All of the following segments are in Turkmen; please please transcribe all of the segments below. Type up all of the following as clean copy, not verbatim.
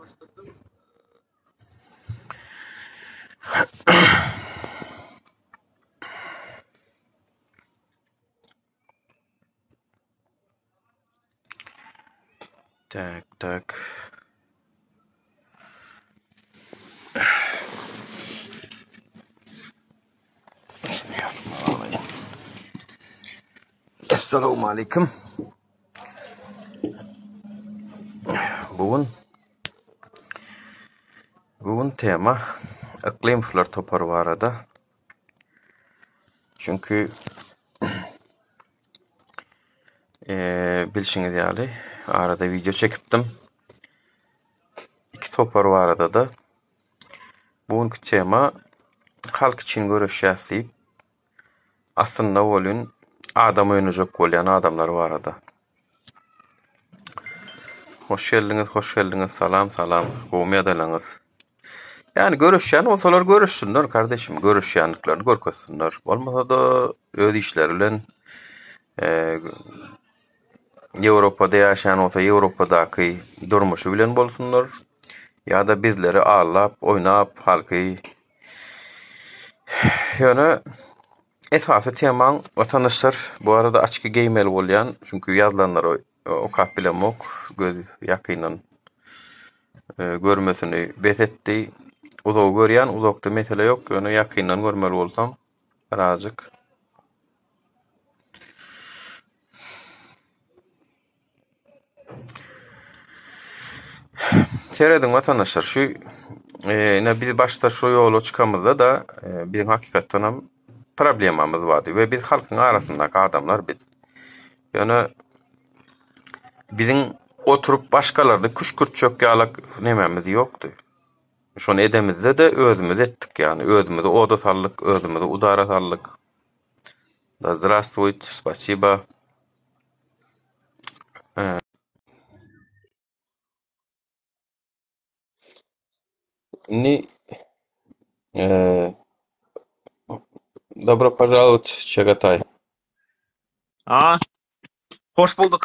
Tak, tak. Assalamu alaikum. Bugün tema iklim flörtopar var arada. Çünkü bilşiniz ýaly arada video çekipdim. İki topar var arada da. Bugünkü tema halk için görüşýäs diýip aslında bolýan adam öňüjek bolýan adamlar var arada. Hoş geldiniz. Salam. Gowmy adalaňyz. Yani görüşýän bolsalar görüşsünler kardeşim. Görüşýänliklerini görkezsinler. Bolmasa da öz işleri bilen Ýewropada ýaşaýan bolsa Ýewropadaky durmuşy bilen bolsunlar. Ya da bizleri ağlap, oynap, halkı. Yani esasy teman vatandaşlar bu arada açık geýmeli bolýan. Çünkü yazılanlar o kapbilemok göz ýakynyň görmesini besetdi. Uzak görýän, uzakda mesele yok. Yani ýakynyň görmeli bolsam birazjyk. Seredin vatandaşlar şu biz başta şu ýola çykamyzda da bizim hakykatdan hem problemamız vardı ve biz halkyň arasyndaky adamlar biz. Yani bizim oturup başkalarını küşkürtjek ýalyk nememiz ýokdy. Şonu edemizde de özümüz etdik yani. Özümüzde oda sallyk, özümüzde udara sallyk. Da здравствуйте, спасибо. Ni Добро пожаловать, Чагатay. Hoş bulduk.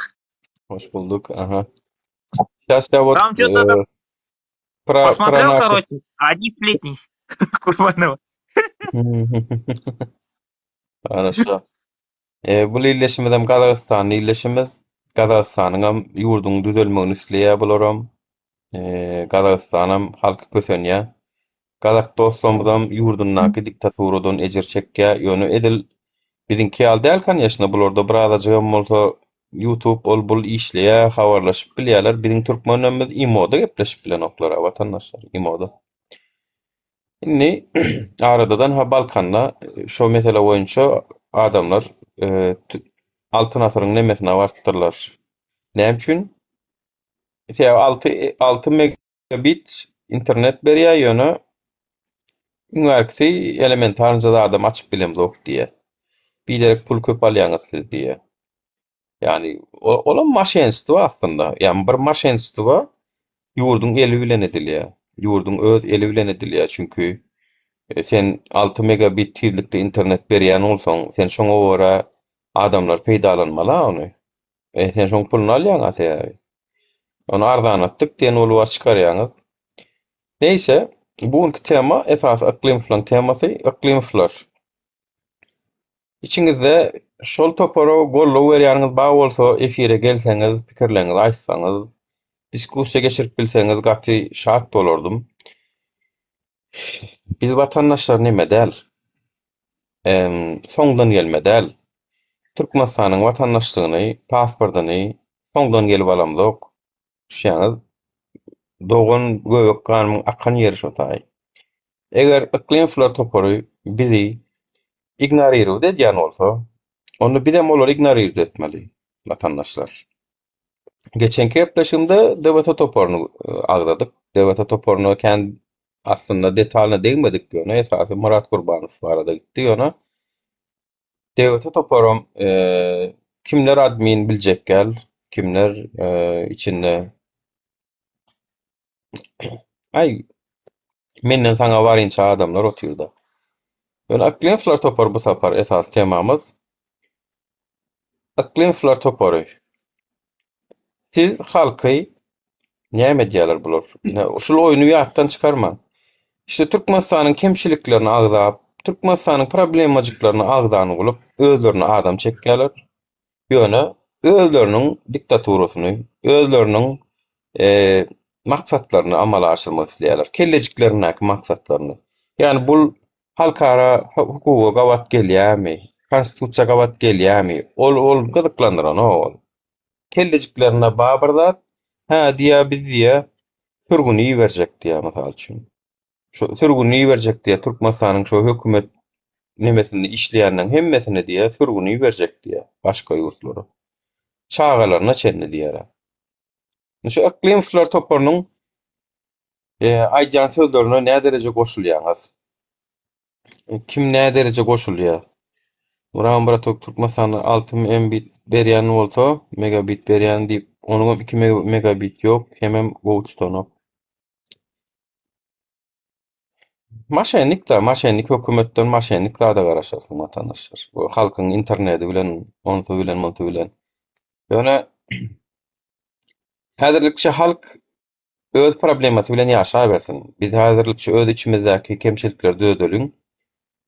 Hoş bulduk. Ага. Сейчас я вот Там что-то посмотрел, наши- короче, один сплетни Курбанова. Хорошо. Bu illeşimizem Kazakistan illeşimiz. Kazakistanyň ýurduň düzelmegini isleýär bolaram. Kazakistanam halky kösenýär. Kazak dostlarymyzam ýurdundaky diktaturadan ejer çekýär. Ýöne edil biziňki ýaly däl kan ýaşna bularda birazajygam bolsa YouTube bul işleýär, habarlaşyp bilýärler. Biziň türkmenlerimiz imoda gepleşip bilen oklara vatandaşlar imoda. Inni aradadan ha Balkanda şo mesele boýunça adamlar altyn asyryň nemesine bartdyrlar. Näme üçin? 6 megabit internet berýär ýöne üniversite elementarynca da adam açyp bilemzok diye. Bilerek pul köp alýaňyz siz diye. Yani olan maşenstwa aslında. Yani bir maşenstwa ýurduň eli bilen edilýär. Ýurduň öz eli bilen edilýär. Çünkü sen 6 megabit tezlikde internet berýän bolsaň, sen şoňa göre adamlar peýdalanmaly ony. Sen şoň puluny alýaňyz. Onu arzanatdyk diýen ol var çykarýaňyz. Neyse, bugünkü tema esas iklim falan temasy iklim flör. İçinizde şol topara gollu berýäňiz bar bolsa efire gelseňiz, pikirleňizi aýtsaňyz, diskussiýa geçirip bilseňiz gaty şat bolardym. Biz vatandaşlar neme däl? Soňdan gelmedäl. Türkmenistanyň vatandaşlygyny, pasportyny soňdan gelip alamzok. Şeňiz dogan göýek kanymyň akan ýeri şotay. Eger iklim flör topary bizi ignorir edýän bolsa, onu bizem olar ignorir etmeli vatandaşlar. Geçenki gepleşimde Devleta toparyny agdadyk. Devleta toparyny kendi aslında detalyna değinmedik ýöne esasy Murat Gurbanow barada gitdi ýöne. Devleta toparym kimler admin biljek gel, kimler içinde menden saňa barynça adamlar oturýarda. Ýöne iklim flör topary bu sapar esas temamyz. Iklim flör topary. Siz halky Näme diýerler bular? Ine uşul oýuny ýatdan çykarma. İşte Türkmenistanyň kemçiliklerini agzap, Türkmenistanyň problemajyklaryny agzany bulup, özlerine adam çekýärler. Ýöne özleriniň diktaturasyny, özleriniň maksatlaryny amala aşyrmak isleýärler. Kelejiklerindäki maksatlaryny. Ýani bul halkara hukuga gawat gelýärmi? Konstitusiýa gawat gelýärmi? Ol gyzyklandyran ol. Kelejiklerine babyrdat, ha diýä biz diýä sürgüni berjek diýä mysal üçin. Şu sürgüni berjek diýä Türkmenistanyň şu hökümet nemesinde işleýäniň hemmesine diýä sürgüni berjek diýä başga ýurtlara. Çağalaryna çenli diýär. Şu iklim şular toparynyň aýdýan sözlerine näme derejede goşulýaňyz? Kim näme derejede goşulýar? Uran Baratok Türkmenistanyň 6 mbit berýän bolsa, megabit berýän diýip, onuň 2 megabit ýok, hemem gowustanok. Maşenlik hökümetden maşenlik da garaşarsyn watandaşlar. Bu halkyň interneti bilen, onsu bilen. Ýöne häzirlikçe halk öz problematy bilen ýaşa bersin. Biz häzirlikçe öz içimizdäki kemçilikleri düzeldiň.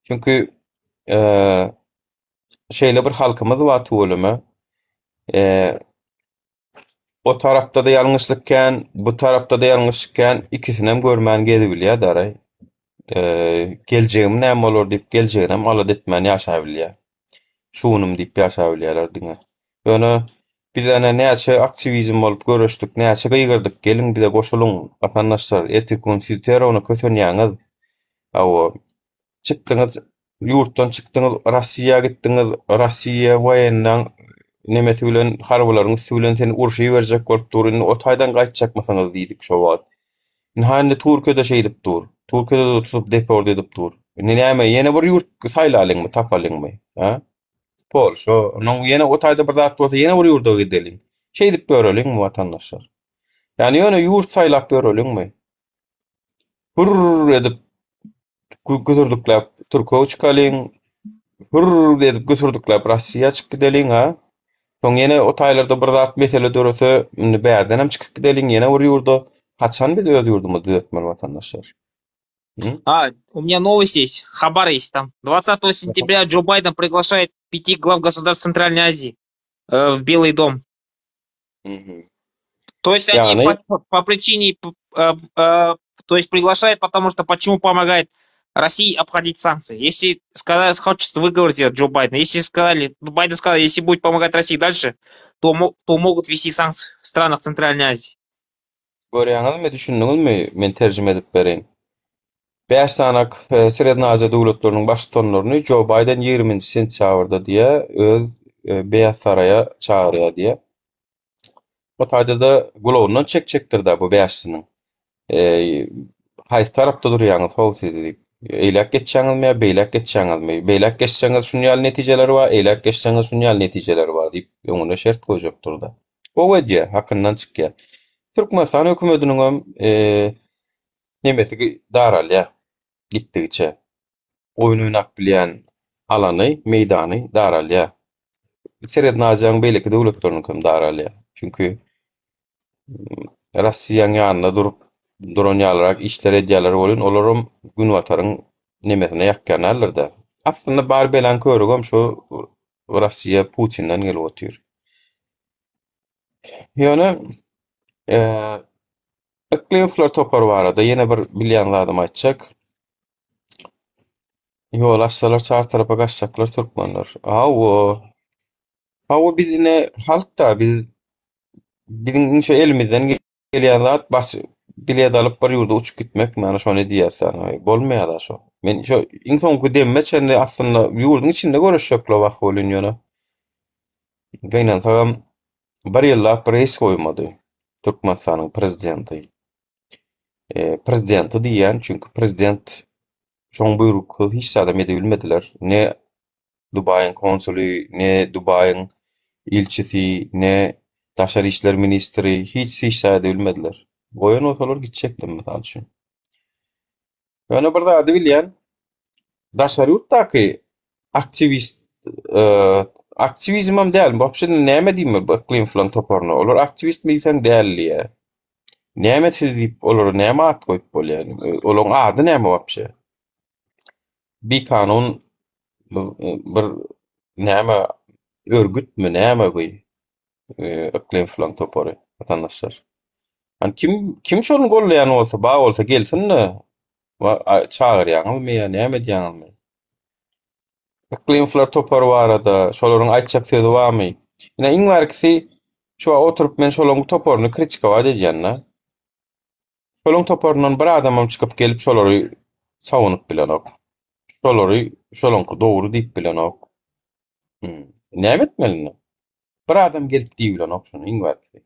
Çünkü şeýle bir halkymyz bar tugulmy. O tarapda da ýalňyşlykkan, bu tarapda da ýalňyşlykkan ikisini hem görmän gezi bilýär daray. Geljegim näme bolar diýip geljegini hem alad etmän ýaşa bilýär. Şunum diýip ýaşa bilýärler diňe. Ýöne biz ana näçe aktivizm bolup görüşdik, näçe gyýgyrdyk, gelin bize goşulyň, watandaşlar, erkekün silterowna kösenýäňiz. Awa çykdyňyz, ýurtdan çykdyňyz, Rossiýa gitdiňiz, Rossiýa waýendan nemesi bilen harbalaryň üstü bilen seni urşy berjek bolup duruny, o taýdan gaýtjakmasaňyz diýdik şo wagt. Nähände Türkiýede şey edip dur. Türkiýede de tutup deport edip dur. Näme ýene bir ýurt saýlalyňmy, tapalyňmy? Ha? Polşa, onuň ýene o taýda bir zat bolsa ýene bir ýurda gideliň. Şey edip bereliňmi watandaşlar? Ýani ýöne ýurt saýlap bereliňmi? Hurr edip götürdükler Türkiýe çykalyň. Hurr edip götürdükler Rossiýa çykyp gideliň ha? Soň ýene o taýlarda bir zat mesele dörese, bärden hem çykyp gideliň ýene bir ýurda. Haçan biz öz ýurdumyzy düzeltmeli watandaşlar? У меня новость есть, хабар есть там. 20 сентября Джо Байден приглашает 5 глав государств Центральной Азии в Белый дом. То есть они по причине, то есть приглашает, потому что почему помогает России обходить санкции. Если сказали, хочется выговорить Джо Байден, если сказали, Байден сказал, если будет помогать России дальше, то могут ввести санкции в странах Центральной Азии. Görýäňizmi, düşündiňizmi? Men terjime edip bereň. 5 sanak Seredna Aziýa döwletleriniň başlyklaryny Joe Biden 20 sentýabrda diýe öz Beýaz Saraýa çağırýar diýe. O taýda da gulawundan çekdirdi bu beýaşçynyň. Haýsy tarapda durýaňyz howsy diýip. Eýlek geçýäňizmi, beýlek geçýäňizmi? Beýlek geçseňiz şunýal netijeleri bar, eýlek geçseňiz şunýal netijeleri bar diýip öňüne şert goýjak durdy. O wedýä hakyndan çykýar. Türkmenistan hökümetiniň hem nemesi daralýa gitdigiçe oýun oýnak bilýän alany, meýdany daralýa. Seredna Aziýanyň beýleki döwletleriniň hem daralýa. Çünki Rossiýanyň ýanyna duran ýalyrak işler edýärler bolan, olaram gün wataryň nemesine ýakýanlar-da. Aslynda bar belan körügem şu Rossiýa Putinden gelip otýar. Ýöne iklim şular topar barada ýene bir bilýän zadym aýtjak. Ýol açsalar çar tarafa gaçjaklar türkmenler. Awa biz ine halkda bizim şu elimizden gelýän zat bilet alyp bir ýurda uçup gitmek, mana şonu diýersen, bolmaýar şo. Men şu insonku demme çende aslında ýurdun içinde görüşjekler wagt bolan ýöne. Gaýnansam bir ýyllap bir reis goýmady Türkmenistanyň prezidenti. Prezidenti diýen, çünkü prezident şoň buyrukly hiç adam ede bilmediler. Ne Dubaýyň konsuly, ne Dubaýyň ilçisi, ne Daşary işler ministri hiç ede bilmediler. Goýan otalar gitjekdim mysal üçin. Ýöne bir zady bilýän, Daşary ýurtdaky aktivizmem däl, bapşy näme diýme bu iklim falan toparny. Olar aktivist mi diýsen däl ýa. Näme siz diýip olary näme at goýup bolýar? Olaryň ady näme wapşe? Bir kanun bir näme örgütmü näme bu? Iklim falan topary vatandaşlar. Hani kim şonu gollaýan bolsa, ba bolsa gelsin-de. Çagyrýaňyzmy ýa näme diýýäňizmi? Iklimler topary barada şolaryň aýtjak sözi barmy? Ine iň barkysy şu oturup men şolaryň toparyny kritika edýänler. Şolaryň toparyndan bir adamam çykyp gelip şolary sagunyp bilenok. Şolary şolaryňky dogry diýip bilenok. Näme etmelini? Bir adam gelip diýip bilenok şunu iň barkysy.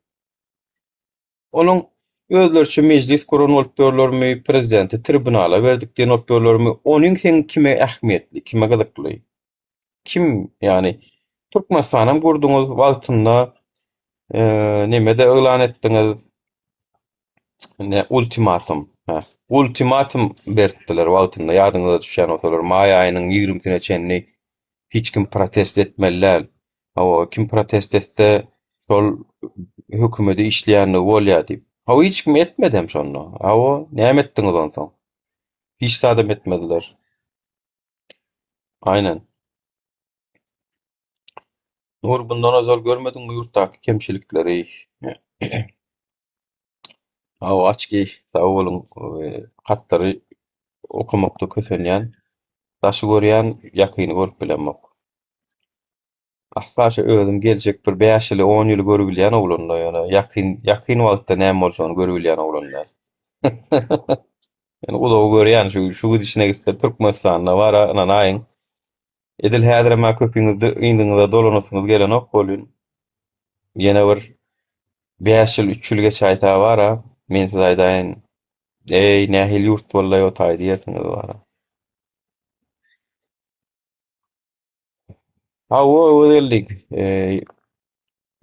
Onun özlerçe meclis kuran olup görlermi, prezidenti tribunala verdikden olup görlermi, onun sen kime ähmiýetli, kime gyzykly? Kim yani Türkmenistanam gurduňyz wagtynda nemede elan etdiňiz? Ne ultimatum. Ultimatum berdiler wagtynda ýadyňyza düşýän bolsalar, may aýynyň 20-sine çenli hiç kim protest etmeliler. Hawa kim protest etse şol hökümeti işleýänli bolýar diýip. Hawa hiç kim etmedem şonu. Hawa näme etdiňiz onsoň? Hiç sadam etmediler. Aynen. Nur bundan azal görmediň bu ýurtdaky kemçilikleri. Hawa açky sag bolun, hatlary okumakda kösenýän, daşy görýän, ýakyny görüp bilenmek. Aslında özüm gelecek bir 5 ýyl 10 ýyl görüp bilýän oglanlar ýa-da ýakyn wagtda näme bolşany görüp bilýän oglanlar. Yani ulu görýän şu gidişine gitse Türkmenistanda bara anan aýyň edil häzir ma köpüňizde ýyňyňyza dolanysyňyz gelenok bolýan. Ýene bir 5 ýyl 3 ýyl geçe aýta bara men size aýdaýyn. Ey nähil ýurt bollaý otay diýersiňiz bara. Ha o özellik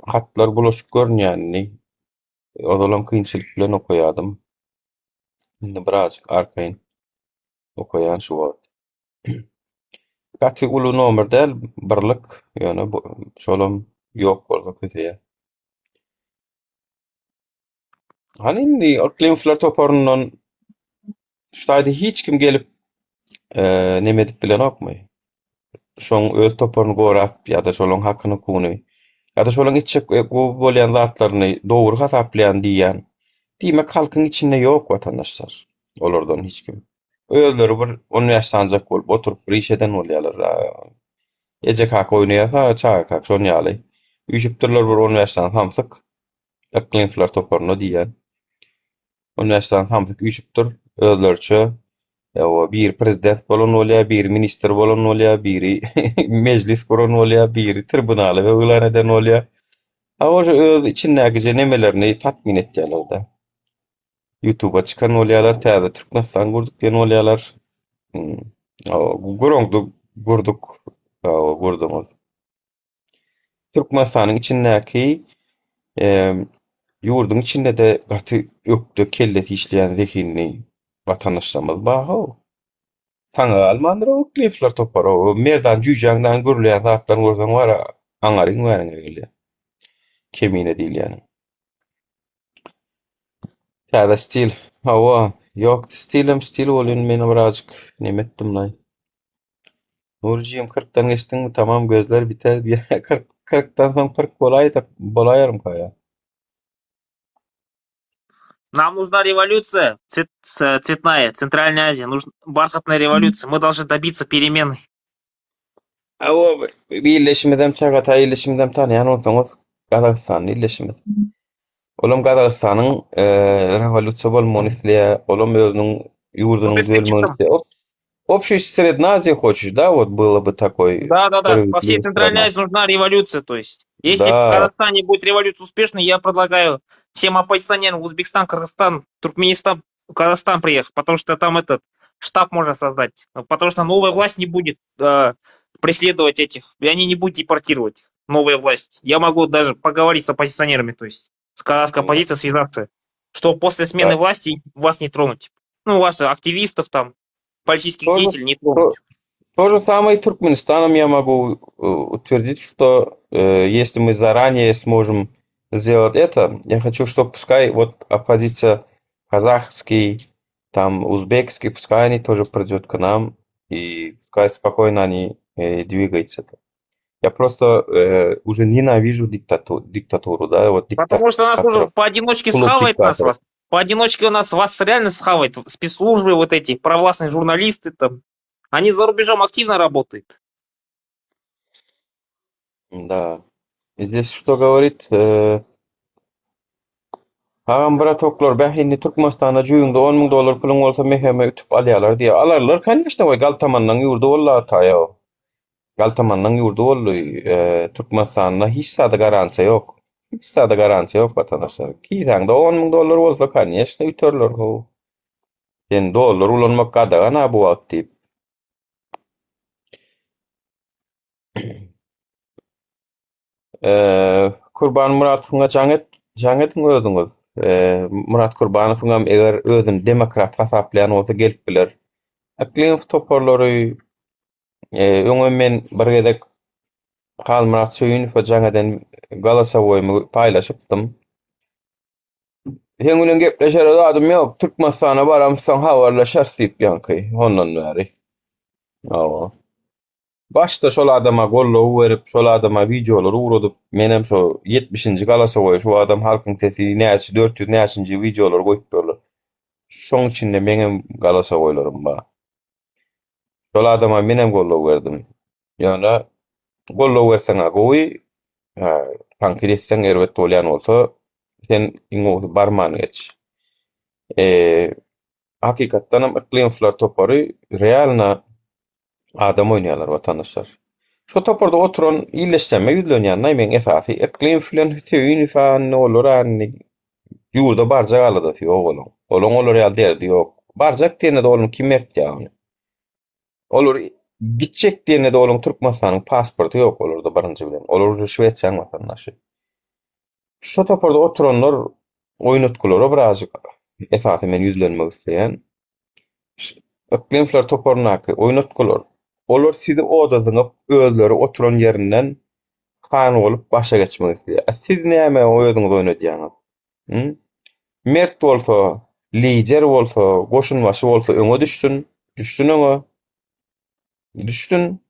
hatlar bulaşık görünýänini odalam kynçylyk bilen okuýadym. Indi birazjyk arkaýyn okuýan şu wagt. Gaty uly nomer del birlik ýöne şolam ýok bolga kötüýär. Hani indi iklimler toparyndan ştaýda hiç kim gelip neme edip bilen okmy? Şoň öz toparyny gorap ýa-da şolaryň hakyny kuny ýa-da şolaryň içe bolýan zatlaryny dogry hasaplaýan diýen. Diýmek halkyň içinde ýok watandaşlar. Olardan hiç kim. Özleri bir universitet bolup oturup bir iş eden bolýarlar. Ejek hak oýnaýarsa çak hak şonu ýaly. Üýjüpdirler bir universitet hamsyk iklimler toparyny diýen. Universitet hamsyk üýjüpdir özlerçe o bir prezident bolan bolýar, bir minister bolan bolýar, biri meclis kuran bolýar, biri tribunala we elan eden bolýar. Awar öz içindäki nemelerini tatmin etýärler da. YouTube'a çıkan bolýarlar, täze Türkmenistan gurduk diýen bolýarlar. Gurongdy gurduk, gurdumyz. Türkmenistanyň içindäki ýurdun içinde de gaty ökde kelleti işleýän zehinli vatandaşlarymyz bar. Taňa almandyr o klifler topar o merdan jüýjäňden görülýän zatlaryň görseň wara aňaryň bäriňe gelýär. Kemine diýil ýani. Täze stil, hawa ýok stilim stil bolýan meni birazjyk neme etdim lan. Nurjyň 40-dan geçdiň tamam gözler biter diýe 40-dan soň 40 bolaýarym kaýa. Нам нужна революция цветная, Центральная Азия. Нужна бархатная революция. Мы должны добиться перемены. Hawa birleşmeden çagata birleşmeden tanıyan olsaňyz Gazagystan birleşmez. Olam Gazagystanyň revolýusiýa bolmagyny isleýär, olam özüniň ýurdunyň bölmegini isleýär. Общий Среднеазия хочешь, да? Вот было бы такой... Да. По всей Центральной Азии нужна революция, то есть. Если в Казахстане будет революция успешной, я предлагаю всем оппозиционерам в Узбекистан, Кыргызстан, Туркменистан, Казахстан приехать, потому что там этот штаб можно создать. Потому что новая власть не будет преследовать этих, и они не будут депортировать новая власть. Я могу даже поговорить с оппозиционерами, то есть с казахской оппозицией связаться, что после смены власти вас не тронуть. Ну, вас, активистов там, политических деятелей не тронуть. То же самое и Туркменистаном я могу утвердить, что если мы заранее сможем сделать это. Я хочу, чтобы пускай вот оппозиция казахский, там узбекский, пускай они тоже придет к нам, и пускай спокойно они двигаются. Я просто уже ненавижу диктатуру, да, вот Потому что нас уже диктаторов, поодиночке клуб схавает нас диктаторов. вас. Поодиночке у нас вас реально схавает. Спецслужбы вот эти, провластные журналисты там. Они за рубежом активно работают. Да. Здесь что говорит? Ağam bırak oklar bahini Türkmenistan'a jüýüňde 10.000 dolar pulyň bolsa meheme ütüp alýarlar diýe. Alarlar kançyna we galtamandan ýurdu bolla ataýa. Galtamandan ýurdu boldy. Türkmenistanda hiç sada garansiýa ýok. Hiç sada garansiýa ýok watandaşlar. Kiýsäňde 10.000 dolar bolsa kançyna üterler ho. Sen dolar ulanmak gadagana bu wagt diýip. Kurban Muratowyňa jaňet özüňiz. Murat Kurbanowyňam eger özüni demokrat hasaplaýan bolsa gelip biler. Aklyň toparlary öňe men bir gezek Halmurat Söyünow jaňadan Galasawoýumy paýlaşypdym. Sen bilen gepleşer adym ýok. Türkmenistana baramysan habarlaşar diýip ýanky. Ondan bäri. Awa. Başta şol adama gollaw berip, şol adama videolar uradyp, menem şo 70-nji Galasawoý şu adam halkyň sesi näçe 400 näçinji videolar goýup berler. Şoň içinde menem Galasawoýlarym bar. Şol adama menem gollaw berdim. Ýöne gollaw berseň gowy, tankir etseň erbet bolýan bolsa, sen iňe barman geç. Hakykatdan hem iklimler topary realna adam oýnaýarlar watandaşlar. Şo toparda oturan illeşseme ýüzlenýän men esasy iklim filan tüýün fan olur anny ýurda barja galada ýok olam. Olaň olar ýa derdi ýok. Barjak diýende de olam kim ýany. Olur gitjek diýende de olaň Türkmenistanyň pasporty ýok olarda barynjy bilen. Olar Şweýçarýan watandaşy. Şo toparda oturanlar oýnatgulary birazjyk esasy men ýüzlenmek isleýän. Iklimler toparnaky oýnatgular. Olar sizi odadyňyp özleri oturan ýerinden kan bolup başa geçmek isleýär. Siz näme özüňiz oýnadýaňyz? Mert bolsa, lider bolsa, goşunmaşy bolsa öňe düşsün, düşsün öňe. Düşsün.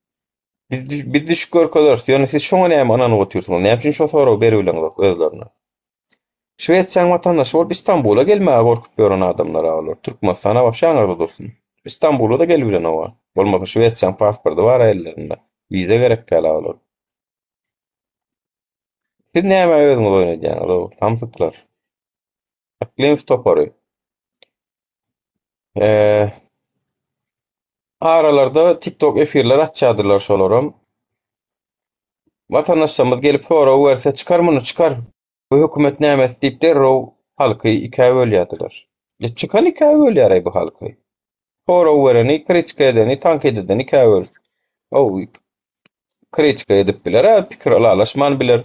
Biz düş görkezler. Ýöne siz şoňa näme anany gotursyňyz? Näme üçin şo soraw beriwleňiz özlerine? Şweýçarýan watandaş bolup Istanbula gelmäge gorkup ýören adamlar alar. Türkmenistana başaňarda dursun. Istanbul'a da gelbilen ova. Bolmasa Şweýçarýan pasporty bar ellerinde. Wiza gerek galalar. Siz näme özüňiz oýnadýaňyz? Tamsyklar. Iklim topary. Aralarda TikTok efirler açýardylar şolaram. Watandaşlarymyz gelip soraw berse çykar muny çykar. Bu hökümet näme diýip derrew halky ikäwe bölýärdiler. Çykan ikäwe bölýär bu halky. Soraw bereni, kritika edeni, tank edeni ikäwe böl. Kritika edip biler, pikir alaşman biler.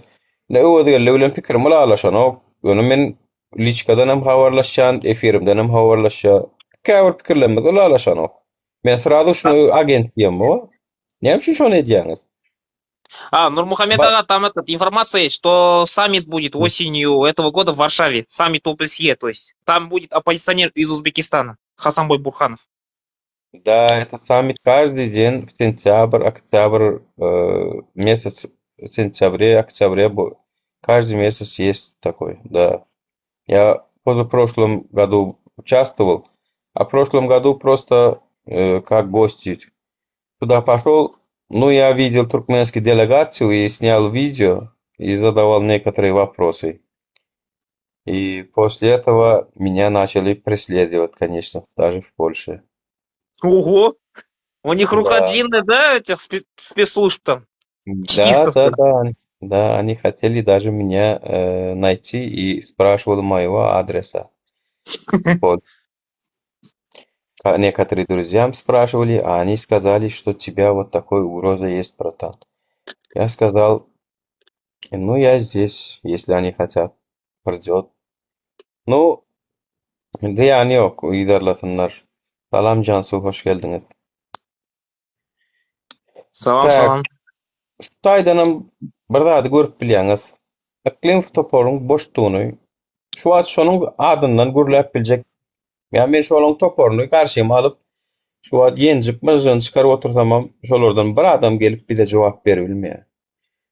Ne özgelle bilen pikirim alaşan o. Ýöne men liçkadan hem habarlaşýan, efirimden hem habarlaşýan. Käbir pikirlenmez alaşan o. Men sırada şunu agent diýem o. Näme üçin şonu edýäňiz? Нурмухамед ага, там информация есть, что саммит будет осенью этого года в Варшаве. Саммит ОБСЕ, то есть. Там будет оппозиционер из Узбекистана, Хасанбой Бурханов. Да, это саммит каждый день в сентябрь, октябрь, месяц, в сентябре, октябре, каждый месяц есть такой, да. Я в позапрошлом году участвовал, а в прошлом году просто как гость туда пошел. Ну, я видел туркменскую делегацию и снял видео и задавал некоторые вопросы. И после этого меня начали преследовать, конечно, даже в Польше. Ого! У них рука Да. длинная, да, этих спецслужб там? Да, Чекистов. да, да. Да, они хотели даже меня найти и спрашивали моего адреса. Вот. Некоторые друзьям спрашивали, а они сказали, что у тебя вот такой угроза есть, братан. Я сказал, ну я здесь, если они хотят, придет. Ну, yani yok, uydarlasınlar. Salam Cansu, hoş geldiniz. Салам, Так, салам. Xitoydanam bir zady görüp bilýäňiz. iklim toparyň boşdugyny şu wagt şonuň adyndan gürläp biljek. Ýa men şolaryň toparyny garşyma alyp şu wagt ýenjip myzyny çykaryp otursamam, şolardan bir adam gelip bize jogap berebilmeýär.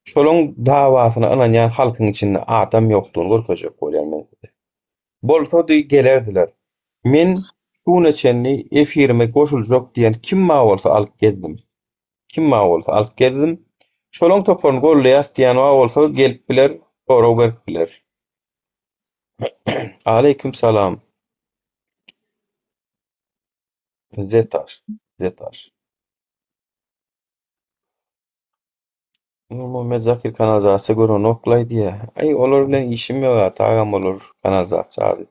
Şolaryň dawasyna ynanýan halkyň içinde adam ýokdugyny görkezek bolýar men. Bolsady gelerdiler. Men şu neçenli efirime goşuljak diýen kim ma bolsa alyp geldim. Kim ma bolsa alyp geldim. Şolaryň toparyny golleýas diýen wa bolsa gelip biler, sorag berip biler. Aleyküm salam. Zetar. Zetar. Muhammed Zakir kanalizasiya görüni oklaýdy ýa. Ay olar bilen işim ýok, tagam olur kanalizasiya ady.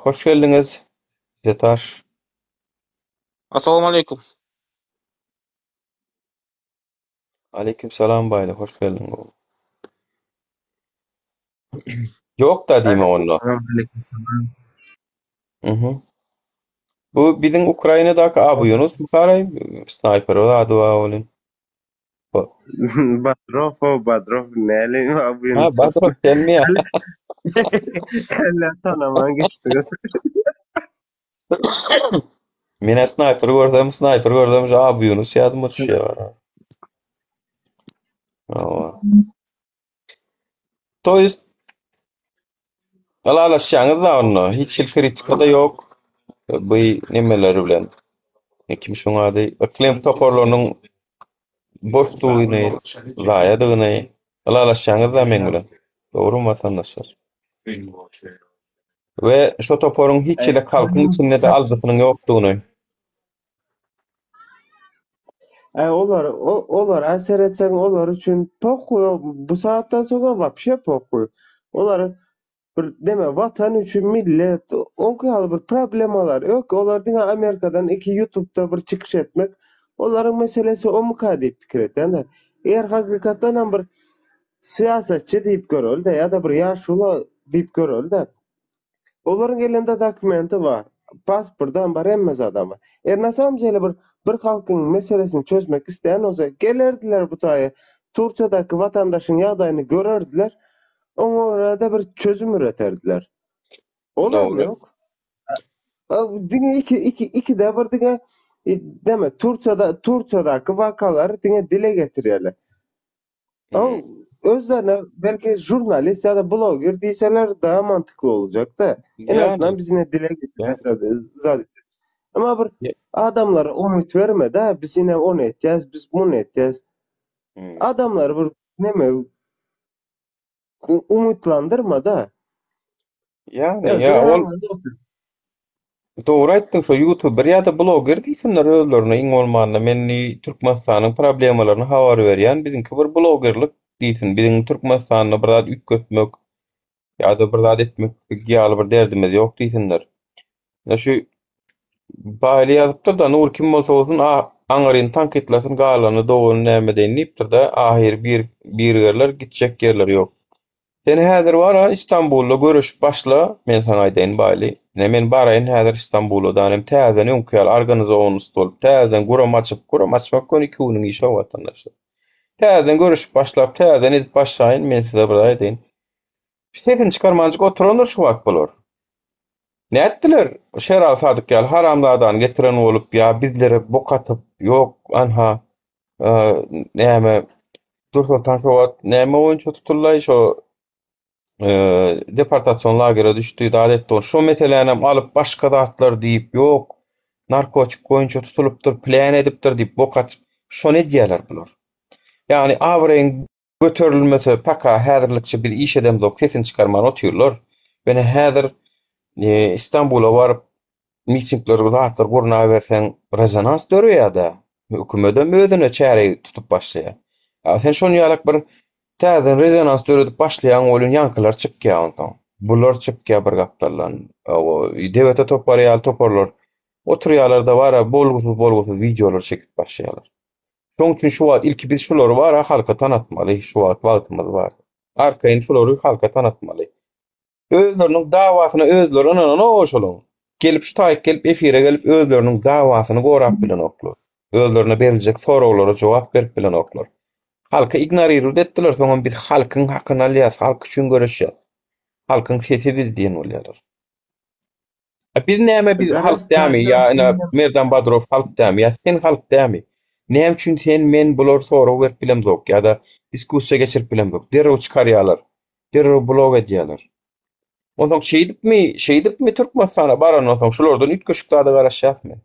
Hoş geldiňiz. Zetar. Assalamu alaikum. Aleyküm salam baýly, hoş geldiň. Ýok da diýme onda. Aleykümselam. Mhm. Bu biziň Ukrainadaky abuyunuz mukaray sniper ady wa bolin. Badrov näle Ha, abuyunuz Badrov gelmi ya. Helle tanaman geçtiniz. Mene sniper gördüm, şu abuyunuz ýadyma düşýär. To jest alalaşýaňyz da onu, hiç kritika da ýok. Bu nimeleri bilen. Kim şoňa ady iklim toparlarynyň boşdugyny, zaýadygyny alalaşýaňyz da men bilen. Dogrymy watandaşlar? Ve şu toparyň hiç ile halkyň içinde de aljatynyň ýokdugyny. Olar eser etseň olar üçin pokuy, bu saatdan soňra wapşe pokuy. Olar bir deme watan üçin millet onkaly bir problemalar ýok. Olar diňe Amerikadan iki YouTube'da bir çykyş etmek. Olaryň meselesi o muka diýip pikir eten de. Eger hakykatdan bir siýasatçy diýip görel de ýa-da bir ýaşula diýip görel de. Olaryň elinde dokumenti bar. Pasportdan bar emmes adamlar. Nasam jele bir halkyň meselesini çözmek isteyen olsa gelerdiler bu taýa. Turkiýadaky watandaşyň ýagdaýyny görerdiler. Oňa da bir çözüm üreterdiler. Olar mı ýok? Diňe iki de bir diňe deme Turkiýadaky wakalary diňe dile getirýärler. Özlerine belki jurnalist ya da blogger diýseler daha mantıklı olacak da. En azından bizine dile getirmezler. Ama bir adamlara umut verme de biz yine onu edeceğiz, biz bunu edeceğiz. Adamlar bir neme umutlandırma da. Yani ya ol doğru aýtdyň, şu YouTuber ýa-da blogger diýsinler özlerine iň bolmanda menni Türkmenistanyň problemalaryny habar berýän biziňki bir bloggerlik diýsin. Biziň Türkmenistanyna bir zat üýt götmek ýa-da bir zat etmek ýaly bir derdimiz ýok diýsinler. Şu baýly ýazypdyr da nur kim bolsa bolsun aňaryny tank etlesin galany dogany näme diýipdir da ahyr bir yerler gitjek yerler ýok. Sen häzir wara İstanbulda görüş başla, men sana aýdaýyn baýly. Men baraýyn häzir İstanbulda danem täzen öňküýär organizowany bolup, täzen guram açmak kon 2 güniň işi watandaşlar. Täzen görüş başlap, täzen edip başlaýyn, men size bir aýdaýyn. Şeýle çykarmanjyk oturanlar şu wagt bolar. Näetdiler? Şeral Sadykyal haramlardan getiren bolup ýa bizlere bok atyp, ýok anha näme dursan şu wagt näme oýunçy tutulýar şo deportasiyon lagere düştüğü da adetde şu meselelerini alıp başka datlar diýip ýok narkotik goýunça tutulupdyr, plan edipdir diýip bokat şo ne diýerler bular. Yani awreň göterilmese paka häzirlikçi bir iş edem zok sesin çykarman otyrlar. Beni häzir İstanbul'a baryp mitingler zatlar gurna bersen rezonans dörýär-de. Hökümetem özüne çäre tutup başlaýar. Sen şonu ýalak bir täzen rezonans dörüdip başlayan olun yankylar çykýar ondan. Bular çykýar bir gapdarlan. Dewlete toparlar. Oturýarlarda bara bolgusuz videolar çekip başlaýarlar. Şoň üçin şu wagt ilki biz şolary bara halka tanatmaly, şu wagt wagtymyz bar. Arkaýyn şolary halka tanatmaly. Özleriniň dawasyna özleriniň oşulan. Gelip şu taýyk gelip efire gelip özleriniň dawasyny gorap bilen oklar. Özlerine beriljek soraglary jogap berip bilen oklar. Halky ignorir etdiler, soňra biz halkyň hakyny alýas, halk üçin görüşýär. Halkyň sesi biz diýen bolýarlar. Biz näme biz halk Garas dämi taýdan ýa-ni sonra Merdan Badrow halk dämi ýa sen halk dämi? Näme üçin sen men bular soraw berip bilemzok ýa-da diskussiýa geçirip bilemzok. Derrew çykarýarlar. Derrew blog edýärler. Ondan şeýdipmi Türkmenistana baran olsaň şulardan ütköşükdäde garaşýarmy?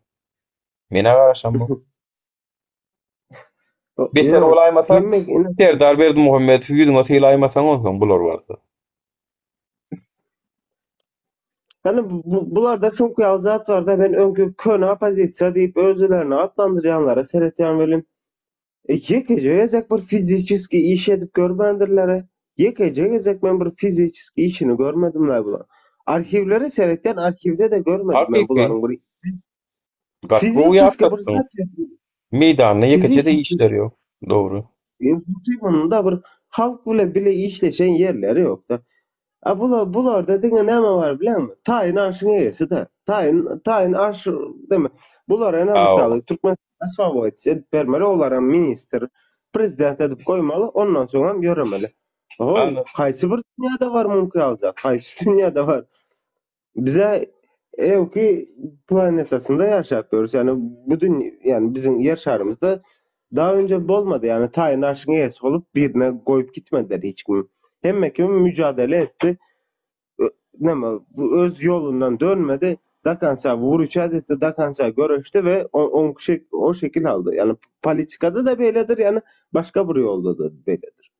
Mene garaşam bu. Beter Yo, olaýmasa demek ina Serdar Berdimuhammedow ýüzüňe sylaýmasaň olsaň bular bardy. hani bularda çok yalzat var da ben öňkü köne opozisiýa diýip özlerini atlandyrýanlara seretýän bilim. Ýekece gezek bir fizikiski iş edip görmendirler. Ýekece gezek men bir fizikiski işini görmedimler bular. Arşivleri seretýän arşivde de görmedim ben Hakyky. bularyň bir Gatby fizikiski bir ýaşatdyň. zat. Meýdanyna ýekece de Fizikiski işleri ýok. Dogry. Futbolunda bir halk bile işleşen yerleri yok da. Bularda diňe näme bar bilenmi? Taýyn arşyň eýesi de. Taýyn arş deme. Bular Aw. Amerikaly Türkmen aswaboýtsy bermeli olara minister, prezident edip goýmaly, ondan soňra göremeli. Oy, Anladım. haýsy bir dünýäde bar mümkin aljak? Haýsy dünýäde bar? Bize evki planetasında yaşapıyoruz. Yani yani bizim yer şarımızda daha önce bolmadı. Yani tayin arşın eğesi olup birine koyup gitmediler hiç kim. Hem kim mücadele etti. Bu öz yolundan dönmedi. Dakansa vuruş etti, dakansa görüştü ve o şekil aldı. Yani politikada da böyledir. Yani başka bir yolda da böyledir.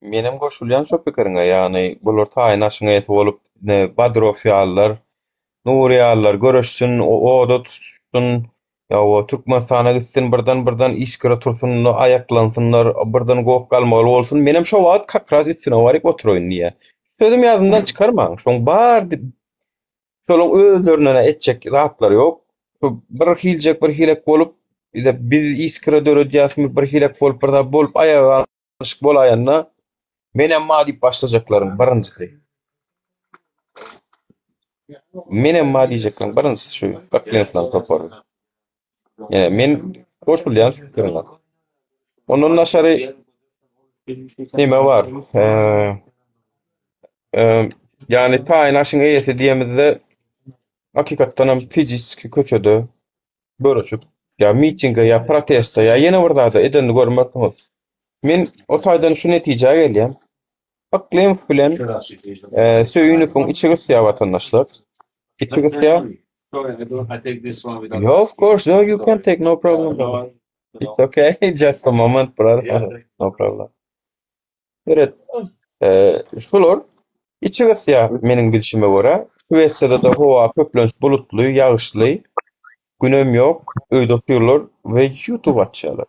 Menem goşulýan şo pikiriňe, ýani bular taýyn aşyň ýeti bolup Badrowýallar, Nuriýallar görüşsün, oda tutsun, ýa-da Türkmenistana gitsin, birden işgire tursun, aýaklansynlar, birden gowup galmaly bolsun. Menem şo wagt kakras üstüne baryp oturýyn diýe. Sözüm ýazymdan çykarmaň. Şoň bar şolaň özlerine etjek zatlar ýok. Bir hilek bolup, biz işgire döredýäsmi, bir hilek bolup, bir da bolup aýaga alışyk bolaýanna menem ma diýip başlajaklaryň birinjisi. Menem ma diýjeklerim birinjisi şu Gaklenflan topary. Men goşulýan şu pikiriňe. Ondan naşary nime bar? Yani taýyn aşyň eýesi diýemizde hakykatdan hem fiziski köçede bölüşip ýa mitinge ýa protesta ýa ýene bir zada edeni görmekmiz. Men o taýdan şu netijäge gelýär. Akleň bilen söýünüpň içi göstärýär watandaşlar. İçi göstärýär. Yeah, of course, no, you can take no problem. It's okay, just a moment, brother. No problem. Evet, şular içi göstärýär meniň bilişime görä. Şuwetsede de howa köplenç bulutly, ýagyşly, günem ýok, öýde oturýarlar we YouTube açýarlar.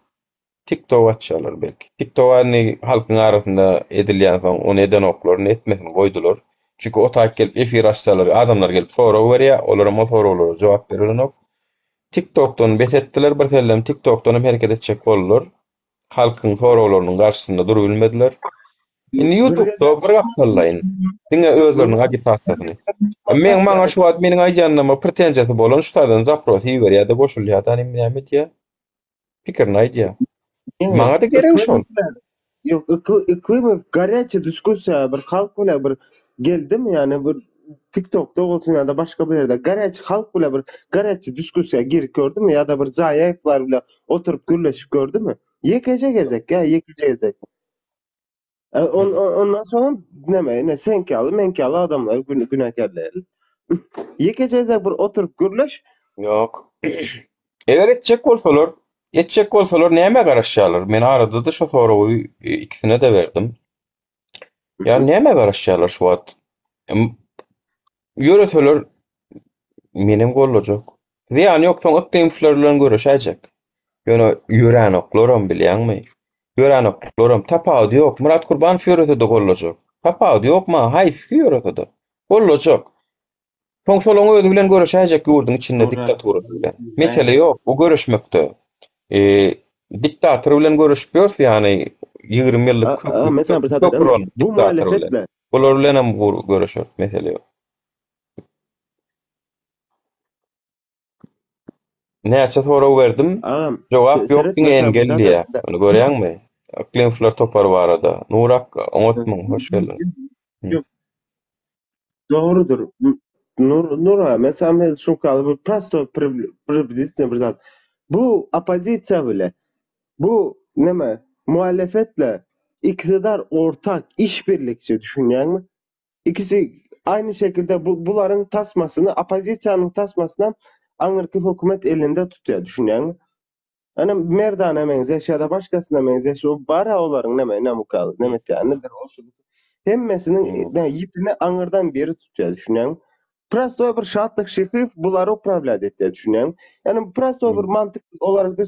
TikTok açýarlar belki. TikTok'ny halkyň arasynda edilýän soň onu eden oklaryny etmesini goýdular. Çünki o taýp gelip efir açsalar, adamlar gelip soraw berýär, olara sorawlara jogap berilýär. TikTok'dan besetdiler, bir sellem TikTok'dan hem hereket etjek boldular. Halkyň sorawlarynyň garşysynda durup bilmediler. Indi YouTube'da bir gapdalayyn. Diňe özleriniň agitasiýasyny. Men maňa şu wagt meniň aýdýanyma pretensiýasy bolan şutadan zaprosy berýär-de goşulýar-da näme diýär? Pikirini aýdýar. Maňa da gerek şol. Yok, iklim garяча diskussiya bir halk bile bir geldi mi yani bir TikTok'ta olsun ya da başka bir yerde garяча halk bile bir garяча diskussiya girip gördü mü ya da bir zayıflar bile oturup gürleşip gördü mü? Yekece gezek ya yekece gezek. Ondan sonra ne senkalı menkalı adamlar günahkarlar. Yekece gezek bir oturup gürleş. Yok. Eger etjek bolsalar näme garaşýarlar? Men arada da şo sorawy ikisine de berdim. Ya näme garaşýarlar şu wagt? Ýöreseler menem gollajak. We ýani ýoksoň iklimler bilen görüşäjek. Ýöne ýören oklaram bilýärmi? Ýören oklaram tapawdy ýok. Murat Kurban ýörese de gollajak. Tapawdy ýokma? Haýsy ýörese de gollajak. Soň şolaň özü bilen görüşäjek ýurdun içinde diktatura bilen. Mesele ýok, o görüşmekde. Diktator bilen görüşýär, ýani 20 ýyllyk Mesela bir bu muhalefetle. Bular bilen hem görüşýär, mesele ýok. Näçe soraw berdim? Jogap ýok diýen geldi. Onu görýärmi? Klimfler topar barada. Nurak, oňatmaň, hoş geldin. Hı. Yok, doğrudur. Nura, mesela men şu kalı bir prosto približno bir zat. Bu opozisiya bile, bu neme muhalefetle iktidar ortak işbirlikçi düşünýärmi? İkisi aynı şekilde buların tasmasını, opozisiyanın tasmasına aňyrky hökümet elinde tutýar düşünýärmi? Ana merdana meňzeş ýa-da başgasyna meňzeş o bara olaryň näme kaly, näme nädir o şu. Hemmesiniň Hı. ýipini aňyrdan beri tutýar düşünýärmi? Prosto bir şatlyk şeýip bulary upravlýat etdi düşünýärmi? Yani prosto bir mantyk olarak da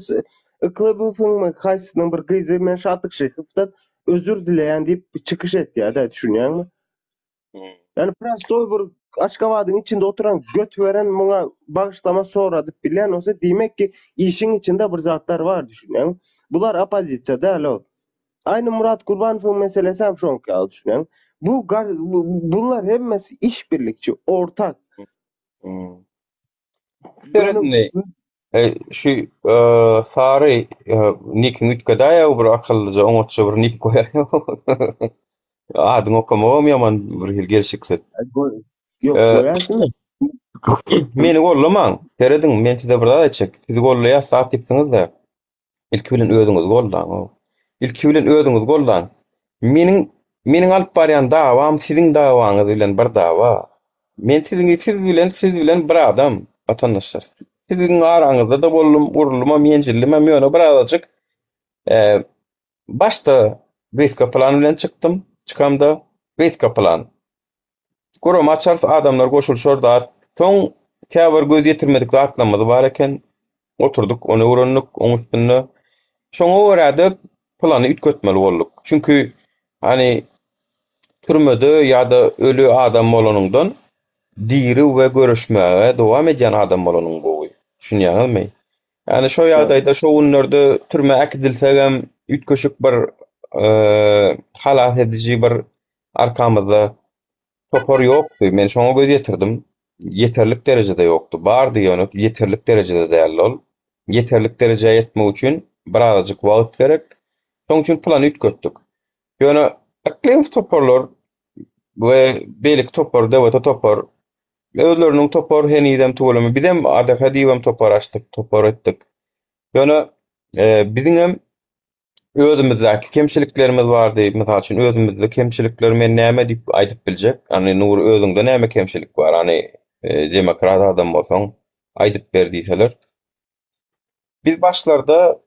Klybuwyň haýsynyň bir gyzy men şatlyk şeýip özür dileýän diýip çykyş etdi düşünýärmi? Hı. Yani prosto bir Aşgabatyň içinde oturan göt veren muňa bagyşlama soradyp bilen olsa diýmek ki işin içinde bir zatlar var düşünýän. Bular opozisiýa däl o. Aynı Murat Gurbanowyň meselesi hem şoňky ýaly düşünýän. Bunlar hemmesi işbirlikçi, ortak. Hı. Yani Şeredini, şu sary nikiň ütgedaýa bir akyllyja oňatça bir nik goýar. Adyň okamagam ýaman bir hil gelşikset. yok goýasyn da. Meni gollamaň. Şerediň, men size bir zat aýtjak. Siz gollaýas saat gitsiňiz de ilki bilen özüňiz gollaň. İlki bilen özüňiz gollaň. Meniň alyp barýan dawam siziň dawaňyz bilen bir dawa. Men siz bilen bir adam, vatandaşlar. Siziň araňyzda da bollum, urulma, menjillime, ýöne bir azajyk başta beýska plan bilen çykdym. Çykamda beýska plan. Goro maçars adamlar goşulşor da soň käbir göz ýetirmedik zatlamady bar eken oturduk, onu öwrendik, oň üstünde. Şoňa öwrädip plany ütkötmeli bolduk. Çünkü hani türmede ýa-da ölü adam bolanyňdan diri we görüşmäge dowam edýän adam bolanyň gowy. Düşünýärmi? Yani şo ýagdaýda şo günlerde türme akdilsegem ütköşük bir halat edici bir arkamyzda topar ýokdy. Men şoňa göz ýetirdim. Yeterlik derejede ýokdy. Bardy ýöne yeterlik derejede däl ol. Yeterlik derejeye ýetmek üçin bir azajyk wagt gerek. Şoň üçin plan ütkötdik. Ýöne aklim toparlar we beýlik topar, dewlete topar. Özleriniň topar henidem tugulamy. Bizem adaka diýibem topar açdyk, topar etdik. Ýöne biziň hem özümizdäki kemçiliklerimiz bardy. Mysal üçin özümizde kemçilikler men näme diýip aýdyp biljek. Hani nur özüňde näme kemçilik bar? Hani demokrat adam bolsaň aýdyp berdiýseler. Biz başlarda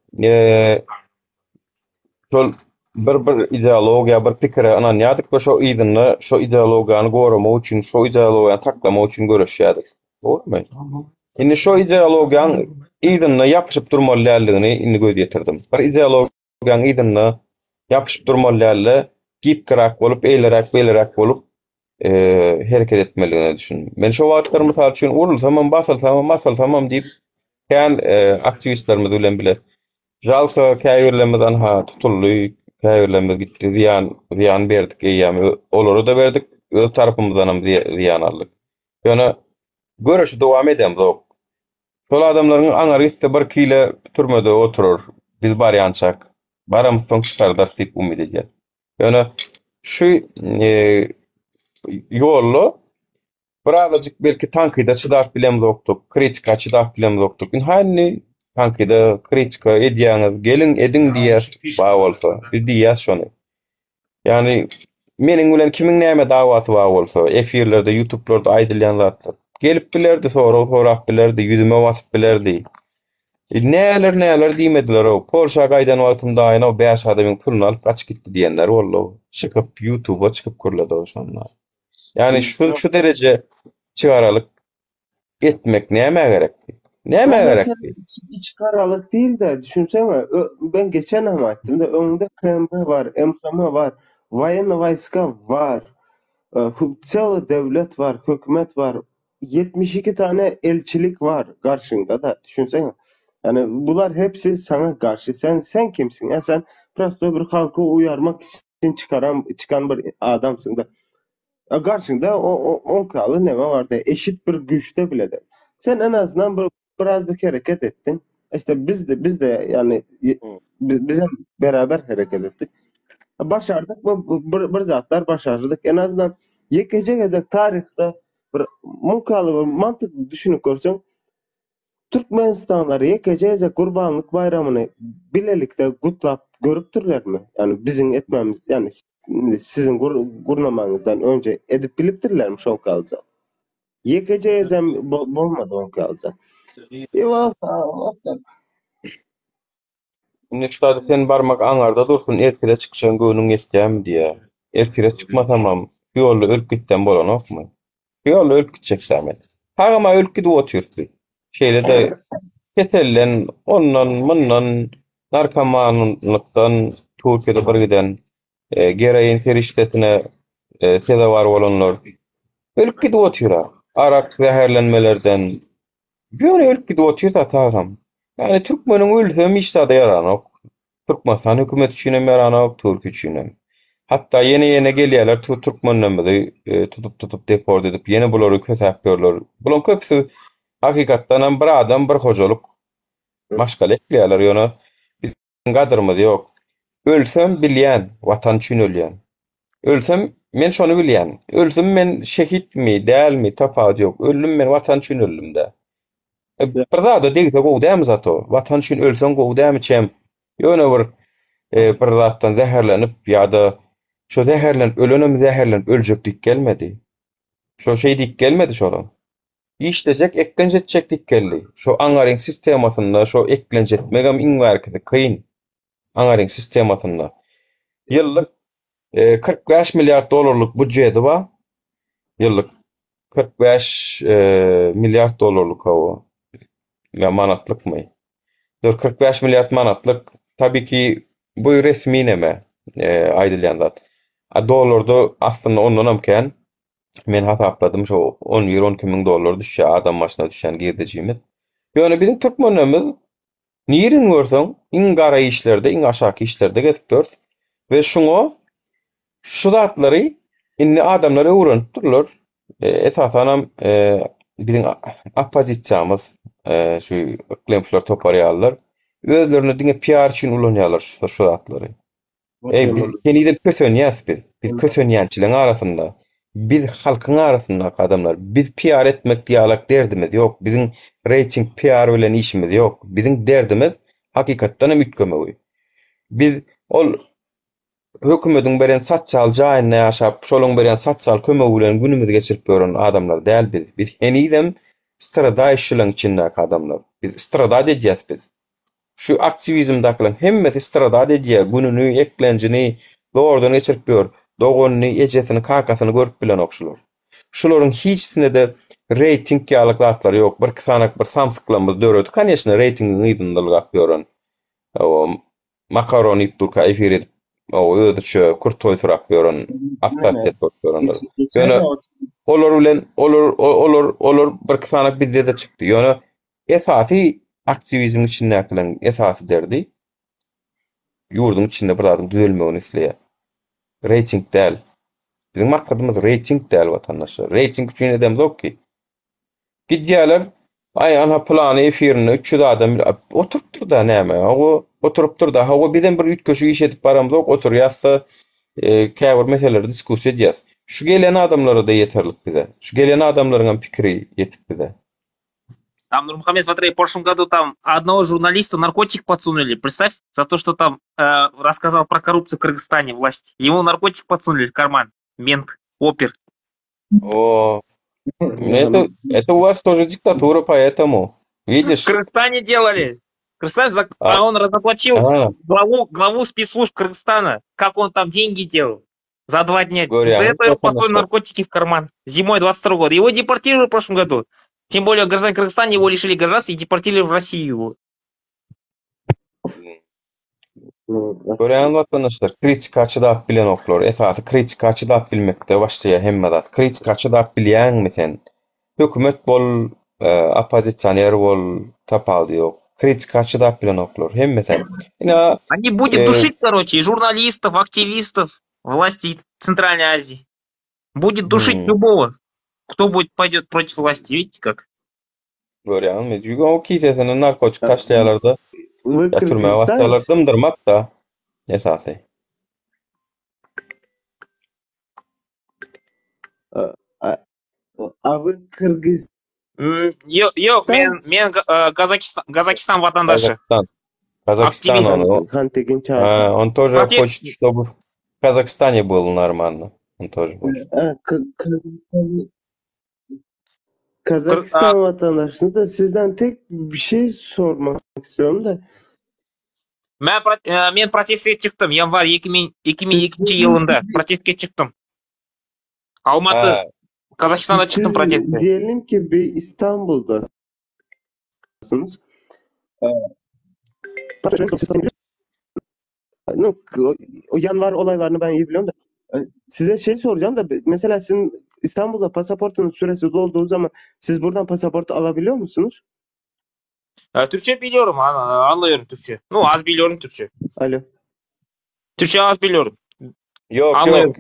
şol bir ideologiýa, bir pikire ananýadyk we şo ýygyny, şo ideologiýany goramak üçin, şo ideologiýany taklamak üçin görüşýärdik. Dogrymy? Indi şo ideologiýaň ýygyny ýapyşyp durmalydygini indi göz ýetirdim. Bir ideologiýaň ýygyny ýapyşyp durmalydygini gipkirak bolup, eýlerek bolup hereket etmeligini düşündüm. Men şo wagtlar mysal üçin urulsamam, basylsamam diýip kän aktivistlerimiz bilen biler. Jalka käýürlemeden tutuldy, käýürleme gitdi, ziyan berdik eýämi, olary da berdik, öz tarapymyzdan hem ziyan aldyk. Ýöne görüş dowam edem zok. Şol adamlaryň aňarysda bir kile türmede oturur, biz barýançak, baramyzdan çykardar diýip umyt edýär. Ýöne şu ýolly bir azajyk belki tankyda çydap bilen zoktuk, kritika çydap bilen zoktuk. Hanny tankyda kritika edýäňiz, gelin edin diýär, ba bolsa, biz diýär şonu. Yani meniň bilen kimiň näme dawaty bar bolsa, efirlerde, YouTube'larda aýdylýan zatlar. Gelip bilerdi, sorap bilerdi, ýüzüme basyp bilerdi. Näler diýmediler o. Polşa gaýdan wagtymda aýna o 5 adamyň pulunu alyp gaçyp gitdi diýenler boldy. Çykyp YouTube'a çykyp görledi şonlar. Yani şu derece çygaralyk etmek näme gerekdi? Näme gerekdi? İçkaralık değil de düşünsene ben geçen ama ettim de önünde KMB var, MKM var, Военный войска var, целый devlet var, hükümet var, 72 tane elçilik var karşında da düşünsene. Yani bunlar hepsi sana karşı. Sen kimsin? Ya sen prosto bir halkı uyarmak için çıkan bir adamsın da. Karşında on kalı neme var da eşit bir güçte bile de. Sen en azından biraz bir hareket ettin. İşte biz de yani biz hem beraber hareket ettik. Başardık bir zatlar başardık. En azından yekecek tarihte bir mukalı bir mantıklı düşünüp görsen Türkmenistanlar yekecek Kurbanlık Bayramını bilelikte gutlap görüptürler mi? Yani bizim etmemiz yani sizin gurnamanızdan önce edip biliptirler mi şol kalacak? Yekeceğiz hem bolmadı on kalacak. Eyvah, Niştada sen barmak aňarda dursun, erkile çykşan göwnüň geçýärmi diýe. Erkile çykmasamam, şu ýolda ölüp gitden bolanokmy? Şu ýolda ölüp gitjek Samet. Hagama ölüp gidip oturdy. Şeýle de ketellen, ondan, mundan, narkomanlykdan, Türkiýede bir giden gereýin serişletine sedabar bolanlar ölüp gidip oturar. Arak zäherlenmelerden böyle ölüp gidip otursa tagam. Yani Türkmeniň ölsem işde yaranok. Türkmenistan hökümet üçinem yaranok, Türk üçinem. Hatta yeni gelýärler Türkmenlerimizi tutup deport edip yeni bulary kösäp berler. Bulan köpüsü hakykatdan hem bir adam bir hojaluk maşgal etýärler ýöne bizim gadrymyz ýok. Ölsem bilýän, watan üçin ölýän. Ölsem men şonu bilýän. Ölsem men şehitmi, dälmi, tapady ýok. Öldüm men watan üçin öldüm-de. Bir zada degse gowdäm zato. Watan üçin ölsem gowdäm içem. Ýöne bir zatdan zäherlenip ýa-da şo zäherlenip ölenem zäherlenip öljeklik gelmedi. Şo şeýdik gelmedi şolam. İşlejek eklenjetjeklik geldi. Şo aňaryň sistemasynda şo eklenjetmegem iň wärkidi kyn. Aňaryň sistemasynda. Ýyllyk 45 milliard dolarlyk budjeti bar. Ýyllyk 45 milliard dolarlyk o. Ya manatlykmy? 45 milliard manatlyk. Tabii ki bu resmi neme aýdylýan zat. Dolarda aslında ondan amken men hasapladım şo 11-12 min dolar düşýär adam başyna düşen girdijimiz. Ýöne bizim türkmenlerimiz niýerin görseň iň gara işlerde, iň aşaky işlerde gezipdir we şuňa şu zatlary inni adamlar öwrenip durlar. Esasan bizim opozisiýamyz şu klemfler toparýarlar. Özlerini diňe PR üçin ulanýarlar şu zatlary. Biz kenide kösönýäs biz kösönýänçiliň arasynda, bir halkyň arasynda adamlar, biz PR etmek diýalak derdimiz ýok. Bizim rating PR bilen işimiz ýok. Bizim derdimiz hakykatdan ümitkömegi. Biz ol hökümetiň beren saçal jaýyna ýaşap, şolaň beren saçal kömegi bilen günümizi geçirip gören adamlar däl biz. Biz henidem strada işçiliň içinde adamlar. Biz strada edýäs biz. Şu aktivizmdakylaryň hemmesi strada edýär, gününi, eklenjini doğrudan geçirip gör. Dogonny, ejesini, kakasyny görüp bilen okşular. Şolaryň hiçsine de rating ýalyk zatlary ýok. Bir kisanak bir samsyklamyz döredip, kanyşna ratingiň ýygyndylgyp gören. O makaroni turka efir edip, o ödüçe kurt toýturap gören, aptat edip görenler. Ýöne olar bilen olar bir kisanak bizde de çykdy. Ýöne esasy aktivizm içinde akılan esası derdi. Yurdun içinde bir adam düzelmegini isleýär. Rating däl. Bizim maksadymyz rating däl watandaşlar. Rating üçin edem ýok ki. Gidýärler, ay ana plany efirini 300 adam oturupdyr da näme? O oturupdyr da hawa birden bir ütköşü iş edip baramyz ok oturýarsa käbir meseleleri diskussiýa edýäs. Şu gelen adamlara da yeterlik bize. Şu gelen adamlaryň pikiri yetip bize. Там, Нурмухамед, смотри, в прошлом году там одного журналиста наркотик подсунули. Представь, за то, что там рассказал про коррупцию в Кыргызстане власти. Ему наркотик подсунули в карман. Мент, опер. О, это у вас тоже диктатура, поэтому. Видишь? В Кыргызстане делали. Представь, он разоблачил главу спецслужб Кыргызстана. Как он там деньги делал. За 2 дня. За это ему подсунули наркотики в карман. Зимой 22 года. Его депортировали в прошлом году. Тем более гражданин Кыргызстана, его лишили гражданства и депортировали в Россию. Gören vatandaşlar kritik açıda bilen oklar. Esası kritik açıda bilmekde başlaya hemmedat. Kritik açıda bilýän misen? Hökümet bol, opozisyoner bol, tapady ýok. Kritik açıda bilen oklar. Hemmesen. Они будут душить, короче, и журналистов, активистов, власти Центральной Азии. Будет душить любого, кто пойдет против власти. Видите как? Görýänmi? Ýüge o kisesini narkotik taşlaýarlarda Вы ýatyrmaya başlaýarlar, кыргызстанец? dymdyrmak da esasy. А, а- а вы кыргыз... Yok, men Kazakistan vatandaşı. Казахстан он, Хантеген чаата. он тоже Против- хочет, чтобы в Казахстане было нормально. Он тоже хочет. Kazakistan vatandaşısınız da sizden tek bir şey sormak istiyorum da. Men protestке çıktım. Yanvar 2002 yılında protestке çıktım. Almatı, Ha, Kazakistan'da çıktım Siz protestke. diyelim ki bir İstanbul'dasınız. No, o yanvar olaylarını ben iyi biliyorum da. Size şey soracağım da mesela sizin İstanbul'da pasaportunuz süresi dolduğu zaman siz buradan pasaportu alabiliyor musunuz? Türkçe biliyorum, anlıyorum Türkçe. Az biliyorum Türkçe. Alo. Türkçe az biliyorum. Yok, Анлыyorum.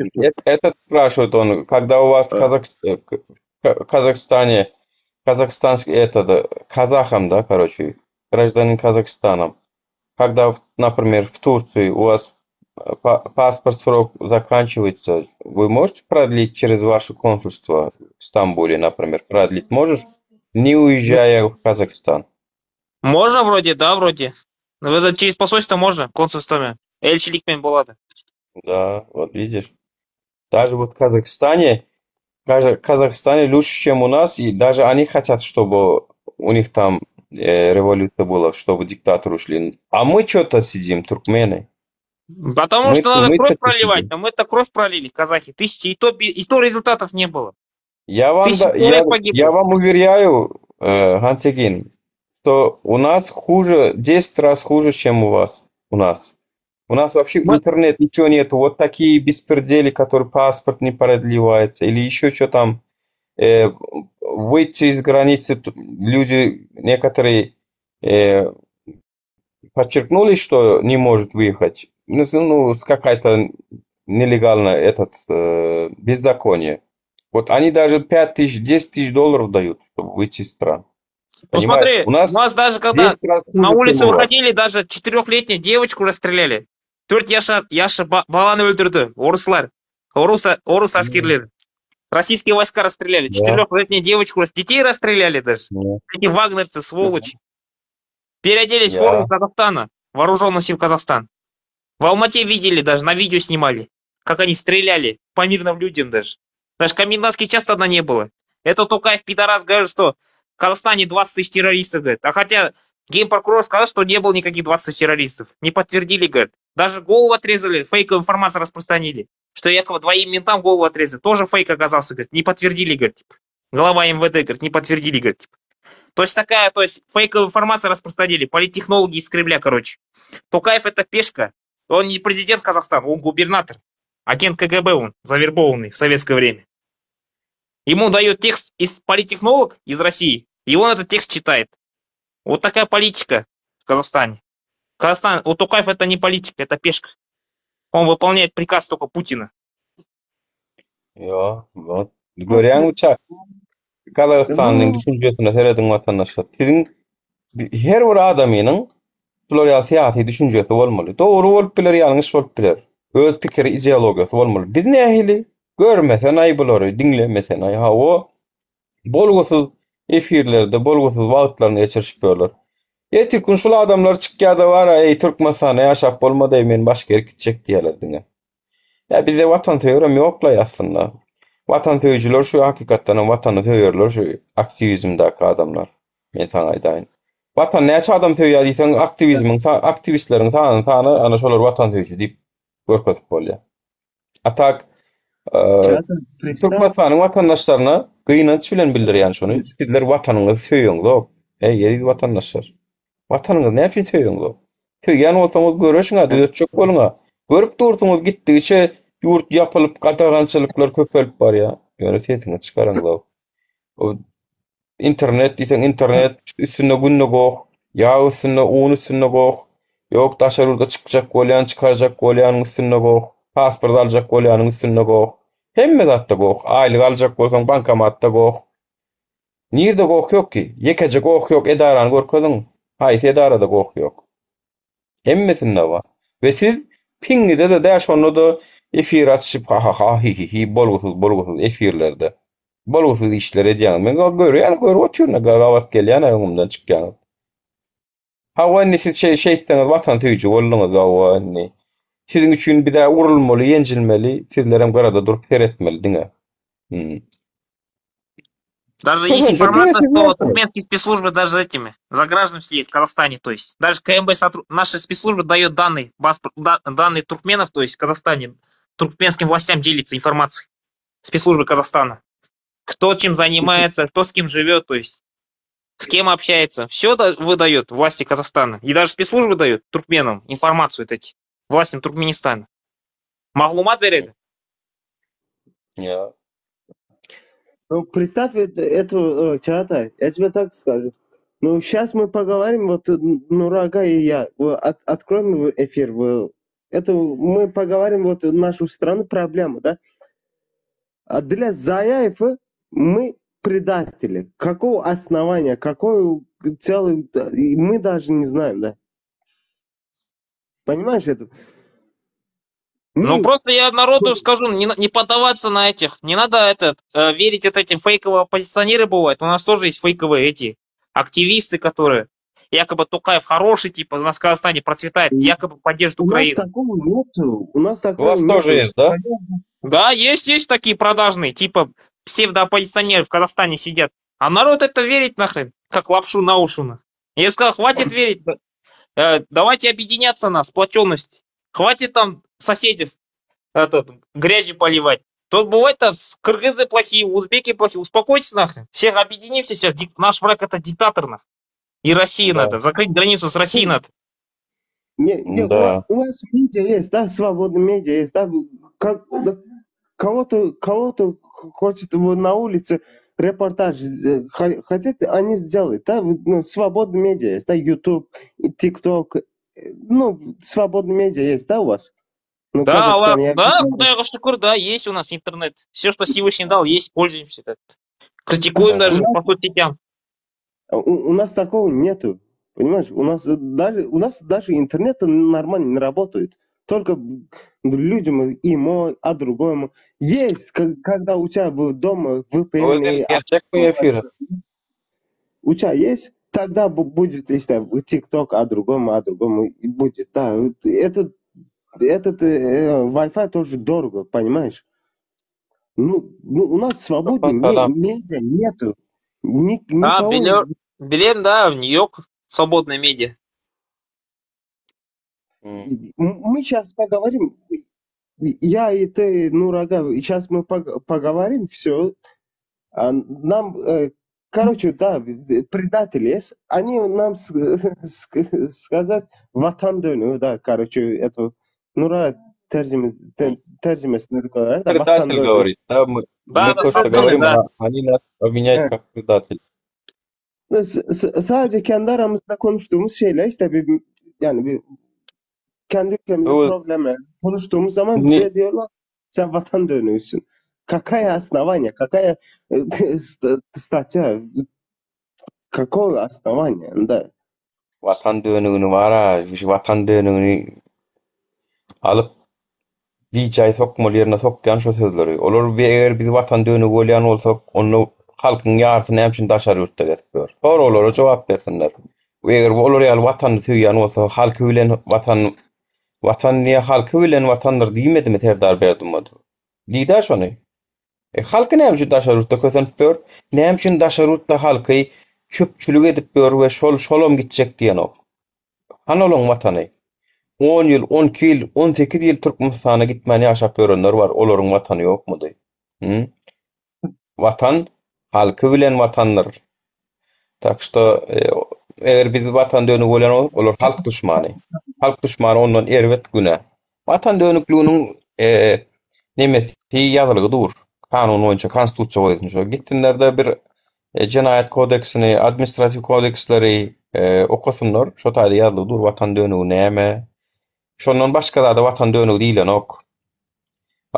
этот спрашивает он, когда у вас в Казахстане, казахстанский, казахам, да, короче, гражданин Казахстана, когда, например, в Турции у вас паспорт срок заканчивается, вы можете продлить через ваше консульство в Стамбуле, например, продлить можешь, не уезжая в Казахстан? Можно вроде, да, вроде. Это через посольство можно, консульствами. Elçilikмен болады. Да, вот видишь. Даже вот в Казахстане лучше, чем у нас, и даже они хотят, чтобы у них там революция была, чтобы диктаторы ушли. А мы что-то сидим, туркмены. Потому что надо мы кровь так проливать, сидим. а мы-то кровь пролили, казахи. Тысячи, и то результатов не было. Я вам, Тысячи человек погибло. я вам уверяю, Хантегин, что у нас хуже, 10 раз хуже, чем у вас. У нас. У нас вообще интернет, ничего нету. Вот такие беспредели, которые паспорт не продлевается, или еще что там. Выйти из границы, люди некоторые подчеркнули, что не может выехать. Ну, какая-то нелегальная беззаконие. Вот они даже 5 тысяч, 10 тысяч долларов дают, чтобы выйти из стран. Ну Понимаешь? смотри, у нас даже когда 10 раз хуже, на улице чем у вас. выходили, даже 4-летнюю девочку расстреляли. 4 яшы баланы өлтірді. Орус аскерлері. Российские войска расстреляли. Да. 4-летнюю девочку, детей расстреляли даже. Да. Эти вагнерцы, сволочи. Переоделись в Я. форму Казахстана, вооруженных сил Казахстан. В Алмате видели даже, на видео снимали, как они стреляли по мирным людям даже. Даже комендантский час тогда не было. Это Токаев, пидорас, говорит, что в Казахстане 20 тысяч террористов, говорит. А хотя генпрокурор сказал, что не было никаких 20 тысяч террористов. Не подтвердили, говорит. Даже голову отрезали, фейковую информацию распространили. Что якобы двоим ментам голову отрезали. Тоже фейк оказался, говорит. Не подтвердили, говорит. Типа. Глава МВД, говорит, не подтвердили, говорит. Типа. То есть фейковую информацию распространили. Политтехнологи из Кремля, короче. Токаев это пешка. Он не президент Казахстана, он губернатор. Агент КГБ он, завербованный в советское время. Ему дает текст политтехнолог из России, и он этот текст читает. Вот такая политика в Казахстане. У Токаев это не политика, это пешка. Он выполняет приказ только Путина. Ya, вот. Görýän uçak. Kazakstanyň düşünjesine seredin vatandaşlar. Sizin her bir adamynyň bular siyasi düşünjesi bolmaly. Dogry bolup biler, ýalňyş bolup biler. Öz pikiri, ideologiýasy bolmaly. Biz nähili görmesen ay bulary, dinlemesen ay o bolgusyz efirlerde, bolgusyz wagtlaryny geçirip bolýar. Ýetirkin şol adamlar çykýarda bara, ey Türkmenistana ýaşap bolmady, men başga ýere gitjek diýerler diňe. Ya bize vatan söýürem ýokla aslında. Vatan söýüjüler şu hakykatdan watany söýerler, şu aktivizmdäki adamlar. Men sana aýdaýyn. Vatan näçe adam söýýär diýsen, aktivistleriň sany ana şolar vatan söýüjü diýip görkezip bolýar. Atak Türkmenistanyň watandaşlaryna gynanç bilen bildirýän şonu. Sizler watanyňyzy söýýäňiz. Ey ýeri watandaşlar. Watanyňyzy näçe söýýäňiz? Söýýän bolsaňyz göreşiňiz, düýetçek boluňa. Görüp dursaňyz gitdigiçe ýurt ýapylyp gatagançylyklar köpelip barýar. Ýöne sesiňi çykaraňyz. O internet diýsen internet üstüne günne goýg, ýa üstüne un üstüne goýg. Ýok daşarurda çykjak bolýan, çykarjak bolýan üstüne goýg. Pasport aljak bolýanyň üstüne goýg. Hemme zatda goýg. Aýlyk aljak bolsaň bankomatda goýg. Nirde gok yok ki? Yekece gok yok edaran görkezin. Haýsy edarada gok yok. Hemmesinde var. Ve siz piňňide de däş onu da efir açyp ha ha ha hi hi hi bolgusuz efirlerde. Bolgusuz işler edýän. Men görýän, görüp oturýan gawat gelýän öňümden çykýan. Hawa siz şeytaniz watan söýüji bolluňyz hawa Sizin üçin bir daha urulmaly, ýenjilmeli, sizlerem garada durup seretmeli diňe. Даже есть Köpünçe информация, birisi что versin. туркменские спецслужбы даже этими, за граждан сидят в Казахстане, то есть даже КМБ, наши спецслужбы дает данные, данные туркменов, то есть в Казахстане, туркменским властям делится информацией, спецслужбы Казахстана. Кто чем занимается, кто с кем живет, то есть с кем общается. Все выдает власти Казахстана. И даже спецслужбы дают туркменам информацию, эти, властям Туркменистана. Маглумат берет. Ya. Ну, представь Чаатай, я тебе так скажу. Ну, сейчас мы поговорим, вот Нурага и я, откроем эфир. Это мы поговорим вот нашу страну проблему, да? А для Заяева мы предатели. Какого основания, какой целый, мы даже не знаем, да? Понимаешь это? Ну, просто я народу скажу, не поддаваться на этих. Не надо верить этим фейковым оппозиционеры бывают. У нас тоже есть фейковые эти активисты, которые якобы Токаев хороший, типа, у нас в Казахстане процветает, якобы поддержит Украину. У нас такого нету. У нас такого У вас нету. тоже есть, да? Да, есть такие продажные, типа, псевдооппозиционеры в Казахстане сидят. А народ это верить нахрен, как лапшу на уши. Я сказал, хватит верить, давайте объединяться на сплоченность. Хватит там соседей грязью поливать. Тут бывает кыргызы плохие, узбеки плохие. Успокойтесь нахрен. Всех объединимся сейчас. Наш враг это диктатор нахрен. И Россия Да. надо. Закрыть границу с Россией надо. Да. У вас медиа есть, да, свободные медиа есть, да, кого-то хочет на улице репортаж хотят, они сделают, да, свободные медиа есть, да, YouTube, TikTok, свободные медиа есть, да, у вас? Ну, Да, Казахстане, да, Кудайга шукур, да, есть у нас интернет. Все, что Всевышний дал, есть, пользуемся. Критикуем даже по соцсетям. У нас такого нету, понимаешь? У нас даже интернет нормально не работает. Только людям ему, а другому. Есть, когда у тебя дома VPN, Gerçek bu efir. у тебя есть, тогда будет, если TikTok, а другому и будет. Да, этот Wi-Fi тоже дорого, понимаешь? У нас свободных медиа нету. Никого. Билем, да, в Нью-Йорк свободная медиа. Мы сейчас поговорим. Я и ты, Нурага, сейчас мы поговорим, все. Нам, короче, да, предатели есть. Они нам сказать ватан dönüyor, да, короче, это Нура тержемесini говорит, да, ватан Предатель dönüyor. говорит. Да, мы Да, просто говорим, а они нас обвиняют как предатель. Sadece kendi aramızda konuştuğumuz şeyler işte yani kendi ülkemizin Evet. problemleri konuştuğumuz zaman Ne- bize diyorlar sen vatan dönüyorsun. Какая основание, какая статья, какое основание, да. Vatan dönüğünü var ha, şu vatan dönüğünü alıp bir çay sokmalı yerine sokyan şu sözleri. Olur bir eğer biz vatan dönüğü olayan olsak onu halkın yarısını hemşin daşarı yurtta getiriyor. Sonra olara cevap versinler. Eğer olur ya vatanı söyleyen olsa halkı bilen vatan niye halkı bilen vatandır diýmedi mi terdar berdim adı. Lider şonu. Halkı ne hemşin daşarı yurtta kösenip ne hemşin daşarı yurtta halkı köpçülük edip bör ve şolom gidecek diyen o. Hanolun vatanı. 10 yıl, 12 yıl, 18 yıl Türkmenistan'a gitmeni yaşap görenler var. Olorun vatanı yok mu dey. Hı? Vatan, halkı bilen vatanlar. Tak što, eğer biz vatan dönük olan olur halk düşmanı. Halk düşmanı ondan ervet güne. Vatan dönüklüğünün nemesi yazılığı dur. Kanun oyunca, konstitusiya koyulmuş. Gittinlerde bir cinayet kodeksini, administratif kodeksleri okusunlar. Şo taýda yazılı dur vatan dönüğü näme. Şondan başga da vatan dönüğü diýilen ok.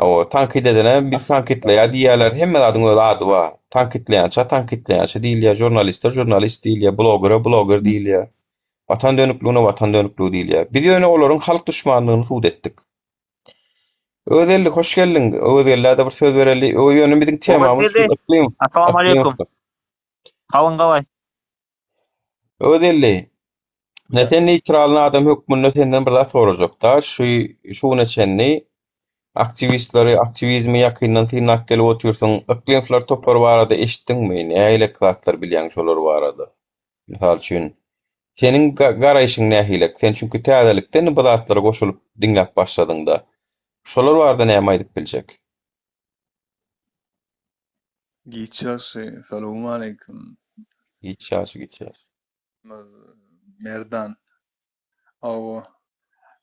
O tankit edene bir tankitleýär diýerler. Hemme adyň öz ady bar. Tankitleýänçä diýilýär, jurnalistler jurnalist diýilýär, bloger diýilýär. Watan watan dönüklüğü diýilýär. Biz ýöne olaryň halk düşmanlygyny hud etdik. Özellik hoş geldin. Özellerde bir söz bereli. O ýöne biziň temamyz şu Özelli. Assalamu alaikum. Kalın kalay. Özellik. Neten neytralny adam hökmünde senden bir daha sorajak. Şu neçenni aktivistleri, aktivizmi yakından tırnak gelip otursun. Iklimler topar barada eşitdiňmi? Nähile klatlar bilýän şolar barada. Misal üçin senin garaýşyň nähilek? Sen çünki täzelikden bu zatlara goşulyp diňläp başladyň-da. Şolar barada näme aýdyp biljek? Geçerse, selamun aleyküm. Geçer. Merdan. Awa.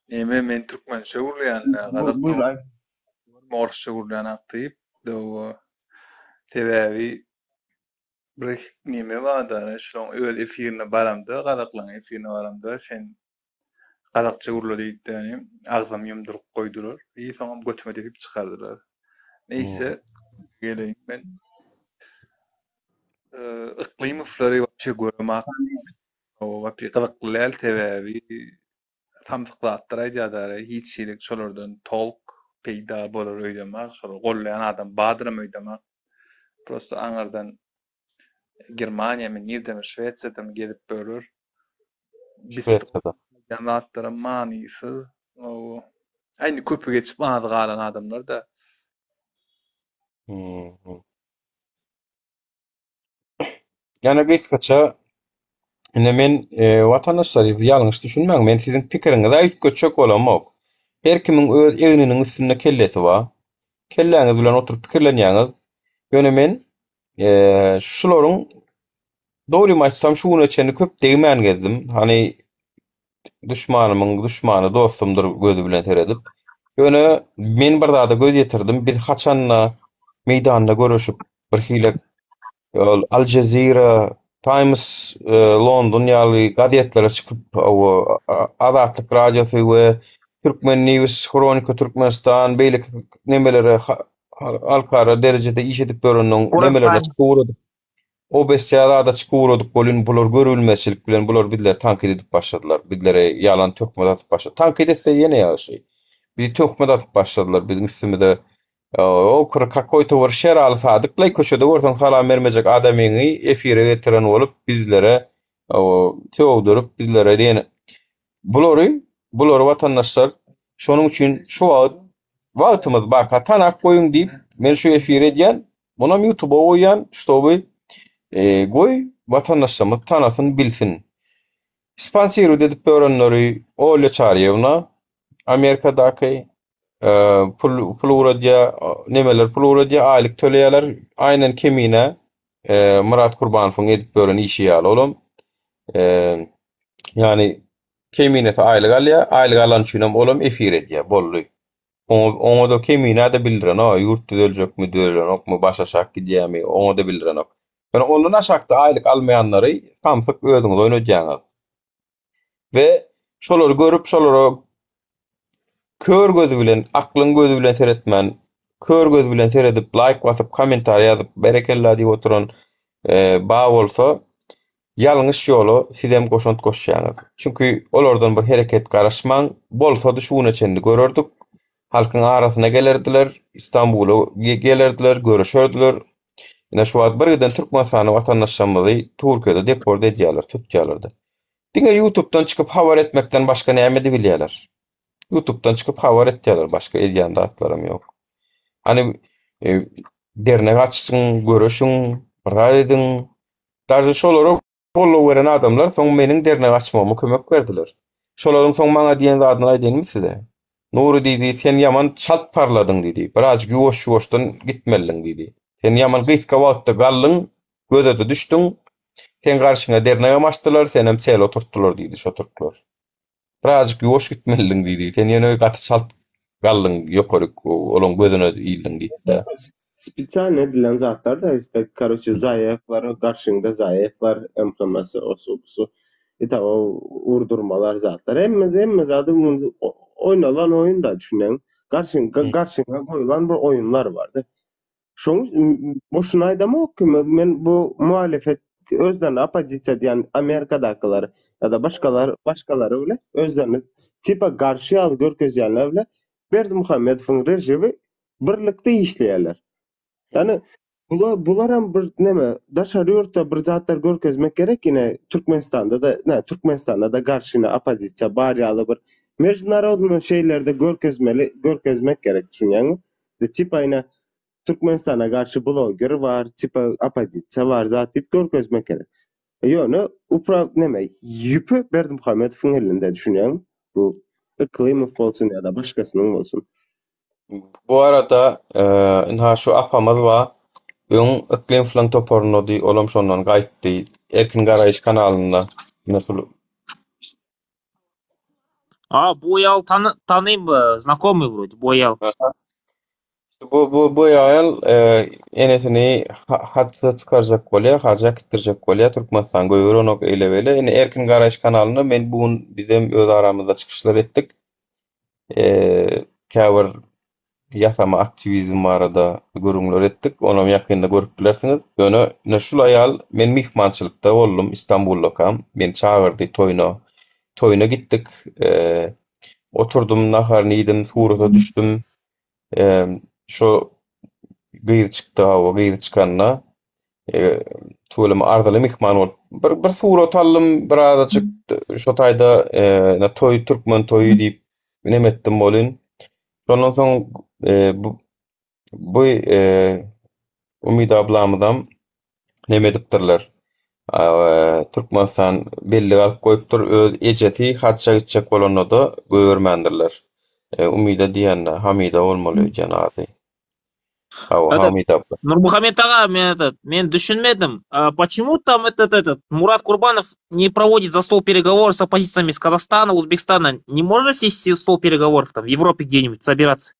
Men Türkmençe gurlayan, Buyur ay. Morsça gurlayan aktyp. Dawa sebäbi bir nime badara şoň öz efirine baramda, galaklaň efirine baramda sen galakça gurla diýdi, agzam ýumduryp goýdurar. Soňam götüme degip çykardylar. Neyse, geleýin men iklim uflary wapşe görmek o wapşe gylyklylar sebäbi tamsyklatdyr aýdýar, hiç şeýle şolardan tolk peýda bolar öýdemek, şol gollayan adam badyram öýdemek. Prosta aňardan Germaniýa men ýerdem Şweýçardan gelip bölür. Biz jamatlara manysy o aýny köpü geçip ady galan adamlar da. Yani kısaça men watandaşlary ýalňyş düşünmäň. Men siziň pikiriňizi aýtgyçak bolamok. Her kimiň öz egniniň üstünde kellesi bar. Kelläňiz bilen oturup pikirlenýäňiz. Ýöne men şularyň dogry maçsam şuny çeni köp degmän gezdim. Hani düşmanymyň düşmany dostumdyr gözü bilen teredip. Ýöne men bir zada göz ýetirdim. Bir haçanla meýdanda görüşüp bir hile Al Jazeera, Times, London ýaly gazetlere çykyp Azatlyk radiosu we Türkmen News, Kronika Türkmenistan beýle nemelere alkara derejede iş edip görünen nemelere çykyp o besýada çykyp bolun bular görülmeçilik bilen bular bizler tankit edip başladylar. Bizlere ýalan tökme atyp başladylar. Tankit etse ýene ýaşy. Bizi tökme atyp başladylar bizim üstümizde. O kakkoýta bir şer alsadyk, köşede görsen salam bermejek adamyny efire getiren bolup bizlere teogdurup bizlere diýen bular watandaşlar şonuň üçin şu wagtymyz baka tanak goýun diýip men şu efire diýen munam YouTube'a goýan ştoby goý watandaşlarymyz tanasyn bilsin. Sponsoru edip örenleri Olya Çaryevna Amerikadaky Florida aylık töleýärler aynen kemine Murat Kurbanowyň edip bören işi ýaly olam. Yani kemine aylyk alýar, aylyk alan üçin hem olam efir edýär bolly. Oňa da kemine de bildiren, ýurt düzeljekmi, düzelenokmy, başa şak gidýärmi, oňa da bildirenok. Yani ondan aşakda aylyk almaýanlary tamsyk özüňiz oýnadýaňyz. Ve şolar görüp şolara kör gözü bilen, aklın gözü bilen seyretmen, kör gözü bilen seyredip, like basıp, komentar yazıp, berekella diýip oturan bağ bolsa, ýalňyş ýolu sizem goşant goşýaňyz. Çünki olardan bir hereket garaşmaň bolsa da şuny çendi görerdik. Halkyň arasyna gelerdiler, İstanbul'a gelerdiler, görüşerdiler. Ýa şu wagt birden Türkmenistany watandaşlarymyzy Türkiýede deport edýärler, tutýarlar. Diňe YouTube'dan çykyp habar etmekden başga näme bilýärler. YouTube'dan çykyp habar etýärler, başga edýän datlarym ýok. Hani dernek açsyň, görüşüň, raýdyň, daşy şolary follow beren adamlar soň meniň dernek açmamy kömek berdiler. Şolaryň soň maňa diýen zadyny aýdynmy size? Nuri diýdi, sen ýaman çalt parladyň diýdi. Biraz güýoş-güýoşdan gitmeliň diýdi. Sen ýaman gysga wagtda gallyň, gözede düşdüň. Sen garşyňa dernek amaçdylar, sen hem çel oturtdylar diýdi şo türkler. Biraz güýoş gitmeliň diýdi. Sen ýene gaty çalt gallyň ýokary olaň gözüne iýildiň diýdi. Spesial edilen zatlar da işte karoçe zayıflar, karşında zayıflar, emploması, osu. O vurdurmalar zatlar. Emmez adım oynanan oyun da düşünen. Garşyňa goýulan bir oýunlar bar-da. Şoň boşuna aýdamak ki men bu muhalefet özlerini opozisiýa diýen Amerikadakylar ýa-da başgalary bile özlerini tipa garşy ýaly görkezýänler bile Berdimuhammedowyň rejimi birlikde işleýärler. Yani bularam bir neme daşary ýurtda bir zatlar görkezmek gerek ine Türkmenistanda da garşyna opozisiýa bar ýaly bir mejnarodny şeýlerde görkezmek gerek düşünýäňmi? Tipa ine Türkmenistana garşy bloger bar, tipa opozisiýa bar zat diýip görkezmek gerek. Ýöne upra neme ýüpü Berdimuhammedowyň elinde düşünýäňmi? Bu Iklimov bolsun ýa-da başgasynyň bolsun. Bu arada ha şu apamız var. Öň iklim falan toporundy, olam şondan gaýtdy. Erkin Garaýyş kanalyndan. Nasıl? Боял таныйм, знакомый вроде, Боял. Bu ýaýal enesini hatda çykarjak bolýar, haja kitdirjek bolýar Türkmenistan goýuronok eýlebeli. Ene Erkin Garaýyş kanalyny men bugun bizim öz aramyzda çykyşlar etdik. Käbir ýasama aktivizm barada görüňler etdik. Onu ýakynda görüp bilersiňiz. Ýöne şul aýal men mihmançylykda boldum İstanbulda kam. Men çağırdy toýuna gitdik. Oturdum, naharny ýedim, surata düşdüm. Şu gyýy çykdy, o gyýy çykanda tuğlum ardaly mihman bolup bir surat aldım, biraz çykdy. Şo taýda toý türkmen toýu diýip nemetdim bolyn. Şondan soň bu Umida ablamydan nemedipdirler. Türkmenistan belli alyp goýupdyr, öz ejeti hatça gitjek bolanyny göýermendirler. Umida diýende Hamida bolmaly janaby. Hamida. Нурмухамед ага, мен düşünmedim. Почему там этот Мурат Курбанов не проводит за стол переговоров с оппозициями из Казахстана, Узбекистана? Не можно сесть за стол переговоров там в Европе где-нибудь собираться?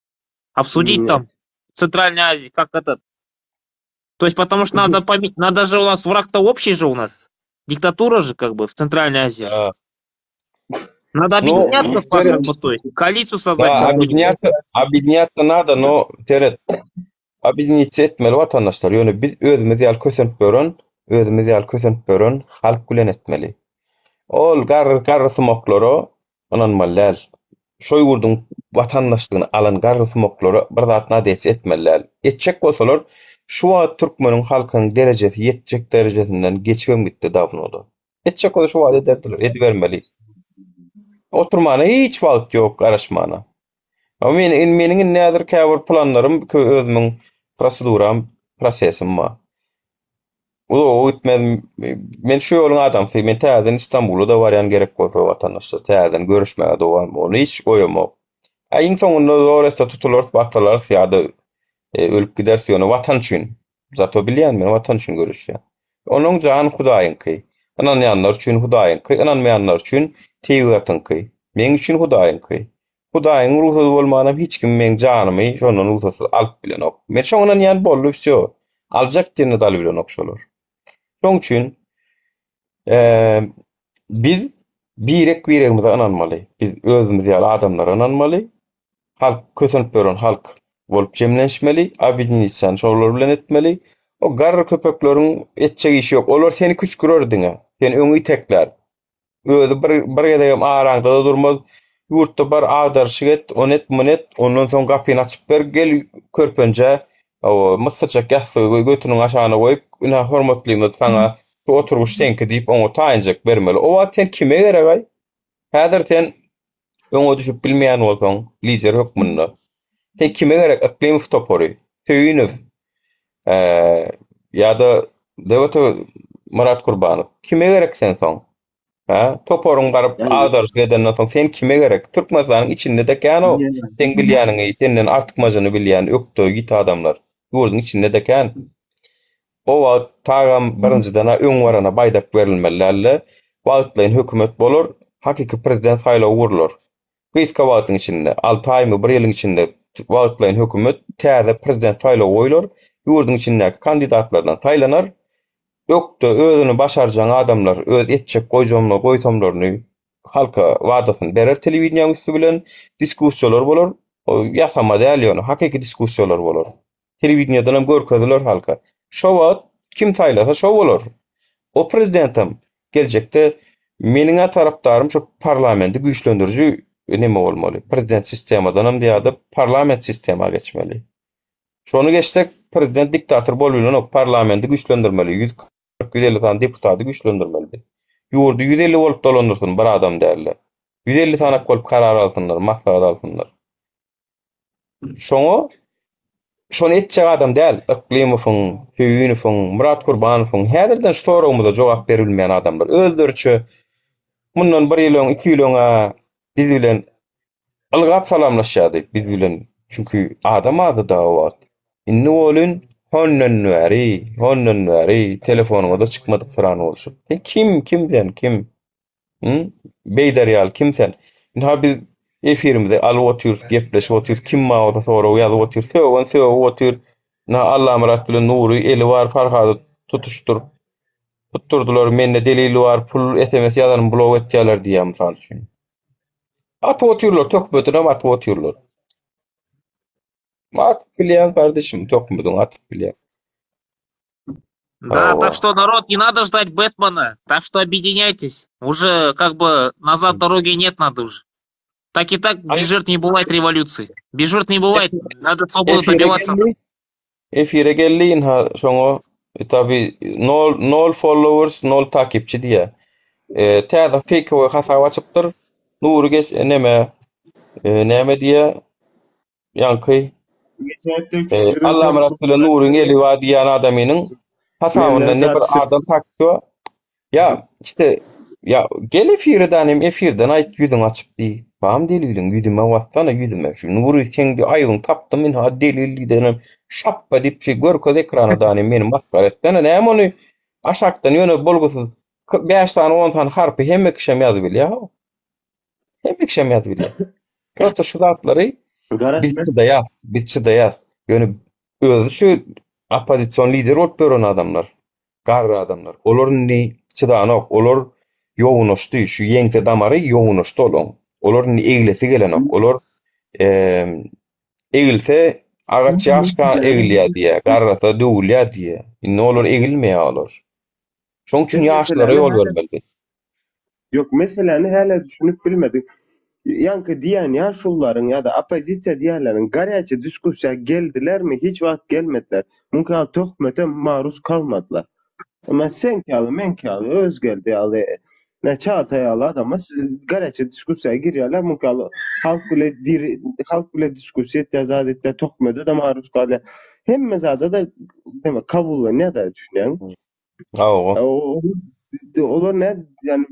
Обсудить Нет. там в Центральной Азии, как этот. То есть потому что надо же у нас враг-то общий же у нас. Диктатура же как бы в Центральной Азии. Надо объединяться, как бы, то есть коалицию создать. Да, объединяться надо, но объединиться etmeli vatandaşlar. Ýöne biz özümiz ýaly kösenip görün, halk bilen etmeli. Ol garry smoklary onanmalylar. Şoý ýurdun vatandaşlygyny alan garry smoklary bir zatna däçe etmeliler. Etjek bolsalar şu wagt türkmeniň halkynyň derejesi ýetjek derejesinden geçmem gitdi dabnody. Etjek bolsa şu wagt ederdiler, edibermeli. Oturmana hiç wagt ýok, garaşmana. Ama meniň näder käbir planlarym, özümiň proseduram, prosesim bar. O gitmedim. Men şu ýoluň adamsy, men täzen İstanbulda barýan gerek bolsa watandaşlar täzen görüşmäge dowam. Onu hiç goýamok. Aýyň soňunda zoresta tutulur, batlalar ýa-da ölüp gidersi ýöne watan üçin. Zato bilýän men watan üçin görüşýär. Onuň jany Hudaýynky. Ananýanlar üçin Hudaýynky, ananmaýanlar üçin Teýgatynky. Men üçin Hudaýynky. Hudaýyň ruhsat bolmanam hiç kim men janymy şondan ruhsat alyp bilenok. Men şoňdan ýan bolup şo. Aljak diýende daly bilenok şolar. Şoň üçin biz birek-biregimize ananmaly. Biz özümiz ýaly adamlara ananmaly. Halk kösenip gören halk bolup jemlenşmeli, abidinitsen şolar bilen etmeli. O garry köpekleriň etjek işi ýok. Olar seni küçgürerdiňe, seni öňü tekler. Özü bir ýerde araňda da durmaz. Ýurtda bar agdarşyk et, monet, ondan soň gapyny açyp ber, gel körpenje, o mısırçak ýasy götüniň aşagyna goýup, "Ina hormatlymy, taňa şu oturguş senki" diýip oňa taýynjak bermeli. O wagt sen kime gerek ay? Häzir sen öňe düşüp bilmeýän bolsaň, lider hökmünde. Sen kime gerek? Iklim topory, Töýünov, ýa-da Dewlet Murat Kurbanow. Kime gerek sen soň? Toporuň garyp agdarşyk edenden soň sen kime gerek? Türkmenistanyň içinde de kän o. Sen bilýäniňi, senden artykmasyny bilýän öktöý git adamlar. Ýurdun içinde de kän. O wagt tagam birinciden öň barana baýdak berilmeli. Wagtlaýyn hökümet bolar, hakiki prezident saýlawy gurulur. Gyska wagtyň içinde, 6 aýmy, 1 ýylyň içinde wagtlaýyn hökümet täze prezident saýlawy goýulur. Ýurdun içindäki kandidatlardan saýlanar. Ýokda özüni başarjan adamlar öz etjek goýjamlaryny halka wadasyny berer, telewiziýanyň üstü bilen diskussiýalar bolar. O ýasama däl ýöne, hakyky diskussiýalar bolar. Telewizionydan hem görkezler halka. Şo wagt kim taýlasa şo bolar. O prezidentim geljekde meniň tarapdarym şu parlamenti güýçlendiriji neme bolmaly. Prezident sistemadan hem diýady parlament sistema geçmeli. Şonu geçsek prezident diktator bolýan o parlamenti güýçlendirmeli. 140-150 tane deputaty güýçlendirmeli. Ýurdu 150 bolup dolandyrsyň bir adam däller. 150 tane bolup karar alsınlar, maslahat alsınlar. Şonu etjek adam däl. Iklimowyň, Höýünowyň, Murat Gurbanowyň häzirden şu soragymyza jogap berilmeýän adamlar. Özleriçe mundan 1 ýyl, 2 ýyl biz bilen ılgap salamlaşýardy biz bilen. Çünki adam ady da wagt. Inni bolun honnon bäri telefonuňa çykmadyk sıran bolşup. Kim sen kim? Beydaryal kim sen? Ha biz efirimizde alyp oturup gepleşip oturup kim mağda sonra ýazyp oturup söwüp oturup na Allah Murat bilen Nury eli var Farhady tutturdular mende delili var pul SMS ýazarym blog etýärler diýär mysal üçin. Atyp otururlar tökbötüne atyp otururlar. Mat bilýän kardeşim tökmüdüň atyp bilýän. Да, так что, народ, не надо ждать Бэтмена, так что объединяйтесь. Уже как бы назад дороги нет, надо уже. Так и так без жертв не бывает революции. Без жертв не бывает, надо свободу добиваться. Efire gelliň ha şoňa tabi nol followers, nol takipçi diýe. Täze fake we hasaba çypdyr. Nury geç näme diýe? Ýanky Allah Murat bilen Nuryň eli wa diýen adamynyň hasabynda ne bir adam takýar. Ya işte ya gel efirden aýt ýüzüň açyp diýip. Bam deliliň ýüzüme wattana ýüzüme. Şu Nury kendi aýygyň tapdym men ha deliliden şappa diýip görkez ekranadan meni maskara etden näme ony aşakdan ýöne bolgusyz 5 tane 10 tane harpy hemme kişem ýazyp bilýär. Hemme kişem ýazyp bilýär. Prosta şu zatlary bitçi de ýaz. Ýöne özü şu opozisiýon lideri bolup gören adamlar. Garry adamlar. Olaryň ni çydanok, olar ýoğunlaşdy. Şu ýeňse damary ýoğunlaşdy olan. Olaryň eglesi gelenok. Olar egilse agaç ýaşka egilýär diýe, garrata döwülýär diýe. Indi olar egilmeýär olar. Şoň üçin ýaşlara ýol bermeli. Yok meseleni hele düşünüp bilmedik. Yankı diýen ýaşullaryň ýa-da opozisiýa diýerleriň garyaçy diskussiýa geldiler mi? Hiç wagt gelmediler. Munkal töhmete maruz kalmadylar. Ama sen kalı, men kalı, öz geldi alı. Ne çağatay alı adama garyaçy diskussiýa girýärler. Munkal halk bile diskussiýa etýär, töhmete de maruz kalýar. Hemme zada da demek kabullanýar da düşünýän. Olar ne yani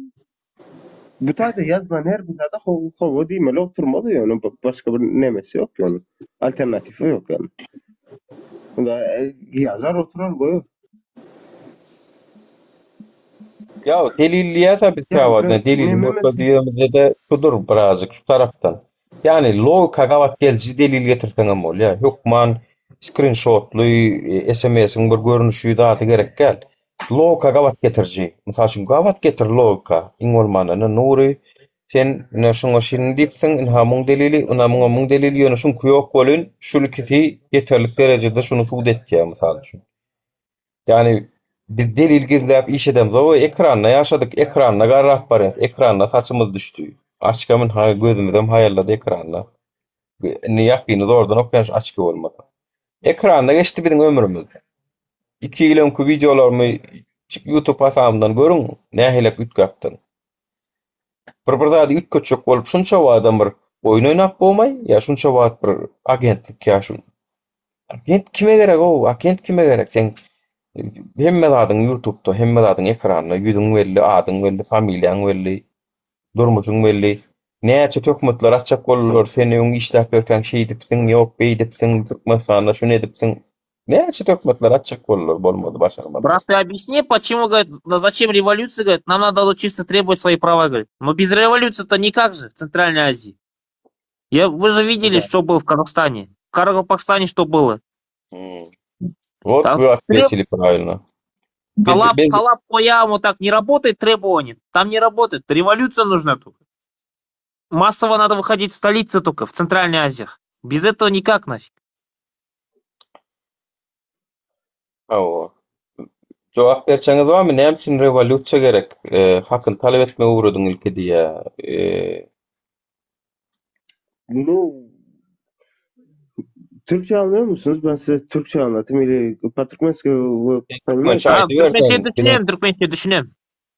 bu taýda yazılan her bir zada howa diýmeli oturmaly ýöne başga bir nemesi ýok ýöne. Alternatifi ýok ýöne. Unda yazar oturan goýup. Ya delilliyasa biz kavadna delil diýmezde de şudur birazcık şu tarapdan. Yani logika gavat gelji delil getirsen bol ya. Hukman screenshotly SMS'in bir görünüşi daty gerek gel. Logika gavat getirji. Mysal üçin gavat getir logika. Iň bolmanyny Nury sen şoňa şini diýipsiň, hamyň delili, mung delili ýöne şuň ýok bolun, şunukisi yeterlik derejede şunu tuğd etýär mysal üçin. Yani biz delil gizläp iş edemiz. O ekranna ýaşadyk, ekranna garrap barýar, ekranna saçymyz düşdi. Açkamyn gözümizem haýallady ekranna. Ne ýakyny zordan okyan açky bolmady. Ekranna geçdi biziň ömrümüz. 2 ýylyňky videolarmy YouTube hasamyndan görüň, nähelek ütgapdyn. Bir-birde ütköçük bolup şunça adam bir oýun oýnap bolmay, ýa şunça wagt bir agentlik ýaşyn. Agent kime gerek o? Agent kime gerek? Sen hemme zadyň YouTube'da, hemme zadyň ekranna, ýüzüň belli, adyň belli, familiýaň belli, durmuşyň belli. Näçe tökmetler açak bolurlar, seni öňe işläp berken şey edipsiň, ýok beýdipsiň, türkmensana şunu edipsiň. Näçe tökmetler açak bolurlar, bolmady, başarmady. Брат, ты объясни, почему, говорит, зачем революция, говорит, нам надо чисто требовать свои права, говорит. Но без революции-то никак же в Центральной Азии. Вы же видели, что было в Казахстане. В Карабахстане что было. Вот вы ответили правильно. Халап по яму так не работает, требование. Там не работает. Революция нужна только. Массово надо выходить в столицы только, в Центральной Азии. Без этого никак нафиг. Hawa. Cevap berçeňiz barmy? Näme üçin revolýusiýa gerek? Hakyny talap etmek uğradyň ilki diýe. Bunu Türkçe anlıyor musunuz? Ben size Türkçe anlatayım. İli Patrick Türkmençe Ha, aýdyp bersen. Türkmençe düşünem.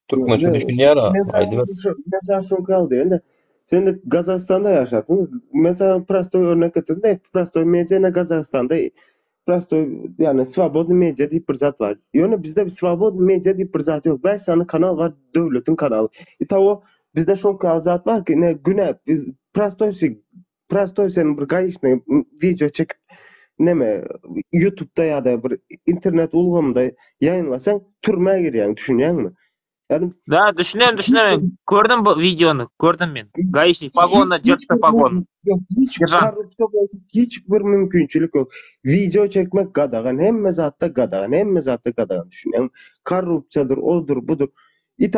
Türkmençe düşünýär, aýdyp bersen. Mesela şu kaldı yani. Sen de Kazakistan'da yaşadın. Mesela prostoy örnek getirdin de prostoy medyana Kazakistan'da prostoy yani Svobodny media diýip bir zat var. Yani bizde bir Svobodny media diýip bir zat yok. 5 tane kanal var, devletin kanalı. O bizde şu zat var ki ne güne biz prostoy senin bir gaýyşyny video çekip neme YouTube'da ya da bir internet ulgamda yayınlasan türmäge girýän, düşünýärmi? Yani Да, düşünem. Gördüm bu videonu. Gördüm men. Гаишник погонна, жırtda погон. yok, hiç Serjant. korrupsiýa bolsa hiçbir mümkinçilik yok. Video çekmek gadagan, hemme zatda gadagan, düşünýän. Korrupsiýadyr, odur, budur.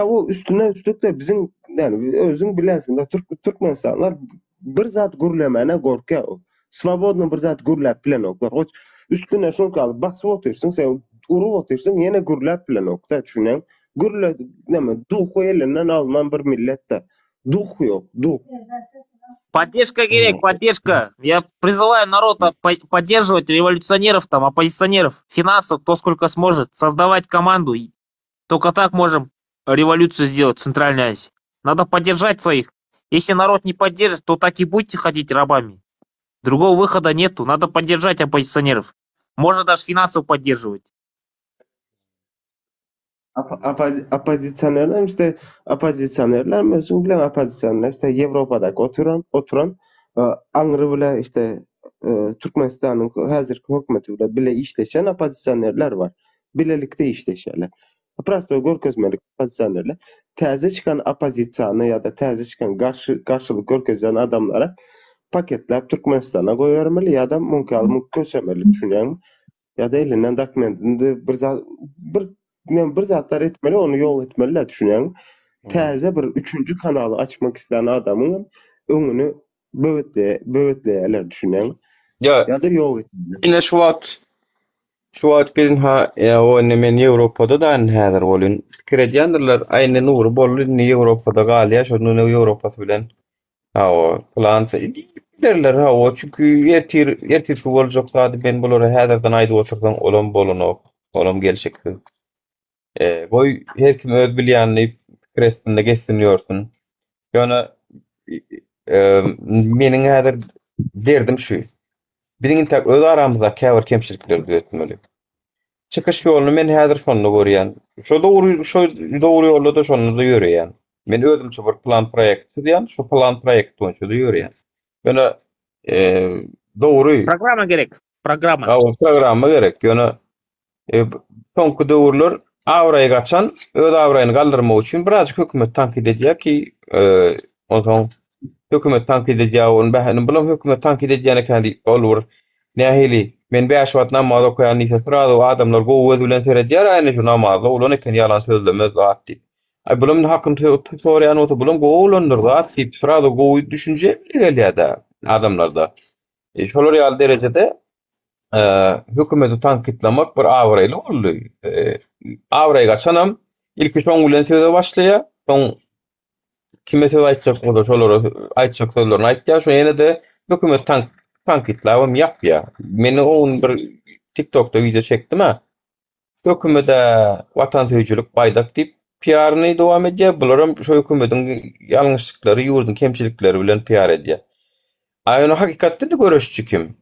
O üstüne üstlük de bizim yani özüň bilensiň de Türkmenistanlar bir zat gürlemene gorkýar. Svobodny bir zat gürläp bilen oklar. Hoç üstüne şol kalıp basyp otursaň, sen urup otursaň, ýene gürläp bilen okda, düşünýän. Gürle neme duhu elinden alınan bir millette. Duh yok, duh. Поддержка керек, поддержка. Я призываю народ поддерживать революционеров, там, оппозиционеров, финансово, кто сколько сможет, создавать команду. И только так можем революцию сделать в Центральной Азии. Надо поддержать своих. Если народ не поддержит, то так и будете ходить рабами. Другого выхода нету. Надо поддержать оппозиционеров. Можно даже финансово поддерживать. Opozisyonerler işte opozisyonerler özüň bilen opozisyonerler işte Ýewropada oturan aňry bile işte Türkmenistanyň häzirki hökümeti bile bile işleşen opozisyonerler var. Bilelikde işleşerler. Prosto görkezmelik opozisyonerler täze çıkan opozisiýany ya da täze çıkan garşylyk görkezýän adamlara paketläp Türkmenistana goýarmaly ya da mümkin kösemeli düşünýän ya da elinden dokumentinde bir zatlar etmeli, onu yol etmeliler düşünýän. Täze bir üçüncü kanalı açmak isteyen adamın öňüni böwetleýärler düşünýän. Ya da yol etmeli. Ine şu wagt bilen o men Ýewropada da häzir bolýan. Pikir edýändirler, aýny nuru bolýar, Ýewropada galýa, şonu Ýewropasy bilen o plan derler o çünkü ýetir şu boljak zady ben bolary häzirden aýdyp otursaň olam bolanok, olam gelşekdi. Goy her kim öz bilýänini presinde geçsinýorsun. Ýöne meniň häzir derdim şu. Biziň tak öz aramyzda käbir kemçilikler götürmeli. Çykyş ýoluny men häzir şonu görýän. Şo dogry ýolda şonu da ýörýän. Men özümçe bir plan proýekt diýen, şu plan proýekt boýunça da ýörýän. Ýöne dogry. Программа gerek. Програмma. Programma gerek. Ýöne soňky döwürler awraýa gaçan, öz awraýyny galdyrmak üçin birazjyk hökümet tankid edýär ki, oňa hökümet tankid edýär, bähini bilen hökümet tankid edýäne kendi olur. Nähili men 5 wagt namaz okuyan nifrado adamlar gowy bilen seredýär, aýny şu namazda ulany ken ýalan sözlemez zat diýip. Ay bulan hakyny soraýan oto bulan gowy ulandyr zat diýip sırada gowy düşünje gelýär adamlarda. Şolar ýaly derejede hökümeti tankitlamak bir awraýly boldy. Awraýa gaçanam ilki şoň bilen söze başlaýar. Soň kime söz aýtjak bolsa şolary aýtjak sözlerini aýtýar. Şo ýene de hökümet tankitlawam ýapýar. Meni oň bir TikTokda video çekdim ha. Hökümete watansöýçilik baýdak diýip PR-ny dowam edýär. Bularam şo hökümetiň ýalňyşlyklary, ýurdun kemçilikleri bilen PR edýär. Aýyny hakykatda da görüşçü kim?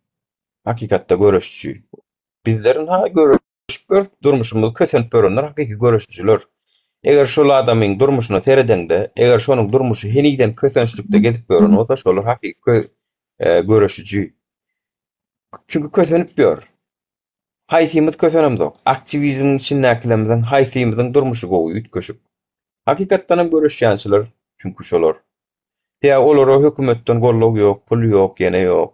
Hakykatda görüşçü. Bizlerin görüşüp durmuşymyzy kösenip görenler hakyky görüşçüler. Eger şol adamyň durmuşyna seredende, eger şonuň durmuşy henigden kösençlikde gezip gören bolsa şolar hakyky görüşçü. Çünkü kösenip gör. Haýsymyz kösenemdik. Aktivizmiň içindäkilerimizden haýsymyzyň durmuşy gowy ütköşüp. Hakykatdan görüşýänçiler, çünkü şolar. Ya olara hökümetden gollaw ýok, pul ýok, ýene ýok.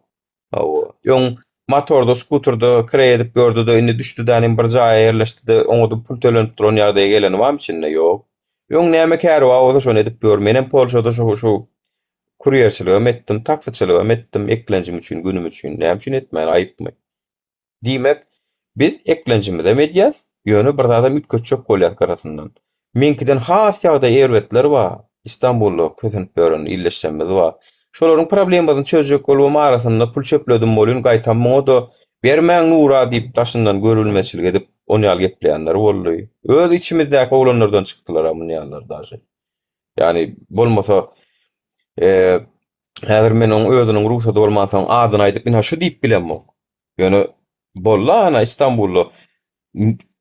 Ýöň motorda, skuterda kire edip gördü indi düşdü dänim bir jaýa ýerleşdi, oňa da pul tölenip duran ýagdaýa geleni barmy içinde ýok. Ýöň näme käri bar, o da şonu edip gör. Menen Polşada şu Kuryerçiligim etdim, taksiçiligim etdim, eklencim üçin, günüm üçin. Näme üçin etmän, aýypmy? Diýmek, biz eklencimizde medýas, ýöne bir zada mütköççek bolýar garasyndan. Menkiden has ýagda erwetler bar. İstanbulda kösenip bören illeşýänmiz bar. Şolaryň problemlaryny çözjek bolmam arasynda pul çöpledim bolýan gaýtan moda bermäň nura diýip taşyndan görülmeçilik edip onu ýal gepleýänler boldy. Öz içimizdäki oglanlardan çykdylar amyn ýallar daşy. Yani bolmasa häzir men oň özüniň ruhsady bolmasaň adyny aýdyp men şu diýip bilenmok. Ýöne bolla ana İstanbulda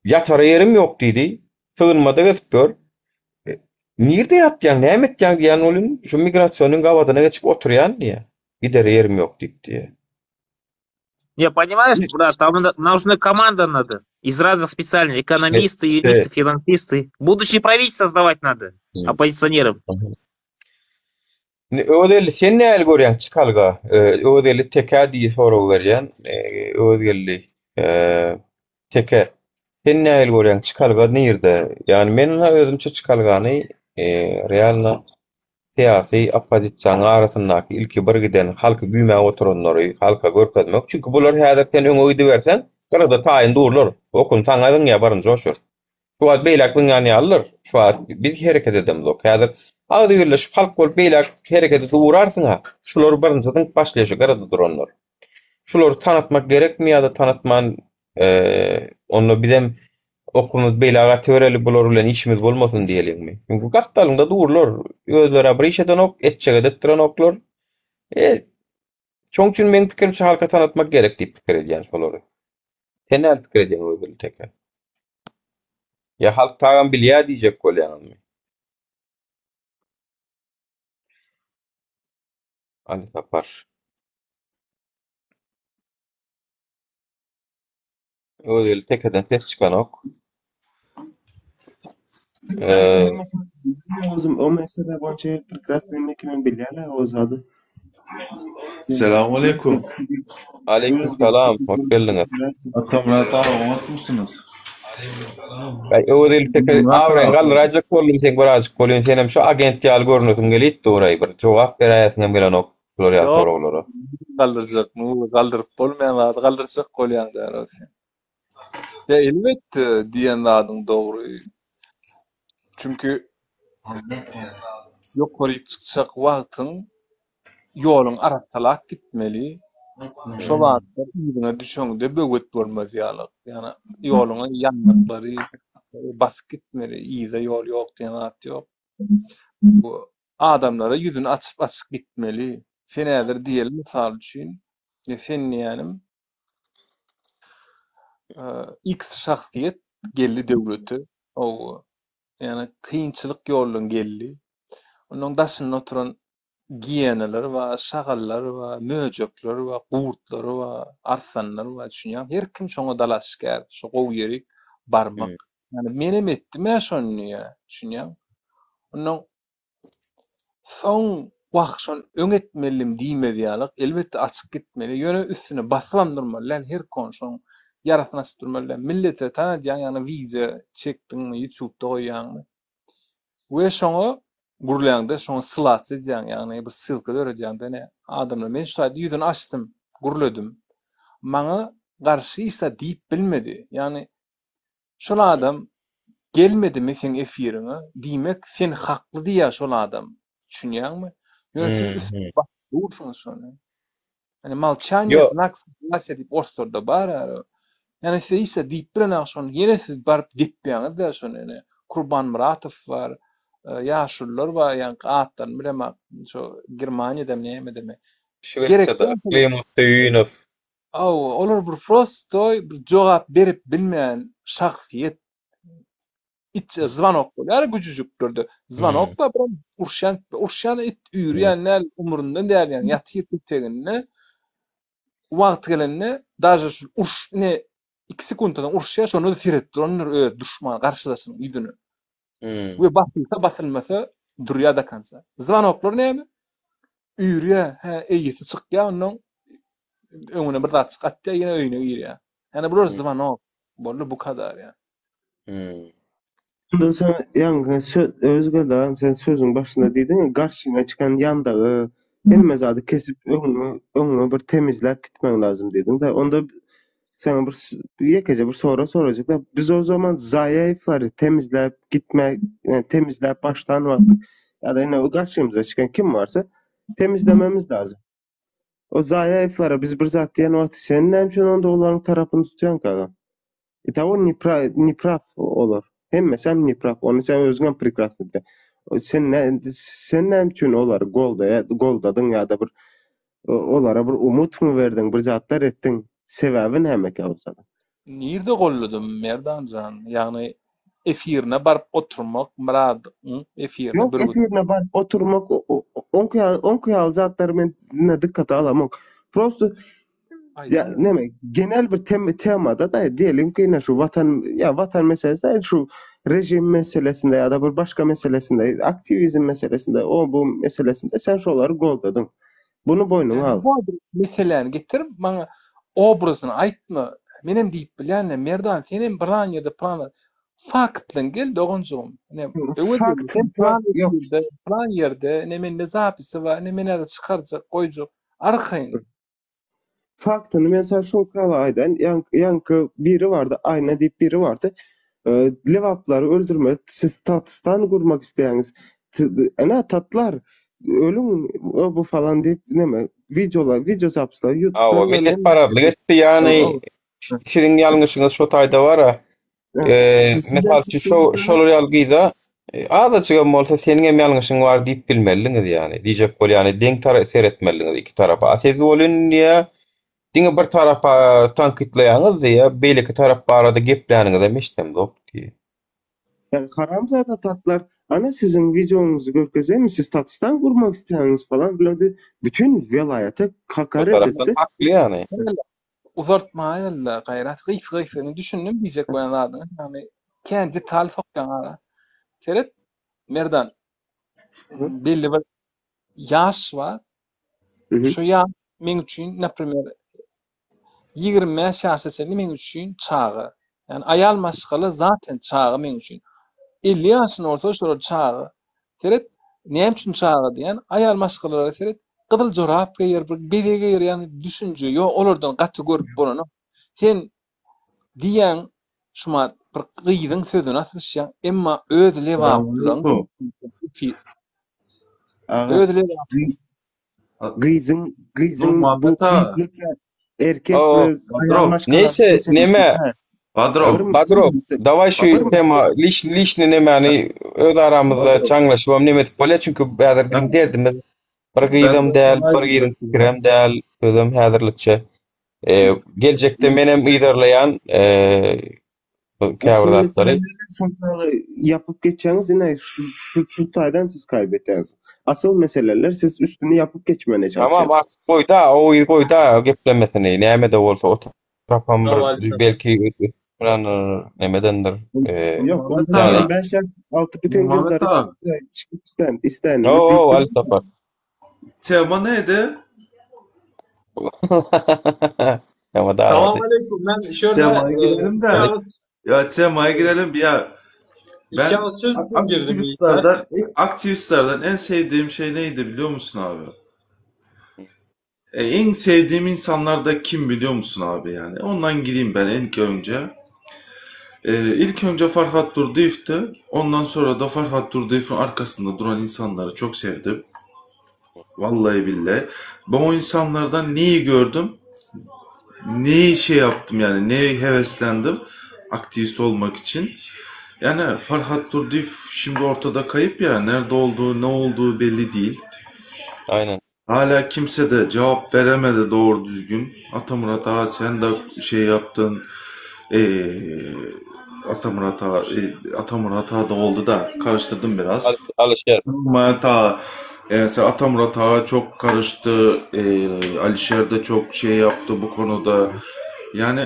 ýatar ýerim ýok diýdi. Sığınmada gezip gör. Nirde ýatýan, näme etýän diýen olun şu migrasiýonyň gawadyna geçip oturýan diýe. Gider ýerim ýok diýdi. Не, понимаешь, брат, там нужна команда надо. Из разных специальных. Экономисты, юристы, финансисты. Будущее правительство создавать надо. Оппозиционеров. Ödeli sen näl görýän çykalga? Ödeli teka diýip sorag berýän. Ödeli teke. Sen näl görýän çykalga nirde? Yani men özümçe çykalgany realna siyasi opozisiýa arasyndaky ilki bir giden halky büýmäge oturanlary halka görkezmek. Çünki bular häzir sen öňe öýdi bersen, garada taýyn durlar. Okun taňadyň ýa baryn joşur. Şu wagt beýlekliň ýany alır. Şu wagt biz hereket edemiz. Häzir agdy birleşip halk bolup beýlek hereket edip urarsyň ha. Şular barynçadan başlaýşy garada duranlar. Şuları tanıtmak gerekmi ýa-da tanıtman onu bizem okulumuz beýle töwereli bolar bilen işimiz bolmasyn diýeligmi? Çünki gatdalyňda durlar, özleri bir iş eden ok, etçege etdiren oklar. Çoň üçin men pikirimçe halka tanıtmak gerek diýip pikir edýän şolary. Sen näme pikir edýän öýdül teke? Ya halk taýan bilýär diýjek bolýarmy? Ali Sapar. Öýdül tekeden ses çykan ok. O mesele boyunca prekrasny mekmen bilýärler o zady. Selamun aleyküm. Aleykümselam, hoş geldiňiz. Murat abi unutmuşsunuz. Öýdül teke awren galraja boldum sen birazjyk bolýan senem şu agentke al görnüsüm gelýär toray bir jogap berýärsiň bilen ok florial soraglara. Galdıracak mı? Galdırıp bolmayan adı galdıracak kolyan der o sen. Ya elbette diyen adın doğru. Çünkü yok koyup çıkacak vaktin yolun arasalak gitmeli. Şu vaatlar iyiliğine düşüğünde bögöt bolmaz yalık. Yani yolun yanlıkları basıp gitmeli. İyi de yol yok diyen at yok. Bu adamlara yüzünü açıp gitmeli. Senedir diyelim misal için. Sen niyenim X şahsiyet geldi devleti. O yani kıyınçılık yolun geldi. Onun daşında oturan giyeneler ve şagallar ve möjökler ve qurtlar ve arsanlar ve düşünýär. Her kim şoňa dalaşýar, şu gow ýerik barmak. Yani menem etdim ya şonu ya düşünýär. Onun son wagşon öňetmelim diýmedi ýalyk, elbetde açyk gitmeli. Ýöne üstüne baslandyrmaly. Her konşon yaratnaşdyrmaly. Millete tanadýan ýany wiza çekdiňmi, YouTube'da goýýanmy? We şoňa gurulýanda şoňa sylat edýän, ýagny bir sylka öredýän ne adamlar men şu aýdy ýüzüni açdym, guruladım. Maňa garşy ýa diýip bilmedi. Ýagny şol adam gelmedimi sen efirine diýmek sen hakly diýär şol adam. Düşünýärmi? Ýöne dursun şonu. Hani malçanya znak nasıl diýip ortada bar. Yani siz ise diýip bilen şonu ýene siz barıp diýipýäňiz da şonu ene Kurban Muratov var. Yaşullar var yani atlar bilmem şu Germanya'da mı näme deme. Şweýçarda Klimov olur bir prosto bir jogap berip bilmeýän şahsiýet iç zvanok bolýar güjüjükdirdi. Zvanok da bir urşan it ýürýänler umrundan däl yani ýatyp tegenine wagt gelende daja şu urş ne 2 sekundadan urşýar şonu firetdir onlar düşman garşydasyň ýüzüne. Ve basılmasa durya da kansa. Zvanoklar näme? Ýürýär, eýisi çykýar onuň öňüne bir zat çykatdy ýene öýüne ýürýär. Yani bular zvanok boldy bu kadar ya. Ondan sonra ýa-ni özgäler sen sözüň başynda diýdiň, garşyna çykan ýandagy emme zady kesip öňüňe bir temizläp gitmeň lazım dedin de onda sana ýekece bir soru sorajak da biz o zaman zaýaýflary temizläp gitmek, temizläp baştan wagtyk ýa-da ene o garşymyza çykan kim barsa temizlememiz lazım. O zaýaýflara biz bir zat diýen wagt sen näme onda olaryň tarapyny tutýan kaga? Ita o nipraf olur. Hemmesem nipraf. Onu sen özüňe prekrasny bilen. Sen näme üçin olar goldadın ýa-da bir olara bir umut mu berdiň, bir zatlar etdiň? Sebäbi näme olsa da? Nirde golladym Merdanjan? Ýagny efirine barıp oturmak, murad, efirine Yok, bir efirine barıp oturmak, onkyal zatlar men dikkate alamam. Prosto ya neme genel bir temada da diyelim ki yine şu vatan meselesi şu rejim meselesinde ya da bir başka meselesinde aktivizm meselesinde o bu meselesinde sen şoları goldadın. Bunu boynuna al. Bu meseleni getirip bana obrazyny aýtma. Menem diýip bilýän Merdan senin bir an ýerde plan faktlan gel dogunjum. Fakt yok. Plan ýerde nemen zapisi var, nemen de çykarjak, goýjak. Arkaýyn. Faktını mesela şu kala aydan yankı biri vardı, ayna diýip biri vardı. Levapları öldürme, siz Tatystan kurmak isteýäňiz. Ana tatlar ölüm bu falan diýip neme video zapslar Awa millet paradlyk etdi ýani sizin ýalňyşyňyz şo taýda bar. Mesal şu şolar ýalgyda adaçyga bolsa seniň hem ýalňyşyň bar diýip bilmeliňiz ýani. Diýjek bol ýani deň tarap seretmeliňiz iki tarapa. Siz bolun ýa diňe bir tarapa tankitleýäňiz ýa beýleki tarap barada gepläniňiz meştem dop diýip. Yani karamzada tatlar ana sizin videonuzu görkezeyim siz Tatystan kurmak isteýäňiz falan biladi bütün vilayata hakaret etti. Hakly ýani. Uzartmaýla gaýrat gyf-gyfyny düşündim diýjek bolan yani kendi talif okýan seret Merdan belli bir ýaş var. Şu ýaş men üçin näprimер 20 ýaşasy men üçin çağı. Yani ayal maşgaly zaten çağı men üçin. 50 ýaşyny orta şolar çağı. Seret näme üçin çağı diýen ayal maşgalary seret gyzyl jorap giýer, bir bege giýer ýani düşünje ýok olardan gaty görüp bolany. Sen diýen şuma bir gyýdyň sözüni atýan, emma öz lewap bilen öz lewap Gyzyň bu bizlik erkek neyse neme Badro, davay şu tema lişni nemani öz aramızda çaňlaşyp nemetip bolýar çünkü bäzir derdimiz bir gyýdym däl, bir gyýdym pikirem däl, özüm häzirlikçe. Geljekde menem ýydarlaýan käwirdatlary yapıp geçeceğiniz yine şu taýdan siz kaybetýäňiz. Asıl meseleler siz üstünü yapıp geçmene çalışýasyňyz. Tamam, artık goýda geplemesini näme de bolsa o tarapam belki nemedendir. Yok, ondan ben altı bütün kızları çıkıp isten. Oo, Al-Safar. Tema neydi? Ama da Selamünaleyküm. Ben şöyle Temaya girelim de. Ya temaya girelim ya. Ben söz girdim. aktivistlerden en sevdiğim şey neydi biliyor musun abi? En sevdiğim insanlar da kim biliyor musun abi yani? Ondan gireyim ben ilk önce. İlk önce Farhat Durdiev'ti. Ondan sonra da Farhat Durdiev'in arkasında duran insanları çok sevdim. Vallahi billahi. Ben o insanlardan neyi gördüm? Neyi şey yaptım yani? Neye heveslendim? Aktivist olmak için. Yani Farhat Durdiev şimdi ortada kayıp ya. Nerede olduğu, ne olduğu belli değil. Aynen. Hala kimse de cevap veremedi doğru düzgün. Atamurat Ağa sen de şey yaptın. Atamurat Ağa da oldu da karıştırdım biraz. Alışer. Atamurat Ağa Atamurat Ağa çok karıştı. Alişer de çok şey yaptı bu konuda. Yani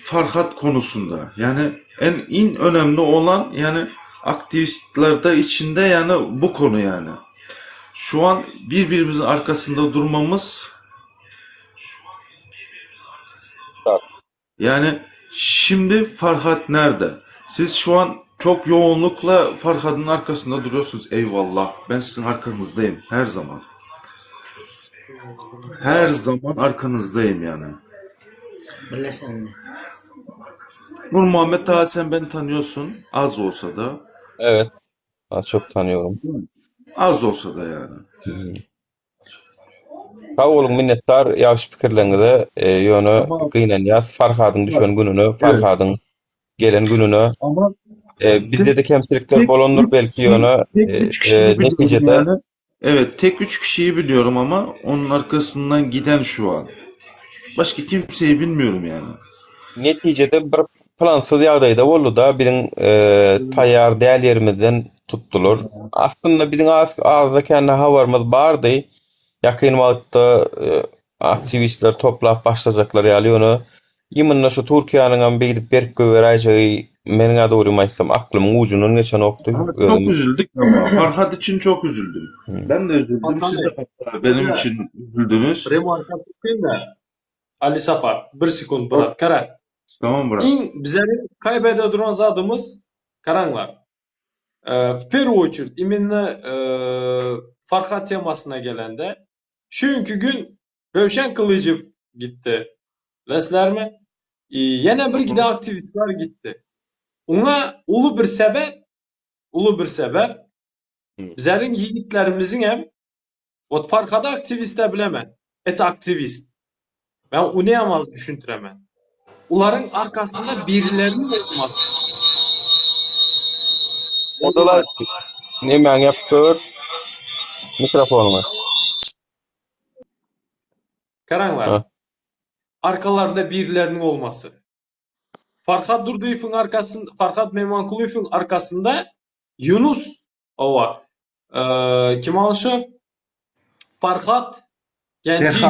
Farhat konusunda yani en önemli olan yani aktivistlerde içinde yani bu konu yani. Şu an birbirimizin arkasında durmamız yani şimdi Farhat nerede? Siz şu an çok yoğunlukla Farhad'ın arkasında duruyorsunuz. Eyvallah. Ben sizin arkanızdayım her zaman. Her zaman arkanızdayım yani. Bilesen de. Nur Muhammed Taha, sen beni tanıyorsun. Az olsa da. Evet. Az çok tanıyorum. Az olsa da yani. Sağ olun, minnettar ýaşy pikirleňize. Ýöne gynanýas Farhadyň düşen gününe, Farhadyň gelen gününe. Ama Bizde de kemçilikler bolandyr belki ýöne. tek 3 kişiyi biliyorum Neticede yani. Evet, tek 3 kişiyi biliyorum ama onun arkasından giden şu an. Başka kimseyi bilmiyorum yani. neticede bir plansız ýagdaýda boldy da biziň taýýar däl ýerimizden tutdular. Aslında biziň ağızda kendi habarymız bardy. Yakın wagtda aktivistler toplap başlajaklar ýaly ýöne. Ýymynda şu Türkiýanyň beýlip berip göweräjegi meniň adorymaýsam aklymyň ucundan geçen okdy. Çok üzüldük ama. Farhad için çok üzüldüm. Ben de üzüldüm. Siz de benim için üzüldünüz. Remarkasy da Ali Safar 1 sekund Murat kara. Tamam bırak. Bizleri kaybede duran zadımız karanlar. В первую очередь именно Farhat temasına gelende çünkü gün Rövşen Kılıcıv gitti. Lesler mi? Yine bir gide aktivistler gitti. Ona ulu bir sebep bizlerin yiğitlerimizin hem o Farhat'ı aktiviste bilemen. Et aktivist. Ben onu yamaz düşüntüremem. Onların arkasında birilerinin olması. Odalar nemen yapıyor? Mikrofonuna. Karanlar. Ha. Arkalarda birilerinin olması. Farhat Durduýev'in arkasında, Farhat Meymankuluyev'in arkasında Yunus ova. Kim alşı? Farhat Genciv.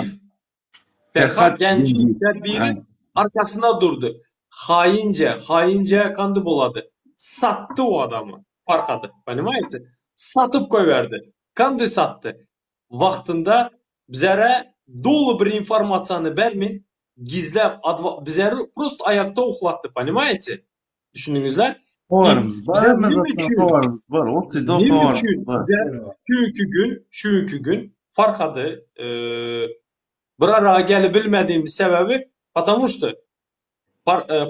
Farhat Genciv biri arkasında durdu. Haince kandı boladı. Sattı o adamı. Farhat'ı. Понимаете? Satıp koyverdi. Kandı sattı. Vaktinde bizlere dolu bir informasyonu vermin, gizlep bizleri prost ayakta oklattı. Понимаете? Düşündüğünüzler. Povarımız var. Povarımız var. Ortada povarımız var. Çünkü gün Farhat'ı bir araya gelebilmediğimiz sebebi потому что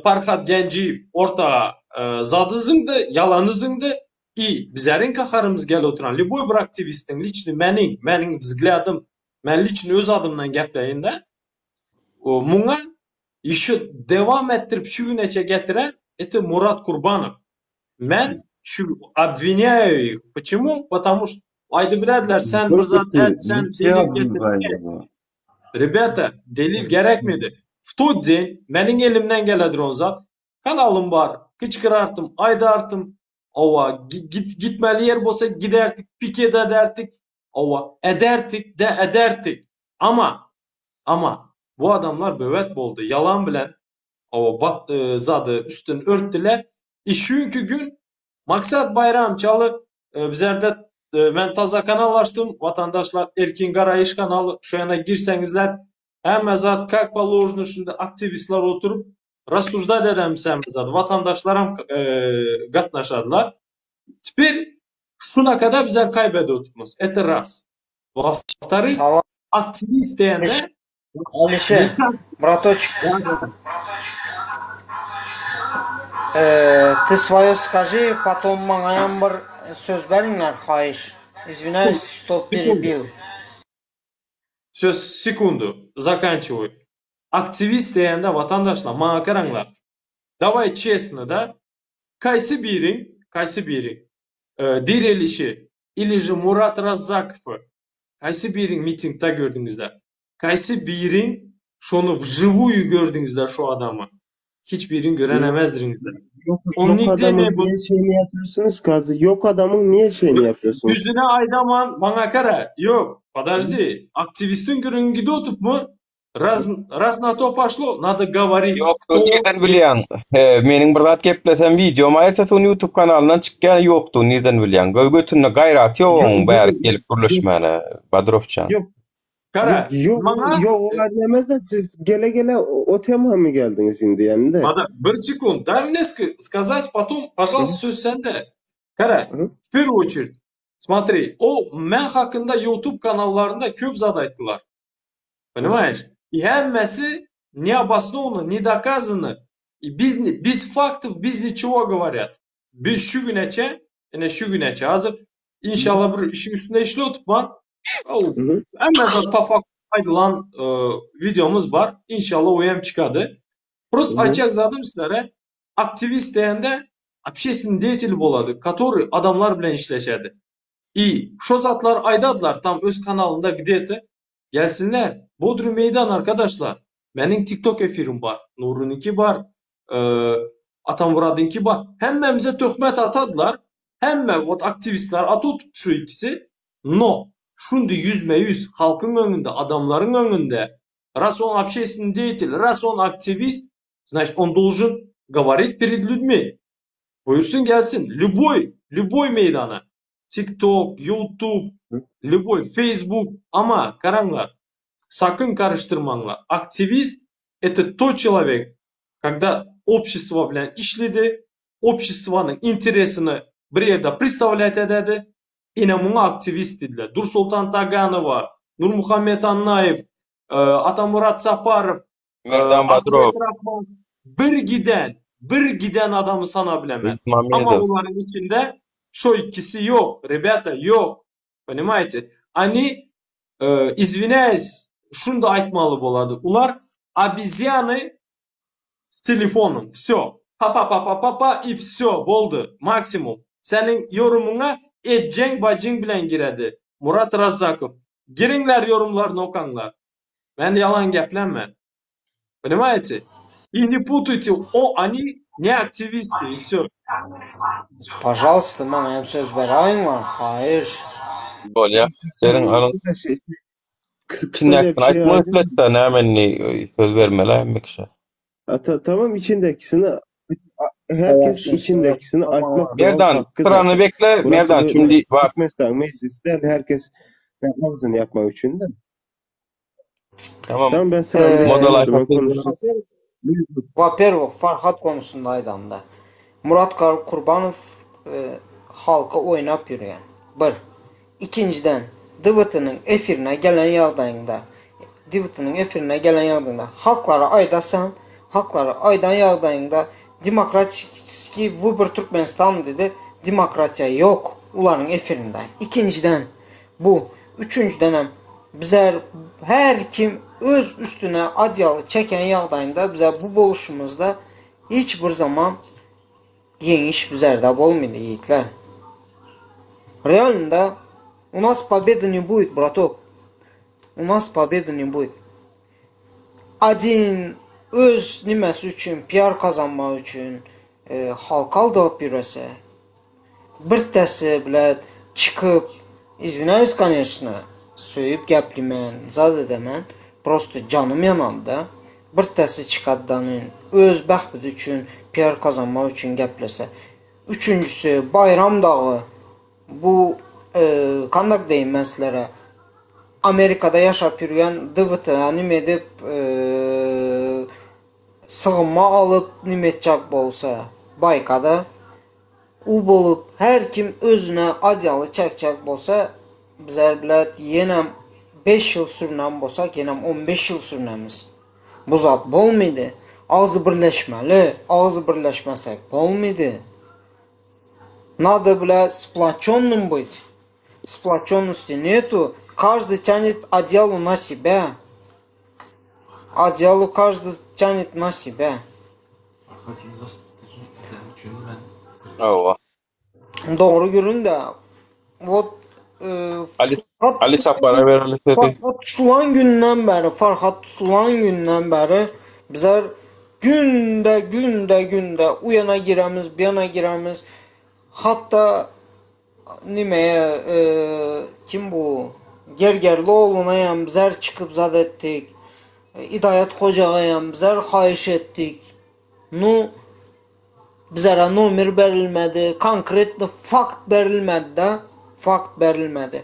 Farhat Genciv orta zadızındı, yalanızındı. Bizlerin kaharımız gel oturan любой bir aktivistin liçni menin vzgladım, men liçni öz adımdan gepleyinde muna işi devam ettirip şu güneçe getiren eti Murat Kurbanov. Men şu обвиняю их. Почему? Потому что aydı biladlar sen bir zat sen delil getirdin. Rебята, delil gerekmedi. В тот день menin elimden geledir on zat. Kanalım var. Kıçkırartım, aydartım. Ova gitmeli yer bolsa giderdik, pike ederdik. Ova ederdik. Ama bu adamlar bövet boldu. Yalan bilen ova zadı üstün örttüler. Çünkü gün Maksat Bayram çalı bizlerde ben taza kanal açtım. Vatandaşlar Erkin Garayış kanalı şu yana girsengizler hem zat как положено şimdi aktivistler oturup рассуждать edemsem zat vatandaşlarım gatnaşadılar. Теперь şuna kadar bizler kaybediyorduk. Это раз. Во-вторых, aktivist deyende Алише, браточек, ты свое скажи, потом маňam bir söz beriňler, haýyş. Извиняюсь, что перебил. Söz sekundu. Заканчиваю. Aktivist deyende vatandaşlar maňa karaňlar. Давай честно da kaysi birin dirilişi или же Murat Razzakov'u kaysi birin mitingde gördüňizler. Kaysi birin şonu вживую gördüňizler şu adamı. Hiçbirini görenemezdirinizler. Yok adamın niye şeyini yapıyorsunuz kazı? Yok adamın niye şeyini yapıyorsunuz? Yüzüne aydaman bana kara. Yok. Подожди. Aktivistin görün gidi otup mu? Раз на то пошло, надо говорить. Yoktu, nereden bilýän? Meniň bir zat geplesem videom aýerse YouTube kanalyndan çykýan ýoktu, nereden bilýän? Götüne gaýrat ýok, bäri gelip gürleşmäne, Badrovçan. Yok. Kara, Yok, bana yok onlar demez de siz gele o tema mı geldiniz şimdi yani de? Надо, bir секунд, дай мне сказать, потом, пожалуйста, söz sende. Kara, Hı. в первую очередь, смотри, o men hakkında YouTube kanallarında köp zat ayttılar. Понимаешь? И hemmesi не обоснованно, не доказано. И без фактов, без ничего говорят. Biz şu güneçe, yine şu güneçe hazır. İnşallah bir işin üstünde işliyor tutman. Hı hı. Hemen zat pafak aydılan videomuz var. İnşallah o hem çıkadı. Просто Hı hı. айтacak zadım sizlere. Aktivist deyende общественный деятель boladı. Который adamlar bilen işleşedi. İyi. Şu zatlar aydadılar tam öz kanalında gideti. Gelsinler. Bodrum meydan arkadaşlar. Benim TikTok efirim var. Nur'unki var. Atamurad'ınki var. Hemen bize töhmet atadılar. Hemen o aktivistler atıp şu ikisi. No. Şimdi yüzme yüz halkın önünde, adamların önünde. Раз он общественный деятель, раз он активист, значит, он должен говорить перед людьми. Buyursun gelsin. Любой meydana. TikTok, YouTube, любой, Facebook. Ama karanlar, sakın karıştırmanlar. Aktivist это тот человек, когда общество bilen işledi, обществоның интересini bir yerde представлять ededi. Yine buna aktivist dediler. Dursultan Taganova, Nurmuhammed Annayev, Atamurat Saparov, Merdan Ahmet Badrov, Rahman, bir giden adamı sana bilemem. İlham Ama Mamedov. onların içinde şu ikisi yok. Rебята, yok. Понимаете? Они, извиняюсь, şunu da aytmalı boladı. Ular обезьяны с telefonum. Все. Pa и все. Boldu. Maksimum. Senin yorumuna edecek bacın bilen giredi. Murat Razzakov. Girinler yorumlarını okanlar. Ben de yalan geplenmem. Понимаете? И не путайте, они не активисты, и все. Пожалуйста, bana hem söz vereyim var. Hayır. Bol ya. Senin alın Bir de şey, içinde kısaca bir yakın şey aytma aydın. etlet de nämenni söz vermeli hem kişi. Tamam içindekisini Evet, herkes şimdi içindekisini tamam. açmak doğal Merdan hakkı sıranı zaten. bekle. Burası Merdan şimdi bak Türkmenistan mecliste herkes ağzını yapmak için de. tamam Tamam ben sana Ee, o zaman model konuştum. Во-первых, Farhat konusundaydım da. Murat Kurbanov halka oynap yürüyen. Bir. İkinciden, DVT'nin efirine gelen yağdayında halklara aydasan, halklara aydan yağdayında demokratik vыбор Türkmenistan dedi. Demokratiya yok. Uların efirinde. İkinciden bu. Üçüncüden bizler her kim öz üstüne adyalı çeken yağdayında bize bu boluşumuzda hiçbir zaman yeniş bizlerde olmaydı yiğitler. Реально, у нас победы не будет, браток. У нас победы не будет. Один öz niməsi üçün, PR kazanmaq üçün halka aldırıb birəsə, bir dəsi bilət, çıxıb, извиняюсь, конечно, söyüb gəplimən, zad edəmən, просто canım yananda, bir dəsi çıxaddanın, öz bəxtədi üçün, PR kazanmaq üçün gəpləsə. Üçüncüsü, Bayram Dağı, bu qandaq deyim mən sizlərə, Amerikada yaşap yürüyen DVT nim edip sığınma alıp nim edecek bolsa baykada u bolup her kim özüne adyalı çekecek bolsa bizler bilət yenem 5 yıl sürünen bolsak yenem 15 yıl sürünemiz. Bu zat bolmaydı. Ağzı birleşmeli. Ağzı birleşmesek bolmaydı. Надо, блядь, сплоченным быть. Сплоченности нету. Каждый тянет одеяло на себя. Одеяло каждый тянет на себя. Allah. Doğru görün de вот Ali Sapar'a verelim dedi. Farhat tutulan gündən bəri bizler gündə o yana girəmiz, bir yana girəmiz. Hatta nimeye kim bu? Gergerlioğlu'na bizler çıkıp zad ettik. İdayet Hoca'ya bizler xahiş ettik. Nu bizlere numir verilmedi. Konkretli fakt verilmedi de. Fakt verilmedi.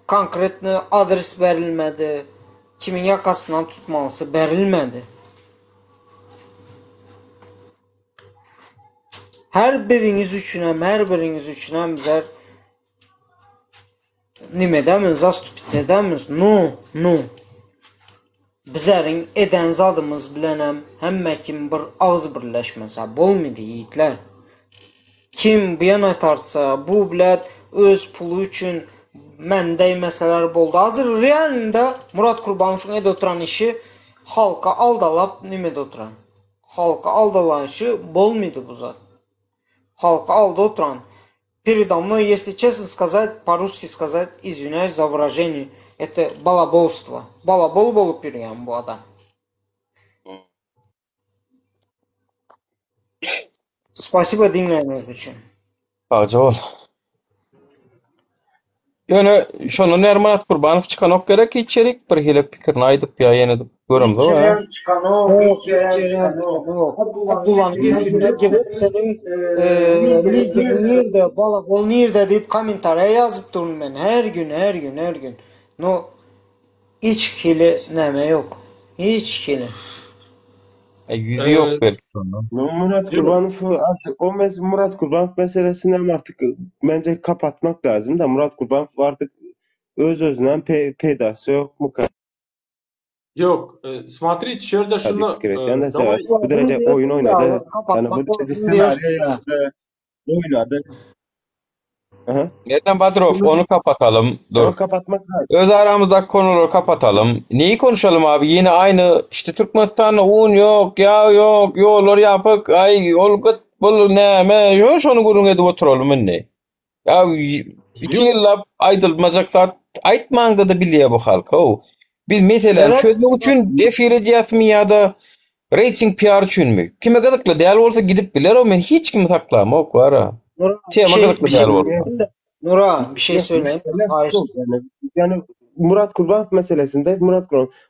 Konkretli adres verilmedi. kimin yakasından tutmalısı bərilmədi. Hər biriniz üçünəm bizər nimədəmin, zastupitədəmiz, no. Bizərin edən zadımız bilənəm, həmmə kim bir ağız birləşməsə, bolmaydı yiğitlər. Kim bu yana tartsa, bu bilət öz pulu üçün məndə məsələlər boldu. Hazır realində Murad Qurbanovun edə oturan işi halka aldalab nimədə oturan. Halka aldalan işi bolmaydı bu zat. Halka aldı oturan. Передо мной, если честно сказать, по-русски сказать, извиняюсь за выражение, это балаболство. Balabol болып yürüyen bu adam. Спасибо dinlediğiniz için. Hacı ol. Yani şonu Nermanat Kurbanov çıkan ok gerek ki içerik bir hile fikrini aydıp ya yenidip görüm da var. Abdullah'ın efirine girip senin liderin nerede, balabol nerede deyip komentariye yazıp durun ben her gün. No, hiç hile neme yok. Hiç hile. Yüzü yok belki sonra. Murat Kurbanov artık Murat Kurbanov meselesini artık bence kapatmak lazım da Murat Kurbanov artık öz-özünden peydası yok mu? Yok, смотрите, şöyle şunu давай bu derece oyun oynadı. Yani bu derece senaryo yazdı, oynadı. Nereden Badrov onu kapatalım. Dur. Kapatmak lazım. Öz aramızdaki konuları kapatalım. Neyi konuşalım abi? Yine aynı işte Türkmenistan'da un yok, yağ yok, yollar yapık, ay olgut bul neme, yok şunu gurun edip oturalım ne? Ya 2 yılla aydılmazak saat aytmağında da biliyor bu halka o. Biz mesela çözmek için efire diyasmi ya da rating PR için mi? Kime gıdıkla değerli olsa gidip bilir o men hiç kimi saklama o var ha. Nura bir şey söyleyeyim. Yani Murat Kurbanov meselesinde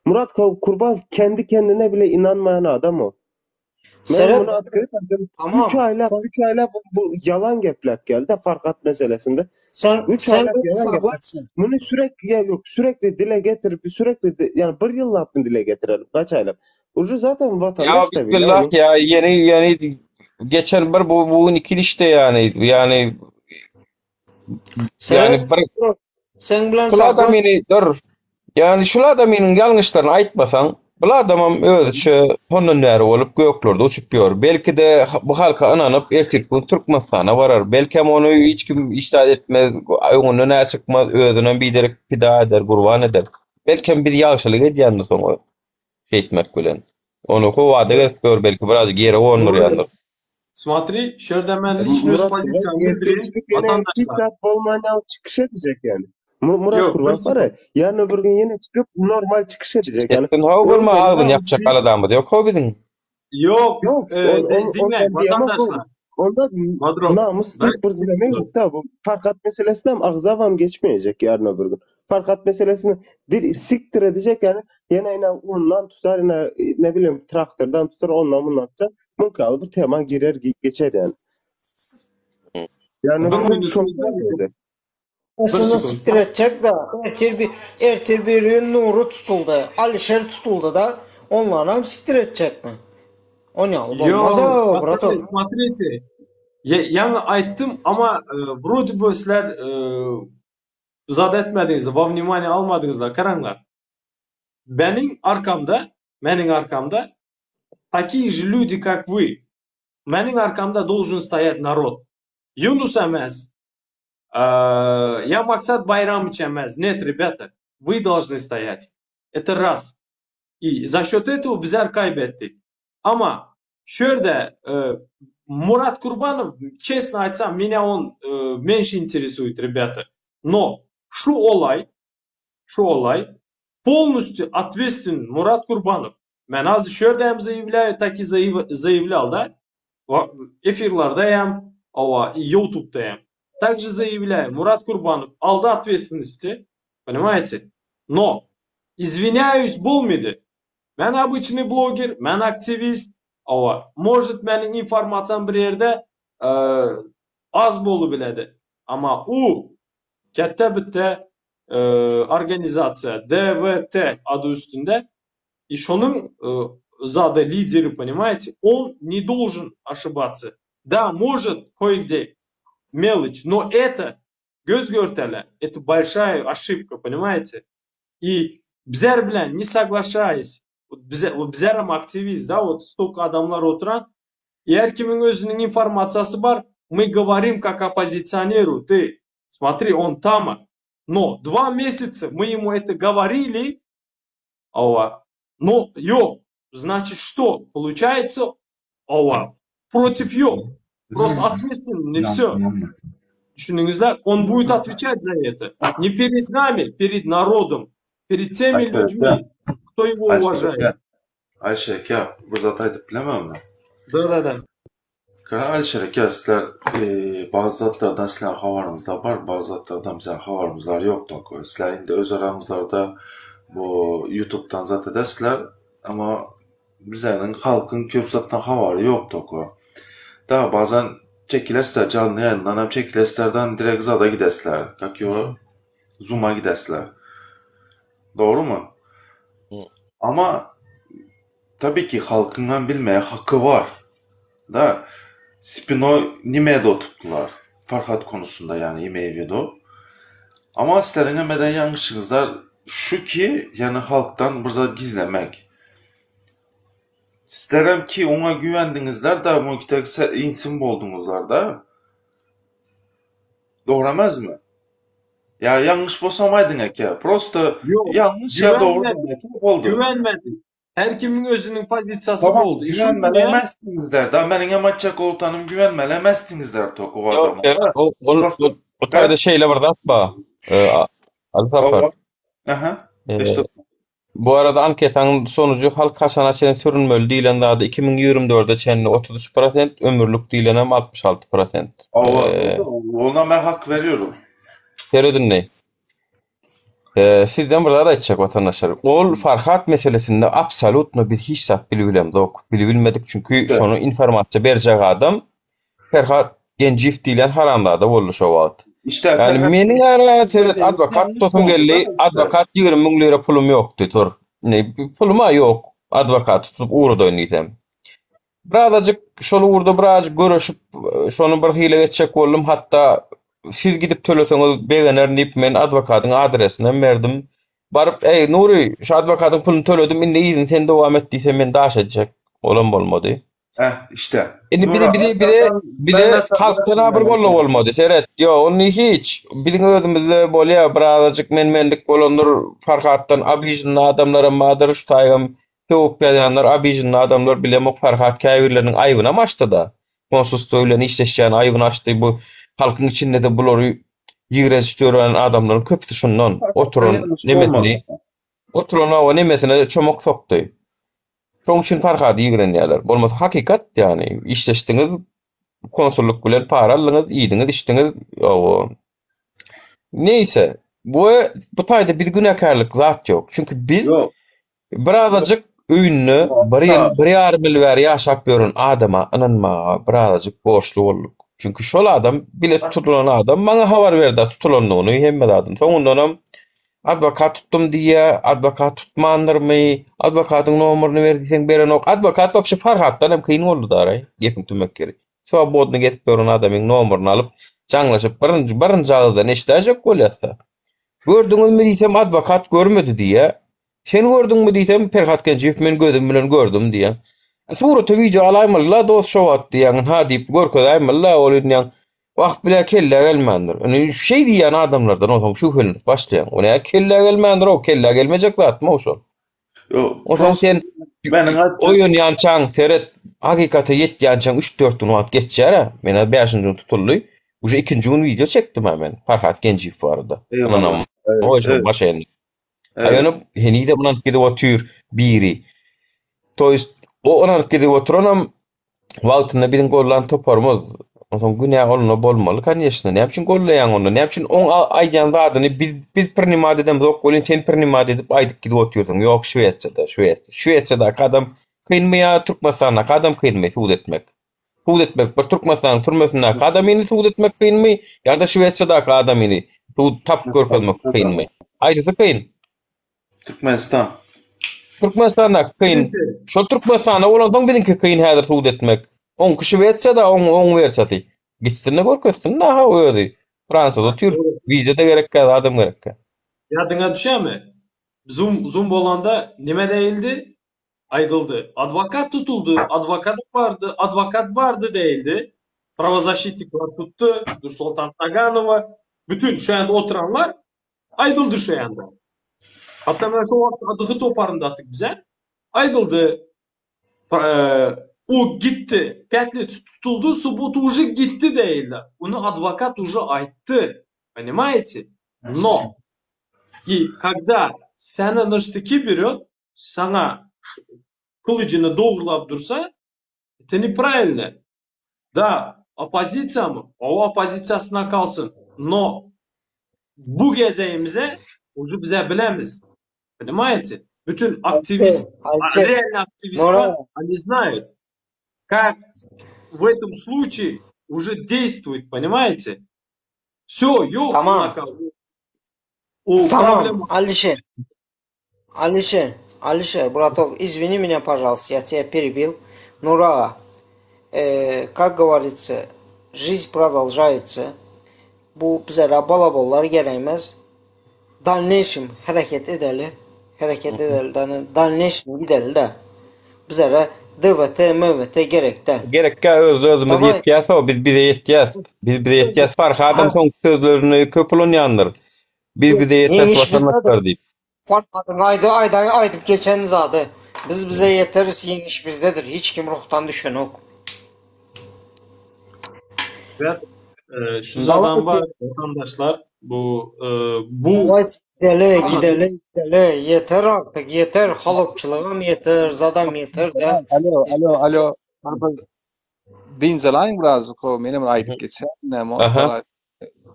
Murat Kurbanov kendi kendine bile inanmayan adam o. Ben bunu atkırıp tamam. 3 aylar bu yalan geplep geldi Farkat meselesinde. 3 aylar yalan geplep. Bunu sürekli dile getirip yani bir yıl yapın dile getirelim. Kaç aylar. Ucu zaten vatandaş da bile. Ya bismillah ya yeni geçen bir bu ikili işte yani sen bilen şu adamını dur. Yani şu adamının yanlışlarını aytmasan bu adamım özü honun näre olup göklerde uçup yor. Belki de bu halka inanıp erkek gün Türkmenistan'a varar. Belki onu hiç kim iştahat etmez, onun näme çıkmaz, özüne biderek pida eder, kurban eder. Belki bir yaşlılık edýändir soňa etmek bilen. Onu kovada gör belki biraz geri onur yandır. Смотри, şöyle ben личную позицию bildireyim. Vatandaşlar olmayan çıkış edecek yani. Murat Kurban var ya, yarın öbür gün yine çıkıp normal çıkış edecek. Yani olma ağzını yapacak adamı yok o bizim. Yok. Dinle vatandaşlar. Onda namus deyip bir demek yok da bu Farkat meselesinde ağzavam geçmeyecek yarın öbür gün. Farkat meselesini siktir edecek yani yine ondan tutar yine ne bileyim traktörden tutar ondan tutar. Mümkün bir tema girer geçer yani. Yani bu çok güzel. Aslında siktir edecek de Ertil Nuru tutuldu, Alişer tutuldu da onlara siktir edecek mi? O ne alıp olmaz ha brato. Смотрите, yani aytdım ama вроде бы sizler zat etmediniz, во внимание almadınızlar, karanglar. Benim arkamda такие же люди, как вы. Benim arkamda должен стоять народ. Юнус эмес. Я Максат Байрамович эмес. Нет, ребята, вы должны стоять. Это раз. И за счет этого bizler kaybettik. Ama şöyle Мурат Курбанов, честно айтсам, меня он меньше интересует, ребята. Но şu olay полностью ответственен Мурат Курбанов. Ben az şöyle hem заявлял, да? Эфирлардayım, YouTube'dayım. Также заявляю, Мурат Курбанов aldı ответственности, понимаете? Но, извиняюсь, болмады. Ben обычный блогер, ben aktivist. Может, benim informatsiyam bir yerde az bolu biledi. Ama o katta bitta organizatsiya DVT adı üstünde. И шонун зада лидеры, понимаете, он не должен ошибаться. Да, может кое-где мелочь, но это göz görtele, это большая ошибка, понимаете? И bizler bilen не соглашаясь, bizler активист, да, вот столько адамлар отыран, и әркімнің өзінің информациясы бар, мы говорим как оппозиционеру, ты смотри, он там, но 2 месяца мы ему это говорили, но yok, значит что? Получается, против yok. Просто ответственный, все. Düşündüğünüzde он будет отвечать за это. Не перед нами, перед народом, перед теми людьми, кто его уважает. Ayşe, ya, bu zat aydıp bilemem mi? Да. Ayşe, ya, sizler bazı zatlardan sizler havarınız da var, bazı zatlardan bizden havarımızlar yok da. Sizler indi öz aranızlarda bu YouTube'dan zat edesizler ama bizlerin halkın köp zattan havarı yok da. Daha bazen çekilesler canlı yayından hem çekileslerden direkt zada gidesler. Kakyo Zoom'a gidesler. Doğru mu? Ama tabii ki halkından bilmeye hakkı var. Da Spino nimeye de oturttular. Farhat konusunda yani yemeği video. Ama sizlerin emeden yanlışınızlar şu ki yani halktan burada gizlemek. İsterim ki ona güvendinizler da muhtemelen insin oldunuzlar da. Doğramaz mı? Ya yanlış bosamaydın ya. Prosto yanlış ya doğru oldu. Güvenmedi. Her kimin özünün pozisyası tamam, oldu. Güvenmelemezsinizler. Da benim amaçak oltanım güvenmelemezsinizler o adama. O tayda şeyle var da atma. Alpapar. Aha. İşte. Bu arada anketanın sonucu halk kaçana çenen sürünmeli diyilen daha da 2024'de çenli 33%, ömürlük diyilen hem 66%. Ona ben hak veriyorum. Teredin ne? Sizden burada da etçek vatandaşlar. Ol Farhat meselesinde absolutno bir hissap bilbilem yok. Bilbilmedik çünkü şonu informasyon verecek adam Farhat Gencif diyilen haramda da oldu şu vaat. İşte yani menin ara teret advokat totum geldi. Advokat 20 bin lira pulum yok diyor. Ne puluma yok. Advokat tutup uğurda oynayacağım. Birazcık şolu uğurda birazcık görüşüp şonu bir hile geçecek oldum. Hatta siz gidip töleseňiz begener deyip men advokatın adresine verdim. Barıp Nuri şu advokatın pulunu töledim. Indi izin sen devam etdiyse men daş edecek. Olam bolmadı. İşte. Bir de halktan haber golla olmadı. Seret. Yo onu hiç. Bizim özümüzde bolya birazcık menmenlik bolanlar Farhat'tan abijinli adamlara madır şu taygam hukuk beyanlar abijinli adamlar bilemok Farhat kayvirlerinin ayıbına maçtı da. Konsolosluğuyla işleşen ayıbını açtı bu halkın içinde de buları yigreştiren adamların köpüsü şundan oturun nemesini oturun o nemesine çomok soktu. Şoň üçin Farhat ýigrenýärler. Bolmasa hakikat yani işleşdiňiz konsulluk bilen para alyňyz, ýediňiz, işdiňiz. Neyse, bu taýda bir günekarlyk zat ýok. Çünkü biz birazajyk öýünni bir ýarym ýyl bäri ýaşap ýören adama inanmaga birazajyk borçly bolduk. Çünkü şol adam bilet tutulan adam maňa habar berdi tutulanlygyny hemme adam. Soňundan advokat tuttum diye, advokat tutmandırmy, advokatyň nomerini berdiň beren ok. Advokat tapşy Farhatdan hem kyn boldy da, gepin tümek gerek. Swobodny getip beren adamyň nomerini alyp, jaňlaşyp birinji agzdan eşdäjek bolýarsa. Gördüňizmi diýsem advokat görmedi diye, sen gördüňmi diýsem Farhat Gençip men gözüm bilen gördüm diye. Suraty video alaýmylla dost şowat diýen ha diýip görkezäýmylla olýan wagt bile kelle gelmendir. Yani şey diýen adamlardan o şu hölün başlayan. Ona kelle gelmendir, o kelle gelmejek zatmy oşo. O zaman sen oyun ýançaň teret hakikaty ýetýänçaň 3-4 gün wagt geçýär. Mena 5-nji gün tutuldy. Uje 2-nji gün video çekdim hemen. Farhat Gençip barada. Anam. O şu başlayan. Aýanyp henide bunan gidip otur biri. Toýst o onan gidip oturanam wagtyna biziň gollan toparmaz. Oňa günä olna bolmaly. Kanyşna näçin gollaýan onu? Näçin oň aýdan zadyny biz pernimad edem zok bolyn sen pernimad edip aýdyp gidip oturýarsyň. Ýok Şweýçada adam kynmaýa Türkmenistana adam kynmaý suud etmek. Suud etmek bir Türkmenistan türmesinde adam ini suud etmek kynmaý ýa-da Şweýçada adam ini suud tap görkezmek kynmaý. Aýdyzy kyn. Türkmenistan. Türkmenistan'da kyn. Birinçi. Şol Türkmenistan'a olandan biziňki kyn häzir suwd etmek. 10 kişi wetse da 10 berseti. Gitsinler görkezsin ha öýdi. Fransada Türk. Doğru. Vize de gerek adam gerek. Yadyňa düşämi? Zoom bolanda nime değildi? Aydıldı. Advokat tutuldu. Advokat vardı değildi. Правозащитникler tuttu. Nursultan Taganova. Bütün şu anda oturanlar aydıldı şu anda. Hatta ben şu adığı toparındattık bize. Aydıldı. O gitti. Пятница tutuldu. Суббота уже gitti değildi. Onu advokat уже ayttı. Понимаете? Но и когда seni ныштыки берет, sana kılıcını doğrulap dursa, это неправильно. Да, оппозиция mı? O оппозициясına kalsın. Но bu gezeyimize уже bize bilemiz. Понимаете? Bütün aktivist, Alişer, реально активистlar, Nora, они знают, как в этом случае уже действует, понимаете? Все, yok tamam, накал. O tamam, проблема. Алишер, браток, извини меня, пожалуйста, я тебя перебил. Нура, как говорится, жизнь продолжается. Bu bize balabollar gerekmez. Dальнейшем hareket edeli. Dальнейшем gideli de. Bize DVT, MVT gerek de. Gerekkä özümüz Davay. yetýäs, o biz bize yetýäs. Biz bize yetýäs. Farhadym soň sözlerini köpülen ýandyr. Biz bize yetýäs Yeniş vatandaşlar diýip. Farkadın aydıp geçen zadı. Bize yeteriz, yeniş bizdedir. Hiç kim ruhtan düşen yok. Ve şu zaman var vatandaşlar bu Evet, gidelim. Yeter artık, yeter. Halkçılığım yeter, zadam yeter de. Alo. Dinjalaýyn biraz ko menem aýdyp geçen. Aha.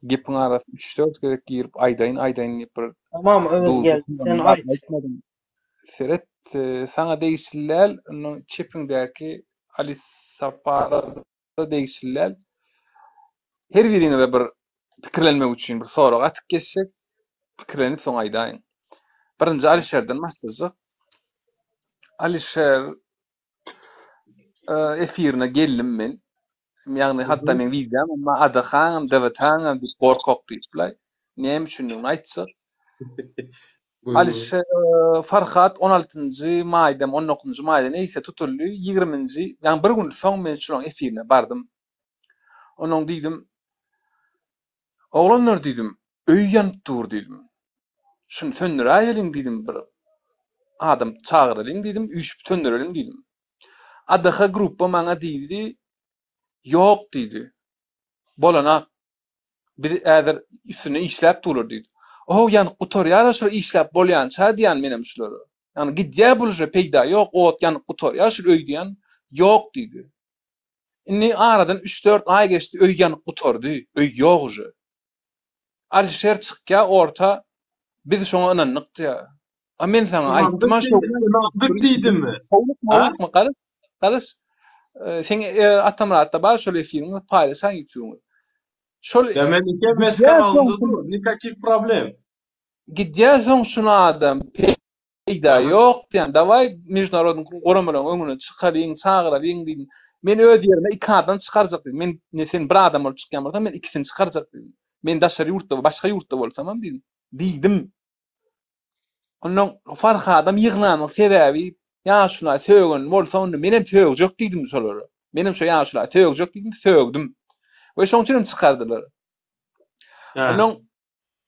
Gepin arasy 3-4 gerek girip aýdaýyn bir Tamam, öz geldi. Sen ayt. Seret sana değişiller onun çepindeki Ali Safara'da değişiller her birine de bir pikirlenmek için bir soru atıp geçsek pikirlenip soň aýdaýyn. Birinji Alişerden başlaýak. Alişer efirine geldim men. Yani hatta men wizam ama adahan davathan bir korkak diýipler. Näme üçin aýtsak? Alişer Farhat 16-njy maýda 19-njy maýda näýse tutuldy 20-nji ýani bir gün soň men şoň efirine bardym. Onuň diýdim oglanlar diýdim öý ýanyp dur diýdim. Şunu söndüräýeliň diýdim bir adam çagyralyň diýdim üýşüp söndürelim diýdim. Adaha gruppa maňa diýdi ýok diýdi. Bolana bir äder üstüne işläp durur diýdi. O ýani gutorýar şol işläp bolýan ça diýen menem şolary. Ýani gidýär bolýar peýda ýok, ot ýani gutorýar şol öý diýen ýok diýdi. Inni aradan 3-4 ay geçdi, öý ýani gutordy, öý ýok uje. Alişer çykka orta biz şoňa inandyk diýär. A men sana aýtdym şo inandık diýdimmi? Howlukmy garaş. Sen Atamratda bar şol efirni paýlaşan ýetýär. Şol Demelike meskanalında dur. Nikakil problem. gidýär soň şuna adam peýda ýok diýen daway международный goramaryň öňüne çykaryň, çagyraryň diýdim. Men öz ýerime 2 adam çykarjak diýdim. Men sen bir adam bolup çykýan bolsam men ikisini çykarjak diýdim. Men daşary ýurtda, başga ýurtda bolsam diýdim. Diýdim. Onuň Farha adam ýygnanyň sebäbi ýa şuna söýgen bolsa onu menem söýjek diýdim şolary. Menem şo ýa şuna söýjek diýdim, söýgdim. Ve şoň üçin çykardylar. Onuň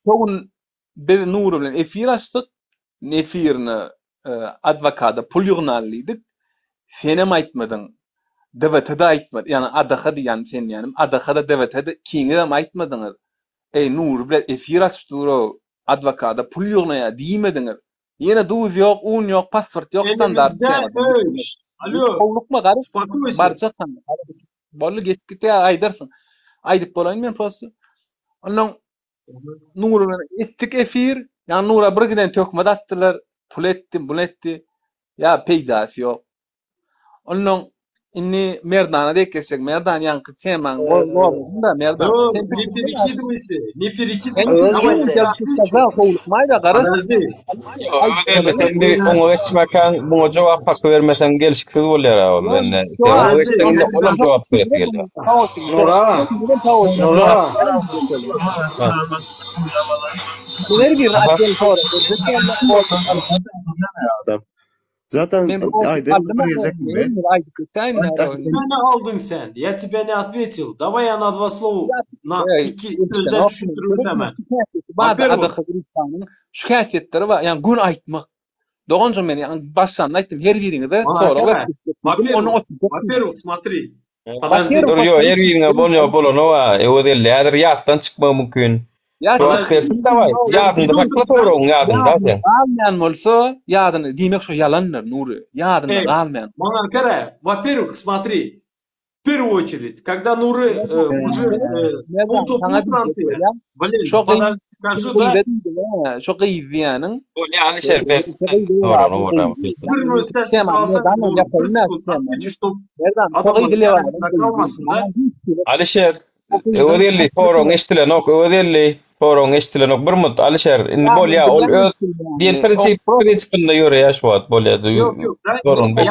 soň biz Nuru bilen efir açdyk. Efirni advokata pul ýygnanlydyk. Senem aýtmadyň. DVT'de aýtmady. Ýani adaha diýen sen ýani adaha da DVT'de kiňe de aýtmadyňyz. Ey Nuru bilen efir açdyr advokata pul ýygnaýa diýmediňiz. Ýene duz ýok, un ýok, pasport ýok, standart. Alo. Howlukma garaş. Spokojnie. Barçakan. Bolly geçkite aýdarsın. Aýdyp bolaýyn men prosty. Onuň Nuru bilen etdik efir. Ýani Nura bir giden tökme atdylar. Pul etdi, bul etdi. Ya peýdasy ýok. Onuň inni Merdana dek geçsek Merdan yankı teman da Merdan. Yo, Sen ne bir iki demesi. Ne bir iki en demesi. Öz Ama en geldi. insan gerçek kaza kovulmayda garas. Arazi. Öwedeli sen bir oňa etmäken buňa jogap hak bermesen gelişiksiz bolýar abi mende. Sen oňa Arazi. etsen olam jogap berip geldi. Nora. Nora. Aha. Adam. Zaten ayda резак be. Beni aldın sen. Я тебя не ответил. Давай я на два слова на iki sözden düşündürürüm hemen. Bazı adı Hristiyanın şikayet etleri var. Yani gün aytmak. Doğunca ben yani baştan ayttım her birini de sonra Во-первых, смотри. Подожди. Dur yo her ýerine bolýar bolany wa. Öwedeli häzir ýatdan çykmak mümkin. Ya Tersiz de var. Ýadynda hakly soragyň ýadynda sen. Almayan bolsa yadını demek şu yalanlar Nuri. Yadını almayan. Манаркара, во-первых, смотри. В первую очередь, когда Нуры уже блин, Çok подожди, скажу, да? Çok iyi diyanın. Bolýar Alişer be. Doğru oram. Первую сессию салsak, Çok iyi dili var. Alişer öwedeli soragyň eşdilenok, öwedeli soragyň eşdilenok bir mut Alişer indi bolýar ol öz diýen prinsipinde ýöre ýaşaýat bolýar. Yok, Sorun be.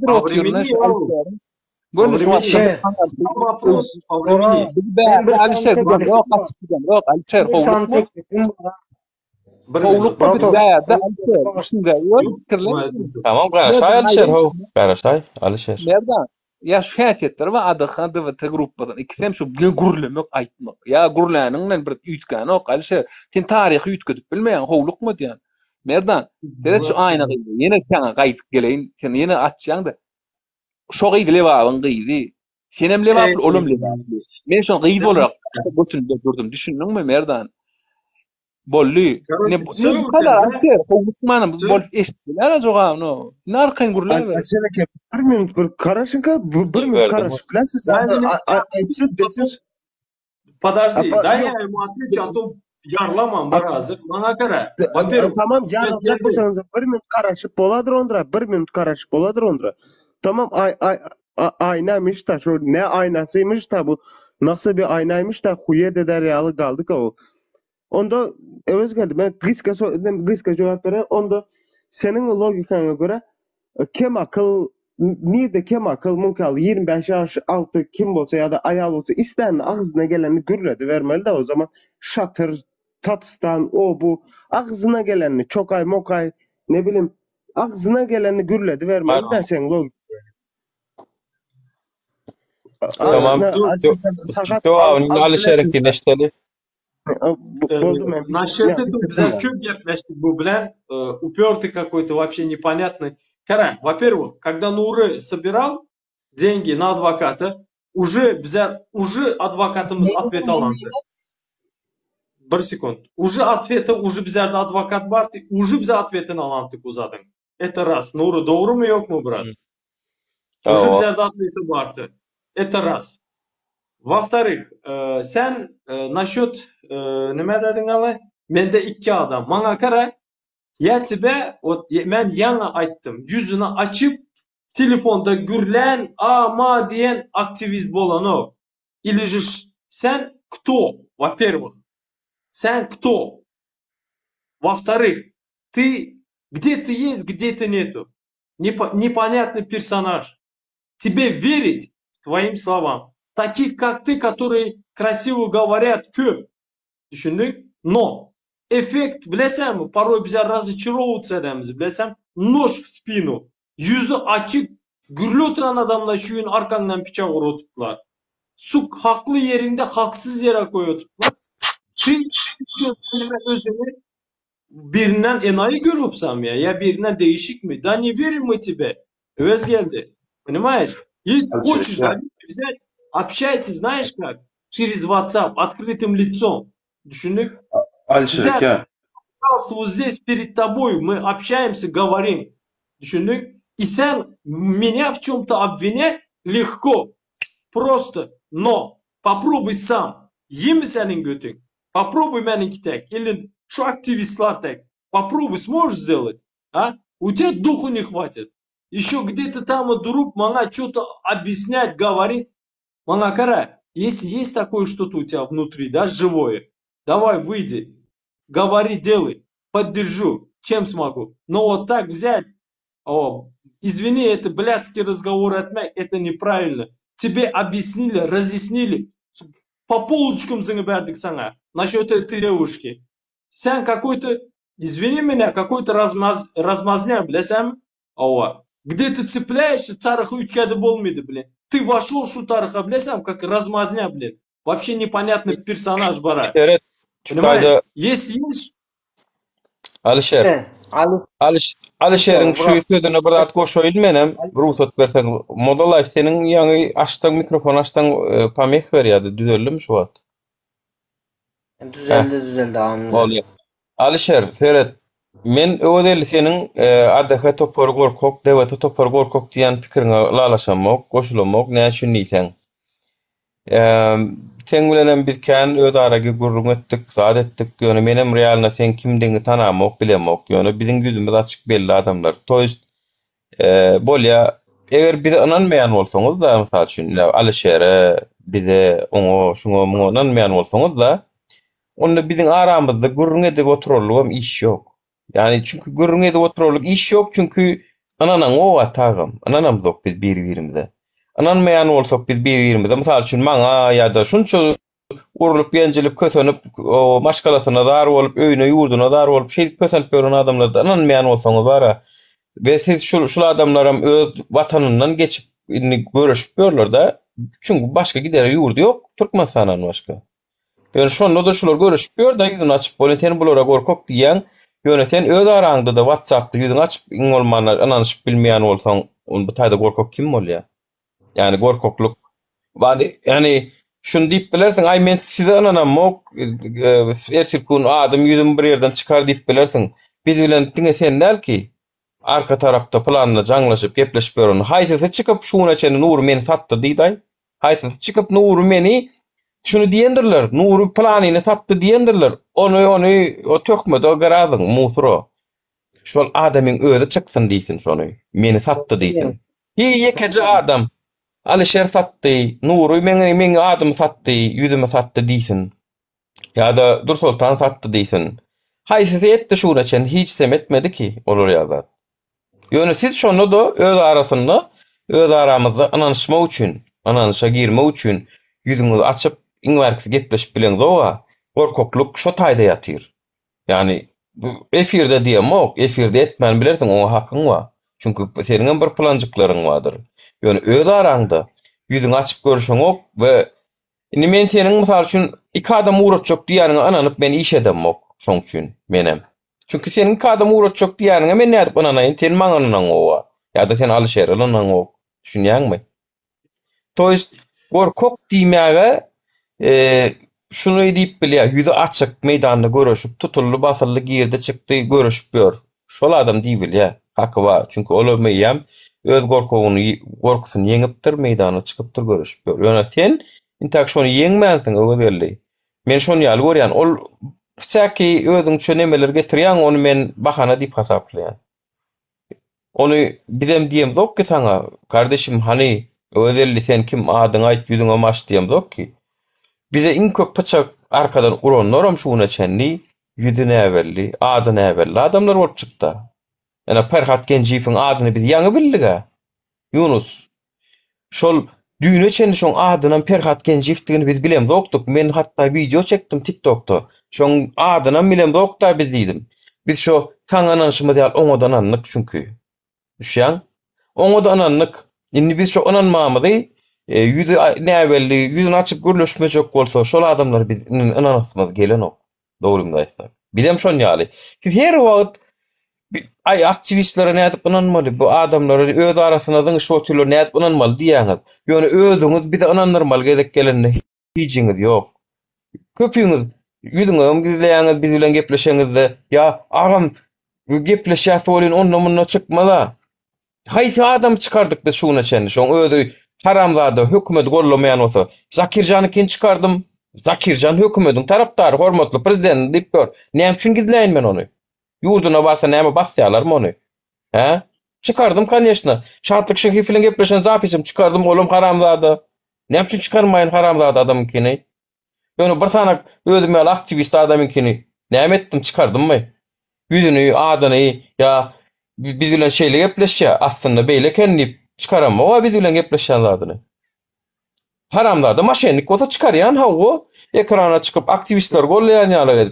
Во времени. Şey, Вопрос по времени. sen teklifim var. Kovluk da bidayada Tamam garaşay Alişer ho. Garaşay Alişer. Nereden? Ya şikayet ettiler ve adı ve gruppadan ikisem şu gurlemek aytmak. Ya gurlanın bir ütkan ok Alişer. Sen tarihi ütködüp bilmeyen hovluk mu diyen? Nereden? Deret şu ayna gıydı. Yine kana gayt geleyin. Sen yine açacaksın da. Şu gıydı levabın gıydı. Senem levabı olum levabı. Men şu gıydı olarak bütün durdum. Düşündün mü Merdan? Bollu. Ne bu kadar Alişer. Hovluk manım. Bol eşittiler acaba no. Ne arkayın gurlanı ver. Aşağıdaki bir minut bir karışınka bir minut karış. Bilemsiz. Aytsı desiz. Подожди, дай я ему отвечу, а то yarlamam birazcık. Bana göre. Tamam yarılacak bolsanız bir minut karışıp boladır ondra. Bir minut karışıp boladır ondra. Tamam aynaymış da şu ne aynasıymış da bu nasıl bir aynaymış da huye de realı kaldık o. Onda öz geldi. Ben gıska cevap veren onda senin logikana göre kim akıl nerede kim akıl mümkün 25 yaş altı kim olsa ya da ayal olsa isteyen ağzına geleni gürledi vermeli de o zaman Şatır, Tatstan o bu ağzına geleni çok ay mokay ne bileyim ağzına geleni gürledi vermeli de sen logik. Tamam. Cevabını Alişer'in kineşteli. Насчет этого bize çok yaklaştık bu bilen. Упертый какой-то вообще непонятный. Карань, во-первых, когда Нуры собирал деньги на адвоката, уже адвокатımız ответ alandı. Bir sekund. Уже bizlerde advokat vardı. Уже bize atvetini alandık uzadın. Это раз. Nuri doğru mu yok mu brat? Уже bizlerde atveti vardı. Это раз. Во-вторых, sen насчет nime dedin Ali? Mende iki adam. Bana kara yetibe ben yana ayttım. Yüzünü açıp telefonda gürlen ama diyen aktivist bolan o. Или же sen кто? Во-первых, sen кто? Во-вторых, ты где-то есть, где-то нету. Непонятный персонаж. Тебе верить твоим словам. Таких, как ты, которые красиво говорят, köp. Düşündük. Но эффект, bilesem mi? Порой bize разочаровываться edemiz. Bilesem nож в spinu. Yüzü açık, gürlü oturan adamla şu gün arkandan bıçak vuruttular. Su haklı yerinde haksız yere koyuttular. Özünü birinden enayi görüpsam ya. Ya birinden değişik mi? Da не верим мы тебе. Öz geldi. Понимаешь? Если хочешь, обязательно общайся, знаешь как? Через WhatsApp, открытым лицом. Düşündük. Alişer, Вот здесь перед тобой мы общаемся, говорим. Düşündük. И sen меня в чем-то обвинять легко. Просто. Но попробуй сам. Yemi senin götün. Попробуй benimki tek. Или şu aktivistler tek. Попробуй, сможешь сделать? А? У тебя духу не хватит. Еще где-то там вдруг мана что-то объяснять, говорит. Мана кара, если есть такое что-то у тебя внутри, да, живое, давай выйди, говори, делай, поддержу, чем смогу. Но вот так взять, извини, это блядский разговор отмять, это неправильно. Тебе объяснили, разъяснили, по полочкам занебядик сана, насчет этой девушки. Сам какой-то, извини меня, какой-то размазня, блясам, где ты цепляешься, тарах уйткады болмайды, блин. Ты вошел шу тараха, блясам, как размазня, блин. Вообще непонятный персонаж, бара. Evet, Понимаешь? Çukayda Если есть... Alişer, Alişer'in şu Burak. sözüne bir at goşoýdy menem, ruhsat bersen, Moda Life senin ýaňy açdyň mikrofon açdyň pameh berýärdi, düzeldimi şu wagt? Düzeldi anladım. Bolýar. Alişer, Ferhat, men öwedeli senin adaka topar gorkok, dewete topar gorkok diýen pikiriňe lalaşamak, goşulamak, näçe diýsen. Sen bilen bir kän öz aragy gurrun etdik, zat etdik. Ýöne menem realna sen kimdiňi tanamak, bilemek. Ýöne biziň ýüzümiz açyk belli adamlar. Toýst bolýa, eger bir ananmaýan bolsaňyz da, mysal üçin, Alişere, bize oňa, şuňa, muňa ananmaýan bolsaňyz da, onda biziň aramyzda gurrun edip oturarlygam iş ýok. Yani çünkü gurrun edip oturarlyk iş ýok, çünkü ananaň owa tagym, ananam zok biz bir-birimize. Ananmayan olsak biz bir-birimize, mysal üçin maňa ýa-da şunça urulyp ýenjilip kösenip o maşgalasyna dar bolup, öýüne ýurduna dar bolup, şeýle kösenip ýören adamlarda ananmayan bolsaňyz bara we siz şol adamlaram öz watanyndan geçip inni görüşip ýörler da, çünkü başga gider ýurdy ýok, Türkmenistandan başga. Ýöne şonda da şolar görüşip ýör da ýüzüni açyp bolan sen bulara gorkok diýen, ýöne sen öz araňda da WhatsApp'da ýüzüni açyp iň bolmana ananyşyp bilmeýän bolsaň, onu bu taýda gorkok kim bolýar? Yani gorkokluk. Yani şunu diýip bilersiň, ay men size ananamok, ertirkun adam ýüzüm bir ýerden çykar diýip bilersiň. Biz bilen diňe sen näki? Arka tarapda planla jaňlaşyp gepleşip ýören. Haýsy çykyp şuna çeni Nur meni satdy diýdi. Haýsy çykyp Nur meni şunu diýendirler. Nur planyny satdy diýendirler. Onu o tökmedi, o garazyň musuro. Şol adamyň özi çyksyn diýsin şonu. Meni satdy diýsin. Ýekeci adam Alişer satdy, Nuru meni adam satdy, ýüzüme satdy diýsin. Ýa-da Dursultan satdy diýsin. Haýsy etdi şuna çen hiç semetmedi ki olar ýa-da. Ýöne siz şonu da öz arasynda, öz aramyzda ananyşmak üçin, ananyşa girmek üçin ýüzüňizi açyp iňwerkis gepleşip bileňiz owa, gorkokluk şo taýda ýatyr. Yani bu efirde diýemok, efirde etmän bilersiň, oňa hakyň bar. Çünkü senin bir plancıklaryň bardyr. Ýöne öz araňda ýüzüňi açyp görüşeň ok we indi men seniň mysal üçin iki adam uğraşjak diýäniňe ananyp men iş edemok şoň üçin menem. Çünkü senin iki adam uğraşjak diýäniňe men nädip ananaýyn, sen maňa ananan owa. Ýa-da sen Alişer ananan ok. Düşünýäňmi? Toýst gorkok diýmäge şunu diýip bilýär, ýüzi açyk meýdanda görüşüp, tutully basylly girdi çykdy, görüşüp ýör. Şol adam diýip bilýär. Haky bar. Çünkü olamayýam öz gorkusyny ýeňipdir, meýdana çykypdyr, görüşüp ýör. Ýöne sen intak şonu ýeňmänsiň öwelli. Men şonu ýaly görýän, ol çäki özüň çönemeler getirýän, onu men bahana diýip hasaplaýan. Onu bizem diýem zok ki saňa, kardeşim hani öwelli sen kim adyň aýt, ýüzüňe maş diýem zok ki. Bize iň köp paçak arkadan uranlaram şuna çenli, ýüzüne äwelli, adyny äwelli adamlar bolup çykdy. Yani Ferhat Genjiýewiň adyny biz ýaňy bildik ha. Yunus. Şol düýne çenli şoň adynyň Ferhat Genjiýewdigini biz bilemdi okdyk. Men hatda video çekdim TikTokda. Şoň adyny bilemdi okda biz diýdim. Biz şo taňananyşymyz ýaly oňadan anlyk çünki. Düşýän? Oňadan anlyk. Indi biz şo ananmamyzy ýüzi näwelli, ýüzüni açyp görleşmejek bolsa şol adamlar biz ananasymyz gelen ok. Dogrumy aýtsak. Bizem şon ýaly. Her wagt ay aktivistlere nädip inanmaly, bu adamlar öz arasyna zyň şotylar nädip inanmaly diýäňiz. Ýöne özüňiz bir de inanyrmaly gezek gelende hiçiňiz ýok. Köpüňiz ýüzüňe gizleýäňiz, biz bilen gepleşeňizde, ýa agam gepleşýäs bolýan ondan mundan çykmala. Haýsy adam çykardyk biz şuna çenli, şoň özü haramzada hökümet gollamaýan bolsa, Zakirjany kin çykardym. Zakirjan hökümetiň tarapdary, hormatly prezident diýip gör. Näme üçin gizleýin men onu? Ýurduna barsa näme basýarlar onu? He? Çıkardım kanyeşna. Şatlık şehi filan gepleşen zapisem çıkardım oğlum haramzada. Ne için çıkarmayın haramzada adamınkini? Yani bir sanak ödüm aktivist adamınkini. Ne ettim çıkardım mı? Yüzünü, adını ya biz bilen şeyle gepleş ya aslında beyle kendi çıkaramma. O biz bilen gepleşen adını. Haramlarda maşenlik ota çıkaryan ha o ekrana çıkıp aktivistler gollayan yana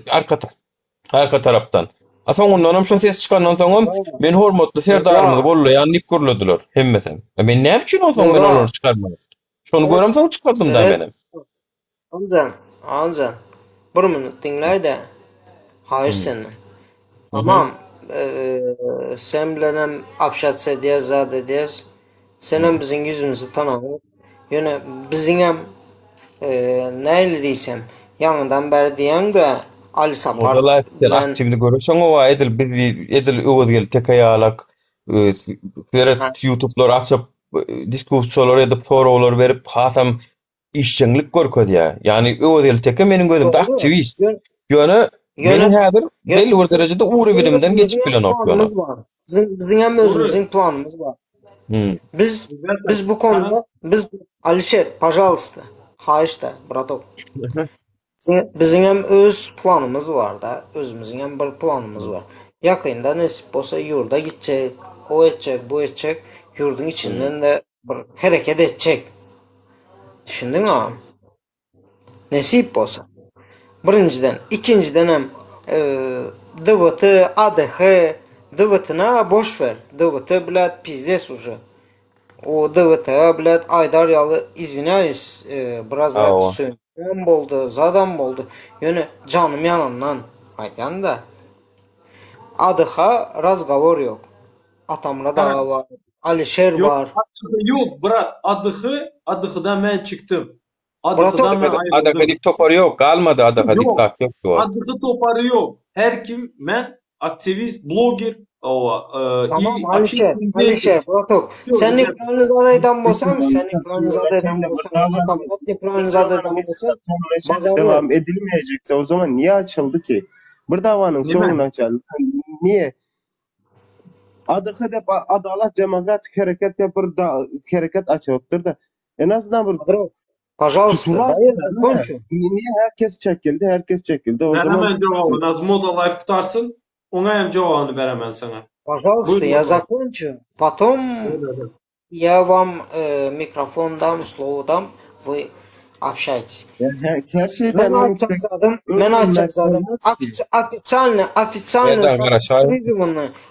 arka taraftan. Asan ondan şu ses çıkandan soň men hormatly serdarymyzy gollayan nip görlediler hemmesem. Men näme üçin o soň men onları çıkarmadım. Şonu görem soň çıkardım da menem. Amcan, bir minut dinley de. Hayır senin. Tamam. Sen bilenem apşatsa diye zade diye. Senem bizim yüzümüzü tanıdık. Yine bizim hem neyle diysem yanından beri diyen de Ali Sapar. Orada aktivni görüşen o edil öwedgel tek ayalak YouTube'lar açıp diskussiyalar edip sorular berip hatam işçilik görkedi ya. Yani öwedgel teke meniň gözümde aktivist. Ýöne men häzir belli bir derejede uğru bilimden geçip bilen okuýar. Bizim hem özümüzün planımız var. Biz bu konuda Alişer, пожалуйста. Hayır da, bratov. Bizim hem öz planımız var da, özümüzün hem bir planımız var. Yakında nasip olsa yurda gidecek, o edecek, bu edecek, yurdun içinden de bir hareket edecek. Düşündün mü? Nasip olsa. Birinciden, ikinciden hem DVT, ADH, DVT'na boş ver. DVT bilet pizdes уже. O DVT bilet Aydar yalı izvinayız biraz söylem boldu, zadan boldu. Yani canım yanından aydan da. ADH razgovor yok. Atamra da var. Alişer var. Yok brat, adıhıdan ben çıktım. Adıhıdan ben ayrıldım. Adadik topar yok, kalmadı adadik yok. Adıhı toparı yok. Her kim ben aktivist, blogger, tamam Alişer, bratov. Sen İbrahimzadeyden bolsan, devam edilmeyecekse o zaman niye açıldı ki? Bir davanın sonuna açıldı. Niye? Adıhı dep Adalet Demokratik Hareket dep bir hareket açılıptır da en azından bir пожалуйста, niye herkes çekildi. O ben zaman hemen cevabı Nazmoda Life tutarsın. Ona hem cevabını veremem sana. Пожалуйста, я закончу. Потом я вам микрофон дам, слово дам, вы общайтесь. her şeyden Ben açacaktım.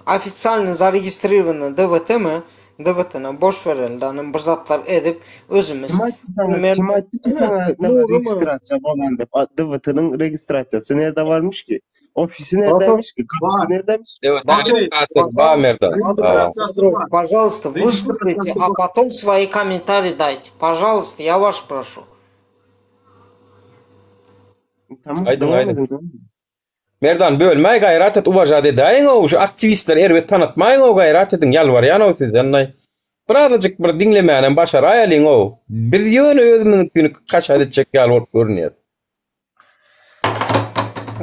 Официально зарегистрировано DVT mi? DVT'na boş verildi. Bir zatlar edip özümüz. Kim aytdı ki sana registrasiya bolan dep? DVT'nin registrasiyası nerede varmış ki? Ofisi neredeymiş ki? Kapısı neredeymiş? Пожалуйста, выслушайте, а потом свои комментарии дайте. Пожалуйста, я вас прошу. Tamam. Aydın. Merdan bölmey gayrat et uwaja dedaýyn o şu aktivistler erbet tanıtmaýyn o gayrat edin ýalbarýan o sizden. Birazajyk bir dinlemänen başar aýalyň o. Bir ýöne özüniň günü kaçar edecek ýalyp görünýär.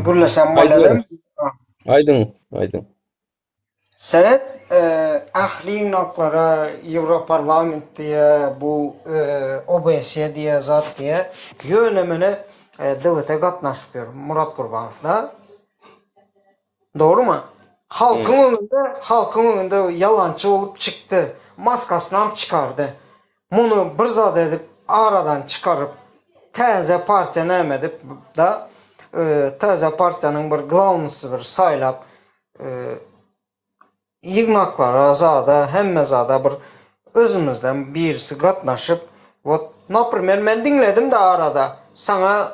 Gürleşen bolalarım. Aydın. Senet ahli noklara Europarlament diye bu OBS diye zat diye yönemine DVT katnaşıyor Murat Kurbanov. Doğru mu? Halkın önünde yalancı olup çıktı. Maskasını çıkardı. Bunu bir zat edip aradan çıkarıp təzə partiya näme edip da təzə partiyanın bir glavnysi bir saylap yığnaklara zada hemme zada bir özümüzden birisi katnaşıp например men dinledim de arada sana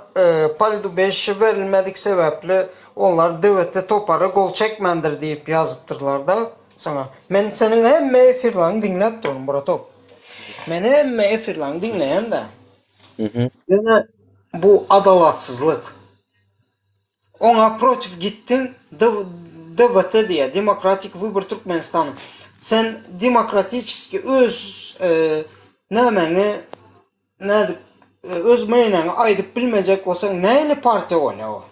Palidu 5 verilmedik sebeple onlar DVT toparı gol çekmendir deyip yazıptırlar da sana. Men senin hemme efirlerini dinlep durum bratov. Men hemme efirlerini dinleyen de. Yani bu adalatsızlık. Ona protiv gittin DVT diye Demokratik Vыбор Türkmenistan'ın. Sen demokratiski öz öz meýnäňi aýdyp bilmejek bolsaň näme parti ola o?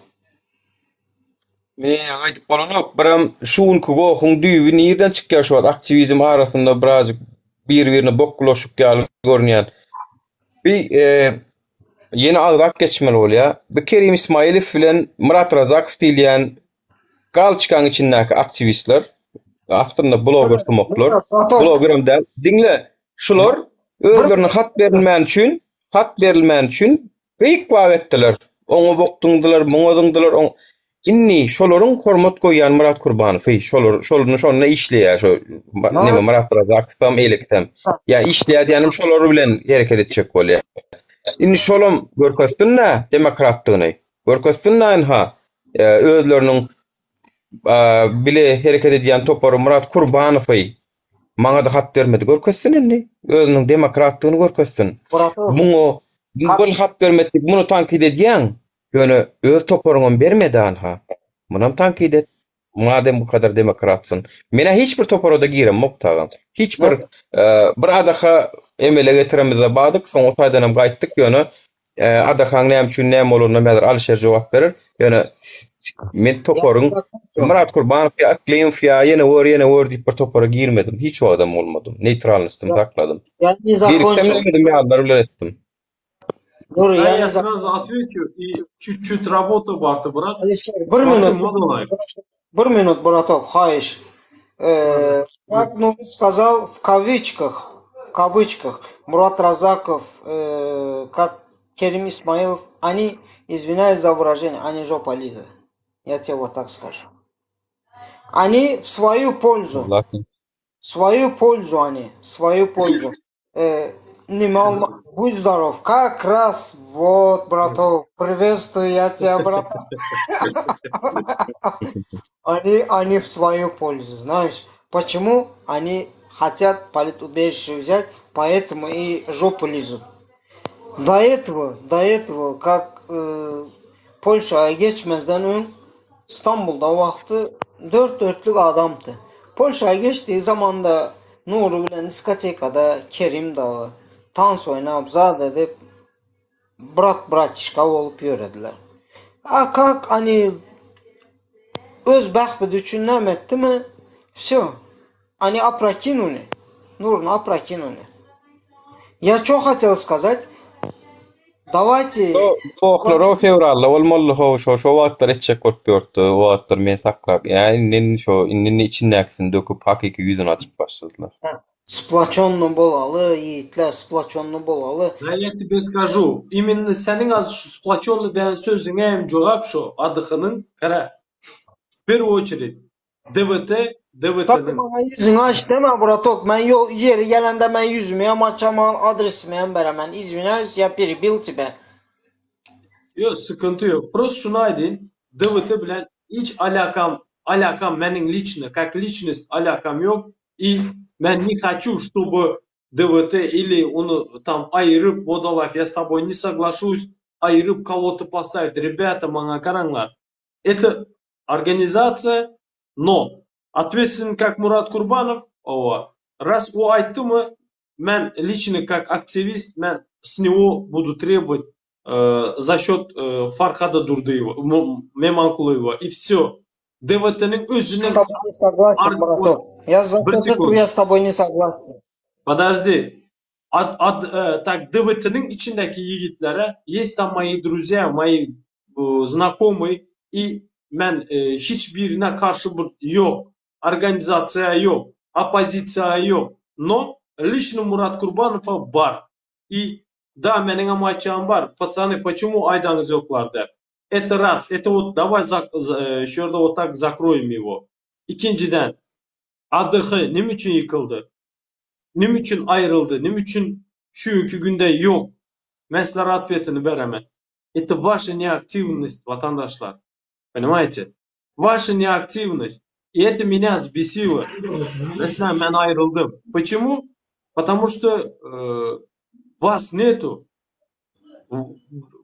Aytyp bolanok, biram şuňky gohuň düýbi nirden çykýar şu aktivizm arasynda birazjyk bir-birine boklaşyp ýaly görnýär. Bir yeni agzak geçmeli bolýar. Bir Kerim Ismailov bilen Murat Razakov diýilýän gal çykan içindäki aktivistler, aslında blogger tymoklar, bloggerim däl. Diňle, şular özlerine hat berilmän üçin beýik wagt etdiler. Oňa bokduňdylar, muňadyňdylar. Inni şolaryň hormat goýan Murat Kurbanow, şolaryň işleýär, şo neme Murat Razakowam elektem. Ya işleýär diýenim şolary bilen hereket etjek bolýar. Inni şolam görkezdirnä demokratlygyny. Görkezdirnä ha özleriniň bile hereket edýän topary Murat Kurbanow maňa da hat bermedi. Görkezsin inni. Özüniň demokratlygyny görkezsin. Muňa bul hat bermedi, muny tankid edýän. Ýöne öz toparyňy bermeden ha. Munam tankid et. Madem bu kadar demokratsın. Mene hiç bir toparada girem moktagan. Hiç bir adaha emele getiremize badyk, soň otaydanam gaýtdyk ýöne adahaň näme üçin näme bolanyna mäder Alişer jogap berer. Ýöne men toparyň Murat Kurbanow ýa Akleýew ýa ýene wor diýip bir topara girmedim. Hiç wagtym bolmadım. Neutralnysdym takladym. Yani Girmedim ýa-da etdim. Я сразу отвечу и чуть-чуть работу барты, брат. Bir minut, браток, хаиш. Как Нури сказал, в кавычках, Мурат Разаков, как Керим Исмаилов, они, извиняюсь за выражение, они жопа Лиза. Я тебе вот так скажу. Они в свою пользу. Свою пользу. Будь здоров. Как раз, вот, браток, приветствую я тебя, браток. Они в свою пользу, знаешь. Почему? Они хотят политубежище взять, поэтому и жопу лизут. До этого, как Polşa'ya geçmezden ön İstanbul'da vakti dört dörtlük adamdı. Polşa'ya geçtiği zaman da Nuri bilen diskotekada Kerim Dağı dans oynayıp zar edip bratişka olup yörediler. Как они öz bəxbid üçün nəm etdi mi? Все. Они опрокинули. Нурну опрокинули. Я что хотел сказать? Давайте... Oklaro fevralda bolmaly şo wagtlar etjek bolup ýördi. Wagtlar men saklap. Ýani inni içindäkisini döküp hakiki ýüzüni açyp başladylar. Сплочённый bolaly, yiğitler сплочённый bolaly. Я тебе скажу, именно senin az şu сплочённый deýän sözüň hem jogap şu adykynyň kara. В первую очередь DVT'nin. Yüzünü aç deme bratok. Ben yeri gelende ben yüzümü hem açamam, adresimi hem veremem. İzminiz ya biri bil tibe. Yok sıkıntı yok. Просто şunu aydın. DVT bilen hiç alakam benim лично, как личность alakam yok. И ben не хочу, чтобы ДВТ или он там айырып бодалав, я с тобой не соглашусь, айырып кого-то поставить. Ребята, мanga караңлар. Это организация, но ответственен как Мурат Курбанов, раз у айтымы, мен лично как активист, мен с него буду требовать за счет Фархада Дурдыева, Меманкулова, и все. ДВТ'nin özünden... Я с тобой не согласен. Подожди. Так, ДВТ'nin içindeki yiğitlere, есть там мои друзья, мои знакомые, и men hiçbirine karşı yok. Organizasiya yok. Оппозиция yok. Но лично Мурат Курбанова бар. И да, menin amaçım var. Пацаны, почему aydanız yoklar der. Это раз. Это вот давай şurada вот так закроем его. İkinciden adığı nim için yıkıldı? Nim için ayrıldı? Nim için şu iki günde yok? Mesela atfetini veremem. Это ваша неактивность, vatandaşlar. Понимаете? Ваша неактивность. И это меня взбесило. Mesela ben ayrıldım. Почему? Потому что вас нету.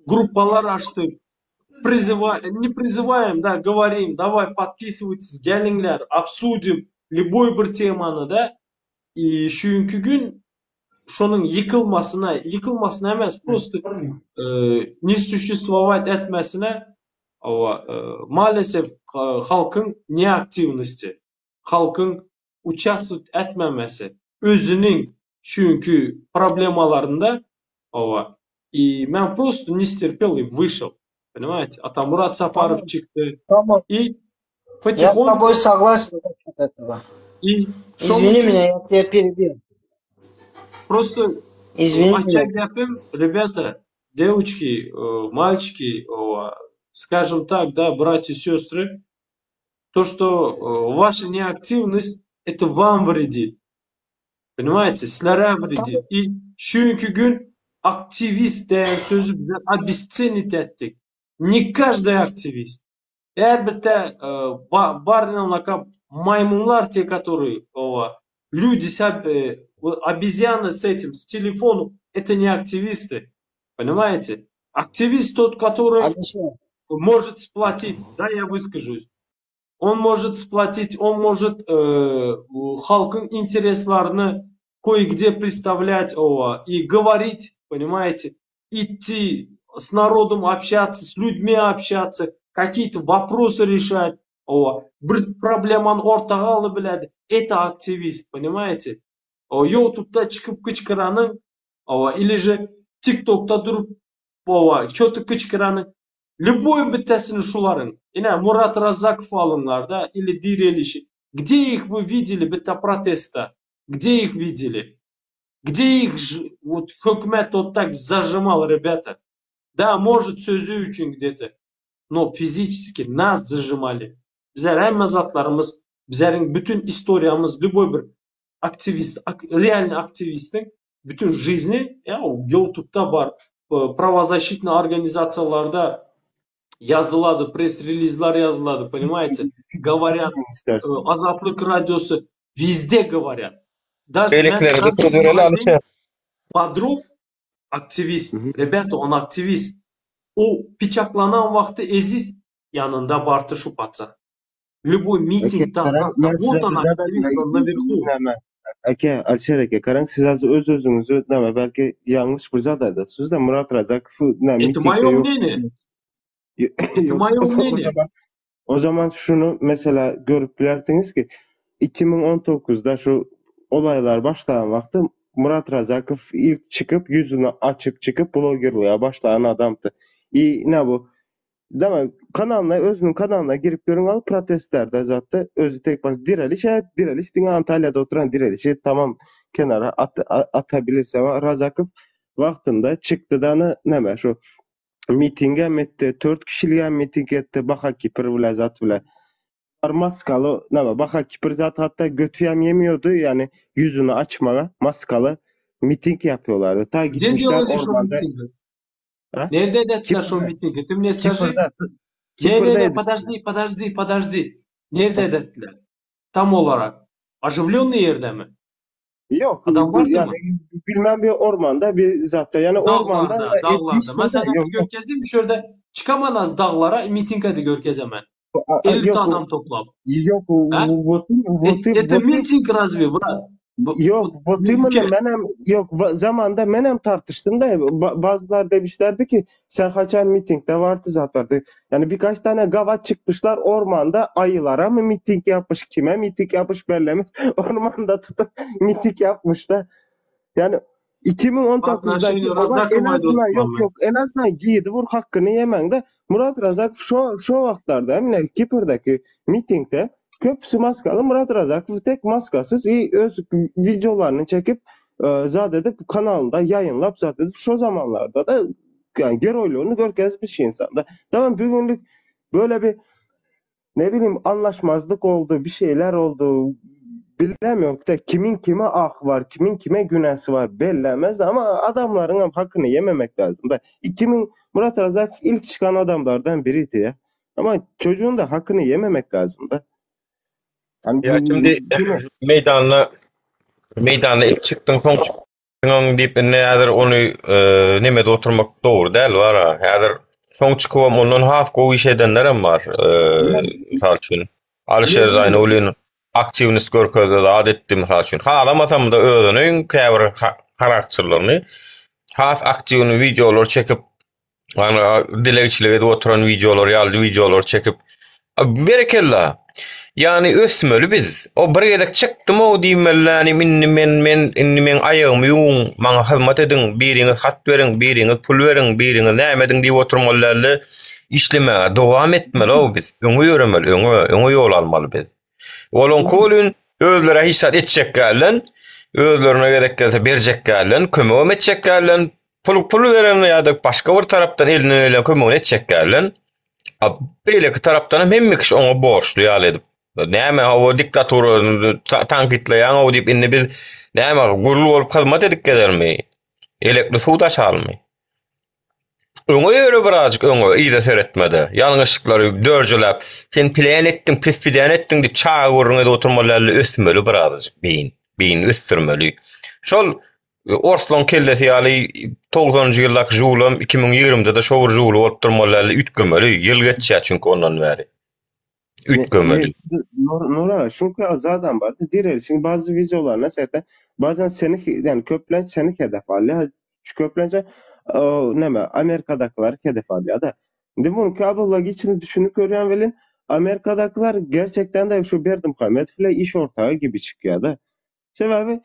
Группалар açtık. Не призываем, да, говорим, давай подписывайтесь, gelingler, обсудим любой bir temаны, да. Çünkü gün şunun yıkılmasına emas, просто не существовать etmesine maalesef halkın neaktivnosti, halkın участвовать etmemesi, özünün çünkü problemalarında и мен просто не стерпел и вышел. Понимаете? А там Мурат Сапаров Tamam, çıktı. tamam. И Я с потихоньку, тобой согласен насчет этого. и şol Извини üçün меня, я тебя перебил. просто Извини açık меня. yapım, ребята, девочки, мальчики, скажем так, да, братья и сестры, то, что ваша неактивность, это вам вредит. Понимаете? Sizlere vredit. И çünkü gün aktivist diyen sözü bize обесценить ettik. Не каждый активист. Elbette бар маймунлар, те, которые люди, обезьяны с этим, с телефоном, это не активисты. Понимаете? Активист тот, который Алишер, может сплотить, да, я выскажусь. Он может сплотить, он может халкın интересларını кое-где представлять и говорить, понимаете, идти с народом общаться, с людьми общаться, какие-то вопросы решать, bir problemanı ortağa alıp biladi. Это активист, понимаете? YouTube'da çıkıp kıçkıranın, или же TikTok'ta durup что-то kıçkıranın, любой bittesini şuların. Yine Murat Razakov alınlarda, или Direlişi. Где их вы видели bitta протеста? Где их видели? Где их вот hükümet вот так зажимал, ребята? Да, может sözü üçün где-то. Но физически нас зажимали. Bizler hem zatlarımız, bizlerin bütün historiyamız, любой bir aktivist, реальный aktivistin bütün жизни, ya YouTube'da var, правозащитный organizasyonlarda yazıladı, press release'lar yazıladı, понимаете? Говорят, Azaplık Radyosu, везде говорят. Даже Beylikleri de sürdüreli alışıyor. Boдров aktivist. Rебята, он aktivist. O bıçaklanan vakti Eziz yanında Bartışup atsa. Любой митинг da вот он aktivist, он наверху. Ake, Alişer Eke, Karan siz az özünüzü belki yanlış bir zadaydasınız da Murat Razakov Это мое мнение. Это мое мнение. O zaman şunu mesela görüp bilerdiniz ki 2019'da şu olaylar başlayan vakti Murat Razakov ilk çıkıp yüzünü açıp çıkıp blogerliğe başlayan adamdı. Ne bu? Değil mi? Özünün kanalına girip görün al protestlerde zaten özü tek baş direliş dine Antalya'da oturan direnişi tamam kenara atabilirse ama Razakov vaktinde çıktı da ne şu mitinge metti 4 kişiliğe miting etti baka kipir bile zat bile maskalı baka kipir zat hatta götüyem yemiyordu yani yüzünü açmaya maskalı miting yapıyorlardı ta gitmişler ormanda. Nerede ettiler şu mitingi? Ты мне скажи. Не, подожди. Nerede ettiler? Tam olarak. Оживленный yerde mi? Yok. Adam vardı yani, mı? Bilmem bir ormanda bir zaten. Yani ormanda dağlarda. Mesela Görkez'im şöyle çıkamanaz dağlara miting etti Görkez hemen. 50 adam toplam. Yok. Это miting разве, брат? Yok, zamanda menem tartıştım da bazılar demişlerdi ki sen kaçan mitingde vardı zaten. Yani birkaç tane gavat çıkmışlar ormanda ayılara mı miting yapmış, kime miting yapmış bellemez. Ormanda tutup miting yapmış da. Yani 2019'daki olan en azından en azından giydi vur hakkını yemen de Murat Razakov şu vaktlerde emine Kipir'deki mitingde köpüsü maskalı Murat Razakov tek maskasız öz videolarını çekip zaten kanalında yayınlap zaten şu zamanlarda da yani geroyluğunu görkezmiş insanda. Tamam bugünlük böyle bir ne bileyim anlaşmazlık oldu, bir şeyler oldu. Bilemiyorum da kimin kime var, kimin kime günahı var bellemez de ama adamların hakkını yememek lazım da. Murat Razakov ilk çıkan adamlardan biriydi ya. Ama çocuğun da hakkını yememek lazım da. Yani ya şimdi meydana ilk çıktın son çıktın deyip nedir onu nemede oturmak doğru değil var ha. Hazır son çıkıp ondan has koyu iş edenler var. Misal için Alişer Zaynol'un aktivist görkezde adetli misal için. Alamasam da özünün karakterlerini has aktivist videolar çekip Ana dilekçilere de oturan videolar, ýaly videolar çekip berekella. Yani ösmeli biz. O bir yedek çıktım o diýmelläni men aýagym ýuň, maňa hyzmat edin, biriňiz hat berin, biriňiz pul berin, biriňiz näme diýip oturmalarly işlemäge dowam etmeli o biz. Öňe ýöremeli, öňe ýol almaly biz. Olon kolun özlere hissat etjek gälen, özlerine gerek gelse berjek gälen, kömegem etjek gälen, pul veren ýa-da başga bir tarapdan eline kömegini etjek gälen. Beýleki tarapdan hemme kişi oňa borçlu ýaly edip. Näme o diktator tankitleýän o diýip indi biz näme gurul bolup hyzmat edip gezermi? Elekli suw taşalmy? Öňe ýöre birazjyk öňe iýde seretmede. Ýalňyşlyklary dörjülep, sen plan etdiň, plan etdiň diýip çağırgyňda oturmalarly ösmeli birazjyk beýin ösdürmeli. Şol Orslan kellesi ýaly 90-njy ýyldaky julum 2020-de de şowur julu bolup durmalarly ütgemeli. Ýyl geçýär çünki ondan bäri. Ütgemeli. Nura, çünkü azadan bardı. Direl, şimdi bazı videolarına zaten bazen seni yani köplenç seni hedef alıyor. Şu köplence neme Amerika'dakiler hedef alıyor da. Şimdi bunu kabullar geçini düşünüp görüyen velin Amerika'dakiler gerçekten de şu Berdimuhamedov ile iş ortağı gibi çıkıyor da. Sebebi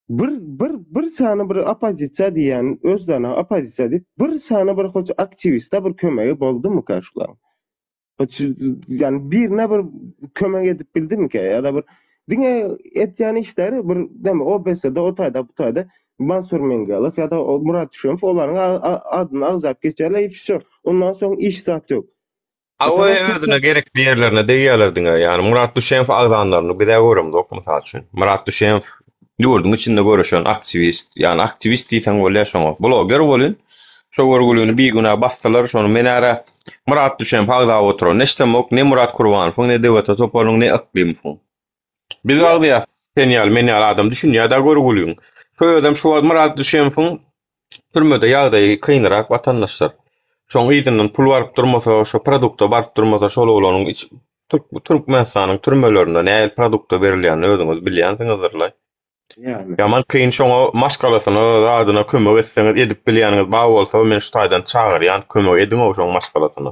bir sany bir opozisiýa diýen özlerine opozisiýa diýip bir sany bir hoç aktivista bir kömegi boldumy karşılaryň? Yani birine bir kömek edip bildimi ki ya da bir dine etýän işleri bir deme OBS'de o taýda bu taýda Mansur Mengalov ya da Murat Düşenov olaryň adyny agzap geçerler ifşo. Ondan soň iş zat ýok. O özüne gerekli ýerlerine deýýärlerdiňe ýani Murat Düşenov agzanlaryny bize görüm dokunmasa üçin. Murat Düşenov ýurdun içinde görüşen aktivist ýani aktivist diýsen bolýar şoňa. Blogger bolýan. Şo görgülüni bir güne bastılar, şonu menara Murat Düşen pagda oturur. Neştemok, ne Murat Kurbanov, ne Devlet Topalov, ne Aklimov. Biz gagdyýa menial adam düşünýär da görgülüň. Şo adam şu Murat Düşenowň türmede ýagdaýy kynýarak watandaşlar. Şoň ýygynyň pul baryp durmasa, şo produkta baryp durmasa, şol olanyň Türkmenistanyň türmelerinde näil produkta berilýän özüňiz bilýänsiňizdir. Yani. Yaman kıyın şoňa maşgalasyny adyna kömek etseňiz edip bilýäniňiz bar bolsa men şu taýdan çagyrýan kömek ediň o şoň maşgalasyny.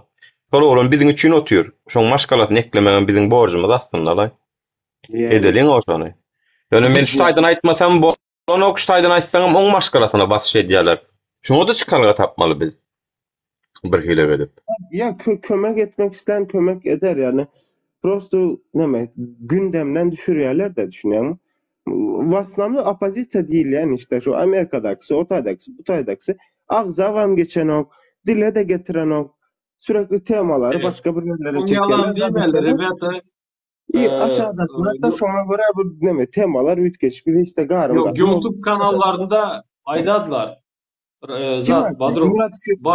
Şol bolan biziň üçin otýar. Şoň maşgalasyny eklemegen biziň borjumyz aslında. Edeliň o şonu. Ýöne men şu taýdan aýtmasam bolan o şu taýdan aýtsaňam oň maşgalasyna basyş edýärler. Şoňa da çykarga tapmaly biz. Bir hile edip. Ya kömek etmek isteyen kömek eder yani. Prosto neme gündemden düşürýärler de düşünýärmi? Vasnamlı opozisiya diýil yani işte şu Amerika'dakysi, o taýdakysi, bu taýdakysi agza vam geçen ok, dile de getiren ok, sürekli temaları başka bir yerlere Yalan çekýärler. değil rебята. Aşağıdakiler da şoňa göre bu neme temalar ütgeç bir işte garym. Yok, YouTube kanallarında aydadılar. Zat Badrum.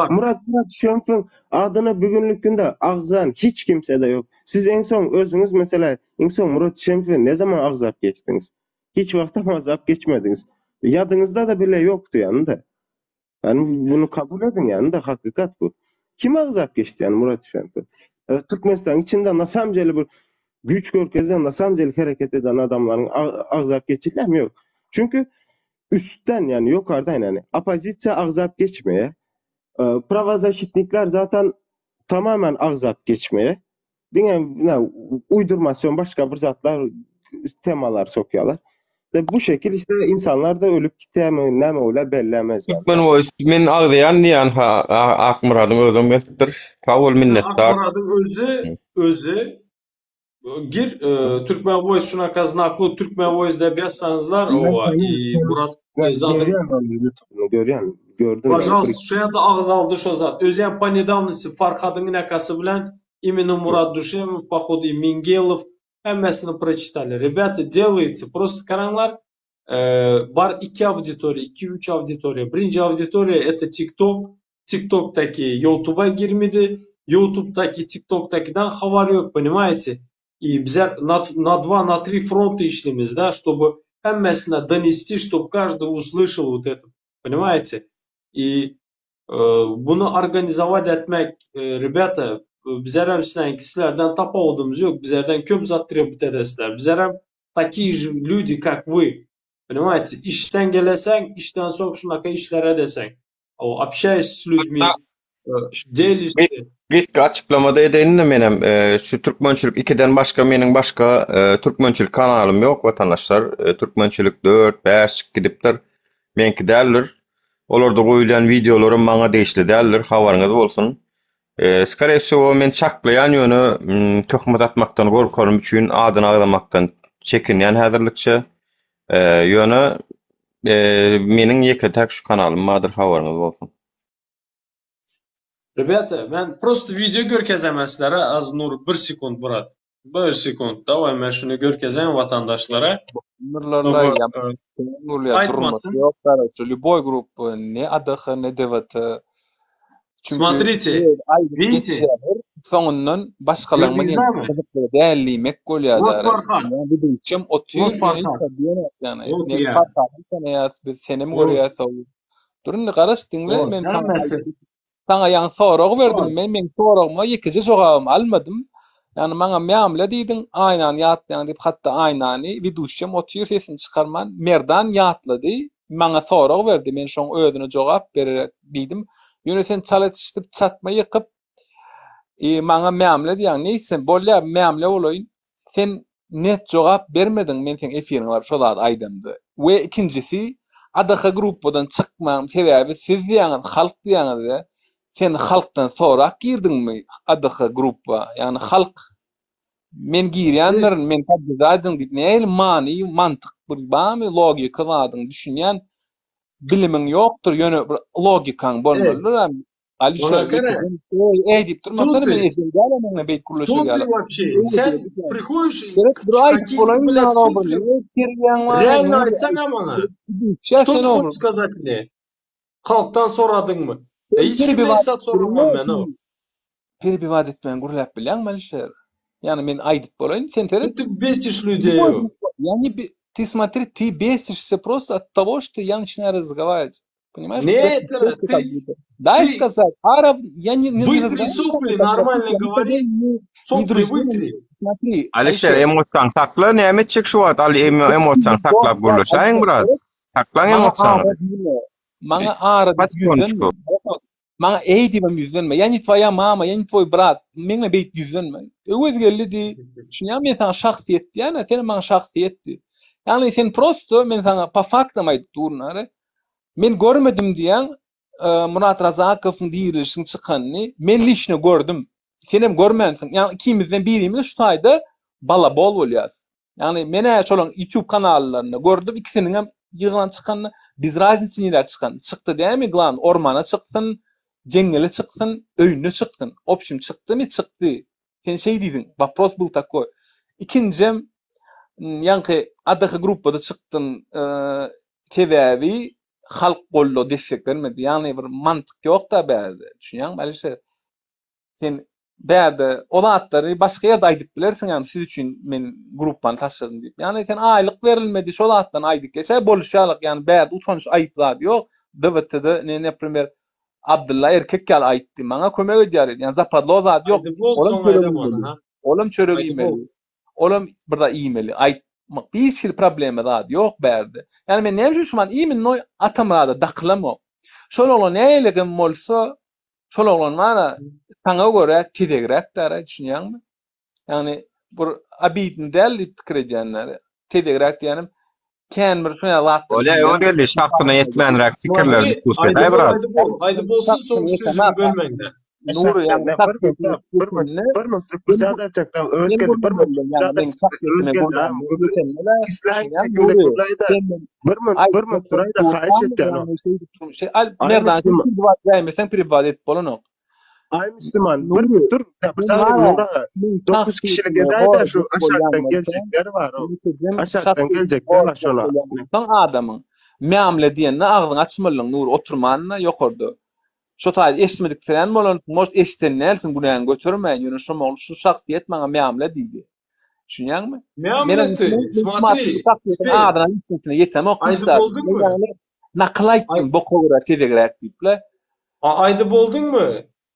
Murat Düşenov'un adını bugünlük günde agzan hiç kimsede yok. Siz en son özünüz mesela en son Murat Düşenov'u ne zaman agzap geçtiniz? Hiç wagtda agzap geçmediniz. Yadınızda da bile yoktu yanında. Yani bunu kabul edin yanında hakikat bu. Kim agzap geçti yani Murat Düşenov'u? Türkmenistan içinde nasamjeli bir güç görkezden nasamjelik hareket eden adamların agzap geçirler mi? Yok. Çünkü üstten yani yukarıdan yani opozisiya agzap geçmeye, pravazaşitnikler zaten tamamen agzap geçmeye, uydurmasyon başka bir zatlar temalar sokuyorlar. Ve bu şekil işte insanlar da ölüp gitmemi ne öyle bellemez yani. Men agdayan diýen Akmuradyň özüm getdir. Kabul minnetdar. Akmurad'ın özü gir Türkmen Voice şuna kaznaklı Türkmen Voice'da yazsanızlar o Murat gördüm. Пожалуйста, şoňa da agz aldy şo zat. Özem по недавности Farhadyň nakasy bilen именно Murat Düşenov, походу Mingelov hemmesini proçitali. Rебята, делайте. Просто karanglar bar 2 auditoriya, 2-3 auditoriya. Birinci auditoriya это TikTok. TikTok'taki YouTube'a girmedi. YouTube'daki TikTok'takidan haber yok, понимаете? И bizler на 2, на 3 фронта işlemiz, да, чтобы hemmesine донести, чтобы каждый услышал вот это, понимаете? И bunu organizovat etmek, rебята, bizler hem sizlerden tapa olduğumuz yok, bizlerden köp zat tribut edesler, bizler hem такие же люди, как вы, понимаете? İşten gelesen, işten sonra şunaka işlere desen, общаясь с людьми. Değil işte. Gitki açıklamada edeyim de menem şu Türkmençilik 2'den başka menin başka Türkmençilik kanalım yok vatandaşlar. Türkmençilik 4-5 gidipdir. Menki däldir. Olarda goýulan videolarym maňa değişli däldir. Habaryňyz bolsun. Skare всего men çaklayan ýöne töhmet atmaktan gorkarym üçin adyny agdamaktan çekinýän häzirlikçe ýöne meniň ýeke tak şu kanalym bardyr habaryňyz bolsun. Ребята, ben просто video görkezemezlere az nur 1 sekund Murat. 1 sekund. Davay ben şunu görkezem vatandaşlara. Nurlarla Чтобы ya nurlar айтмасын. durması yok karşı любой группы ne adığı ne deveti. Çünkü Смотрите, видите? geçişler sonundan başkalarına Gördünüz mü? değerlimek Вот golyalar. Farhat. Yani bir biçim otuyor Вот Farhat. yani Вот ne ya. fark sen ya senem Вот. görüyorsa durun karış dinle Вот. ben Hammasi. sana yan sorak verdim Вот. men soragma ikinci soğağım almadım. Yani bana meamle diýdin aynan ýatlaýan diýip hatta aynany widuşum otuyor sesini çıkarman merdan ýatlady. Bana sorak verdi men şoň özüne jogap bererek diýdim. Ýöne sen çalyşyp çatma ýykyp bana meamle diýen näçe bolýar meamle bolaýyn. Sen net jogap bermedin men sen efiriň bar şolad aýdymdy. We ikincisi adaha gruppadan çykmam sebäbi siz diýäňiz halk diýäňiz. Sen halktan sorak girdinmi adaha gruppa? Yani halk men girýänler men taýdadyň diýip näil many mantyk bir bamy logika badyň düşünýän bilimiň ýokdur ýöne bir logikaň bolmaly. Alişer diýip durmasa men eşin gälemine beýt Кто kuruluşy ты gäler. вообще? Sen приходишь Gerek bir ay какие-то, bolan блядь, ýa-da сопли. bir Реально айтсana bana. Что ты хочешь сказать мне? Halktan soradın mı? Hiç kimden sat sormam ben o. Перебивать etmän gurulap bilen Alişer. Yani men aýdyp bolan sen Ну ты бесишь людей. Yani ты смотри, ты бесишься просто от того, что я начинаю разговаривать. Понимаешь? Нет, Дай ты- сказать. Араб, я не Вытри разговариваю, сопли, как нормально я говори. не Sopli друзья. вытри. Смотри, Alişer emotsiýan takla näme çek şu wagt al emotsiýan taklap gurulşaýyn biraz. Taklan emotsiýany. Мага Араб. Kaç konuşku? Мага эй дибем yüzlenme. Я не твоя мама, я не твой брат. Meňle beýt yüzlenme. Özgelli di. Şuňa men sana şahsiýet diýän, sen maňa şahsiýetdi. Yani sen prosto men sana pa faktam aýdyp durnary. Men görmedim diýen Murat Razakowyň diýilişini çykanyny men liçne gördüm. Sen hem görmensiň. Yani ikimizden birimiz şu taýda bala bol bolýar. Yani mene şolaň YouTube kanallaryny gördüm. İkisiniň hem ýygylan çykanyny biz razniçini ýa çykan. Çykdy diými glan ormana çykdyn, jengele çykdyn, öýüne çykdyn. Opşym çykdymy çykdy. Sen şey diýdin. Вопрос был такой. İkincem ýanky adaha gruppada çykdyn sebäbi halk gollo desek bermedi. Yani bir mantyk ýok da bäze. Düşünýän Alişer. Sen bäde olatlary başga ýerde aýdyp bilersiň ýani siz üçin men gruppany taşydym diýip. Yani sen aýlyk berilmedi, şol atdan aýdyp geçe boluşýarlyk ýani bäde utanç aýyp zat ýok. DVT'de ne näprimер Abdullah Erkek gal aýtdy. Maňa kömek edýär. Yani zapadlo zat ýok. Olam çörek iýmeli. Olam birda iýmeli. Aýtmak hiç bir problema zat ýok bäde. Yani men näme şuman iýmin noý atamrada daklamo. Şol olan näýeligim bolsa şol olan mana sana göre tedegrekler düşünýänmi? Yani bir abidin däli pikir edýänler. Tedegrek diýenim kän bir şuna lat. Olay o geldi şartyna yetmänrek pikirler diskusiýa da biraz. Haydi bolsun son sözünü bölmeňde. Nuru yani bir minutlyk bir zat açakdan özgeldi bir minutlyk zat özgeldi İslam şekilde gurlayda bir minut durayda haýyş etýän o. Şey al merdan privat diýmeseň privat et bolanok. Ay Müslüman bir dur bir zat Nura 9 kişilik edayda şu aşağıdan gelecekler var o. Aşağıdan gelecekler var şona. Sen adamyň meamle diýende agzyny açmalyň Nur oturmanyna ýokardy. Şo taýda eşitmedik sen bolan, moş eşiten näsin günäň götürmeň, ýöne şo mol şu şahsiýet maňa meamle diýdi. Düşünýänmi? Meamleti, смотри. Adana üstüne yetem okmuşlar. Naklaytdım bokogura telegraf diýipler. Aýdyp boldun mu?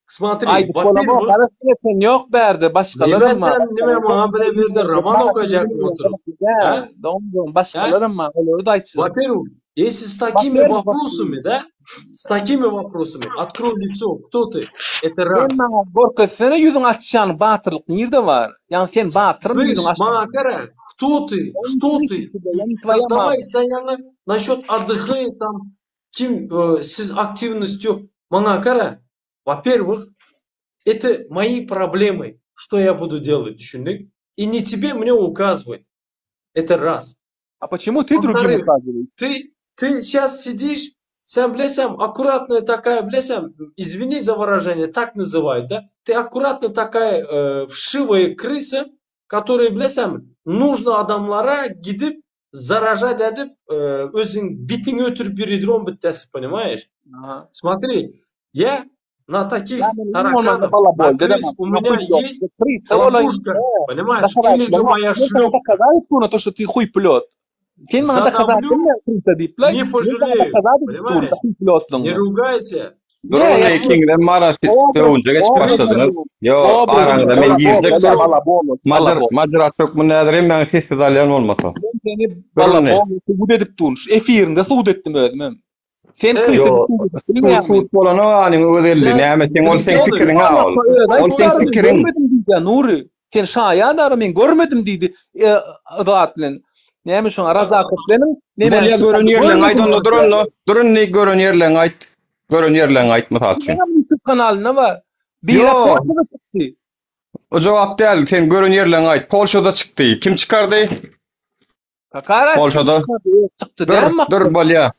Смотри, во-первых, sen ýok berdi, başgalarym var. Sen nime maňa bir roman okajakmy oturup? Başgalarym var, olary da aýtşy. Во-первых, если с такими вопросами, да, с такими вопросами. Открой лицо. Кто ты? Это раз. Sen bana gorkatsana yüzüň açýan batyrlyk nirde bar? Ýani sen batyrmy Слышь, yüzüň açýan? мага кара. Кто ты? Что ты? Давай, Саяна, насчет отдыха, там, с активностью. Мага кара. Во-первых, это мои проблемы. Что я буду делать, düşündük? И не тебе мне указывать. Это раз. А почему ты другим Во-вторых, указываешь? Ты сейчас сидишь, сам, блесам, аккуратная такая, блесам, извини за выражение, так называют, да? Ты аккуратно такая вшивая крыса, которая, блесам, нужно адамлара gidip заражать edip özün bitini ötürüp biridir bittesi, понимаешь? Ага. Смотри, я на таких Yani тараканов, балабол, на крыс у меня есть ловушка, понимаешь? Или же моя шлюпка. доказать то, что ты хуй плет. Sen bana doказать deyip Не пожалею, понимаешь? Не ruгайся. Durun ikingden mara öňce geç başladyňyz. Yo, araňda men girdik. Majra tökmün näderim men festivalýan bolmasa. Seni balabol suud edip durmuş. Efirinde suud etdim ödüm. Sen Suud bolan o anyň özelliği näme? Sen ol sen fikiriňi al. Ol sen fikiriň. Nuri, sen şaýadar men görmedim diýdi. Zat bilen. Näme şoň razakat bilen Näme görün ýerleň aýdanda duranno. Durun ne görün ýerleň aýt. Görün ýerleň aýt mysal üçin. YouTube kanalyna var. Bir rapor çykdy. O jogap däl, sen görün ýerleň aýt. Polşada çykdy. Kim çykardy? Kakara Polşada çykdy däme? Dur bolýa.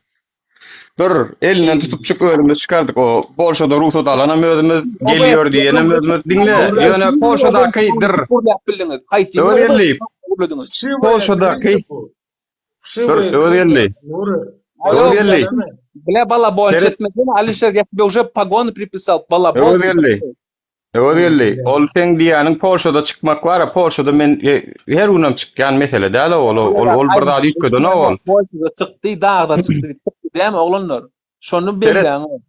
Dur, elinden tutup çykýarymyz çykardyk o. Polşada ruhsat alanam özümüz gelýär diýenem özümüz diňle. Ýöne Polşadaky dur. Özellik. Polşadaky özellik. Özellik. Бля, балабол çetmeden Alişer getip уже погоны приписал балабol. Özellik. Ol sen diýäniň Polşada çykmak bar, Polşada men her günüm çykýan mesele däl ol bir daha ýetgeden ol. Polşada çykdy, dağda çykdy, däme oglanlar. Şonu belläň.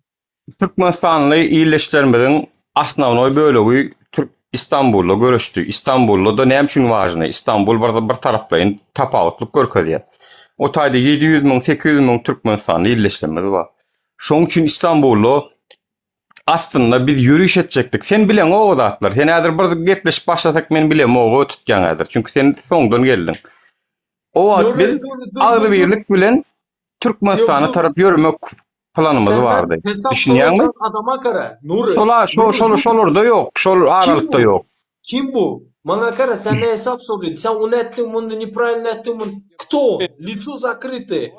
Türkmenistanly ýerleşdirmediň asnawnoy bölegi Türk İstanbul'la görüşdü. İstanbul'da näme üçin wajny? İstanbul bir taraplaýyn tapawutlyk görkezýär. O taýda 700 000, 800 000 Türkmenistanly ýerleşdirmedi bar. Şoň üçin İstanbul'da aslında biz yürüyüş edecektik. Sen bilen o zatlar. Sen häzir bir gepleşip başlasak men bilem o tutgan häzir. Çünkü sen soňdan geldin. O wagt biz agry birlik bilen Türkmenistana tarap ýörmek planymyz bardy. Düşünýärmi? Adama kara. Nuri. Şolarda yok. Şol aralykda yok. Kim bu? Мага кара, sen ne hesap soruyorsun? Sen onu ettin, bunu неправильно ettin, bunu. Кто он? Лицо закрытое.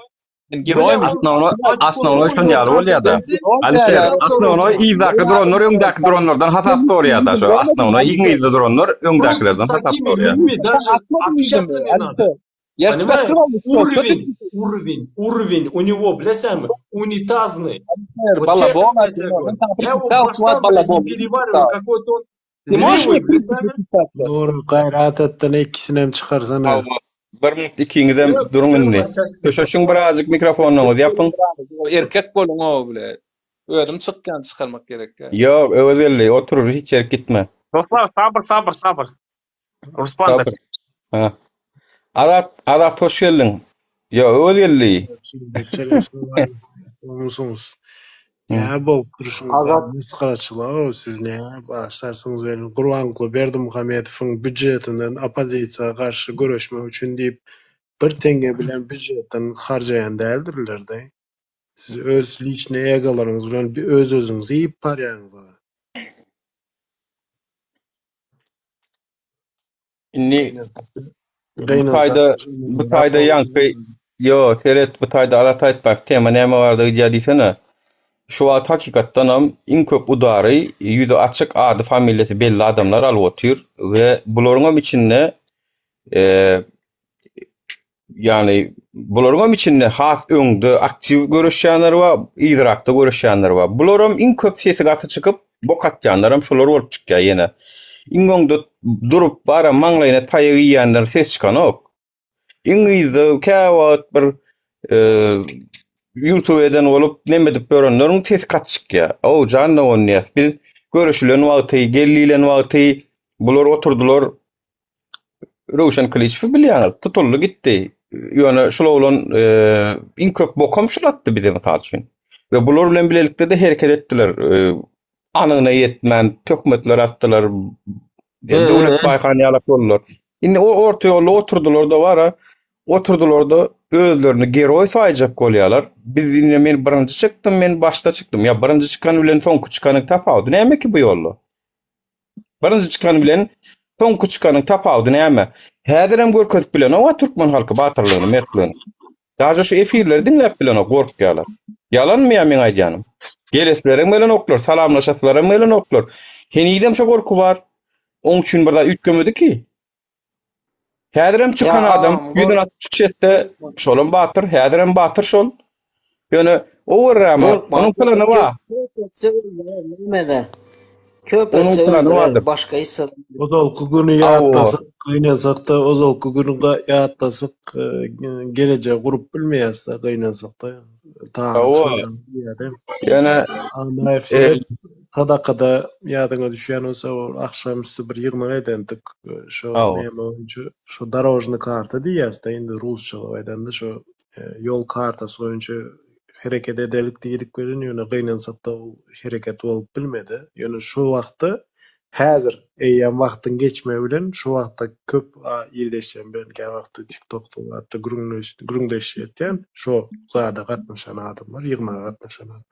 Asnawno şon ýaly bolýar-da. Alişer, asnawno ýyzdaky dronlar öňdäki dronlardan hatap dorýar-da. Şo asnawno ýyňyzda dronlar öňdäkilerden hatap dorýar. Уровень у него, блесам, унитазный. Балабол. Я его масштабно не перевариваю, какой-то он ливый, блесам. Doğru gayret ettin ikisini hem çıkarsana. Bir minut ikiňizem durun indi. Köşeşiň birazjyk mikrofonuňyzy ýapyň. Erkek bolun o bile. Ödüm çykkan çykarmak gerek. Ýok, özellik oturur hiç ýere gitme. Ruslav, sabır. Ruspan da. Ha. Adat hoş geldin. Ýok, özellik. Olmuşsunuz. Ya bol duruşunuz meskarçılığı siz ne başlarsınız verin. Gurbanly Berdimuhammedowyň büdjetinden opozisiýaga garşy görüşmek üçin diýip 1 tenge bilen büdjetten harjaýan däldirler-de. Siz öz liçne egalaryňyz bilen öz-özüňizi ýyp barýaňyz. Inni bu taýda ýanky ýok, seret bu taýda alat aýtmak tema näme bardy diýýärsene. Şu wagt hakykatdan ham iň köp udary ýüze açyk ady familiýasy belli adamlar alyp otyr we bularyň hem içinde ýani bularyň hem içinde has öňde aktiw görüşýänler we ýygrakda görüşýänler bar. Bularyň iň köp sesi gasy çykyp bokatýanlar hem şolar bolup çykýar ýene. Iň öňde durup bara maňlaýyna taýy ýýänler ses çykan ok. Iň ýyzy käwat bir YouTube'den olup nemedip görenlerin ses katçykya. O janna onýas. Biz görüşülen wagty, gellilen wagty bular oturdular. Rowşan Kılıçwy bilýär, tutuldy gitdi. Ýöne şola bolan iň köp bokam şulatdy bize misal üçin. Ve bular bilen bilelikde de hereket etdiler. Anyna yetmän tökmetler atdylar. Döwlet baýkany ýalap boldular. Indi o orta ýolda oturdular da wara, oturdular da özlerini geroy saýjak bolýarlar. Biz indi men birinji çykdym, men başda çykdym. Ya birinji çykan bilen soňky çykanyň tapawdy näme ki bu ýolda? Birinji çykan bilen soňky çykanyň tapawdy näme? Häzirem görkezip bilen o türkmen halky batyrlygyny, mertligini. Daja şu efirleri dinläp bilen o gorkýarlar. Yalanmy ya men aýdýanym? Geleslerim bilen oklar, salamlaşatlaryň bilen oklar. Henidem şu gorku bar. Onun üçin bir da ütgemedi ki. Häzirem çykan Ya adam ağam, 160 çetde şolun batyr, häzirem batyr şol. Ýöne o rama, Korkma. onun plany var. Köp Onun etse planı vardır. öldürer. Başka hisseler. Ozalky güni ýatdasyk, gynansak da ozalky güniňe ýatdasyk, gelecek gurup bilmeýäs-de gynansak da. Taryk şoňam diýýär. Ýöne Ama efseret sadakada ýadyňa düşýän bolsa, o akşamüstü bir ýygnaň edendik. Şo näme boýunça şo darojny karta diýýäs-de, indi rusçaga aýdanda şo ýol kartasy boýunça hereket edelik diýdik bilen ýöne gynansak da ol hereket bolup bilmedi. Ýöne şu wagtda häzir eýýän wagtyň geçme bilen şu wagtda köp ýyldaşan bilen kä wagtda TikTokda hatda gürüňdeşýän şo zada gatnaşan adamlar, ýygnaga gatnaşan.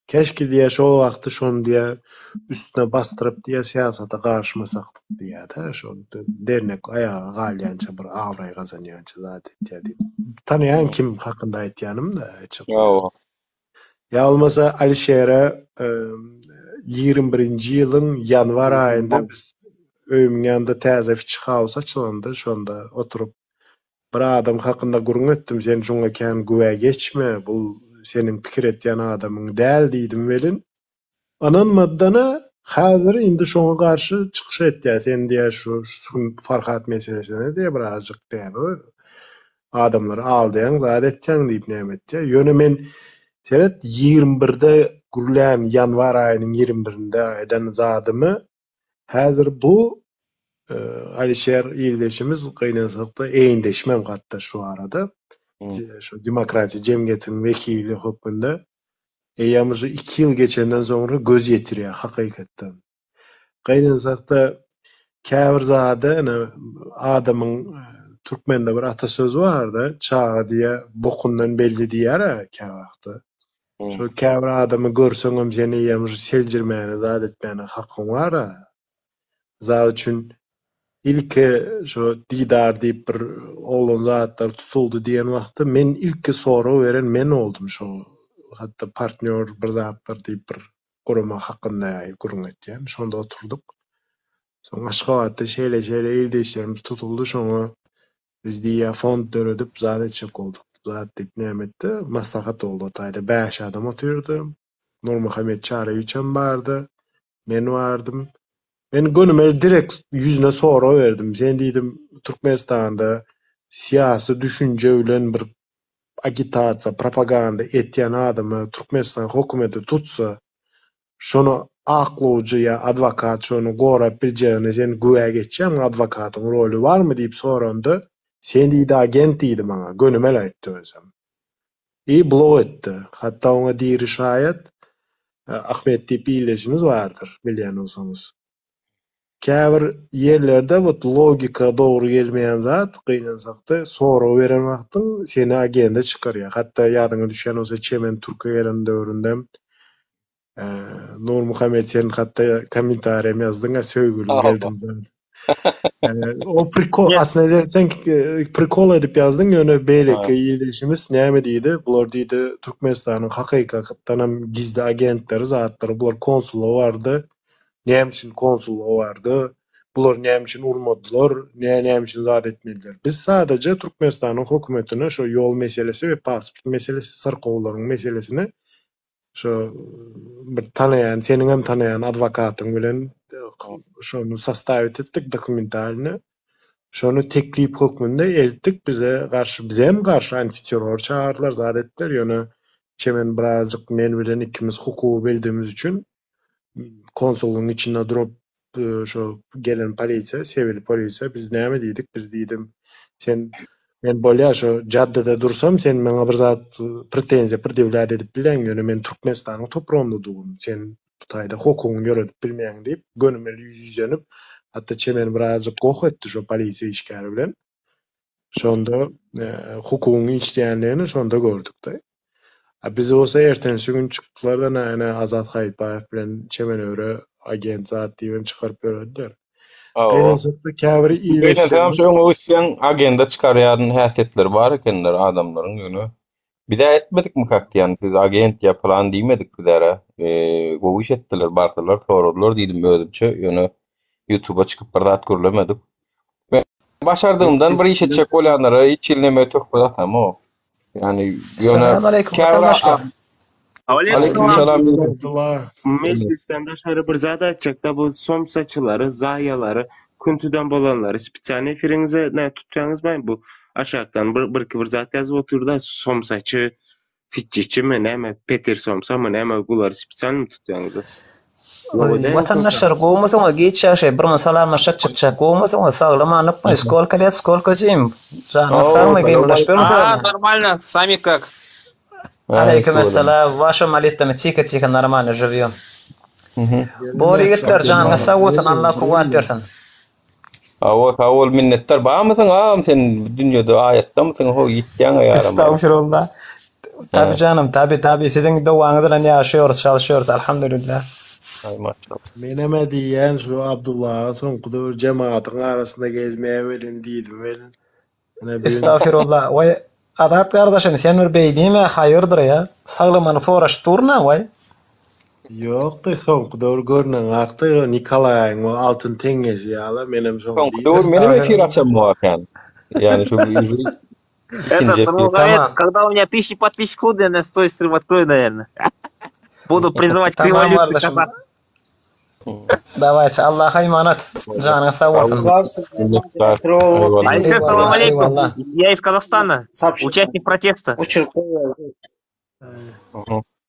Keşke diye şu wagty şonu diye üstüne bastyryp diye siyasata garşymasakdyk diye de şu dernek ayağa galýança bir awray gazanýança zat etdi. Tanıyan kim hakynda aýtýanym da açyk. Ya olmasa Alişere 21-nji ýylyň ýanwar aýynda biz öýümň ýanynda täze fiçh house açylandy. Şonda oturup bir adam hakynda gurun etdim, sen şoňa kän güwe geçme, bul senin pikir etýän adamyň däl diýdim welin. Anan maddana häzir indi şoňa garşy çykyş etdi. Sen diýär şu Farhat meselesine diýe birazjyk diýär. Adamlar aldyan zat etýän diýip näme etdi. Ýöne men seret 21-de gürlän ýanwar aýynyň 21-de eden zadymy häzir bu Alişer ýyldaşymyz gynansak da eýindeşmem hatda şu arada. Şu demokratiýa jemgyýetiniň wekili hökmünde eýamyzy 2 ýyl geçenden soňra göz ýetirýär hakykatdan. Gynansak da käbir zada adamyň türkmende bir atasöz bardy, çağa diye bokundan belli diýär kä wagty. Şu käbir adamy görseňem seni eýamyzy seljirmäni zat etmäni hakyň bar. Zat üçin ilki şu didar diýip bir oğlan zatlar tutuldu diýen wagtda men ilki soraw beren men oldum şu. Hatda partner bir zatlar diýip bir guruma hakynda gurun etýän. Şonda oturduk. Soň Aşgabatda şeýle ýyldaşlarymyz tutuldu. Şoňa biz diýä fond döredip zat etjek bolduk. Zat diýip näme etdi? Maslahat boldy. Taýda 5 adam oturdy. Nur Muhammed Çareýçem bardy. Men bardym. Men gönümel direkt yüzüne soraw berdim. Sen diýdim Türkmenistanda siyasi düşünje bilen bir agitasiýa, propaganda etýän adamy Türkmenistan hökümeti tutsa, şonu aklowjy ýa adwokat şonu gorap biljegine sen güwe geçýän adwokatyň roli barmy diýip sorandy. Sen diýdi agent diýdi maňa, gönümel aýtdy özüm. Blog etdi. Hatda oňa diýri şaýat Ahmet diýip ýyldaşymyz bardyr, bilýän bolsaňyz. Käbir ýerlerde bu logika dogry gelmeýän zat gynansak da soraw beren wagtyň seni agenda çykarýar. Hatda ýadyňa düşýän bolsa Çemen Türkiýe gelen döwründe Nur Muhammed sen hatda kommentariýa ýazdyň, söýgülim geldim zat. O prikol aslında dersen prikol edip ýazdyň, ýöne beýleki ýyldaşymyz näme diýdi? Bular diýdi Türkmenistanyň hakykatdan hem gizli agentleri zatlar, bular konsullar bardy. Näme üçin konsullar bardy? Bular näme üçin urmadylar? Näme üçin zat etmediler? Biz sadece Türkmenistanyň hökümetine şo ýol meselesi we pasport meselesi, sırkowlaryň meselesini şo bir tanıyan, senin hem tanıyan advokatyň bilen şonu sastavit etdik dokumentalini. Şonu teklip hökmünde eltdik, bize hem garşy antiterror çağırdılar, zat etdiler. Ýöne Çemen birazjyk men bilen ikimiz hukuky bildiğimiz üçin konsulluğun içinde durup şu gelen polisiýa, sivil polisiýa biz näme diýdik? Biz diýdim sen Men bolýa şo jaddada dursam sen meňe bir zat pretensiýa bir dewlet edip bilen ýöne men Türkmenistanyň toprağynda dugum. Sen bu taýda hokugyny ýöretip bilmeýäň diýip gönüme ýüzenip hatda çemeni birazjyk gok etdi şo polisiýa işgäri bilen. Şonda hukugyny işleýänlerini şonda gördük-de. Biz olsa ertensi gün çıktılardan ana Azat Hayitbayev bilen çemen öre agent zat diýip çıkaryp berdiler. Gelsepde käbiri Beýle iýleşýär. tamam şoň ösýän agenda çykarýan häsiýetleri bar ekenler adamlaryň ýöne. Bir de etmedik mi kakty yani biz agent yapılan diýmedik bizlere. Bu iş ettiler, bardylar, soradylar diýdim özümçe ýöne YouTube'a çıkıp bir zat görlemedik. Ben başardığımdan bir iş etjek bolýanlara hiç ilneme tökmedi atam o. Yani ýöne Assalamu alaykum vatandaşlar. Aleykümselam. Meclisten daşary bir zat açacakda bu somsaçyları, zaýalary, küntüden bolanları spesial efiriňize ne tutýaňyz baý bu aşakdan bir zat ýazyp oturda somsaçy, fitçiçi mi näme Peter Somsa mı näme bular spesial mi tutýaňyz? Vatandaşlar gowmasaňa geçýär bir masalanmaşak çykjak gowmasaňa saglama skolka jim. Jana sağma geyimlaşpyrmysa? Нормально, сами как? Алейкумассалам. Ваша молитва тихо нормально живём. Bor ýigitler janyňa sag bolsun, Allah kuwat bersin. Awol minnetler barmysyň ağam sen dünýede aýatda mısın ho ýitýäň ýaram. Estağfirullah. Tabii canım, tabii siziň dowaňyzdan ýaşaýarys, çalışýarys alhamdulillah. Ay maşallah. Meneme diýen şu Abdullah soňky jemaatyň arasynda gezmeýe welin diýdim welin. Estağfirullah. Way Adat kardeşim sen bir beýdime hayırdır ya. Saglamany foraş durna way. Yok da soňky dowr görnen akty Nikolaýyň o altyn teňesi ýalar menem soňky dowr menem efir açam muakan. Yani şu когда у меня 1000 подписчиков, я на 100 стрим открою, наверное. Буду призывать к революции. Давайте, Allah'a emanet. Canın sağ olsun. Assalamu алейкум. Я из Казахстана. Участник протеста.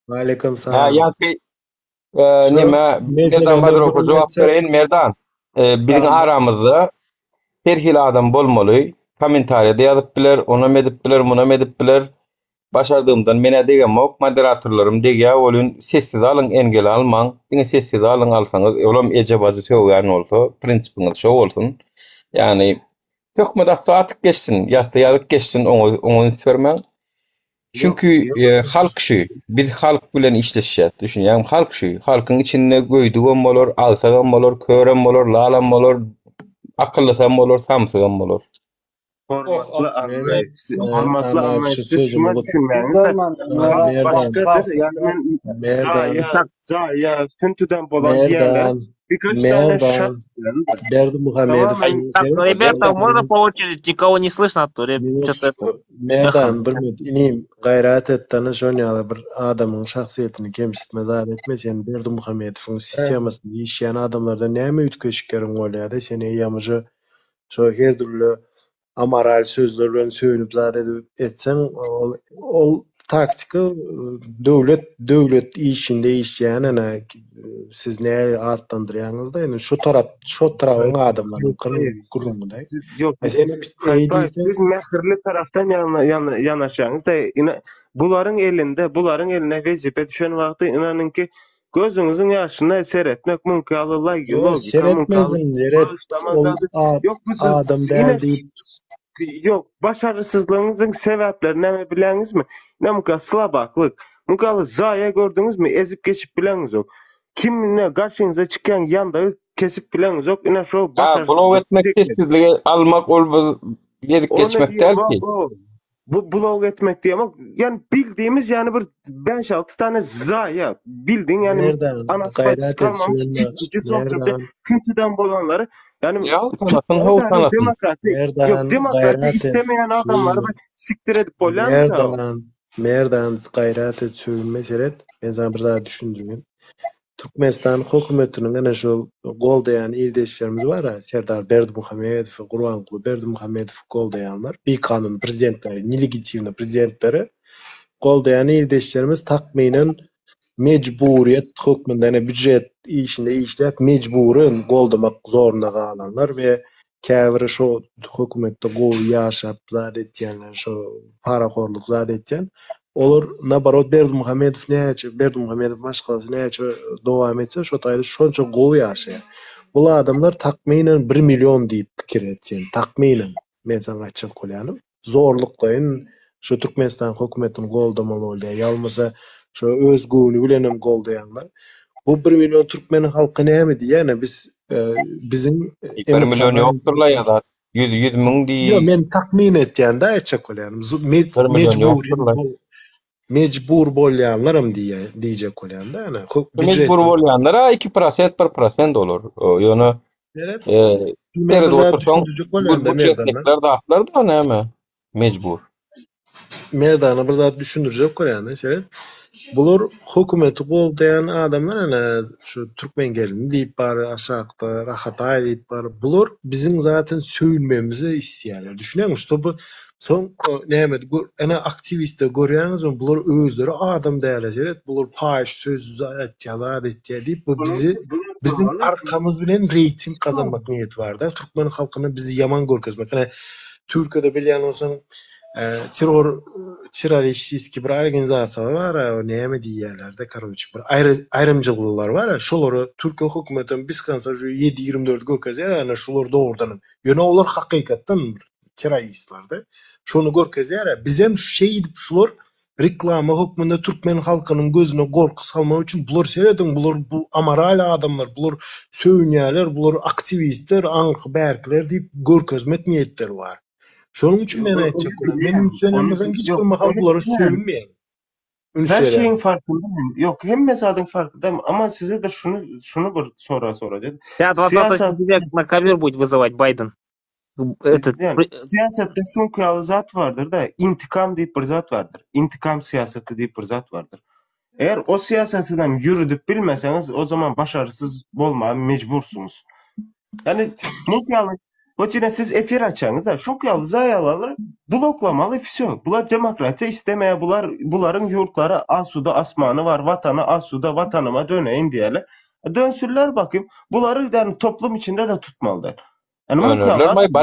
Aleyküm selam. Nime Merdan Badrow jogap bereýin Merdan. Bizim aramyzda her hil adam bolmaly. Kommentariýada ýazyp biler, ona medip biler, muna medip biler. Başardığımdan mene degen mok moderatorlarym degýär bolun sessiz alyň engel almaň. Ine sessiz alyň alsaňyz olam ejebazy söwgän bolsa prinsipiňiz şo bolsun. Yani tökmede saat geçsin, ýazyp geçsin oňy vermeň. Çünkü halk şu bir halk bilen işleşýär. Düşünýän halk şu halkyň içinde göýdügen bolar, alsagan bolar, kören bolar, lalan bolar, akyllysan bolar, samsygan bolar. Hormatly anlaýyşy şuna düşünmäňiz. Zaýa küntüden bolan ýerler. Berdi Muhamedov. Ребята, можно по очереди? Никого не слышно, а то Merdan bir inim gayrat etdany şonýaly bir adamyň şahsiýetini kemsitme zat etmesen Berdi Muhamedowyň sistemasyny işleýän adamlardan näme ütkeşiklerin bolýar-da sen ýamyjy şo her türlü amoral sözler bilen söýünüp zat edip etseň ol taktika döwlet işinde işleýän ana siz näme artdandyrýaňyzda ýani şu tarabyň adamlaryň gurulmunda. Yok, siz mähirli taraftan ýanaşaňyz da bularyň eline wezipe düşen wagty inanyň ki gözüňiziň ýaşyna seretmek mümkin logika adam derdi. Yok, başarısızlığınızın sebepleri näme bileňizmi? Näme slabaklyk, mukaly zaýa gördüňizmi? Ezip geçip bileňiz ok. Kimine garşyňyza çykan ýanda kesip bileňiz ok. Ina şo başarysızlyk. Blog etmek sessizligi almak ol yedik geçmek delki. Bu blog etmek diýmek, yani bildiğimiz yani bir 5-6 tane zaýa bildiň yani anasy kalmamış ciddi sohbetde küntüden bolanları yani demokrati istemeyen adamları siktir edip bolýar. Merdan gayrat et söýülme seret. Ben sana bir daha düşündürmem. Türkmenistan hökümetiniň ana şol goldaýan ildeşlerimiz bar ha. Serdar Berdimuhamedow, Gurbanguly Berdimuhamedow goldaýanlar, bir kanun prezidentleri, nelegitimli prezidentleri goldaýan ildeşlerimiz takminen mecburiyet hökmünde büdjet işinde işläp mecburun goldamak zorunda galanlar we Käbiri şo hökümetde gowy ýaşap zat etýänler, şo parakorluk zat etýän. Olar nabarot Berdimuhammedow näçe, Berdimuhammedow başgasy näçe dowam etse, şo taýda şonça gowy ýaşaýar. Bu adamlar takminen 1 milyon diýip pikir etsen, takminen. Men sana açyk bolýanym. Zorlukdaýyn şo Türkmenistan hökümetiniň goldamaly bolýar. Ýalmasa şo öz güýni bilenem goldaýanlar. Bu 1 milyon Türkmen halky näme diýär? Biz bizim 1 milyon ýokdurlar ýa-da 100 miň diýip. Yo, men takmin etýän-de açyk bolýanym. 1 milyon ýokdurlar. Mecbur bolýanlarym diýjek bolýan-da. Ýani Mecbur bolýanlara 2%, 1% olur. Ýöne berede otursaň bu çekler dağlar da näme? Mecbur. Merdana bir zat düşündürjek bolýan-da, şeýle. Bular hökümeti goldayan adamlar ana şu Türkmen gelini diýip bar, aşakda rahatay diýip bar. Bular bizim zaten söýülmemizi isleýärler. Düşünýärmi? Bu soň näme ana aktivistler görýäňiz, bular özleri adam däýerler. Bular paýş söz zat etýär diýip bu bizim arkamyz bilen reyting kazanmak niýeti bar-da. Türkmen halkyny bizi ýaman görkezmek. Ana Türkiýede bilýän bolsaň terroristski bir organizasiýalar var, näme diýerler-de, karoçy bir ayrımçylyklar var. Şolary Türkiýe hökümetiň biz kansa 7-24 görkezýär, ana şolar dogrudan. Ýöne olar hakykatdan terroristler-de. Şonu görkezýär. Biz hem şey edip şolar reklama höküminde Türkmen halkynyň gözüne gorky salmak üçin bular seredin, bular bu amoral adamlar, bular söýünýärler, bular aktivistler, anky berkler diýip görkezmek niýetleri var. Şonuň üçin men aýtjak bolam. Men üçin hiç bir mahal bulara söýünmeýän. Her şeyin farkındayım. Yok, hem mesadın farkındayım ama size de şunu bir soracağım. Сейчас 20 на ковер будет вызывать Байден. Siyasette şunkuyalı zat vardır da intikam deyip bir zat vardır. İntikam siyaseti deyip bir zat vardır. Eğer o siyasetinden yürüdüp bilmeseniz o zaman başarısız olmaya mecbursunuz. Yani şunkuyalı Hocine siz efir açanız da şunkuyalı zayaları bloklamalı fisyo. Bular demokrasiya istemeye buların yurtları asuda asmanı var, vatanı asuda vatanıma döneyin diyeler. Dönsürler bakayım. Buları yani toplum içinde de tutmalılar. Yani Önürler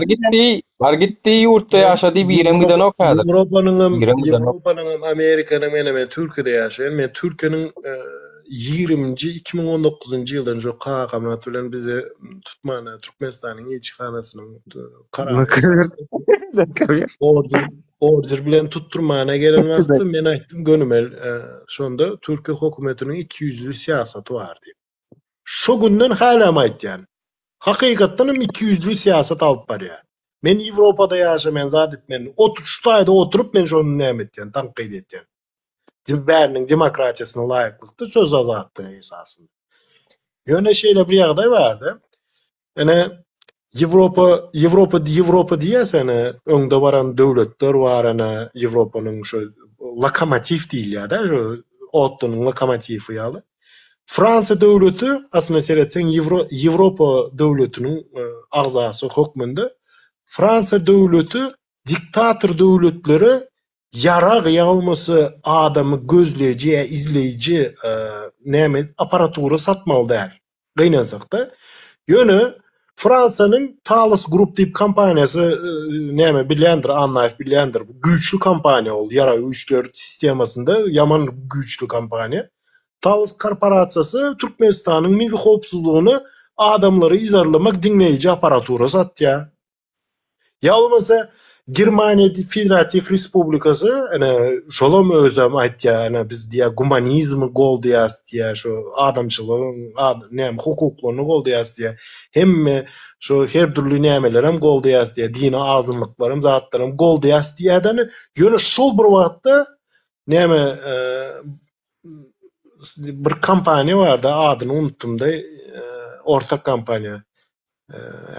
bar gitti yurtta ýaşady bir ýere giden okadyr. Ýewropanyň, Amerikanyň men Türkiýede ýaşaýan, men Türkiýanyň 2019-njy ýyldan jo kagamat bilen bize tutmana Türkmenistanyň elçihanasynyň karary order bilen tutturmana gelen wagtda men aýtdym gönümel şonda Türkiýe hökümetiniň 200'lük siýasaty bar diýip. Şo günden halam aýtýan. Hakykatdan 200'lük siýasat alyp barýar. Men Ýewropada ýaşaman zat etmen. Şuýda oturup men şonu näme etýän, tanqid etýän. Bäriniň demokratiýasyna laýyklykda söz azatlygy esasında. Ýöne şeýle bir ýagdaý bardy. Ene Ýewropa diýäsen, öňde baran döwletler bar, ana Ýewropanyň şo lokomotiv diýilýär-da, şo otdyň lokomotivi ýaly. Fransa döwleti aslında seretsen Ýewropa döwletiniň agzasy hökmünde. Fransa döwleti diktator döwletleri yarag ýalmasy adamy gözleýji, izleýji näme aparatura satmalydyr. Gynasakda. Ýöne Fransanyň Thales Group diýip kompaniýasy näme bilýändir, anlaýyp bilýändir. Güýçlü kompaniýa ol, ýara güýçler sistemasynda ýaman güýçlü kompaniýa. Thales korporasiýasy Türkmenistanyň milli howpsuzlygyny adamlary izarlamak dinleýiji aparatura satýar. Ýalmasa Germaniýa Federativ Respublikasy ana şolam özüm aýtýar, ana biz diýär humanizm gol diýär, şo adamçylygyň, näme hukuklaryny gol diýär. Hemme şo her türlü nämeler hem gol diýär, dini azynlyklarym, zatlarym gol diýär. Ýöne şol bir wagtda näme bir kompaniýa barda, adyny unutdum da, ortak kompaniýa.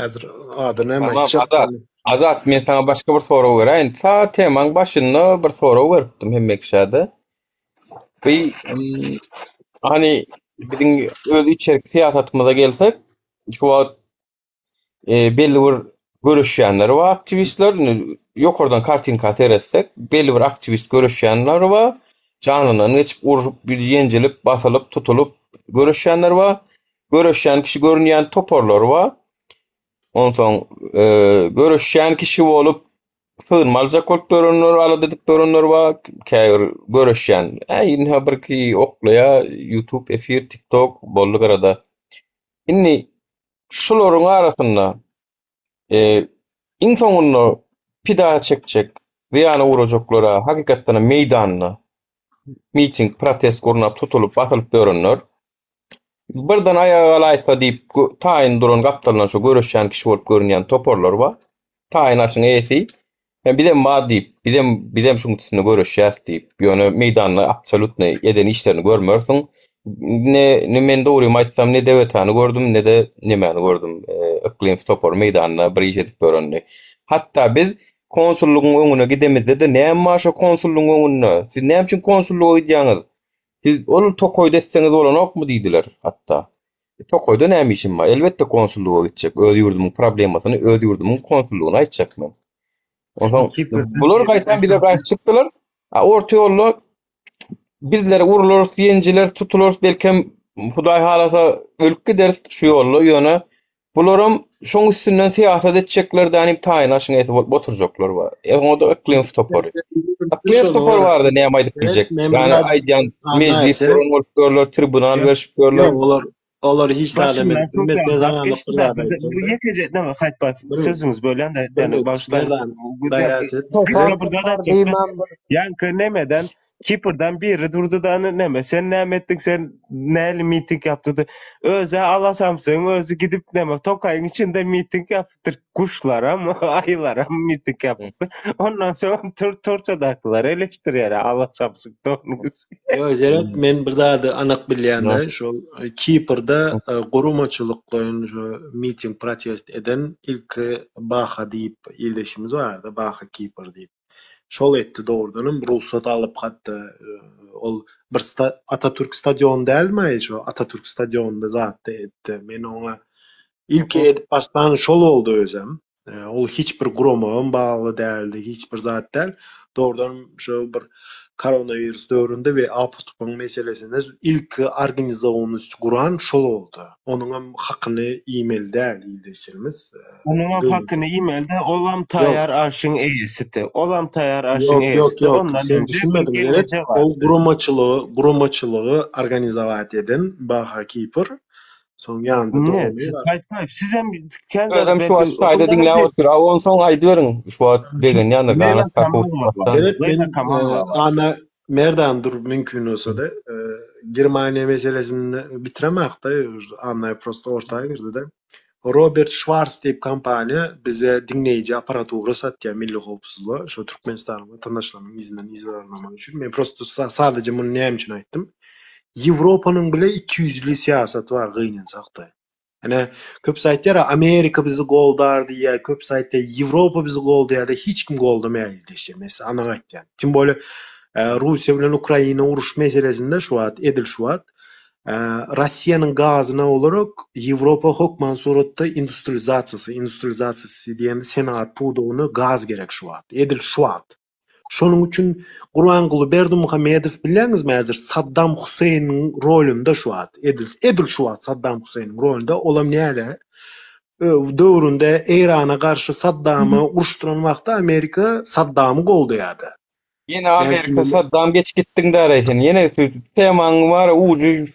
Häzir adyny näme aýtjak. Azat, men sana başka bir soru berýän. Ta temaň başynda bir soru berdim hemme kişäde. Hani biziň öz içerik siýasatymyza gelsek, şu belli bir görüşýänler we aktivistler, ýokardan kartinka seretsek, belli bir aktivist görüşýänler we janynyň geçip urup bir ýenjilip, basylyp, tutulup görüşýänler we görüşýän kişi görünýän toporlar we Onsoň görüşýän kişi bolup sığınmalca kolup görenler, alad edip görenler bar. Käýür görüşýän. Ine birki oklaýa YouTube, efir, TikTok bolly arada. Inni şolaryň arasynda iň soňunda pida çekjek, ziýana uğrajaklara, hakykatdan meýdanyna miting, protest gurnup tutulup atylyp görenler birden ayağa alaysa diýip taýyn duran gapdalan şu görüşýän kişi bolup görünýän toporlar bar. Taýyn açyň eýsi. Bidem ma diýip, bidem şuň üstüne görüşýäs diýip, ýöne meýdanyna absolutny eden işlerini görmersiň. Ne men dogry aýtsam, ne dewetany gördüm, ne de nemeni gördüm. Iklim topor meýdanyna bir iş edip görenni. Hatda biz konsullugyň öňüne gidemizde de näme şo konsullugyň öňüne? Siz näme üçin konsulluga gidýäňiz? Siz ol tokoy desseňiz bolanokmy diýdiler hatda. Tokoyda näme işim bar? Elbetde konsulluga gitjek. Öz ýurdumyň problemasyny öz ýurdumyň konsullugyna aýtjak men. Oňa bular gaýtan bir de gaýt çykdylar. Orta ýolda bizlere urulur, ýenjiler tutulur, belkem Hudaý halasa ölüp gider şu ýolda ýöne. Bularam şoň üstünden siýasat etjekler dänim taýyn aşyň etip oturjaklar bar. Oňa da iklim topory. Iklim topor bardy näme aýdyp biljek. Yani aýdýan meclis görler, tribunal berip görler. Yok, olar hiç sağlam etmez. Ne zaman Bu yetecek değil mi? Hayt bak sözünüz bölen de yani baştan gayret et. Yankı nemeden Kipper'dan biri durdu da neme sen ne ettin sen neyle miting yaptırdı öze alasamsın özü gidip neme Tokay'ın içinde miting yaptır kuşlara mı ayılara mı miting yaptı ondan sonra torçadaklar eleştiriyor alasamsın tonunuz. Özellikle men bir zady anak bilýände şu Kipper'da gurumaçylyklaryň şu miting protest eden ilk Baha diýip ýerleşimiz bardy. Baha Kipper diýip. Şol etdi doğrudan ruhsat alıp hatta ol bir Atatürk stadionunda elmay şu Atatürk stadionunda zatda etdi. Men ona ilk edip baştan şol oldu özüm. Ol hiç bir gurumagam bagly däldi, hiç bir zat däl. Doğrudan şu bir koronavirus döwründe we aptupan meselesinde ilk organizasyonus guran şol oldu. Onuň hakyny e-mailde ýyldyşyrmyz. Onuň hakyny e-mailde olam taýar aşyň eýesiti. Olam taýar aşyň eýesiti. Ondan sen düşünmedin gerek. Ol gurumaçylygy organizowat eden Baha Kipper. Soň ýandy Hayt siz hem Özüm şu aýda dinläp otur. Awon soň aýdy beriň. Şu begen ýanda gaňat ana merdan dur mümkün olsa da Germaniýa meselesini bitiremek da ana prosto ortaýa girdi de Robert Schwarz diýip kompaniýa bize dinleýici aparatura satýar milli howpsuzlygy şu Türkmenistan vatandaşlarynyň izinden izlemek üçin. Men prosto sadece muny näme üçin aýtdym? Ýewropanyň bile 200'li siýasaty bar gynançakda. Yani köp saýtlar Amerika bizi goldardy ýa köp saýtlar Ýewropa bizi goldardy hiç kim goldamaýar diýişir. Mesela ana aýtýan. Tim bolu Russiýa bilen Ukraina uruş meselesinde şu wagt edil şu wagt Russiýanyň gazyna olarak Ýewropa hokman suratda industrializasiýasy diýende senat pudugyny gaz gerek şu wagt. Edil şu wagt. Şonuň üçin Gurbanguly Berdimuhammedow bilýäňizmi häzir Saddam Huseýniň rolünde şu wagt. Edil şu wagt Saddam Huseýniň rolünde olam näle? Döwründe Irana karşı Saddam'ı uruşturan wagtda Amerika Saddam'ı goldaýardy. Yine Amerika Saddam geç gittin de arayın. Yine teman var ucu.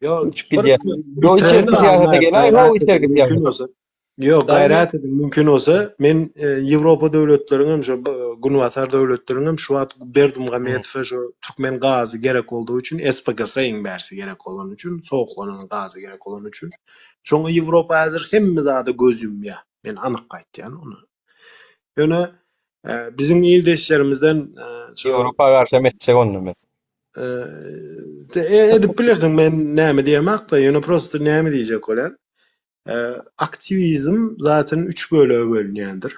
Yok gidiyor. Yok içeride siyasete gelen o içeride siyasete. Yok gayret edin mümkün olsa men Ýewropa döwletleriňem şu Gunwatar döwletleriňem şu wagt Berdimuhammedow şu Türkmen gazy gerek olduğu üçin SPK'sa iň bersi gerek bolan üçin soğuklanan gazy gerek bolan üçin çoňa Ýewropa häzir hemme zada göz yumýar. Men anyk aýtdym onu. Ýöne bizim ýerdeşlerimizden Ýewropa garşy metsek onu men. Edip bilersiň men näme diýemek da ýöne prosto näme diýjek bolan. Aktivizm zaten 3 bölüge bölünýändir.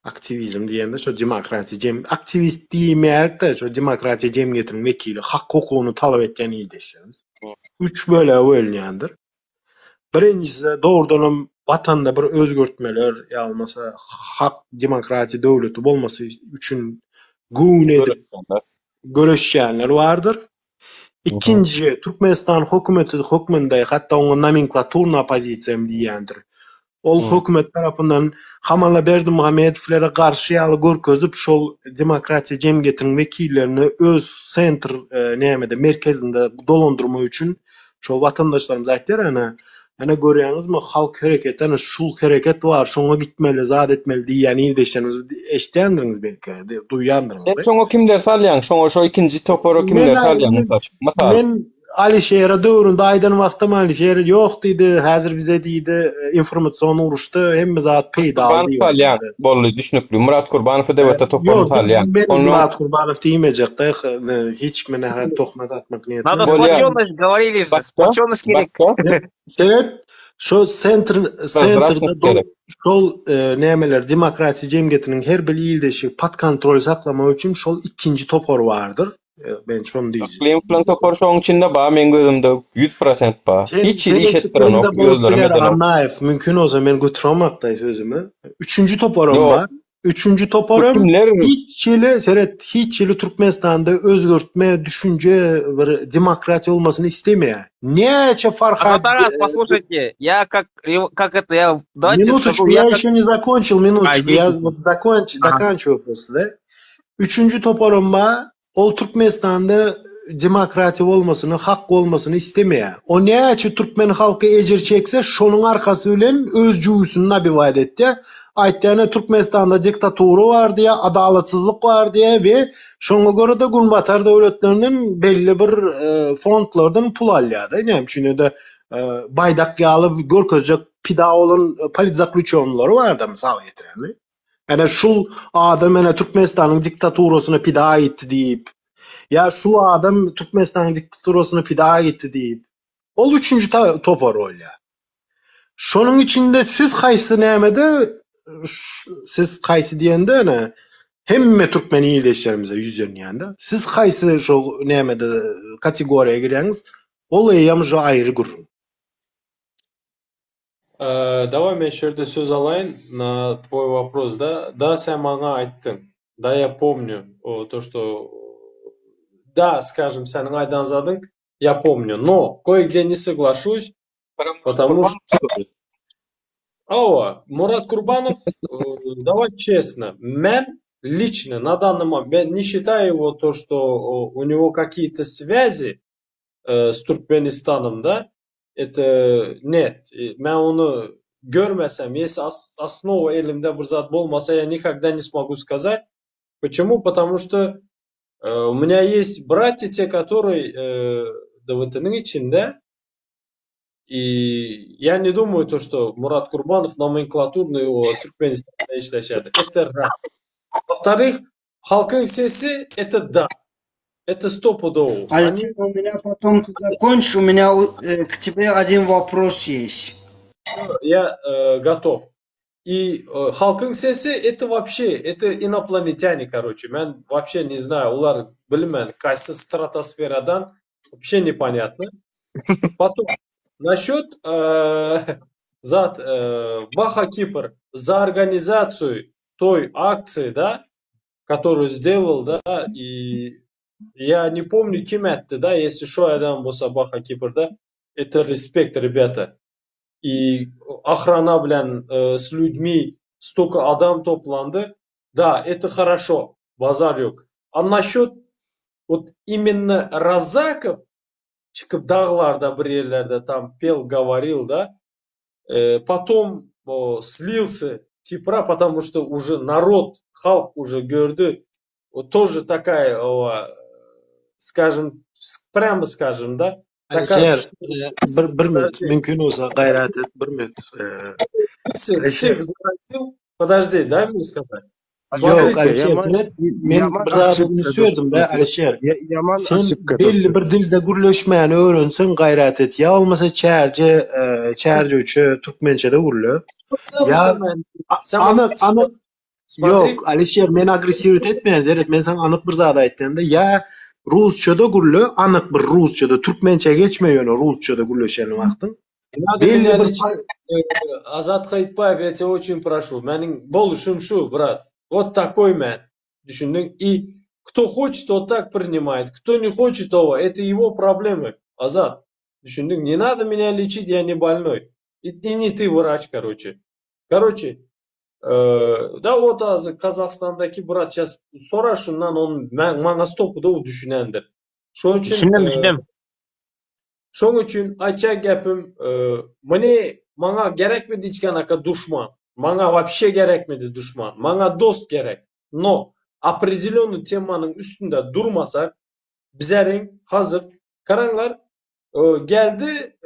Aktivizm diýende şu demokratiýa aktivist diýmek de şu demokratiýa jemgyýetiniň wekili, hak hukugyny talap etýän ýerdeşlerimiz. 3 bölüge bölünýändir. Birincisi doğrudan vatanda bir özgörtmeler ýa-da hak demokratiýa döwleti bolmasy üçin gün edip görüşýänler bardyr. İkinci Türkmenistan hökümeti hukmunda hatta onun nomenklaturna pozisiýam diýendir. Ol hökümet tarapyndan Hamala Berdimuhamedowlere garşy ýaly görkezip şol demokratiýa jemgyýetiniň wekillerini öz sentr nämede merkezinde dolandyrma üçin şol watandaşlarymyz aýtdylar ana görýäňizmi halk hereketi ana şul hereket bar şoňa gitmeli zat etmeli diýen ýerdeşlerimiz eşitýändiňiz belki duýýandyňyz. Şoňa kimler salýan? Şoňa şo ikinji toporo kimler salýan? Men Alişehir'e döwründe aýdan wagtym Alişehir ýok diýdi, häzir bize diýdi, informasiýon uruşdy, hemme zat peýda aldy. Salýan bolly düşnükli. Murat Gurbanow dewlete toporo salýan. Murat Gurbanow diýmejekde, hiç mene tokmat atmak niýeti. Надо сплоченность, говорили же, сплоченность керек. Seret, şo sentrda şol nämeler demokrasiýa jemgyýetiniň her bir ýyldaşy pat kontrol saklamak üçin şol ikinji topor bardyr. Ben şonu diýjek. Klim topor şoň içinde ba men gözümde 100% ba. Hiç iş etdiren ok gözlerime Annaev mümkün olsa men götüremakda sözümü. Üçüncü toporum var. Üçüncü toporum hiç ýyly Türkmenistanda özgörtme düşünce bir demokratiýa olmasyny istemeye. Näçe Farhat? Послушайте, я как это, я давайте Минуточку, я еще не закончил, минуточку. Я заканчиваю просто. Üçüncü toporum var. Ol Türkmenistan'da demokratiýa bolmasyny, hak bolmasyny istemeye. O näçe Türkmen halky ejer çekse, şonuň arkasy bilen öz juýusyny nabiwat etdi. Aýtdyňy Türkmenistanda diktatura bar diýe, adalatsızlyk bar diýe we şoňa göre de Gulbatar döwletlerinden belli bir fondlardan pul alýardy. Näme üçin de baýdak ýaly görkezjek pida bolan politzaklüçonlary bardy mysal getirendi. Yani şul adam ene Türkmenistan'ın diktaturasyna pida etdi diýip, ya şu adam Türkmenistan'ın diktaturasyna pida etdi diýip, ol üçüncü topor bolýar. Şonuň içinde siz haýsy nämede, siz haýsy diýende ne, hemme Türkmen ýyldaşlarymyza ýüzlenýände, siz haýsy şol nämede kategoriýaga gireňiz, ol ýam jo aýry gurrun. Давай мен şöyle söz alayım на твой вопрос, да? Да, sen bana ayttın. Да, я помню то, что да, скажем, sen aydan zadın, я помню. Но кое-где не соглашусь, потому что Мурат Курбанов, давай честно, мен лично на данный момент не считаю его то, что у него какие-то связи с Туркменистаном, да? Это нет. Ben onu görmesem, если основа elimde bir zat болмаса, я никогда не смогу сказать. Почему? Потому что у меня есть братья, те, которые ДВТ'нин içinde, и я не думаю, то, что Мурат Курбанов номенклатурный его Türkmenistan'da işleşedi. Это раз. Во-вторых, halkın sesi, это да. Это стопудово. Алексей, у меня потом ты закончишь, у меня к тебе один вопрос есть. Я готов. И halkın sesi, это вообще, это инопланетяне, короче. Ben вообще не знаю, ular bilmem, кайсы стратосферадан, вообще непонятно. Потом, насчет зат Баха Кипр за организацию той акции, да, которую сделал, да, и я не помню, ким это, да, если шо адам болса Баха Кипрда, это респект, ребята. И охрана, с людьми, столько адам топланды, да, это хорошо, базар yok. А насчет вот именно Разаков, çıkıp dağlarda bir yerlerde там пел, говорил, да, потом слился Кипра, потому что уже народ, халк уже gördü, вот тоже такая, скажем, прямо скажем, да, такая... Bir minut, mümkün olsa gayret et, bir minut. Всех заразил, подожди, дай мне сказать. Yok Alişer, men bir daha bunu söyledim be Alişer. Sen belli bir dilde gürleşmeyeni öğrensen gayret et. Ya olmasa çerce üçe Türkmençe'de gürle. Ya anık yok Alişer, men agresivit etmeyen zeret. Men sana anık bir zada ettiğinde ya Rusça'da gürle, anık bir Rusça'da Türkmençe geçmeyen o Rusça'da gürleşeni vaxtın. Belli bir... Азат Хаитбаев, я тебя очень прошу. Менің болышым шу, брат. Вот такой мен. Düşündün. И кто хочет, тот так принимает. Кто не хочет того, это его проблемы. Азат. Düşündün. Не надо меня лечить, я не больной. И не ты врач, короче. Короче, да вот azı Kazakistan'daki bırakacağız. Sonra şundan onun bana stopu da o düşünendir. Şunun için Düşündüm. şunun için açık gapim bana gerekmedi hiç kanaka düşman. Bana вообще gerekmedi düşman. Bana dost gerek. No. Определенный temanın üstünde durmasak bizlerin hazır. Karanlar geldi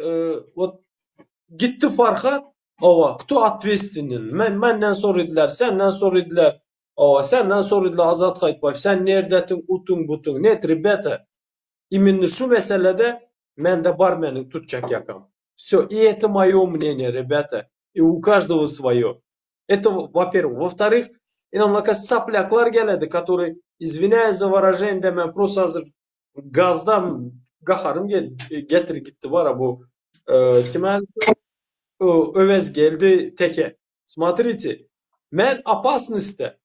gitti Farhat. Ova, кто ответственен? Menden soruyorlar, senden soruyorlar. Ova, senden soruyorlar Azat Kayıtbaş. Sen neredesin? Utun butun. Net rебята. Именно şu meselede mende barmenin tutacak yakam. Все, и это мое мнение, ребята. И у каждого свое. Это, во-первых. Во-вторых, inanılmaz saplaklar geledi, которые, извиняюсь за выражение, demen просто hazır gazdan gaharım getir gitti var bu temel övez geldi teke. Смотрите, мен опасности,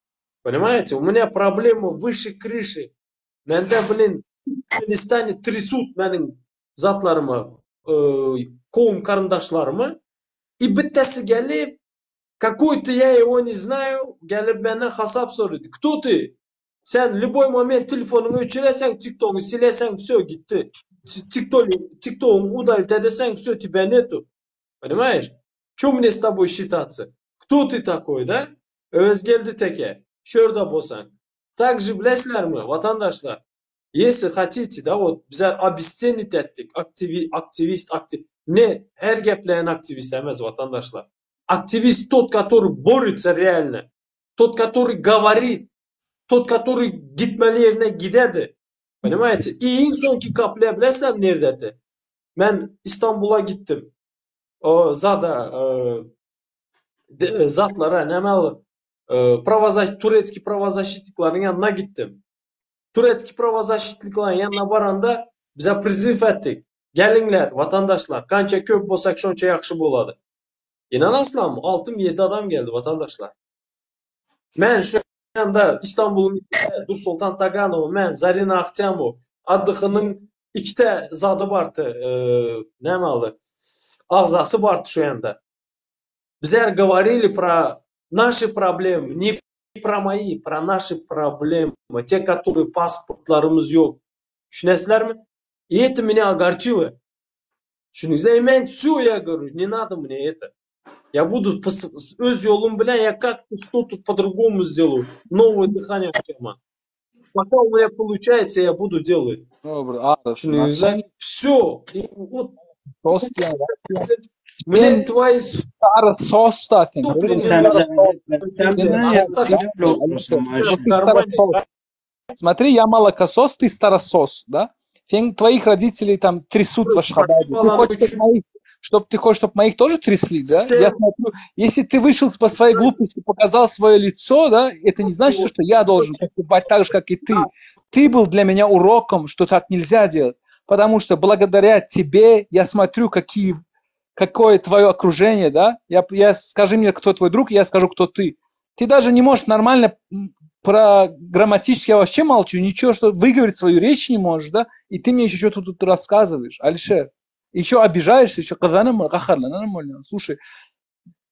понимаете, у меня проблема выше крыши. Менде, блин, Afganistan'ı трясут menin zatlarımı, kovum karındaşlarımı. И bittesi gelip, какой-то я его не знаю, gelip benden hesap soruyordu. Кто ты? Sen любой момент telefonunu öçüresen, TikTok'u silesen, все, gitti. TikTok'u удалить edesen, все, тебя нету. Понимаешь? Чем мне с тобой считаться? Кто ты такой, да? Öz geldi teke. Şurada bosan. Также bilesler mi vatandaşlar? Если хотите, да, вот bizler обесценить ettik. Aktivist. Ne? Her gepleyen aktivist emez vatandaşlar. Активист тот, который борется реально. Тот, который говорит. Тот, который gitmeli yerine gidedi. Понимаете? И en sonki kapıya bilesem neredeydi? Ben İstanbul'a gittim. O zatlara nemel Turetski pravozащитникlerin yanına gittim. Turetski pravozащитникlerin yanına baranda bize prizif ettik. Gelinler vatandaşlar. Kança köp bolsak şonça yaxşı boladı. İnanasınlar mı? 6-7 adam geldi vatandaşlar. Ben şu anda İstanbul'un içinde Dur Sultan Taganoğlu, ben Zarina Akçamov adlıqının ikide zadı vardı. Ne malı? Ağzası vardı şu anda. Bizler говорили про наши проблемы, не про мои, про наши проблемы, те, которые паспортlarımız yok. Düşünesizler mi? И это меня огорчило. Düşünüzler, ben все, я говорю, не надо мне это. Я буду öz yolum bilen я как-то что-то по-другому сделаю. Новое дыхание в Пока у меня получается, я буду делать. Düşünüzler, все. Вот, мне твои... Старый сос zaten. Смотри, я молокосос, ты старосос, да? Твоих родителей там трясут в Ашхабаде. Ты хочешь, чтобы моих тоже трясли, да? Я смотрю, если ты вышел по своей глупости, показал свое лицо, да, это не значит, что я должен поступать так же, как и ты. Ты был для меня уроком, что так нельзя делать. Потому что благодаря тебе я смотрю, какое твое окружение, да? Скажи мне, кто твой друг, я скажу, кто ты. Ты даже не можешь нормально про грамматически, я вообще молчу, ничего, что выговорить свою речь не можешь, да? И ты мне еще что-то тут рассказываешь, Алишер. Еще обижаешься, еще нормально. Слушай,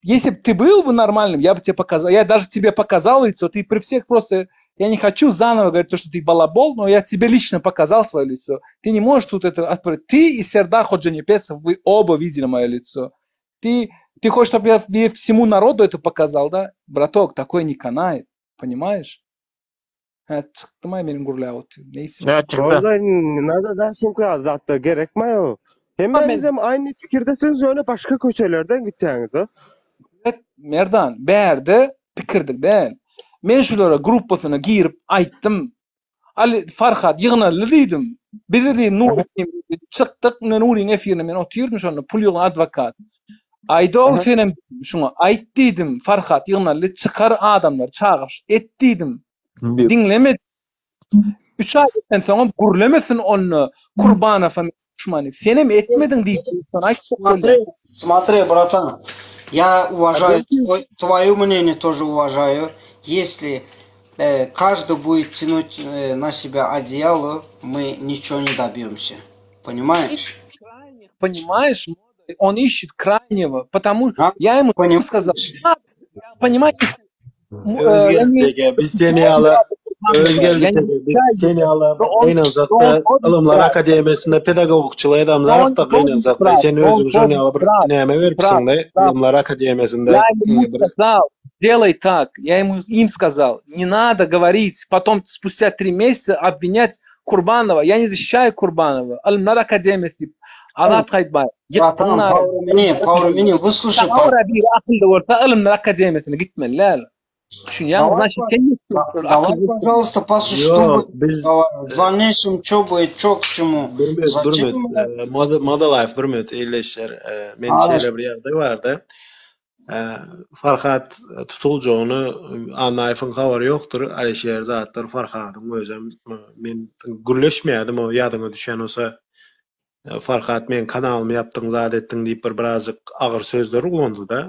если бы ты был бы нормальным, я бы тебе показал, я даже тебе показал лицо, ты при всех просто, я не хочу заново говорить то, что ты балабол, но я тебе лично показал свое лицо. Ты не можешь тут это отправить. Ты и Сердар Ходжанипесов, вы оба видели мое лицо. Ты хочешь, чтобы я всему народу это показал, да? Браток, такое не канает, понимаешь? Çıktım benim gurlayot. Neyse. Vallahi nada dersin ki zaten gerekmiyor. Hemimiz hem aynı fikirdesiniz öyle başka köçelerden gittiniz ha. Evet, Merdan, berde pikirdik değil. Men şulara gruppasına girip ayttım. Ali Farhat yığınalı dedim. Biz de Nuri'nin çıktık, Nuri'nin efirine men oturuyorum şu anda pul advokat. Ayda senem şuna ayt dedim Farhat yığınalı çıkar adamlar çağır et dedim. Dinlemedim. 3 aydan sonra gurlemesin onu kurbana falan düşmanı. Senem etmedin deyip sana ayt. Смотри, братан, я уважаю твое мнение, тоже уважаю. Если каждый будет тянуть на себя одеяло, мы ничего не добьемся. Понимаешь? Понимаешь? Он ищет крайнего, потому что я ему сказал, понимаете, Özgel yani tege biz seni ala Özgel tege biz seni ala kıynansak da Ilımlar Akademiyasında pedagogçuluğa adamlar da kıynansak da sen özün şonu ala bir näme beripsiň da Ilımlar Akademiyasında Я ему сказал, делай так. Я им сказал, не надо говорить, потом спустя 3 месяца обвинять Курбанова. Я не защищаю Курбанова. Алымнар Академиясы Alat Kaydbay. Vatan Pavrumini выслушай. Sonra bir akıllı orta Alımlar Akademiyası'na gitmeliler. Düşün ya, значит, sen Давай, пожалуйста, послушай, что будет в дальнейшем, что будет, что к чему. Modalife bir müt eýleşer. Men şeýle bir ýagdaý bardy. Farhat tutuljogyny Anayfyň habary ýokdur. Alişer zatlar Farhatyň özüm men gürleşmeýärdim o ýadyma düşen olsa Farhat men kanalymy yapdyň zat etdiň diýip birazjyk agyr sözler ulandy da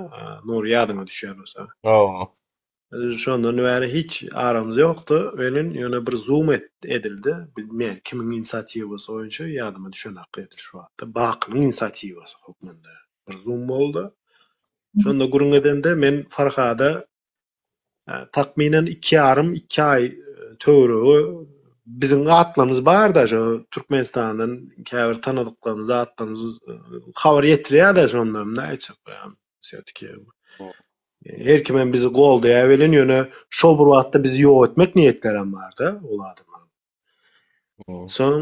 nur ýadyma düşen olsa. Şondan bäri hiç aramyz ýokdy. Benim ýöne bir zoom edildi. Bilmeýän kimiň inisiatiwasy boýunça ýadyma düşen hakykatly şu wagtda Bakynyň inisiatiwasy hukmunda bir zoom boldy. Şonda gurun edende men Farhada takminen 2,5-2 ay töweregi biziň atlamyz bar da şu Türkmenistanyň käbir tanydyklarymyz atlamyz habar ýetirýär da şondan näçe söýtki. Her kimen bizi goldaýa belen ýöne şol bir wagtda bizi ýok etmek niýetlerem barda ol adamlar. Soň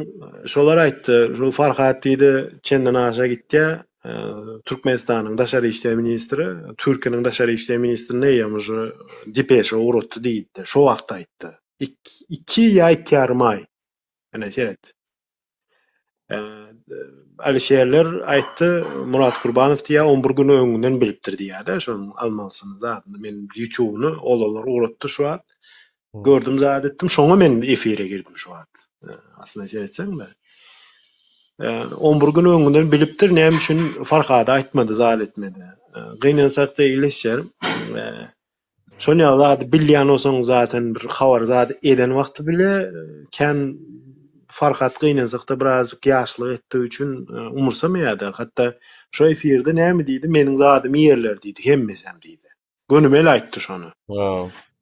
şolar aýtdy, şol Farhat diýdi, çenden aşa gitdi. Türkmenistanyň daşary işler ministri, Türkiýanyň daşary işler ministri näýemiş dipeşe urutdy diýdi. Şo wagtda aýtdy. 2 ýa 2,5 ay. Ana şerat. Alişerler aýtdy, Murat Gurbanow diýä 11 gün öňünden bilipdir diýär-de, şonuň almansyny zatynda men YouTube'ny olalar uratdy şu wagt. Gördüm zat etdim, şoňa men efire girdim şu wagt. Aslynda şeýetsem-de. 11 gün öňünden bilipdir, näme üçin Farhada aýtmady, zal etmedi. Gynansak da ileşer. Şonu ýa-da bilýän olsaň zaten bir habar zat eden wagty bile kän Farhat gynansak da birazjyk ýaşlyk etdiği üçin umursamayýardy. Hatda şo efirde näme diýdi? Meniň zadym ýerler diýdi, hemmesem diýdi. Gönümel aýtdy şonu.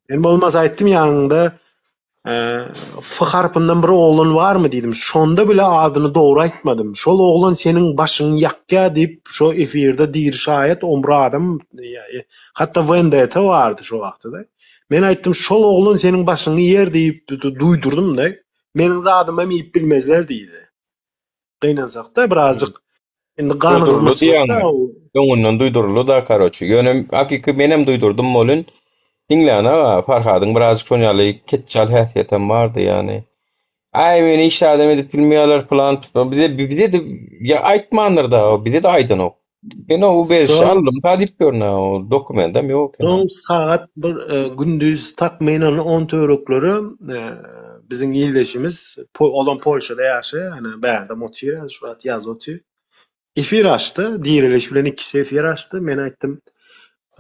Men bolmasa aýtdym ýanynda Faharpyndan bir oglan barmy diýdim. Şonda bile adyny dogry aýtmadym. Şol oglan seniň başyň ýakka diýip şo efirde diýir şaýat 11 adam hatda vendetta bardy şo wagtda. Men aýtdym şol oglan seniň başyňy ýer diýip duýdurdum da. Meniň zadyma miyip bilmezler diýdi. Gynansak da birazjyk indi ganyzmysy öňünden duýduruldy da karoçy. Ýönem hakiki menem duýdurdum bolun. Dinläne Farhadyň birazjyk şonýaly ketçal häsiýetem bardy ýani. Ay meni iş adam edip bilmeýärler plan. Bize de ya aýtmandyr da, bize de aýdan ok. Ben o beş aldım, tadip görnä o dokumentam ýok. Son saat bir gündüz takminen 10 törekleri bizim ýyldaşymyz olan Polşada ýaşaýar, hani bäde motivir şu wagt ýazypdy. Efir açdy, diýerleş bilen 2 efir açdy. Men aýtdym,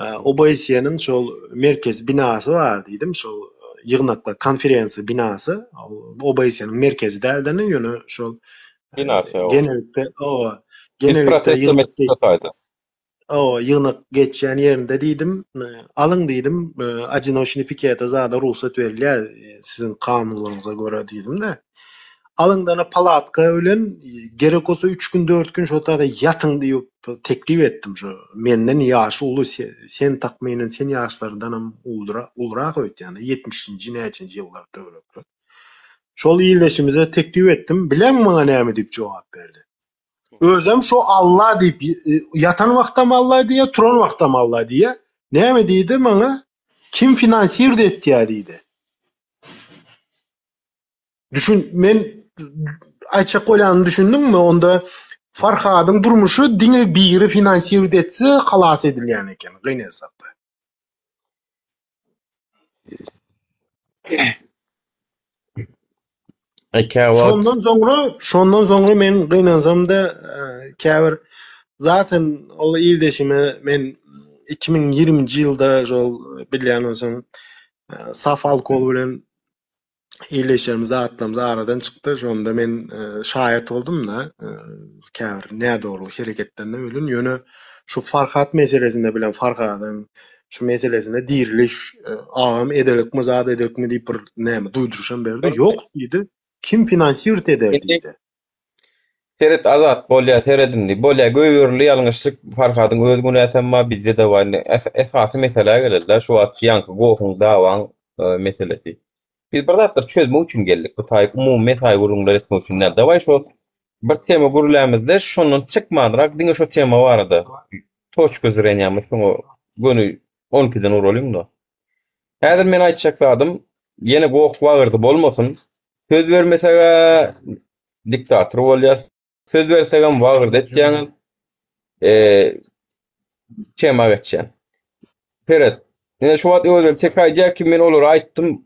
OBSY'nyň şol merkez binasy bar diýdim, şol ýygnaklar konferensiýa binasy, OBSY'nyň merkezi däldänen ýöne şol binasy. Genellikle ýygnak geçýän ýerinde diýdim, alyň diýdim, ajinoşny piketa zada ruhsat berilýär siziň kanunlaryňyza görä diýdim de. Alyňdan palatka bilen gerek olsa 3 gün 4 gün şotada ýatyň diýip teklip etdim şo. Menden ýaşy uly sen takminen sen ýaşlaryndan uldurak öýt ýani 70-nji näçinji ýyllar töwerekler. Şol ýyldaşymyza teklip etdim. Bilen maňa näme diýip jogap berdi. Özüm şu Allah diýip yatan wagtam Allah diýe, turan wagtam Allah diýe. Näme diýdi maňa? Kim finansiýer etdiýär diýdi. Düşün, men aýçak bolany düşündümmi? Onda Farhadyň durmuşy diňe biri finansiýer etse halas edilýän eken, gynasakda. Şondan soňra men gynansamda käbir zaten ol ýyldaşymy men 2020-nji ýylda şol bilýän bolsaň saf alkol bilen ýyldaşlarymyz atlamyz aradan çykdy. Şonda men şaýat oldum da käbir nädorly hereketlerine bilen ýöne şu Farhat meselesinde bilen Farhadyň şu meselesinde diriliş, ağam edelikmi, zat edelikmi diýip bir näme duýdurşam berdi. Ýok diýdi. Kim finansiert eder diýdi. Teret azat bolýa teredindi. Bolýa göýürli ýalňyşlyk Farhadyň öz günäsemma bizde de bar. Esasy mesele geldi. Şu wagt ýanky gohun dawaň meselesi. Biz bir zatlar çözmek üçin geldik. Bu taýyp umumy taýy gurulmalar etmek üçin. Daway şu bir tema gurulamyzda şondan çykmadyrak diňe şu tema bardy. Toç gözürenýärmi şoňa gönü 12-den uralym da. Häzir men aýtjakladym, ýene goh wagyrdy bolmasyn. Söz bermesege diktator bolýas. Söz bersegem wagyrdy etýäňiz. Tema geçýän. Peret. Ene şu wagt öýle tek aýdýar ki men olary aýtdym.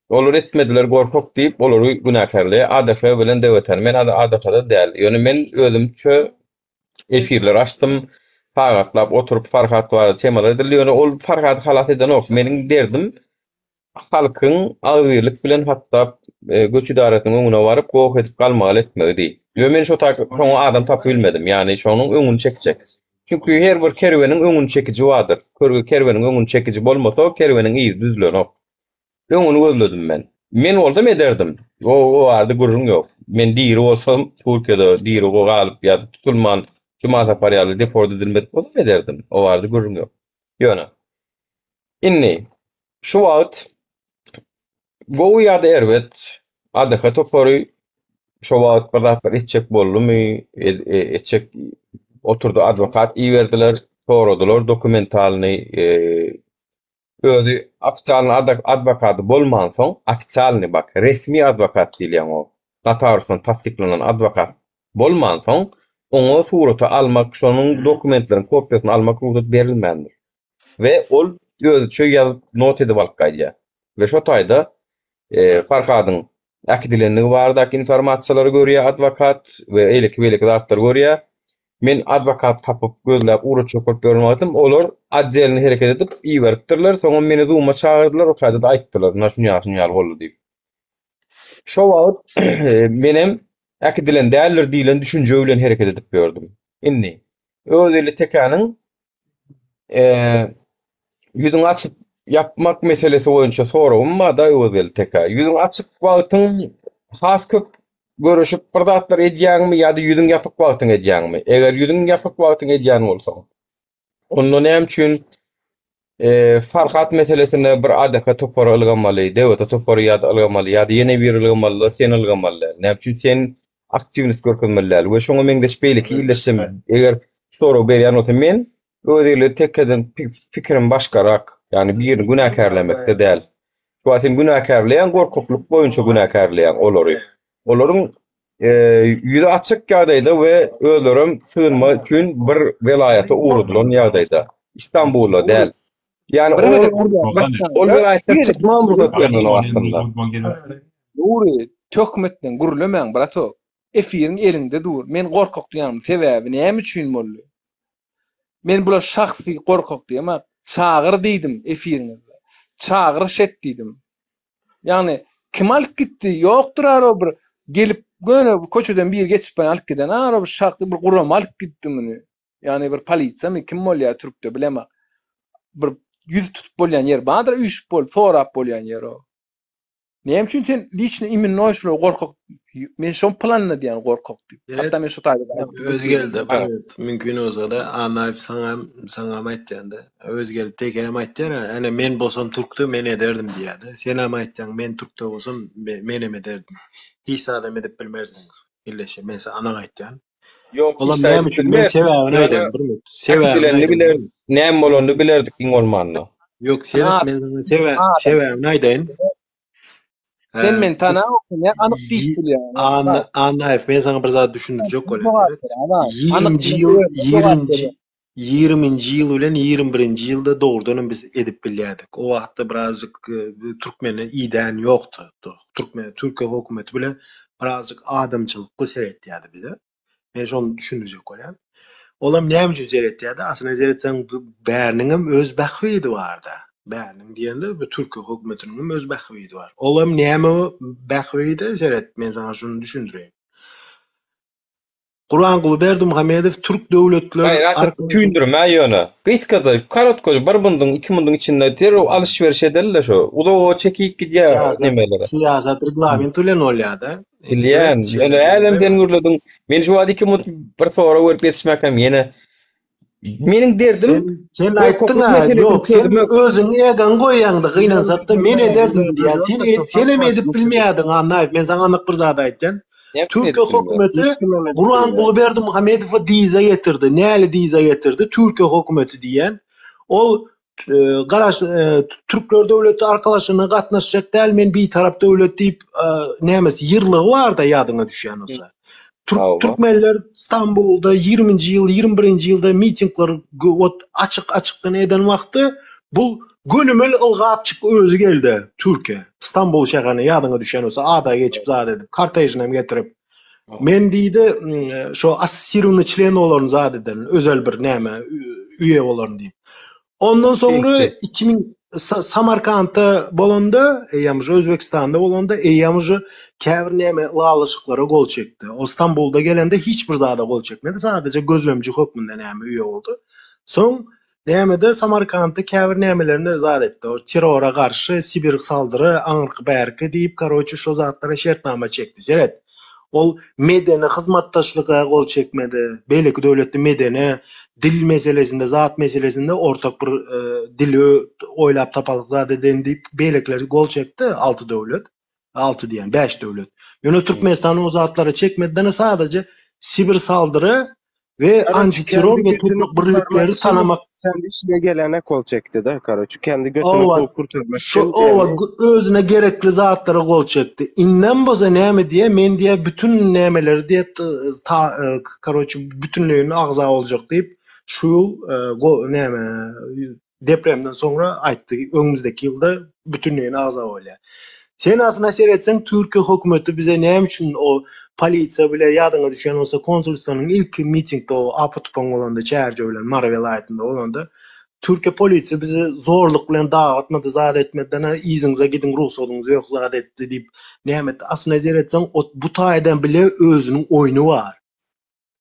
Olar etmediler gorkak diýip olary günäkarlyğa adafa bilen deweten. Men adafada däl. Ýöne men özüm çö efirler açdym. Fagatlap oturup Farhat bar temalar edilýär. Ol Farhat halat eden ok. Meniň derdim halkyň agyrlyk bilen hatda göç idaretiniň öňüne baryp gowuk edip galmagal etmegi. Ýöne men şu şoňa adam tapy bilmedim. Ýani şonuň öňüni çekjek. Çünkü her bir kerweniň öňüni çekiji wadyr. Körge kerweniň öňüni çekiji bolmasa kerweniň iýi düzlön ok. Öňüni gözledim men. Men oldum ederdim. O ardy gurrun ýok. Men diýri bolsam Türkiýede diýri go galyp ýa-da tutulman Cuma saparyaly deport edilmedi bolsa ederdim. O ardy gurrun ýok. Ýöne. Inni şu wagt bu ýa-da erbet adaha topory şu wagt bir zat etjek boldumy, etjek oturdu advokat iýerdiler, soradylar dokumentalny özü ofitsialny advokaty bolman soň ofitsialny bak resmi advokat diýilýän o. Notariusyň tasdiklanan advokat bolman soň oňa suraty almak, şonuň dokumentlerini kopyasyny almak ruhsat berilmändir. Ve ol özüçe ýazyp not edip alyp gaýdýar. Ve şu taýda Farhadyň akidilenligi bardak informasiýalary görýär advokat we eýleki zatlar görýär. Men advokat tapyp gözläp uruçy köp görmedim. Olar adliýany hereket edip iýeripdirler. Soňra meni duma çağırdylar, o taýda aýtdylar. Naşnyýar boldy diýip. Şu wagt menem akidilen däller diýilen düşünje bilen hereket edip gördüm. Inni özüli tekanyň ýüzüň açyp yapmak meselesi boýunça soragym da özüli teka. Ýüzüň açyk wagtyň has köp görüşüp bir zatlar edýärmi ýa-da ýüzüň ýapyk wagtyň edýärmi? Eger ýüzüň ýapyk wagtyň edýän bolsa, ondan näme üçin Farhat meselesinde bir adaka topar algamaly, dewlet topar ýa-da algamaly, ýa-da ýene bir algamaly, sen algamaly. Näme üçin sen aktivist görkezmelär we şoňa meňde şeýleki illeşim. Eger soraw berýän bolsa men özüli tekeden pikirim başgarak, ýani bir günäkärlemekde däl. Şuwatin günäkärleýän gorkuklyk boýunça günäkärleýän olary. Olaryň ýüzi açyk ýagdaýda we özlerim sığınma üçin bir welaýata uğradylan ýagdaýda. İstanbulda däl. Yani ol welaýatda çykman burdatlarynyn wagtynda. Nuri tökmetden gurulamäň brato. Efirin elinde dur. Men gorkak diýänim sebäbi näme üçin boldy? Men bular şahsy gorkak diýemem. Çağır diýdim efirinizde. Çağır şet diýdim. Yani kim alyp gitdi? Ýokdur aro bir gelip göne koçudan bir geçip ben alyp giden aro bir şahsy bir guram alyp gitdi meni. Yani bir polisiýa kim bolýar Türkde bilemem. Bir yüz tutup bolýan yer bardyr, üç bol, sorap bolýan yer o. Näme üçin sen liçne imin noşlo gorkak? Men şon planla diýen gorkak diýip. Hatta men şu taýda Özgeldi. Mümkin olsa da anayıp sana aýtjanda. Özgeldi tek aýtjar, ana men bolsam Türkde men ederdim diýýärdi. Sen aýtjaň men Türkde bolsam men ederdim. Hiç adam edip bilmersiň. Illeşe men sana ana aýtjan. Yok, Olam näme üçin men sebäbini aýdym bir. Sebäbini biler, näme bolany bilerdik iň olmandy. Yok, men sebäbini aýdyn. Sen men tana okun ya anyk diýip bilýär. Anayıp men sana bir zat düşündürjek bolýar. 20-nji ýyl bilen 21-nji ýylda dogrudan biz edip bilýärdik. O wagtda birazjyk türkmene ýdan ýokdy. Türkiýe hökümeti bilen birazjyk adamçylykly seretýärdi bize. Men şonu düşündürjek bolýar. Olam näme üçin seretýärdi? Aslynda seretseň bärningem öz bahwydy barda. Bärning diýende bu Türkiýe hökümetiniň öz bahwydy bar. Olam näme bahwydy seret? Men sana şunu düşündüreyim. Gurbanguly Berdimuhamedov Türk döwletler Hayır, artık tüyündürme ayonu. Kıyskaza, karotkoz, bir bundun, iki bundun içinde ter o alışveriş ederler şu. O da o çekiyip gidiyor nemelere. siyasat reglamenti bilen bolýar-da. Bilyen, yani elem den gürledin. Men şu adi ki mut bir sonra verip yetişmekam yine. Menin derdim sen aýtdyň ha, ýok, sen özüň ýagan goýýaňdy gynasatda men ederdim diýär. Sen hem edip bilmeýädiň anlaýp. Men sana anyk bir zat aýtjan. Türkiýe hökümeti Gurbanguly Berdimuhamedowa diýze getirdi. Näle diýze getirdi? Türkiýe hökümeti diýen. Ol garaş Türkler döwleti arkalaşyna gatnaşjak däl, men bir tarap döwlet diýip nämesi ýyrlygy bar da ýadyňa düşýän bolsa. Türkmenler İstanbul'da 20-nji ýyl, 21-nji ýylda mitingler açyk-açykdan eden wagty bu gönümel ılgapçyk özü geldi Türkiýe. İstanbul şäherine ýadyňa düşýän bolsa ada geçip zat edip kartejine getirip men diýdi şo assirowny çlen olaryň zat eden özel bir näme üye olaryň diýip. Ondan sonra 2000 Samarkandda bolanda, ýa-da Özbekistanda bolanda, ýa-da käbir näme lalaşyklary gol çekdi. O İstanbulda gelende hiç bir zada gol çekmedi. Sadece gözlemci hökmünde näme üye oldu. Soň näme-de Samarkandda käbir nämelerini zat etdi. O terrora karşı Sibir saldyry, aňyrky bärki diýip karoçy şo zatlara şertnama çekdi. Seret. Ol medeni hyzmatdaşlyga gol çekmedi. Beýleki döwletde medeni dil meselesinde, zat meselesinde ortak bir dili oýlap tapalyk zat eden diýip beýlekleri gol çekdi 6 döwlet. 6 diýen 5 döwlet. Ýöne Türkmenistan o zatlara çekmedi, sadece Sibir saldyry we antiterror we Türk birlikleri sanamak kendi işine gelene kol çekti de karoçu. Kendi götünü kol kurtarmak. Özüne gerekli zatlara gol çekti. İnden boza näme diye men diye bütün nämeleri diye karoçu bütünlüğünü agza olacak deyip şu näme depremden sonra aýtdy. Öňümüzdeki ýylda bütünlüğünü agza bolýar. Sen aslında seyretsen Türkiye hökümeti bize näme üçin o polisiýa bile ýadyňa düşýän bolsa konsulstanyň ilk mitingde o Apatpan bolanda çärje bilen Mara vilayetinde bolanda Türkiye polisiýa bizi zorluk bilen dağıtmady, zat etmeden iziňize gidin, ruhsatyňyz ýok zat etdi diýip näme aslında seyretsen bu taýdan bile özüniň oýny bar.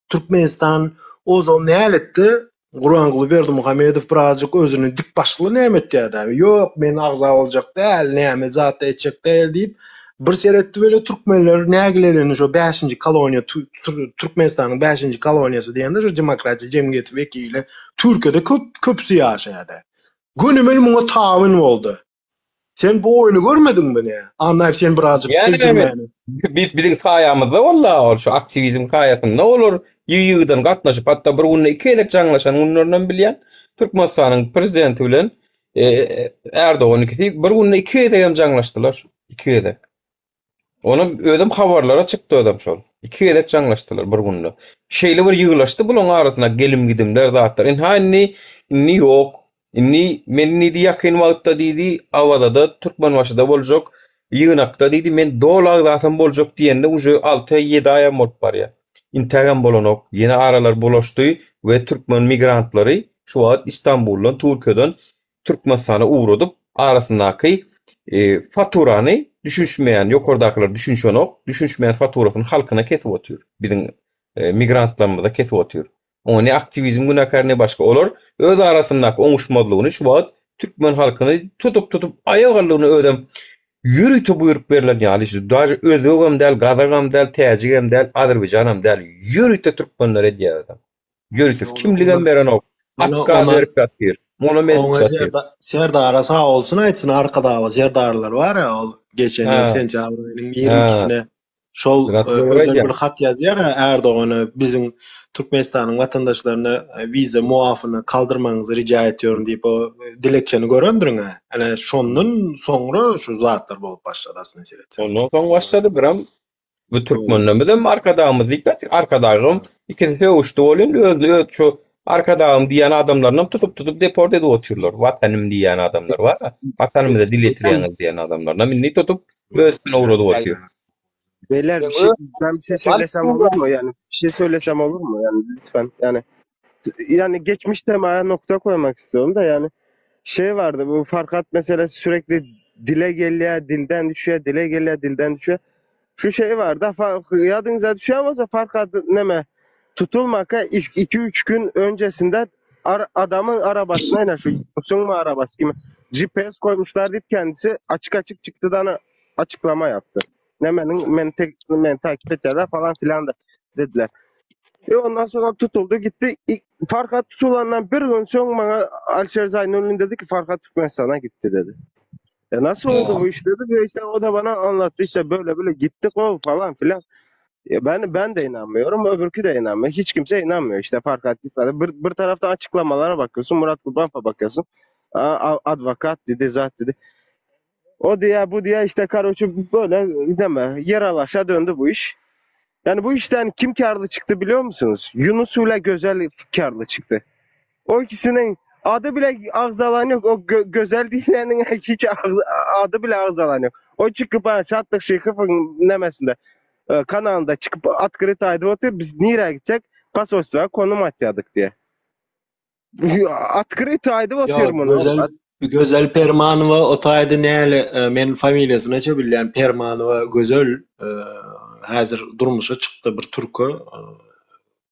Türkmenistan o zaman näle etdi? Gurbanguly Berdimuhamedov birazjyk özüni dik başly näme etdi? Ýok, men agza boljak däl, näme zat etjek däl diýip bir seretdi böyle Türkmenler nägilerini şo 5-nji koloniýa Türkmenistanyň 5-nji koloniýasy diýende şo demokratiýa jemgyýeti wekili Türkiýede köpüsi ýaşaýdy. Gönümel muňa tabyn boldy. Sen bu oýny görmediňmi ne? Anlaýp sen birazjyk seçilmeni. Biz biziň saýamyzda walla şu aktivizm saýasynda olur. Ýygydan gatnaşyp hatda bir günde 2 edek jaňlaşan günlerden bilýän Türkmenistanyň prezidenti bilen Erdoğan ikisi bir günde 2 edek jaňlaşdylar. 2 edek. Onun ödüm habarlara çykdy ödüm şol. 2 edek jaňlaşdylar bir günde. Şeýle bir ýygylaşdy bulan arasynda gelim gidimler zatlar. Inni ýok. Inni menni diýakyn wagtda diýdi awada da Türkmenbaşyda boljak. Ýygnakda diýdi men dolag zaten boljak diýende uje 6-7 aýam bolup barýar. İntegran bolanok, yeni aralar bulaşdy we Türkmen migrantlary şu wagt İstanbuldan, Türkiýeden Türkmenistana uğradyp arasyndaky faturany düşünmeýän, ýokardakylar düşünşenok, düşünmeýän faturasyny halkyna kesip otýar. Biziň migrantlarymyza kesip otýar. Ony aktivizm günakarny başga olar, öz arasyndaky oňuşmadylygyny şu wagt Türkmen halkyny tutup aýagallygyny ödem yürütü buyurup verilen yani işte daje özgem del, gadagam del, täjigem del, Azerbaycanam del yürütü Türkmenlere diýär. Yürütü kimligem beren ok. Hakka berip ýatyr. Serdar sağ olsun aýtsyn arkadaky serdarlar bar ya ol geçen ýyl sentýabr aýynyň 22-sine şol özel bir hat ýazýar Erdoğan'a biziň Türkmenistanyň watandaşlaryna viza muafyny kaldyrmaňyzy rica etýärm diýip o dilekçeni görendiriň. Ana şondan soňra şu zatlar bolup başlady aslında seret. Ondan soň başlady biram bu Türkmenler bilen arkadagymyz diýip arkadagym ikisi uçdy bolan öz şu arkadagym diýen adamlarynam tutup deport edip otyrlar. Watanym diýen adamlar bar. Watanymyza dil etireňiz diýen adamlarna minni tutup özüne uğradyp otyrlar. Beyler ben bir şey söylesem olur mu? Yani bir şey söylesem olur mu? Yani lütfen. Yani geçmişte nokta koymak istiyorum da yani şey vardı bu Farkat meselesi sürekli dile geliyor, dilden düşüyor, dile geliyor, dilden düşüyor. Şu şey vardı. Yadınıza düşüyor ama Farkat neme tutulmaka 2-3 gün öncesinde adamın arabasına şu Yunus'un mu arabası gibi GPS koymuşlar deyip kendisi açık açık çıktıdan açıklama yaptı. Ne beni takip ettiler falan filan da dediler. Ondan sonra tutuldu gitti. Farkat tutulandan bir gün sonra bana Alşer Zaynol'un dedi ki Farkat Türkmenistan'a gitti dedi. Nasıl oldu bu iş dedi. Ve işte o da bana anlattı işte böyle böyle gittik o falan filan. Ben de inanmıyorum, öbürkü de inanmıyor. Hiç kimse inanmıyor işte Farkat gitmedi. Bir taraftan açıklamalara bakıyorsun, Murat Kurban'a bakıyorsun. Advokat dedi, zat dedi. O diye bu diye işte karoçu böyle deme yaralaşa döndü bu iş. Yani bu işten kim karlı çıktı biliyor musunuz? Yunus ile Gözel karlı çıktı. O ikisinin adı bile ağız alan yok. O Gözel diyenin hiç adı bile ağız alan yok. O çıkıp Şatlık Şeyh'in nemesinde kanalında çıkıp atkırı aydı oturup biz nereye gidecek? Pasosluğa konum atyadık diye. Atkırı aydı oturuyorum onu. Gözel Permanova otaydı näle men familiýasyna çebilýän Permanova Gözel häzir durmuşa çykdy bir türkü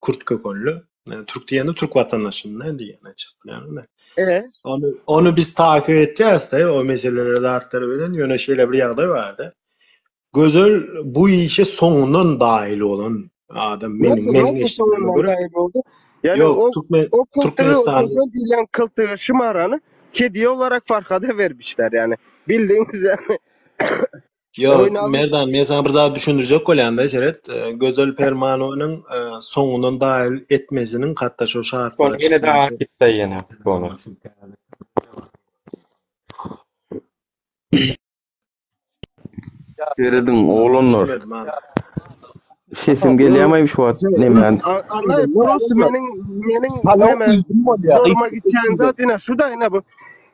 Kurt kökenli. Türk diýende Türk watandaşyny diýene çykdy. Onu biz takip etdiýäs-de o meselelere dartlar bilen ýöne şeýle bir ýagdaý bardy. Gözel bu işe soňundan dail olan adam Nasıl soňundan dail oldu? Yani o Türkmenistan dilen kıltığı şımaranı hediye olarak Farkat'a vermişler yani. Bildiğiniz yani. Yo, Merdan, men sana bir zat düşündürjek bolýanda şeret, Gözel Permanowanyň soňundan dail etmesinin hatda şo şartlar. Yine daha gitti yine konu. Göredin oğlanlar. Sesim gelýärmi şu wagt nemen? Burası menin zoruma gitýän zat ine şu da ine bu.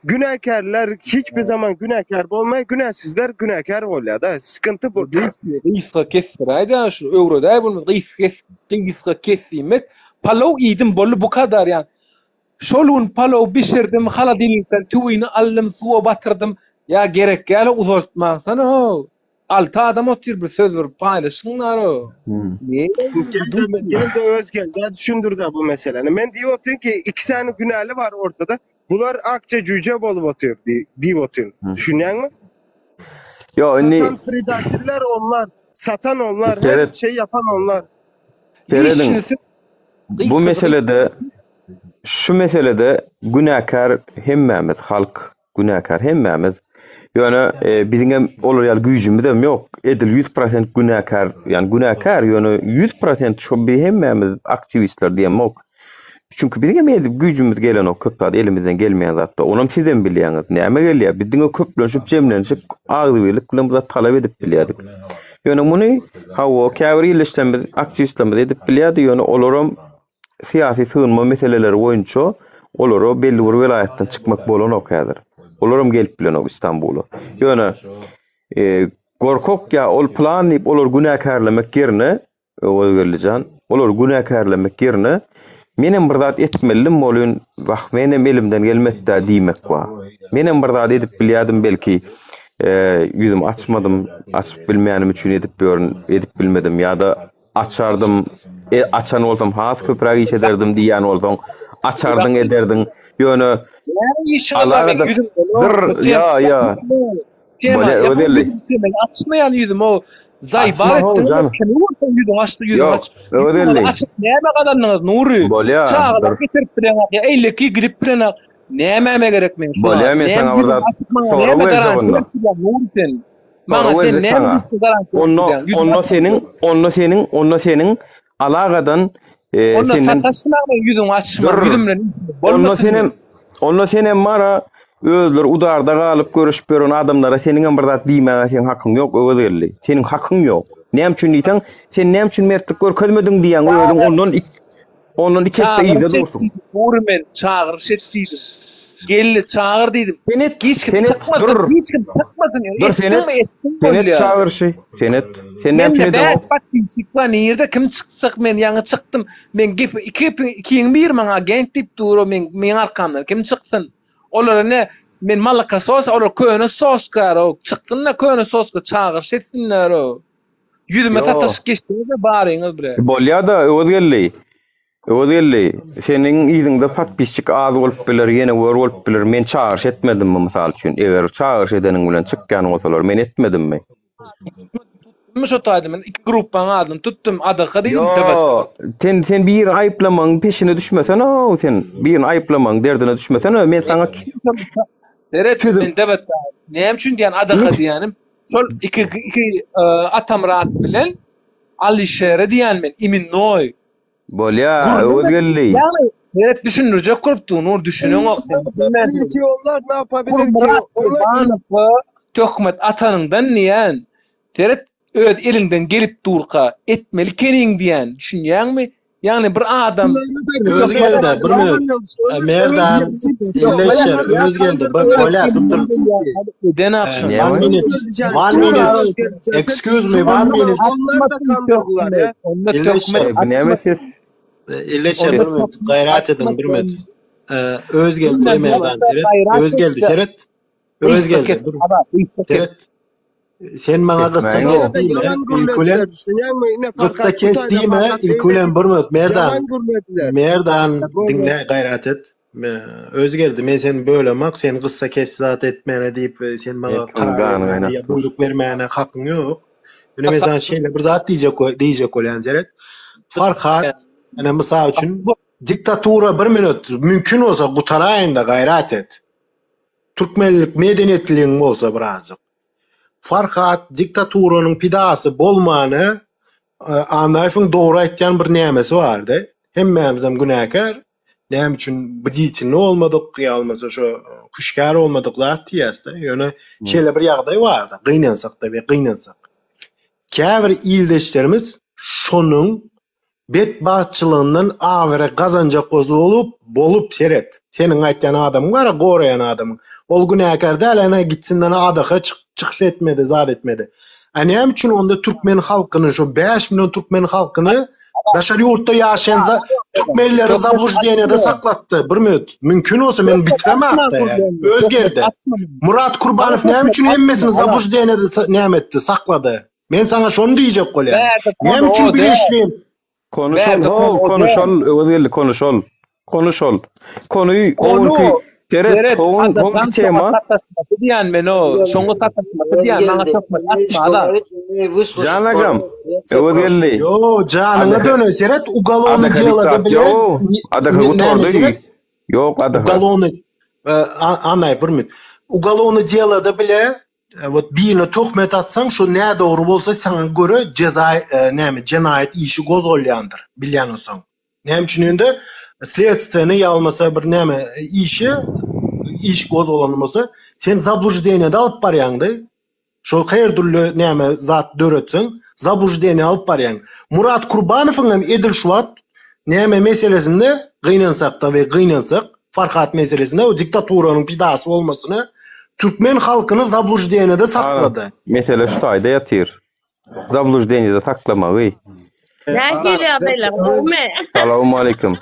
Günahkarlar hiçbir zaman günahkar bolmay, günahsizler günahkar bolýar da. Sıkıntı bu. Gysga kesdirýär şu öwrede bunu gysga kesdimek palaw idim bolu bu kadar yani. Şolun palaw bişirdim, haladilikden tüwini aldım, suwa batırdım. Ya gerek gäle uzaltmasan o. 6 adam otur bir söz verip paylaşsınlar o. Gel de Özgel düşündür de bu meseleni. Men diýip ki 2 tane günahly var ortada. Bular akça cüce bolup oturup diýip oturup. Düşünýärmi? Yo, satan predatorlar onlar, satan onlar, her şey yapan onlar. Bu meselede şu meselede günahkar hemmemiz, halk günahkar hemmemiz. Yani bizim olur ya gücümüz de yok. Edil 100% günahkar, yani günahkar yani 100% şu bir hemmemiz aktivistler diýem yok. Çünkü bizim edip gücümüz gelen o köpler elimizden gelmeyen zatta. Onu sizden bilýäňiz. Näme gelýär? Bizim o köplenşip jemlenşip ağzy berip kulumyza talap edip bilýärdik. Yani bunu hawa käwrileştirmemiz aktivistlerimiz edip bilýärdi. Yani olaram siyasi sığınma meseleleri boýunça olaro belli bir vilayetden çıkmak bolan okaýdyr. Olaram gelip bilen o İstanbul'a. Yani gorkok ya ol planlayıp olur günahkarlamak yerine o geleceğin olur günahkarlamak yerine menem bir zat etmelim bolun vah menem elimden gelmekde diýmek wa. Menem bir zat edip bilýärdim belki yüzüm açmadım, açıp bilmeýänim üçin edip bilmedim ya da açardım açan olsam has köprak iş ederdim diýen olsaň açardın ederdin. Yani Allah'a ya. Böyle açmayan yüzüm o zaybar ettim. Yüzüm açtı yüzüm aç. Açıp näme gadanlyňyz Nuri? Çağlar getirip bilen ya eyleki girip bilen näme gerek men. Bolýar men sana burada soru berýär. Nuri sen. Maňa sen näme garanti? Onno senin alagadan senin sataşmagy yüzüm açma yüzüm bilen. Onno senem mara özler udarda galyp görüşip beren adamlara seniň bir zat diýmäge sen hakyň ýok öwelli. Seniň hakyň ýok. Näme üçin diýsen, sen näme üçin mertlik görkezmediň diýen özüň ondan ikisi ýygy dostum. Burmen çağır şetdiýdim. Gelli çağır diýdim. Senet hiç kim takmadı. Hiç kim takmadın ya. Senet çağırşy. Senet. Sen näme üçin edip bak şiklan ýerde kim çyksak men ýaňy çykdym. Men gep 2-1 maňa agent diýip duro men arkamdan kim çyksyn? Olara ne men malaka sos, olar köne sos garo. Çykdynda köne soska çağırş etsinler o. Yüzüme sataş geçdi de baryňyz bire. Bolýar da özgelli. Özelli, senin ýüzüňde patpisçik az bolup biler, ýene wor bolup biler. Men çağırş etmedimmi mysal üçin? Eger çağırş edeniň bilen çykýan bolsalar, men etmedimmi? Tutmuş otaydım ben iki gruppan aldım tuttum adaqa dedim Yo, sen bir aýplamaň peşine düşmesen, o sen bir aýplamaň derdine düşmesen, men saňa Deret ben debat näme üçin diýen adaqa diýenim. Şol iki atamrat bilen Alişere diýen men Imin Noy. bolýa, özelli. Yani deret düşünürjek grupdu, nur düşünüň ok. Bilki onlar ne yapabilir ki? Onlar Tökmet atanından niýen? Deret öz elinden gelip durqa etmeli keniň diýen. Düşünýärmi? Yani bir adam Özgeldi, bir minut. Merdan, illeşer, özgeldi. Bak, öyle tuttur. den akşam. One minute. Excuse me, one minute. onlar da kandırdılar ya. İlleşer, illeşer, bir minut. Gayret edin, bir minut. Özgeldi, Merdan, Seret. Özgeldi, Seret. Özgeldi, dur. Seret. Sen bana kıssa kesdiğime, ilkulen kıssa kesdiğime, ilkulen bir minut. Merdan, dinle, gayret et. Özgeldi, men seni bölemek, sen kıssa kes zat etmene deyip, sen bana karar vermene, buyruk vermene hakkın yok. Öyle mesela şeyle bir zat diyecek olan Seret. Farhat, yani misal için, diktatura bir minut, mümkün olsa kutarayın da gayret et. Türkmenlik medeniyetliğin olsa birazcık. Farhat diktaturanın pidası bolmany anlayışyň dogry aýtýan bir nämesi bardy. Hemmemizem günäkär. Näme üçin bidiçin olmadyk, ýalmasa şo kuşkar olmadyk zat diýäsde. Ýöne şeýle bir ýagdaý bardy. Gynansak-da we gynansak. Käbir ildeşlerimiz şonuň betbaççylygyndan awara gazanjak gözü bolup Seret. Senin aýtýan adam gara gorayan adam. Ol günäkär däl ana gitsindan adaga çykyş etmedi, zat etmedi. Näme üçin onda türkmen halkyny, şu 5 milyon türkmen halkyny daşary ýurtda ýaşaýan türkmenleri zablуждениýede saklatdy. Bir minut. Mümkün olsa men bitiremekde ýa. Özgerdi. Murat Kurbanow näme üçin hemmesini zablуждениýede näme etdi, saklady. Men sana şonu diýjek bolýar. Näme üçin bileşliyim? Konuşol. Konuyu Seret, hoğun tema. Diýen men o, şoňa tatlaşmaty diýen, maňa çökmek atma da. Janagam, öwelli. Yo, janyňa döne Seret, ugalony jelada bilen. Adaga gutordy. Yok, adaga. Ugalony, anay bir minut. Ugalony jelada bile, birine töhmet atsaň, şu nä dogry bolsa sana göre jenaýet işi gozolýandyr, bilýän olsaň. Näme üçin ende следствияны ýalmasa bir näme iş gozolanysa, sen zablуждениýede alyp barýandy. Şo herdirli näme zat döretsen, zablуждениýe alyp barýan. Murat Kurbanowyň hem Edil Şuwat näme meselesinde gynansak-da we gynansak, Farhat meselesinde o diktaturanyň pidasy bolmasyny türkmen halkyny zablуждениýede saklady. Mesele şu taýda ýatyr. Zablуждениýede saklamagy. Nähili adaylar, näme? Assalamu alaykum.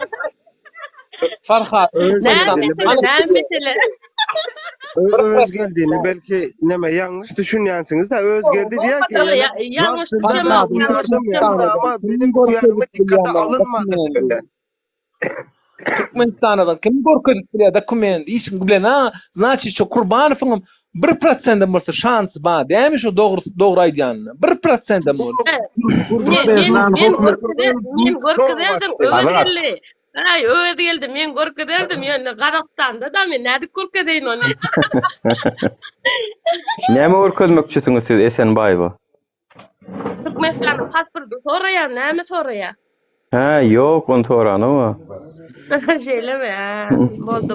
Farhat, mesele. Öz geldiğini belki neme yanlış düşünýänsiňiz da öz geldi diýär ki yanlış ama benim uyarıma dikkate alınmadı. Türkmenistan'dan kim gorkadyp bilýär dokument hiç bilen ha, значит şu Kurbanowyň 1% bolsa şans bar, däme şu dogry aýdýanyna. 1% bolsa. Ay, öyle geldi. Men gorka derdim. Yani Kazakistan'da da men näde gorka deýin onu. Näme görkezmekçisiňiz siz Esenbaýba? Türkmenistan'ın pasportu soraýar, näme soraýar? Ha, yok, onu soranymy? Şeýleme, boldy.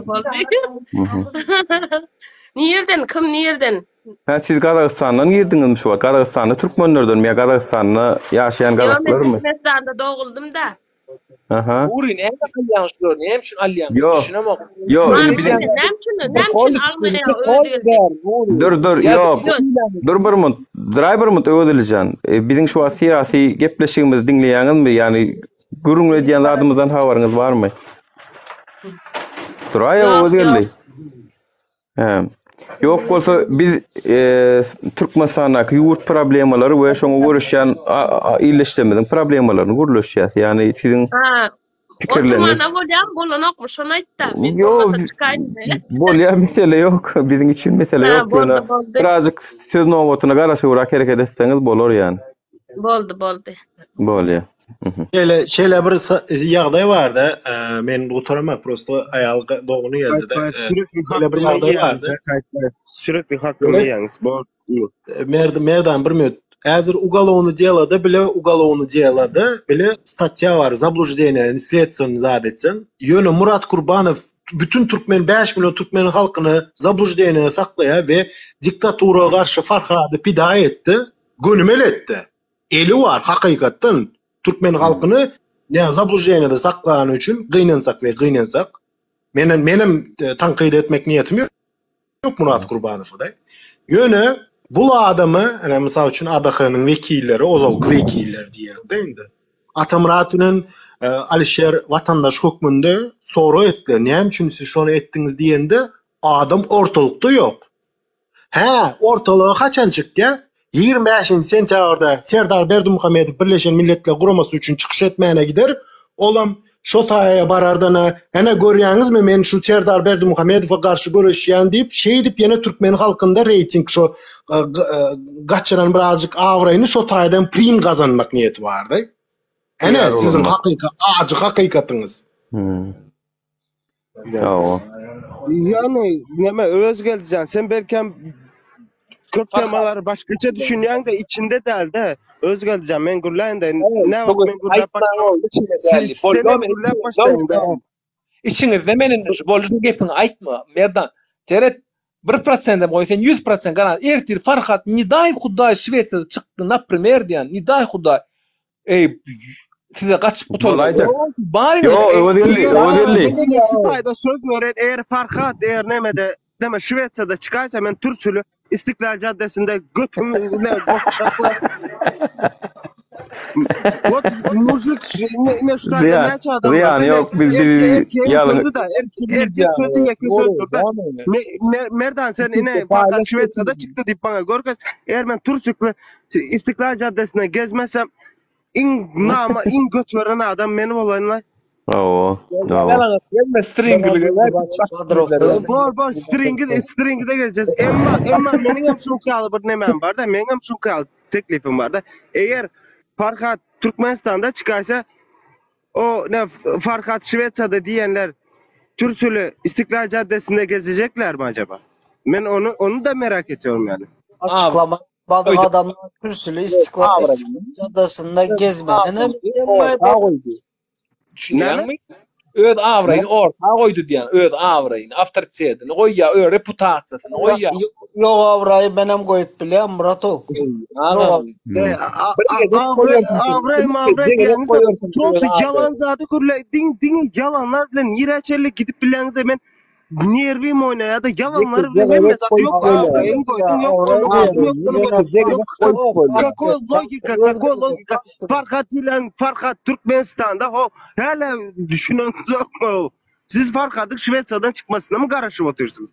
Nerden, kim nerden? Ha, siz Kazakistan'dan girdiňizmi şu? Kazakistanda türkmenlerden mi? Kazakistanda ýaşaýan gazaklarmy? Yo, men Türkmenistan'da doğuldum da. Aha. Uri näme alýan şu? Näme üçin alýan? Düşünemek. Yo, Näme üçin almaýan? Dur, yok. Dur bir minut. Driver mı öwediljan? Biziň şu siyasi gepleşigimiz dinleýäňizmi? Yani gurung edýän adamyzdan habaryňyz barmy? Duraýa öwedildi. Yok bolsa biz Türkmenistandaky ýurt problemalary we şoňa görüşýän illeşdirmediň problemalaryny guruluşýas. Yani siziň pikirlerini. Oturmana bolýan bolanokmuş, şonu aýtdam. Men Yok, bolmasa çıkaýyn. bolýan mesele yok. Bizim için mesele Ha, yok. Yani boldy. birazcık söz nowatuna garaşyrak hereket etseňiz bolar yani. Boldy. Bolýar. Şeýle bir ýagdaý bardy. Men oturamak prosto aýal dogunu geldi de. Şeýle bir ýagdaý bardy. Sürekli hakkımı yiýäňiz. Bol. Merdan bir minut. Häzir уголовный делоda bile уголовный делоda bile statya var. Заблуждение, следственный задetsin. Yönü Murat Kurbanov bütün Türkmen 5 milyon Türkmen halkını zablуждение saklaya ve diktatura karşı Farhady pida etdi. Gönümel etti. Eli var hakikaten Türkmen halkını ne zablуждениеde saklayan üçün gynansak. Menem tankyd etmek niyetim yok Murat Kurbanov'da. Yönü bu adamı, yani misal üçün ADH'nın vekilleri, ozalkı vekiller diyelim değil mi? Atamurat'ın Alişer vatandaş hükmünde soru ettiler. Niyem için siz şunu ettiniz diyende adam ortalıkta yok. Ortalığa kaçan çıktı? 25 sentyabrda Serdar Berdimuhamedov Birleşen Milletler Kuraması üçün çıkış etmeyene gider. Olam Şotay'a barardana, ene görýäňizmi men şu Serdar Berdimuhamedow'a garşy görüşýän diýip, şeýdip ýene Türkmen halkynda reyting şu gaçyran birazjyk awraýny Şotay'dan prim gazanmak niýeti bardy. Ene sizin hakikatyňyz. Yani neme öz geldijen. Sen belki Kürt temaları başkaça düşünýän de içinde däl de öz geldijen. Men gurlaýyn da ne wagt men gurlap başlaýyn. İçiňizde meniň bolýan gepini aýtma. Merdan. Teret 1% dem goýsan 100% garan. Ertir Farhat Niday Huday Şweýçarda çykdy, napример diýen. Niday Huday. Size kaçıp Olayacak. Bari Yo, öwelli. Şuýda söz beren eger Farhat eger nemede deme Şweýçarda çykaýsa men türçülü İstiklal Caddesi'nde götümle bokşaklar. Muzlik ne şu da demeye adam. Riyan yok biz yalan. Erkek sözün yakın sözdür da. Merdan sen yine fakat Şveç'te çıktı deyip bana görkez. Eğer ben Türkçükle İstiklal Caddesi'ne gezmezsem in göt veren adam benim olayımla. Gelme stringli. Bol stringi de geleceğiz. Emma menin hem şu kalıbır nemem var da menin hem şu kalıbır teklifim var da. Eğer Farhat Türkmenistan'da çıkarsa o ne Farhat Şveç'te diyenler Türkçülü İstiklal Caddesi'nde gezecekler mi acaba? Ben onu da merak ediyorum yani. Açıklama bazı adamlar Türkçülü İstiklal Caddesi'nde gezmeyene Düşünýän mi? Öd awraýyn ortağa goýdy diýen, öd awraýyn awtoritetyny goýýa, öd reputasiýasyny goýýa. Ýok awraýy benem goýup bilýär Muratow. Awraýy просто yalan zady görleýin, yalanlar bilen ýireçellik gidip bilýäňiz men nerwim oýnaýar da yalanlar bilen emez. Ýok awraýyn goýdum, Какой логика? Farhat Türkmenistan'da hala düşünüyorsunuz mu? Siz Farhat'ın Şveç'ten çıkmasına mı karşı oturuyorsunuz?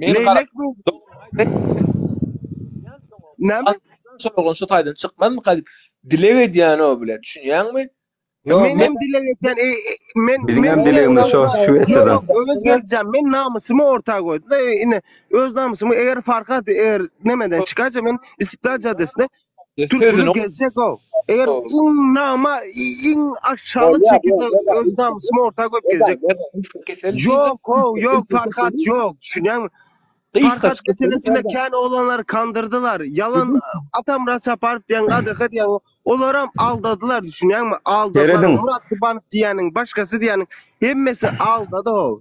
Leylek mi? Ne mi? Sorgun şu taydan çıkmaz mı kadip? Dilek edýän o bile. Düşünýän mi? Menem dilek etýän Benim dilegimiz şu Şweç'den. Öz geleceğim. Men namusymy ortağa koydum. Yine öz namusymy eger Farhat nemeden çıkarsa men İstiklal Caddesi'nde Türk'ünü gezecek o. Eğer in aşağılık şekilde öz namusymy ortağa koyup gezecek. Yok Farhat yok. Düşünýän mi? Farhat meselesinde kendi olanları kandırdılar. Yalan Atamurat Saparov diyen ADH diyen olaram aldadılar düşünýän mi? Aldadılar. Murat Kurbanov diýeniň başkası diýeniň hemmesi aldady o.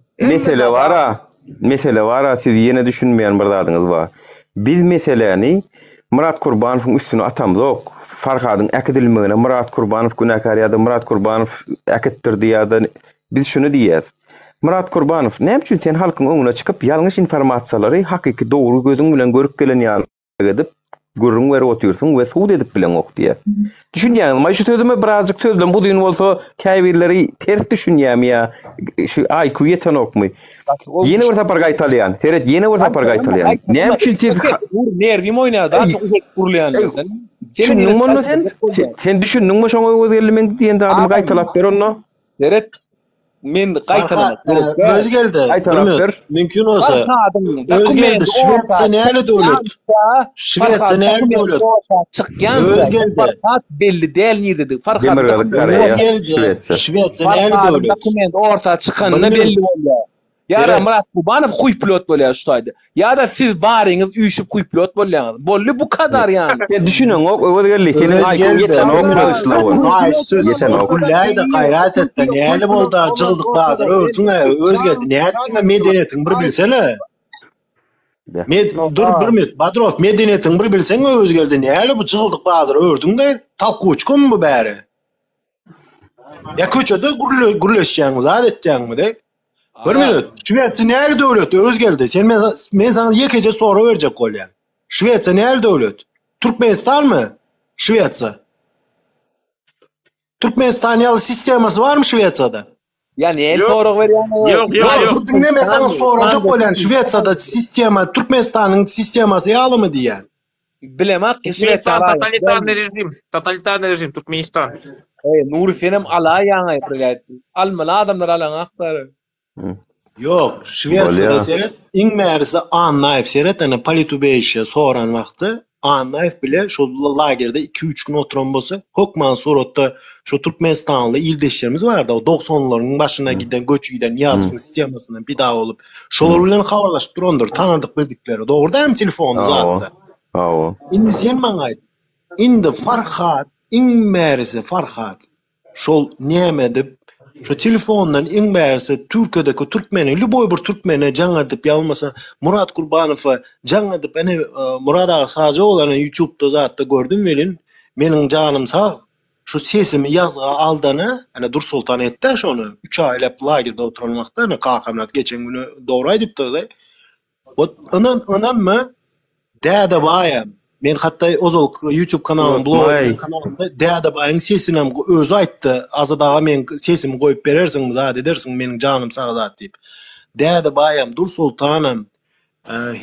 Mesele var siz yine düşünmeýän bir zadyňyz bar. Biz meseleni Murat Kurbanowyň üstüne atamyk. Farhadyň äkidilmegine Murat Kurbanov günäkar ýa-da Murat Kurbanov äkitdirdi ýa-da biz şunu diýär. Murat Kurbanov, näme üçin sen halkyň öňüne çykyp ýalňyş informasiýalary hakyky dogry gözüň bilen görüp gelen ýaly edip gurrun berip oturýarsyň we suud edip bilen ok diýär. Düşünýän, maý şu sözüme birazjyk söz bilen bu diýin bolsa käbirleri ters düşünýärmi ýa şu IQ ýeten okmy? Ýene bir tapar gaýtalýan. Teret ýene bir tapar gaýtalýan. Näme üçin siz nerwim oýnaýar da çok gurulýan. Sen düşündiňmi şoňa özgelmeň diýende adam gaýtalap ber onu? Teret Men Farhat qaytaramak. öz geldi. Aytarak Bilmiyorum. Mümkün olsa Farhad'ın öz geldi. Şvetsiya näle döwlet? Şvetsiya näle döwlet? Çıkgança Öz geldi. Farhad belli däl nirdi. Farhad Demirgalyk Koreya, Öz geldi. Şvetsiya näle Farhad'ın döwlet? dokument orta çıkanına Bilmiyorum. belli bolýar. Ýa-da Evet. Murat Kubanov kuý pilot bolýar şu taýda. Ýa-da siz baryňyz üýşüp kuý pilot bolýaňyz. Bolly bu kadar yani. Sen düşünün o ödgelli senin Öz IQ geldi. yeten o Kılıçdaroğlu. Yeten o. Kullayda gayrat etdi. Näle boldy? Jygdyk bazır. Ördüň öz geldi. Näle medeniýetiň bir bilsene. Dur bir minut. Badrov medeniýetiň bir bilseň öz geldi. Näle bu jygdyk bazır ördüň-de talkuçkum bu bäri. Ya köçede gurleşýäňiz, adetýäňmi de? Bir minut. Şwetsiya näle döwlet? Öz geldi. Sen men sana ýekece soru berjek bolýan. Şwetsiya näle döwlet? Türkmenistanmy? Şwetsiya. Türkmenistan ýaly sistemasy barmy Şwetsiýada? Yani el sorak berýän. Yok. Dur dinle, men sana sorajak bolýan. Şwetsiýada sistema, Türkmenistanyň sistemasy ýalymy diýen. Bilemek ki Türkmenistan totalitarный режим, Туркменистан. Nuri senem alaýan aýtdylar. Almaly adamlar alan aktar. Yok, Şwetsiýada seret iň märisi Annaev seret, ana Politubeyşe soran wagty Annaev bile şu lagerde 2-3 gün oturan bolsa, hokman suratda şu Türkmenistanly ildeşlerimiz bardy. 90'laryň başyna giden göç giden ýazgyň sistemasyna bir daha olup, şolar bilen habarlaşyp durandyr, tanadyk bildikleri. Dogruda hem telefonu zatdy. Indi sen maňa aýt. Indi Farhat, iň märisi Farhat. Şol näme dip şu telefondan iň märisi Türkiýedeki türkmeni, luboy bir türkmene jaňa dip ýalmasa Murat Gurbanowa jaňa dip ene Murat ağa saja bolany YouTube'da zatda gördüm welin. Meniň janym sag. Şu sesimi ýazga aldana, ana Dursultan etdi şonu. 3 aýlap lagerde oturan wagtda, ana kakamlat geçen güni dogry aýdypdy. Ondan mı? Däde baýam. Men hatda ozal YouTube kanalyň blog kanalynda däde baýaň sesini özü aýtdy. Azadaga men sesimi goýup berersiň, zat edersiň meniň janym saga zat diýip. Däde baýam Dursultanam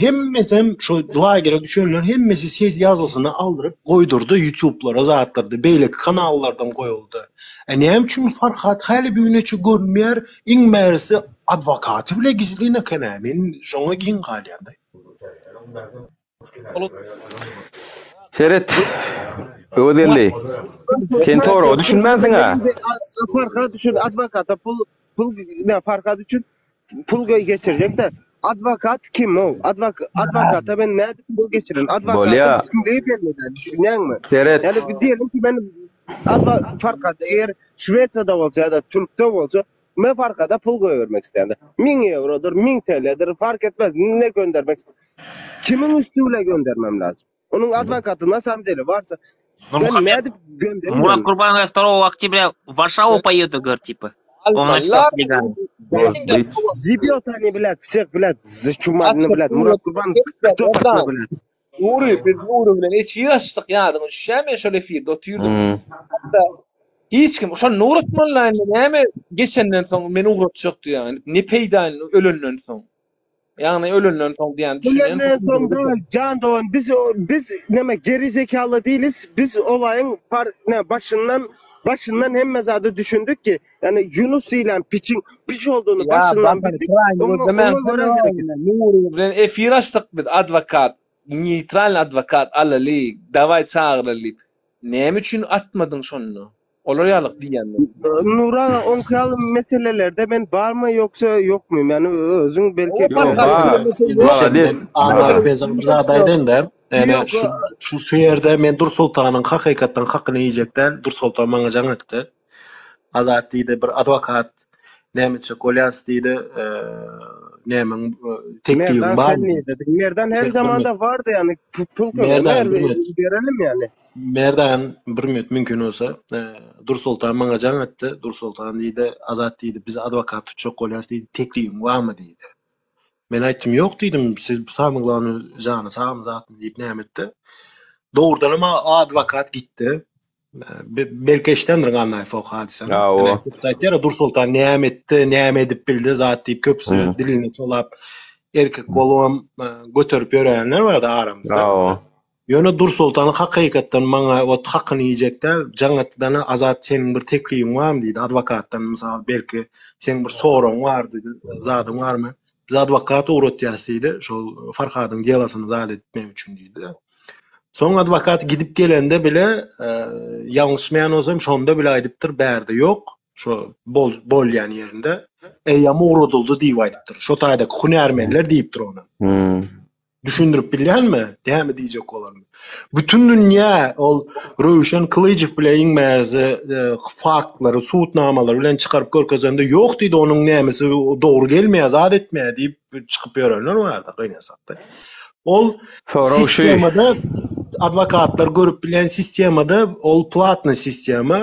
hemmesem şu lagere düşenler hemmesi ses ýazgysyny aldyryp goýdurdy YouTube'lara zatdyrdy. Beýle kanallardan goýuldy. Näme üçin Farhat hali bir neçe görünmeýär, iň märisi adwokaty bile gizline kene. Men şoňa giň galýandy. Seret ödgelli. Sen toğru düşünmezsin ha. Farkat üçün advokata pul ne farkat üçün pul geçirecek de advokat kim o? Advokata ben ne pul geçirin? Advokata kimliği belli de düşünýäňmi? Seret. Yani bir diyelim ki ben farkat eğer Şwetsiýada bolsa ya da Türk'te bolsa men farkada pul vermek isteýändi. 1000 eurodur, 1000 TL'dir fark etmez. Ne göndermek kimin üstüyle göndermem lazım? Onun advokatı nasıl amceli varsa ben ne edip göndermem. Мурат Курбанов 2 октября в Варшаву поедет, говорит, типа. Он написал в Телеграме. Зибиотани, блядь, всех, блядь, зачумадны, блядь. Мурат Курбанов кто такой, блядь? Nuri, biz Nuri bilen hiç ýaşdyk ýadyň, şäme şöyle firde otyrdyk. Hatta hiç kim, şo Nuri bilen näme geçenden soň meni uğratjak diýär. Ne peýdan ölenden soň. Yani ölenden soň diýen düşünýän. Ölenden soň değil, can doğan. Biz neme geri zekalı değiliz. Biz olayın başından hem mezada düşündük ki yani Yunus ile piç olduğunu başından bildik. Nuri bilen efir açdyk biz advokat, neutral advokat alali, davay çağırali. Näme üçin atmadyň şonu? Olar ýalyk diýenler. Nura onkalı meselelerde ben var mı yoksa yok muyum? Yani özün belki Anlar bezim bir adaydan da yani şu ýerde men Dursultanyň hakykatdan hakyny ýejekler. Dursultan maňa jaň etdi. Azat diýdi bir adwokat nämeçe kolyas diýdi. Nämen tekliğim var. Merdan her zamanda vardı yani pul verelim yani. Merdan bir minut mümkün olsa Dursultan maňa jaň etdi. Dursultan diýdi, Azat diýdi, biz adwokat tutjak kolyas diýdi, tekliğim barmy diýdi. Men aýtdym ýok diýdim, siz samyglany jany sağım zatmy diýip näme etdi. Dogrudan ama adwokat gitdi. Belki iştendir gannaý fok hadisen. Aýtdylar Dursultan näme etdi, näme edip bildi zat diýip köpsü dilini çolap erkek bolum götürüp ýörenler bardy aramyzda. Ýöne Dur Sultan hakykatdan maňa o hakyny ýejekde jaňatdan azat senin bir tekliğin barmy diýdi adwokatdan mysal belki senin bir soraň bar diýdi zadyň barmy? Biz adwokat uğratýasydy şol Farhadyň delasyny zat etmek üçin diýdi. Soň adwokat gidip gelende bile ýalňyşmaýan bolsam şonda bile aýdypdyr bärde ýok. Şo bolýan ýerinde eýam uğradyldy diýip aýdypdyr. Şo taýdaky hünärmenler diýipdir ona. Düşündürüp bilýärmi? Däme diýjek olarmy? Bütün dünýä ol Röwşen Kılıçev bilen iňmärzi faktlary, suutnamalary bilen çykaryp görkezende ýok diýdi onuň nämesi dogry gelmeýär, zat etmeýär diýip çykyp ýörenler bardy gynasatda. Ol sistemada adwokatlar görüp bilen sistemada ol platny sistema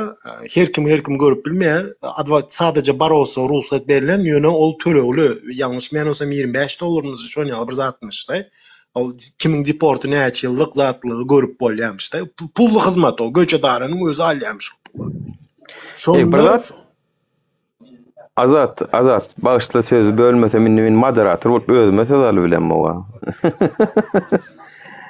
her kim görüp bilmeýär. Adwokat sadece bar bolsa ruhsat berilen ýöne ol tölegli ýalňyşmaýan bolsam $25 şoňa bir zatmışdy. Ol kimiň deporty näçe ýyllyk zatlygy görüp bolýarmışdy. Pully hyzmat o göçedanyň özü alýarmış. Şonda Azat bağışla sözü bölmesem men moderator bolup özüme söz alyp bilenmi oga.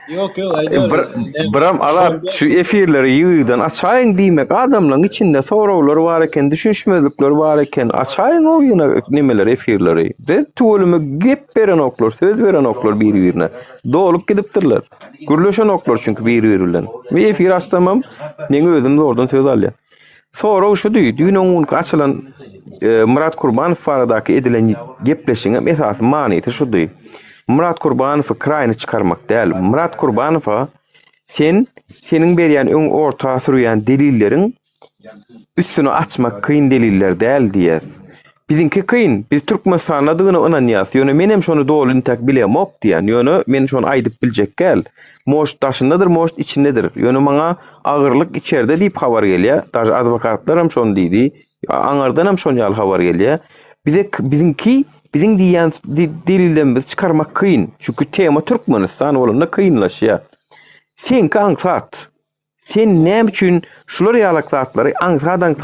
Yok aýdar. Biram Azat şu efirleri ýygydan açaýyn diýmek adamlaryň içinde sorawlar bar eken, düşünşmezlikler bar eken açaýyn o ýyna nimeler efirleri. De tuğulumy gep beren oklar, söz beren oklar bir-birine. Dolup gidipdirler. Gürleşen oklar çünkü bir-biri bilen. Men efir açsamam, men özüm zordan söz alýar. Sonra şu düýnüň açylan Murat Kurbanov baradaky edilen gepleşiňe esas manyty şu diýdi. Murat Kurbanow'a kraýny çykarmak däl. Murat Kurbanow'a seniň berýän öň orta sürýän delilleriň üstüni açmak kıyın deliller däl diýär. Bizinki kıyın. Biz Türkmenistan'a adyny onanýas. Ýöne men hem şonu dolun tak bilemok diýen. Ýöne men şonu aýdyp biljek gel. Moşt daşyndadyr, moşt içindedir. Ýöne maňa agyrlyk içeride diýip habar gelýär. Daş adwokatlar hem şonu diýdi. Aňardan hem şonu ýaly habar gelýär. Bizim diýen delillerimiz çykarmak kıyın. Çünkü tema Türkmenistan bolanda kıyınlaşýar. Sen kaňsat. Sen näme üçin şular ýalaklatlary aňsadan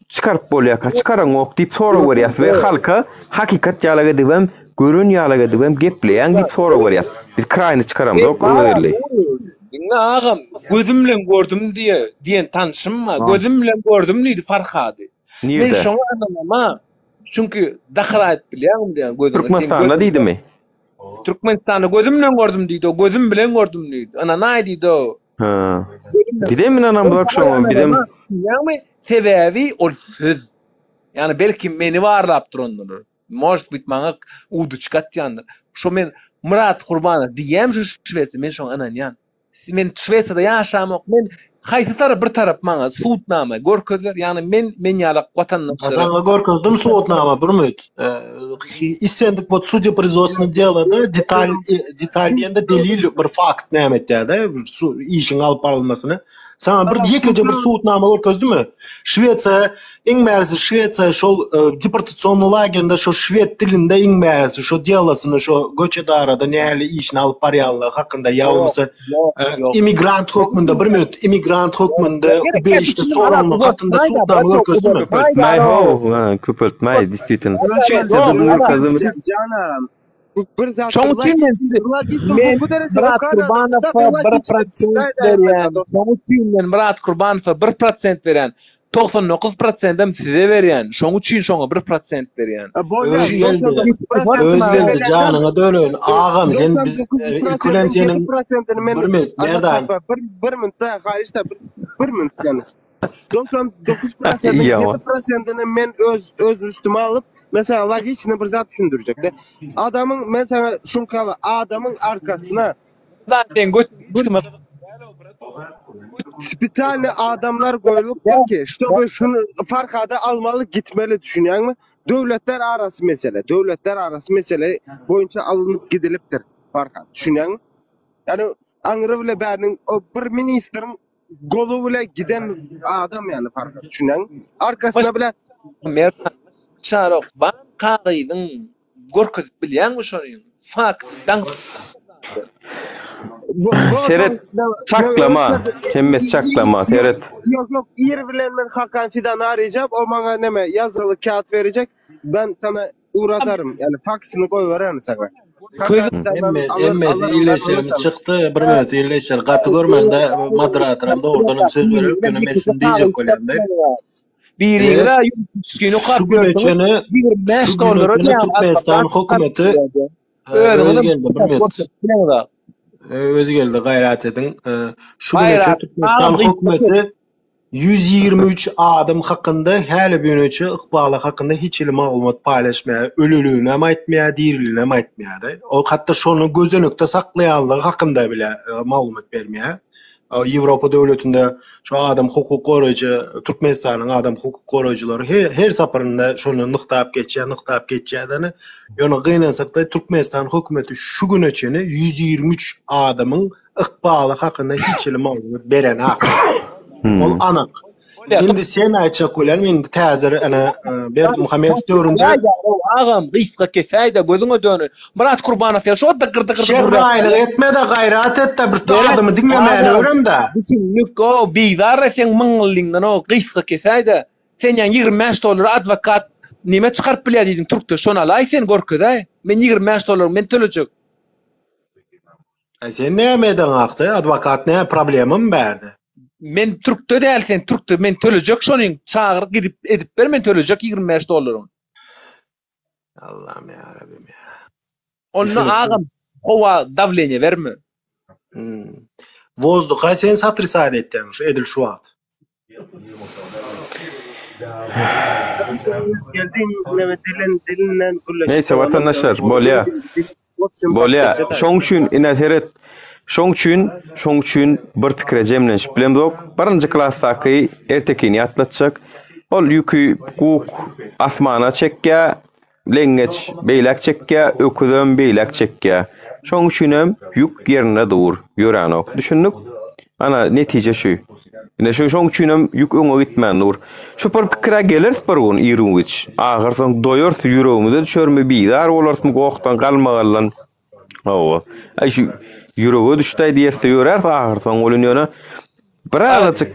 çykaryp bolýar, çykaran ok diýip sorak berýär we halka hakikat ýalaga dibem, görün ýalaga dibem gepleýän diýip sorak berýär. Biz kraýny çykaramyk öýerli. Dinle agam, gözüm bilen gördüm diýen tanışymma, gözüm bilen gördüm diýdi Farhady. Men şoňa anlamam. Çünkü dahraýat bilýärmi diýen gözüm. Türkmenistanda diýdimi? Türkmenistanda gözüm bilen gördüm diýdi, o gözüm bilen gördüm diýdi. Ana näme diýdi o? Bidem men anam bu akşam bidem. Yani tebevi ol söz. Yani belki meni varlapdyr ondan. Может быть maňa udu çykatýandyr. Şo men Murat Kurbanov diýem şu Şweýçe men şoň ananýan. Men Şweýçede ýaşamak men haýsy tarap bir tarap maňa suutnama görkezler. Yani men ýalak watandaşlar. Sana görkezdim suutnama bir müt. Issendik вот судья производственного дела да detallýende delil bir fakt näme etdi işin alyp barylmasyny. Sana bir ýekleje bir suutnama görkezdimi? Şweýçe iňmärzi Şweýçe şol deportasiýon lagerinde şo şwed dilinde iňmärzi şo delasyny şo göçedarada näli işini alyp barýanlygy hakynda ýawmysa immigrant hukmunda bir müt immigrant hukmunda beşde soranlyk hakynda suutnama görkezdimi? Köpeltmäy действительно. Canım. Bir zat. Çoğu için men Murat Kurbanow'a 1% berýän. Çoğu için men Murat Kurbanow'a 1% berýän. 99% hem size berýän. Şoň üçin şoňa 1% berýän. Özelde janyňa dölün. Agam sen ülkeden senin 1 minutda gaýyşda 1 minut yani. 99%'nin 7%'ini men öz üstüme alıp mesela logikini bir zat düşündürecek de. Adamın mesela şunkalı adamın arkasına ben spesialni adamlar koyulup ki işte bu şunu Farhada almalı gitmeli düşünýärmi? Döwletler arası mesele boyunca alınıp gidilipdir Farhad. Düşünýärmi? Yani aňyry bile bäriniň o bir ministrin golu bile giden adam yani Farhad. Düşünýärmi? Arkasına bile Şarok ban kagydyň görkezip bilýärmi şonu? Fakdan Seret çaklama, hemmet çaklama, seret. Yok, ýer bilen men Hakan Fidan'ı arayacağım, o bana neme yazılı kağıt verecek, ben sana uğratarım, yani faksını koy verem sana. Emmesi iyileşerini çıktı. Bir minut iyileşer. Katı görmende moderatoram doğrudan söz veriyor. Gönü men şunu diyecek koyamda. Biriyle yüzgünü Şu gün öçeni Türkmenistan hükümeti özü geldi. Bir minut. Özü geldi gayret edin. Şu gün öçeni Türkmenistan hükümeti 123 adam hakkında her bir önce ıkbalı hakkında hiç malumat paylaşmaya, ölülüğüne hem etmeye, diriliğine hem etmeye de. O hatta şunu gözönükte saklayanlığı hakkında bile malumat vermeye. Avrupa devletinde şu adam hukuk koruyucu, Türkmenistan'ın adam hukuk koruyucuları her saparında şunu nıktap geçeceğini yani kıynasak da Türkmenistan hükümeti şu gün içine 123 adamın ıkbalı hakkında hiç malumat veren hakkı. Ol anak. Şimdi sen aytacak olan men täze ana Berdi Muhammed döwründe ağam gysga kesayda gözüňe dönür. Murat Kurbanov ya şu da gırdı. Şerraýlyk etme de gayrat et de bir adamy dinlemäni öwren de. Düşünlük o biýdar sen mıňlyňdan o gysga kesayda sen ýa $25 advokat nime çykaryp bilýär diýdiň Türkde şonu alaý sen görkezä. Men $25 men tölecek. Sen näme akdy? Advokat näme problemim berdi? Men Türk'te dälsen Türk'te men tölecek şonuň çagyryp gidip edip ber men tölecek $25. Allah'ım ya Rabbim ya. Onu ağam ova davleniye verme. Vozduqa sen satrysaat etdiň şu Edil Şuwat. Neyse vatandaşlar bolya şoň üçin inazeret şoň üçin bir pikire jemlenşip bilemdok. Birinji klasdaky ertekini atlatjak. Ol ýükü hukuk asmana çekkä, lengeç beýlek çekkä, öküdem beýlek çekkä. Şoň üçinem ýük ýerine dur, ýörenok. Düşündik? Ana netije şu. Ine şoň üçinem ýük öňe gitmän dur. Şu bir pikire gelir bir gün ýürüňiç. Agyrdan doýar ýüregimde düşermi biýdar bolarmy goktan galmaganlan. Owa. Ay şu ýürege düştäý diýerse ýörer agyrdan bolunýana. Birazajyk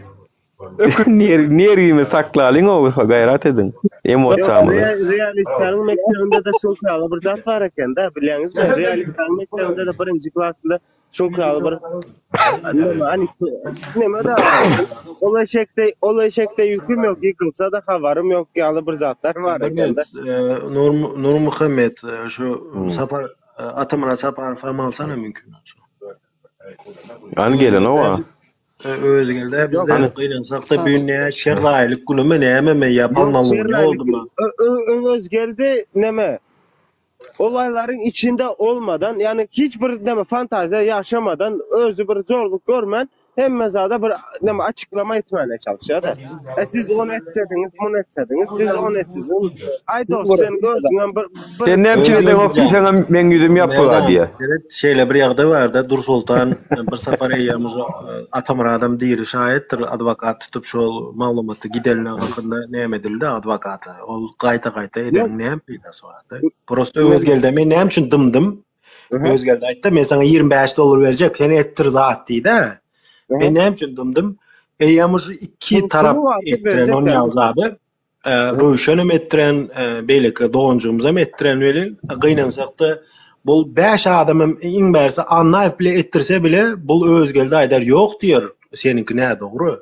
nerwimi saklalyň o gayrat edin. Emosiýamy. Realistlaryň mektebinde de şol kaly bir zat bar eken da, bilýäňizmi? Realistlaryň mektebinde de birinji klasynda şol kaly bir neme da ol eşekde ýüküm ýok, ýykylsa da habarym ýok ýaly bir zatlar bar eken da. Nur Muhammed şu sapar Atamana sapar falan alsana mümkün. An gelen owa. Özü geldi. Bizde kıylansak da büyünleye şerraýlyk günüme näme ýapalmaly boldymy? Öz geldi neme? Olayların içinde olmadan yani hiç bir neme fantaziya yaşamadan özü bir zorluk görmen hemme zada bir neme açıklama etmeye çalışıyor da. Siz onu etsediniz, bunu etsediniz, siz onu etsediniz. Ay dost sen gözünden bir sen näme edin o sen men ýüzüm ýapdylar diýe. Evet şeýle bir ýagda barda Dur Sultan bir sapar eýýärmiz atamar adam diýir şaýetdir advokat tutup şol maglumaty gidelne hakynda näme edildi advokaty. Ol gaýta eden näme peýdasy bardy. Prosta öz gelde men näme üçin dymdym? Öz gelde aýtdy men sana $25 berjek seni ettir zat diýdi. Ben näme üçin dymdym? Eýýärmiz iki tarap etdiren onu ýazady. Röşenem etdiren beýleki dogunjumyz hem etdiren welin gynansak da bul 5 adamym iň berse anlaýyp bile etdirse bile bul öz gelde aýdar ýok diýer. Seninki näme dogry?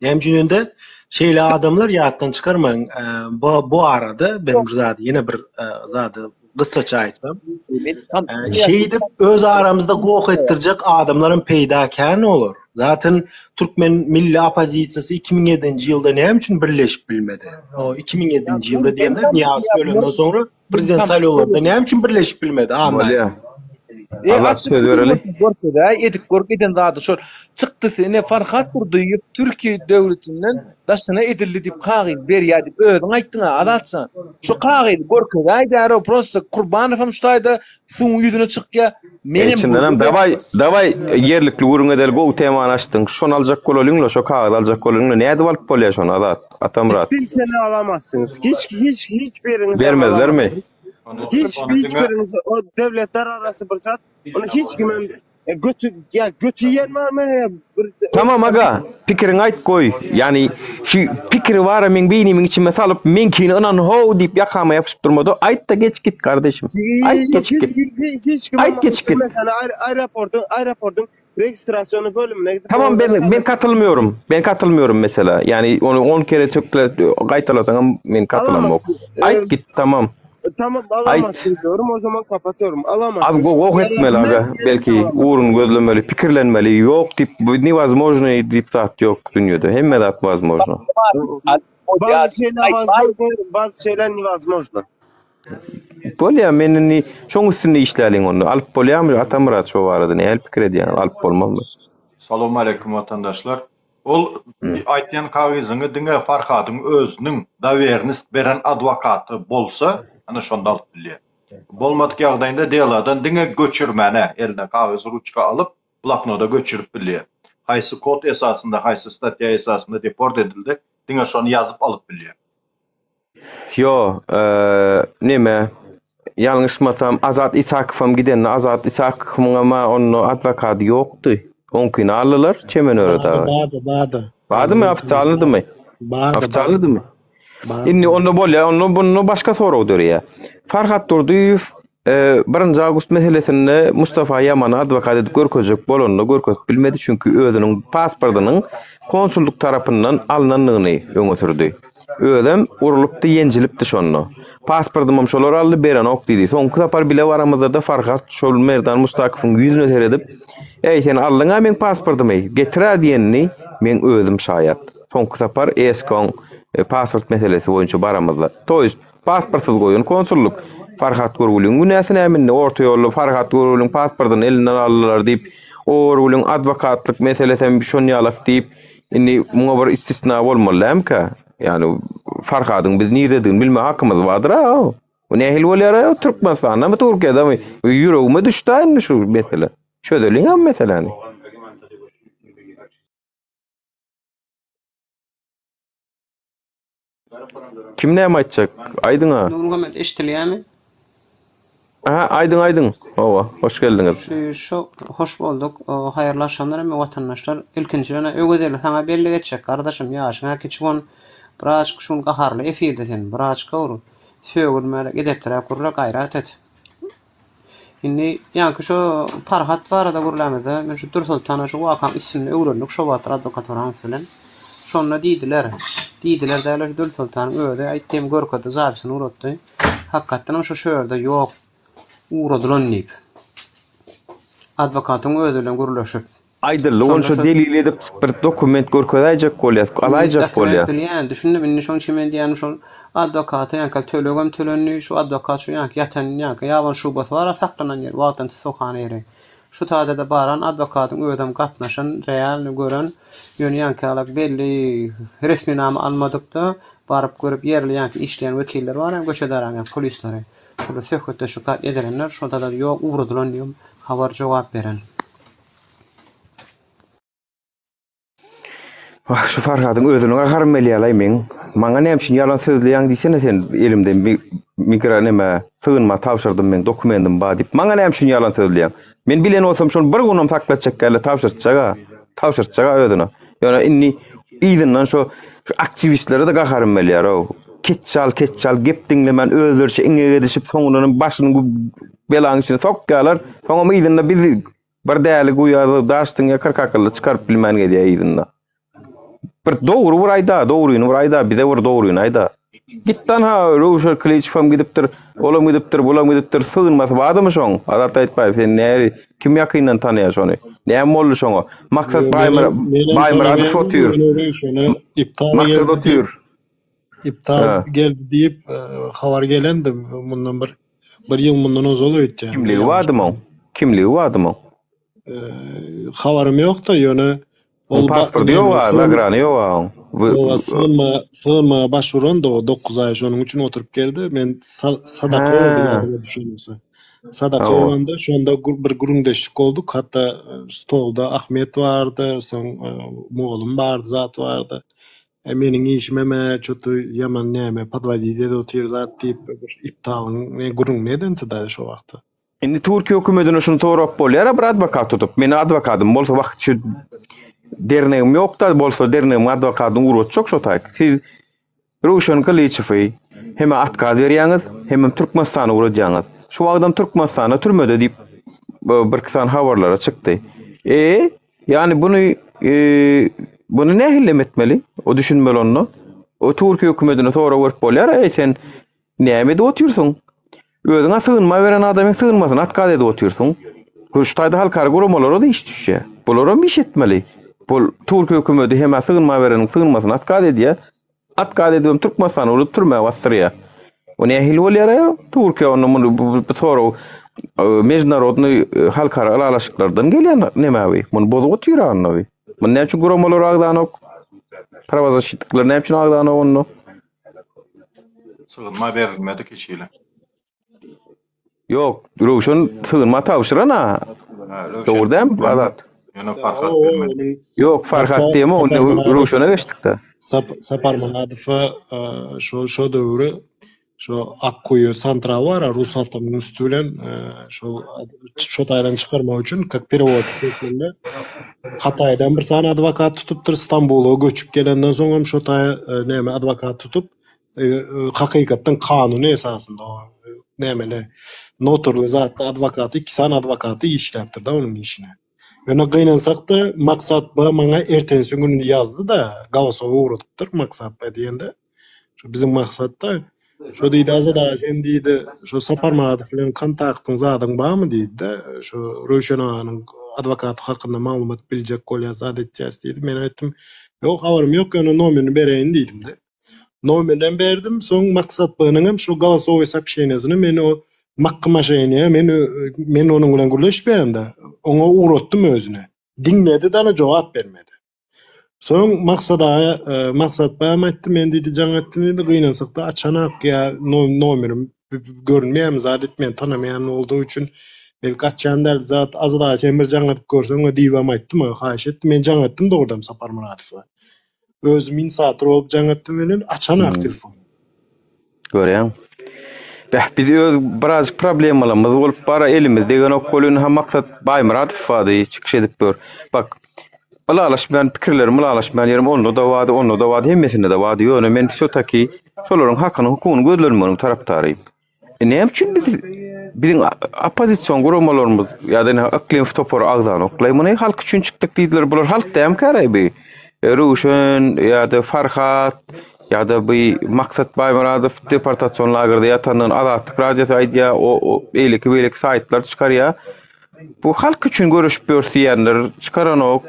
Näme üçin şeýle adamlar ýatdan çykarmaň. Bu arada ben bir zat ýene bir zat gyssaça aýtdym. Şeýdip öz aramızda gok etdirjek adamlaryň peýdakäni olur. Zaten Türkmen milli opozisiyasy 2007-nji ýylda näme üçin birleşip bilmedi? O 2007-nji ýylda diýende Niýaz ölümden soňra prezident saýlawlarynda näme üçin birleşip bilmedi? Anlaýar. Allah söz bereli. Edik görkeden zady şol çykdy sene Farhat Durdyýew Türkiýe döwletinden daşyna edildi diýip kagyz berýär diýip özüň aýtdyň adatsa. Şu kagyz görkeden aýdar prosta Kurbanov hem şuýda suň ýüzüne çykýa. Menim şimdiden davay yerlikli urun edel go temany açdyň. Şonu aljak bolalyňla, şo kagyz aljak bolalyňla näde bolup bolýar şonu adat? Atamrat. Seni alamazsınız. Hiç biriniz vermezler mi? Hiç biriniz o devletler arası bir zat onu hiç kimem Götü yer var mı ya? Tamam aga, pikirini ayt koy. Yani şu pikiri var men beynimin içime salıp men kini anan ho deyip yakama yapışıp durmadı. Ayt da geç git kardeşim. Ayt geç git. Hiç kim Ayt geç git. mesela aeroportun registrasyonu bölümüne gidip Tamam ben katılmıyorum. Ben katılmıyorum mesela. Yani onu 10 kere tökler kaytalasan ben katılamam. Alamazsın. Ayt git tamam. Tamam alamazsın diyorum, o zaman kapatıyorum. Alamazsın. Abi o etmeli aga. Belki uğrun gözlemeli, pikirlenmeli. Yok tip невозможно deyip zat yok dünyada. Hemme zat возможно. Bazı şeyler невозможно. Bolya menini şoň üstünde işläliň onu. Alıp bolýarmy atamrat şo barada ne pikir edýän alıp bolmazmy? Salamu aleykum vatandaşlar. Ol aýtýan kagyzyňy diňe Farhadyň özüniň dawernis beren adwokaty bolsa, ana şonda alyp bilýär. Bolmadyk ýagdaýynda diýaladan diňe göçürmäne eline kagyzy ruçka alyp bloknoda göçürüp bilýär. Haýsy kod esasında, haýsy statýa esasında deport edildi, diňe şonu ýazyp alyp bilýär. Yo, neme? Ýalňyşmasam Azat Isakowyň gidenine Azat Isakowyň ama onu adwokaty ýokdy. Oňkyny aldylar, çemen öreda. Badymy aptaldymy? Aptaldymy? Inni onu bolýa, onu bunu başga soraw dörýär. Farhat Durduýew birinji awgust meselesinde Mustafa Yaman adwokat edip görkezek bolanyny görkezip bilmedi çünkü özüniň pasportynyň konsulluk tarapyndan alynanyny öňe sürdi. Özüm urulupdy, ýenjilipdi şonu. Pasportym şolar aldy, beren ok diýdi. Soňky sapar bile baramyzda da Farhat şol Merdan Mustakowyň ýüzüne seredip, "Ey sen aldyňa men pasportymy getirä" diýenini men özüm şaýat. Soňky sapar eskoň pasport meselesi boýunça baramyzda. Toýst pasportsyz goýun konsulluk. Farhat Gurgul'un günäsine eminde orta ýolly Farhat Gurgul'un pasportyny elinden aldylar diýip, Gurgul'un adwokatlyk meselesini şonu ýalak diýip, indi muňa bir istisna bolmaly yani Farhadyň biz niýedigini bilme hakymyz bardyr. O nähil bolýar? Türkmenistanda mı Türkiýede mi? Ýüregime düşdi şu mesele. Şödeliň meseleni. Kim näme aýtjak? Aýdyňa. Nurmuhammad eşitilýärmi? Aha, aydın. Ova, hoş geldiniz. Şu hoş bulduk. Hayırlı akşamlar mı vatandaşlar? İlkinciden ögedeli sana belli geçecek kardeşim yaşına kiçigon birazcık şun qaharlı efirde sen birazcık gawru. Söýgülmäle edepdirä gurla gaýrat et. Indi ýa-ki şu Farhat barada gurlamyzda men şu Dursultana şu wakam ismini öwrendik şu wagtlar adwokat Hans bilen. Şonda diýdiler däle Dursultanyň öýde aýtdym görkedy zabysyny uratdy. Hakykatdan şu şöýerde ýok. Uğradılan neyip? Advokatın özüyle guruluşup. Aydırlı, onu şu delil edip bir dokument görkezäjek bolýar, alaýjak bolýar. Yani düşündüm, inni şoň çimen diýen şol adwokaty ýa-ki tölegem tölenni, şu adwokat şu ýa-ki ýatan ýa-ki ýaban şubat bar, saklanan ýer, wagtyn sohana ýeri. Şu taýda baran adwokatyň öýdem gatnaşan, real gören, ýöne ýa-ki alak belli resmi nama almadykda, baryp görüp ýerli ýa-ki işleýän wekiller bar, göçedaran polislary. Şurada söhbette şu kat edenler şurada da yok uğradılan diyorum haber cevap veren. Şu Farhadyň özüne garmely ýaly men. Maňa näme üçin ýalan sözleýän diýsene sen elimde mikro näme sığınma tapşyrdym men dokumentim bar diýip. Maňa näme üçin ýalan sözleýän? Men bilen bolsam şol bir günüm saklatjak gäle tapşyrtjaga özüne. Ýöne inni ýygynyň şu aktivistlere de garmely ýar. Keççal gep dinlemen özlerçe iňe edişip soňundan başyny belaň içine sokýarlar. Soňa myýdynda biz bir däli goýýar daşdyň karkakly çykaryp bilmän gedýär ýygyna. Bir dogry bir aýda, bize bir dogryny aýda. Gittan Ruşer Kliçfam gidipdir, olam gidipdir, sığınmasy bardymy şoň? Azat aýtpaý, sen näme kim ýakyndan tanýar şonu? Näme boldy şoňa? Maksat Baýmyr ady fotyr. İptal geldi deyip habar gelendi bundan bir ýyl mundan ozal öýtdi. Kimligi wardymı? Habarym ýok da ýöne ol pasport ýok, nagrany ýok. Sığınmaga başvuran da 9 ay şonuň üçin oturup geldi. Men sadaka berdi ýadyma düşýänse. Sadaka berende şonda bir gurungdeşik bolduk. Hatda stolda Ahmet bardy, soň Moğolum bardy, zat bardy. Meniň işime çötü ýaman näme padwadiýede otyr zat diýip bir iptalyň gurung nedense da şu wagtda. Indi Türkiýe hökümetine şunu torap bolýar, bir advokat tutup, meni adwokatym bolsa wagt şu dernegim ýok da bolsa dernegim adwokatyň urutjak şo taýk. Siz Ruşen Kılıçowy hem atkaz berýäňiz, hem Türkmenistany urutjaňyz. Şu adam Türkmenistana türmede diýip bir kısan habarlara çykdy. Yani bunu nähillem etmeli? O düşünmeli onu. O Türkiýe hökümetine sonra berip bolýar, sen näme edip oturýarsyň? Özüňe sığınma beren adamyň sığınmasyna atkaz edip oturýarsyň. Kuştaýda halkara guramalara da iş düşýär. Bulara iş etmeli. Bu Türkiýe hökümeti hem sığınma bereniň sığınmasyna atkaz edýär. Atkaz edip Türkmenistany urup türmäge bastyrýar. O nähil bolýar ya? Türkiýe onu bu sonra mejnarotny halkara aralaşyklardan gelýän näme? Bunu bozup oturýar annaby. Bunu näçe guramalar agdanok? Pravazatçylyklar näçe agdanok onu? Sığınma berilmedi keçiyle. Yok, Ruşen sığınma tapşyrana. Doğrudan azat. Ýöne Farhat bermedi. Yok, Farhat diýme, onu Ruşen'e geçdik-de. Saparmanadowy şo döwri şo Akkuyu santral bar, Rus awtomobiliniň bilen şo taýdan çykarmak üçin как перевод etmeli. Hataýdan bir sany adwokat tutupdyr, Istanbul'a göçüp gelenden soň hem şo näme adwokat tutup hakykatdan kanuny esasında o nämele noturly zatly adwokaty, iki sany adwokaty işläpdir da onuň işine. Ýöne gynansak da maksat ba maňa ertensi günü ýazdy da Galasowy urutypdyr maksat ba diýende. Şu bizim maksatda şo diýdi azada sen diýdi şo Saparmanadow bilen kontaktyň zadyň barmy diýdi. Şo Röşen aganyň adwokaty hakynda maglumat biljek bolýar zat etjäs diýdi. Men aýtdym, ýok habarym ýok, ýöne nomerini bereýin diýdim de. Nomerden berdim, soň maksat banyň hem şo Galasowy sapşeňesyny men o makmaşeňe men onuň bilen gürleşmeýän-de oňa urutdum özüne. Dinledi da jogap bermedi. Soň maksat bana aýtdy, men diýdi jaňatdym diýdi, gynansak da açanak ýa nomerim görünmeýär zat etmeýän tanamaýan olduğu üçin belki açan derdi zat azada sen bir jaňatyp görseň diýbam aýtdym, haýyş etdim, men jaňatdym dogrudan Saparmanadowy. Özüm insatır bolup jaňatdym menen açanak telefon. Görýän. Biz biraz problemlarymyz bolup bara elimizdegi okuluny hem maksat Baýmuradow fady çykyş edip ber. Bak, alalaşman pikirlerim, alalaşman ýerim onu da wady, hemmesinde de wady. Ýöne men şo taki şolaryň hakyny, hukukyny gözlenmegini tarapdaryym. Näme üçin biziň opozisiýon guramalarymyz ýa-da aklim topor agdan oklaýmany halk üçin çykdyk diýdiler. Bular halkda hem karaýby. Ruşen ýa-da Farhat ýa-da bu maksat Baýmuradow deportasiýon lagerinde ýatanyň azatlyk radiosu aýdýa, o eýleki saýtlar çykarýa. Bu halk üçin görüşip ýörseýänler çykaran ok,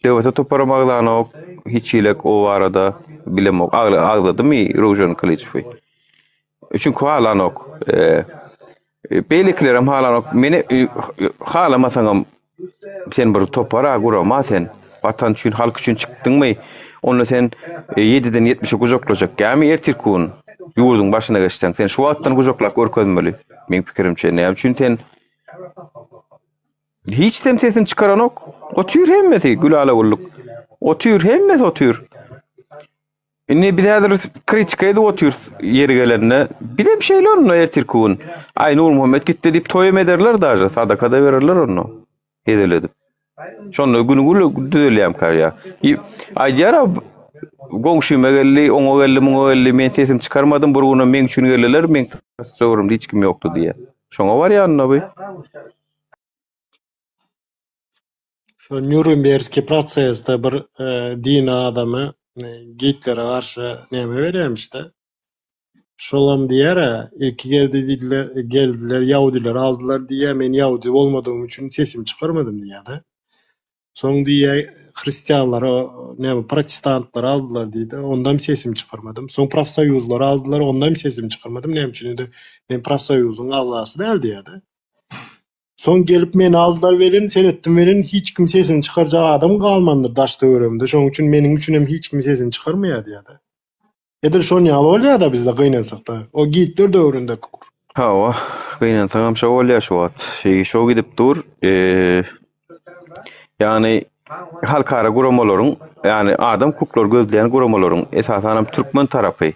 dewlete toparamagdan ok, hiçilek o arada bilemok, agladymy Ruşen Kılıçowy. Çünki halan ok. Beýliklerim halan ok. Meni halamasaňam sen bir topara gurama sen. Vatan üçin, halk üçin çykdyňmy? Onu sen 7-den 70'e gujoklajak. Gämi ertirkun ýurduň başyna geçseň, sen şu wagtdan gujoklap görkezmeli. Men pikirimçe näme üçin sen hiç temsesini çykaran ok. Otýur hemmesi gülala bolluk. Otýur hemmesi otýur. Biz häzir kritika edip otýur ýeri gelende. Bir de bir şeyler onu ertirkun. Nur Muhammed gitti diýip toýum ederler da, sadaka da verirler onu. Hedeledip. Şonu günü düzelýär karya. Aýdýar goňşyma geldi, oňa geldi, muňa geldi, men sesim çykarmadym, burguny men üçin geldiler, men sowrumda hiç kim ýokdy diýe. Şoňa bar ýanyna. Şu Nürnbergski prosesde bir din adamy Hitler'e karşı näme berýärmişde. Şolam diýär, ilki geldiler, Yahudiler aldılar diýär, men Yahudi bolmadığım üçin sesim çykarmadym diýär. Soň diýär, Hristiýanlar, näme protestantlar aldılar diýdi, ondan sesim çykarmadym. Soň profsoýuzlar aldılar, ondan sesim çykarmadym. Näme üçin indi men profsoýuzyň agzasy däl diýär. Soň gelip meni aldılar verin, senetdim verin, hiç kim sesini çykarjak adam galmandyr daş döwrümde. Şoň üçin meniň üçin hem hiç kim sesini çykarmaýar diýär. Edir şonu ýaly bolýar da bizde gynansak da. O Hitler döwründe kur. Ha, gynansak hem şo bolýar şu wagt. Şo gidip dur. Yani halkara guramalaryň, yani adam hukuklar gözleýän guramalaryň esasan Türkmen tarapy.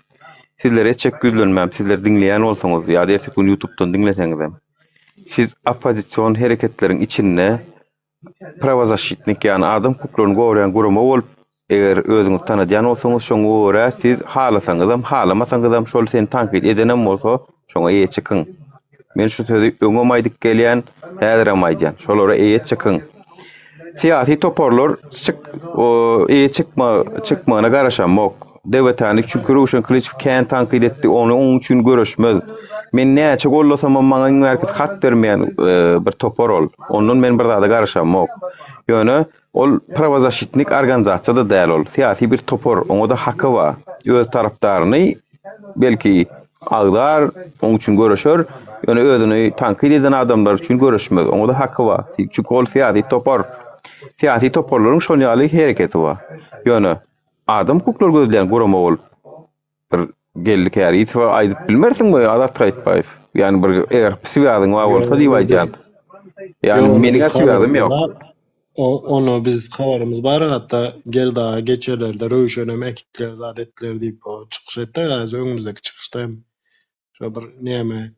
Sizlere çek güzlenmem, sizler dinleýän bolsaňyz ýa-da YouTube-dan dinleseňiz hem. siz opozisiyon hereketlerin içinde pravazashitnik yani adam hukuklaryny gorayan gurama bolup eger özüňiz tanadyan bolsaňyz şoňa görä siz halasaňyzam halamasaňyzam şol seni tankit edenem bolsa şoňa eýe çykyň. Men şu sözü öňüme gelýän häzirem aýdýan. Şolara eýe çykyň. Siyasi toporlar eýe çykmagyna garaşamok. Dewletaniň çünki Ruşen Kılıçev kän tankit etdi, onu üçin görüşmez. Men näçe gollasam maňa merkez hat bermeýän bir topor ol. Ondan men bir zada garaşamok. Ýöne ol pravazashitnik organizasiýa da däl ol. Siyasi bir topor, oňa da haky bar. Öz tarapdaryny belki agdar, oň üçin görüşür. Ýöne özüni tankit eden adamlar üçin görüşmez. Oňa da haky bar. Çünki ol siyasi topor. Siyasi toporlaryň şonýaly hereketi bar. Ýöne adam hukuklar gözleyen gurama ol. Bir gellik ýa ýa aýdyp bilmersiňmi Adat Gaýtbaýew? Yani bir eger siýadyň bar bolsa diýip aýdýan. Yani meniň siýadym ýok. Onu biz habarımız bar hatta gel daha geçerlerde Röýşöne mekitler zadetler diýip çykyş etdi. Gazy öňümüzdeki çykyşda hem şu bir näme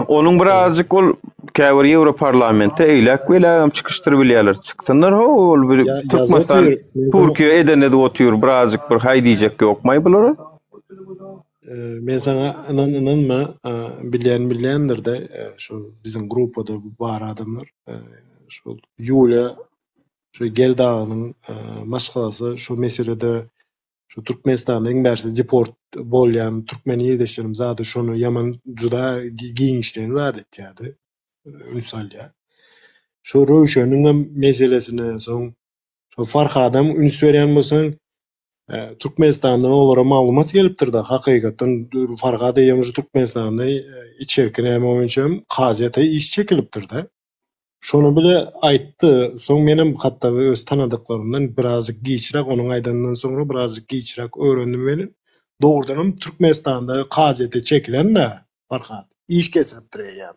Onun birazcık ol käbir Ýewro parlamenti eýlek welä çykyşdyryp bilýärler. Çyksanlar ol bir Türkmenistan Türkiýe edene de otur birazcık bir haýdyjak ýokmaý bular. Men sana inanma bilýändir de şu bizim grupada bar adamlar şu Yulia şu Geldağ'ın maşgalasy şu meselede şu Türkmenistan'da iň bersi deport bolýan türkmen ýerdeşlerimiz zady şonu ýaman juda giňişden zat etýärdi. Ünsal ýa. Şu Röýşöniň meselesine soň şu Farhadam üns berýän bolsaň Türkmenistan'dan olara maglumat gelipdir da hakykatdan Farhad ýa-da Türkmenistan'da içerken hem oňçam gazetde iş çekilipdir da. Şonu bile aýtdy. Soň menim hatda öz tanadyklarymdan birazcık giçirak onuň aýdandan soňra birazcık giçirak öwrendim belen. Dogrudan Türkmenistan'da gazete çekilen de Farhad iş kesipdir ýa.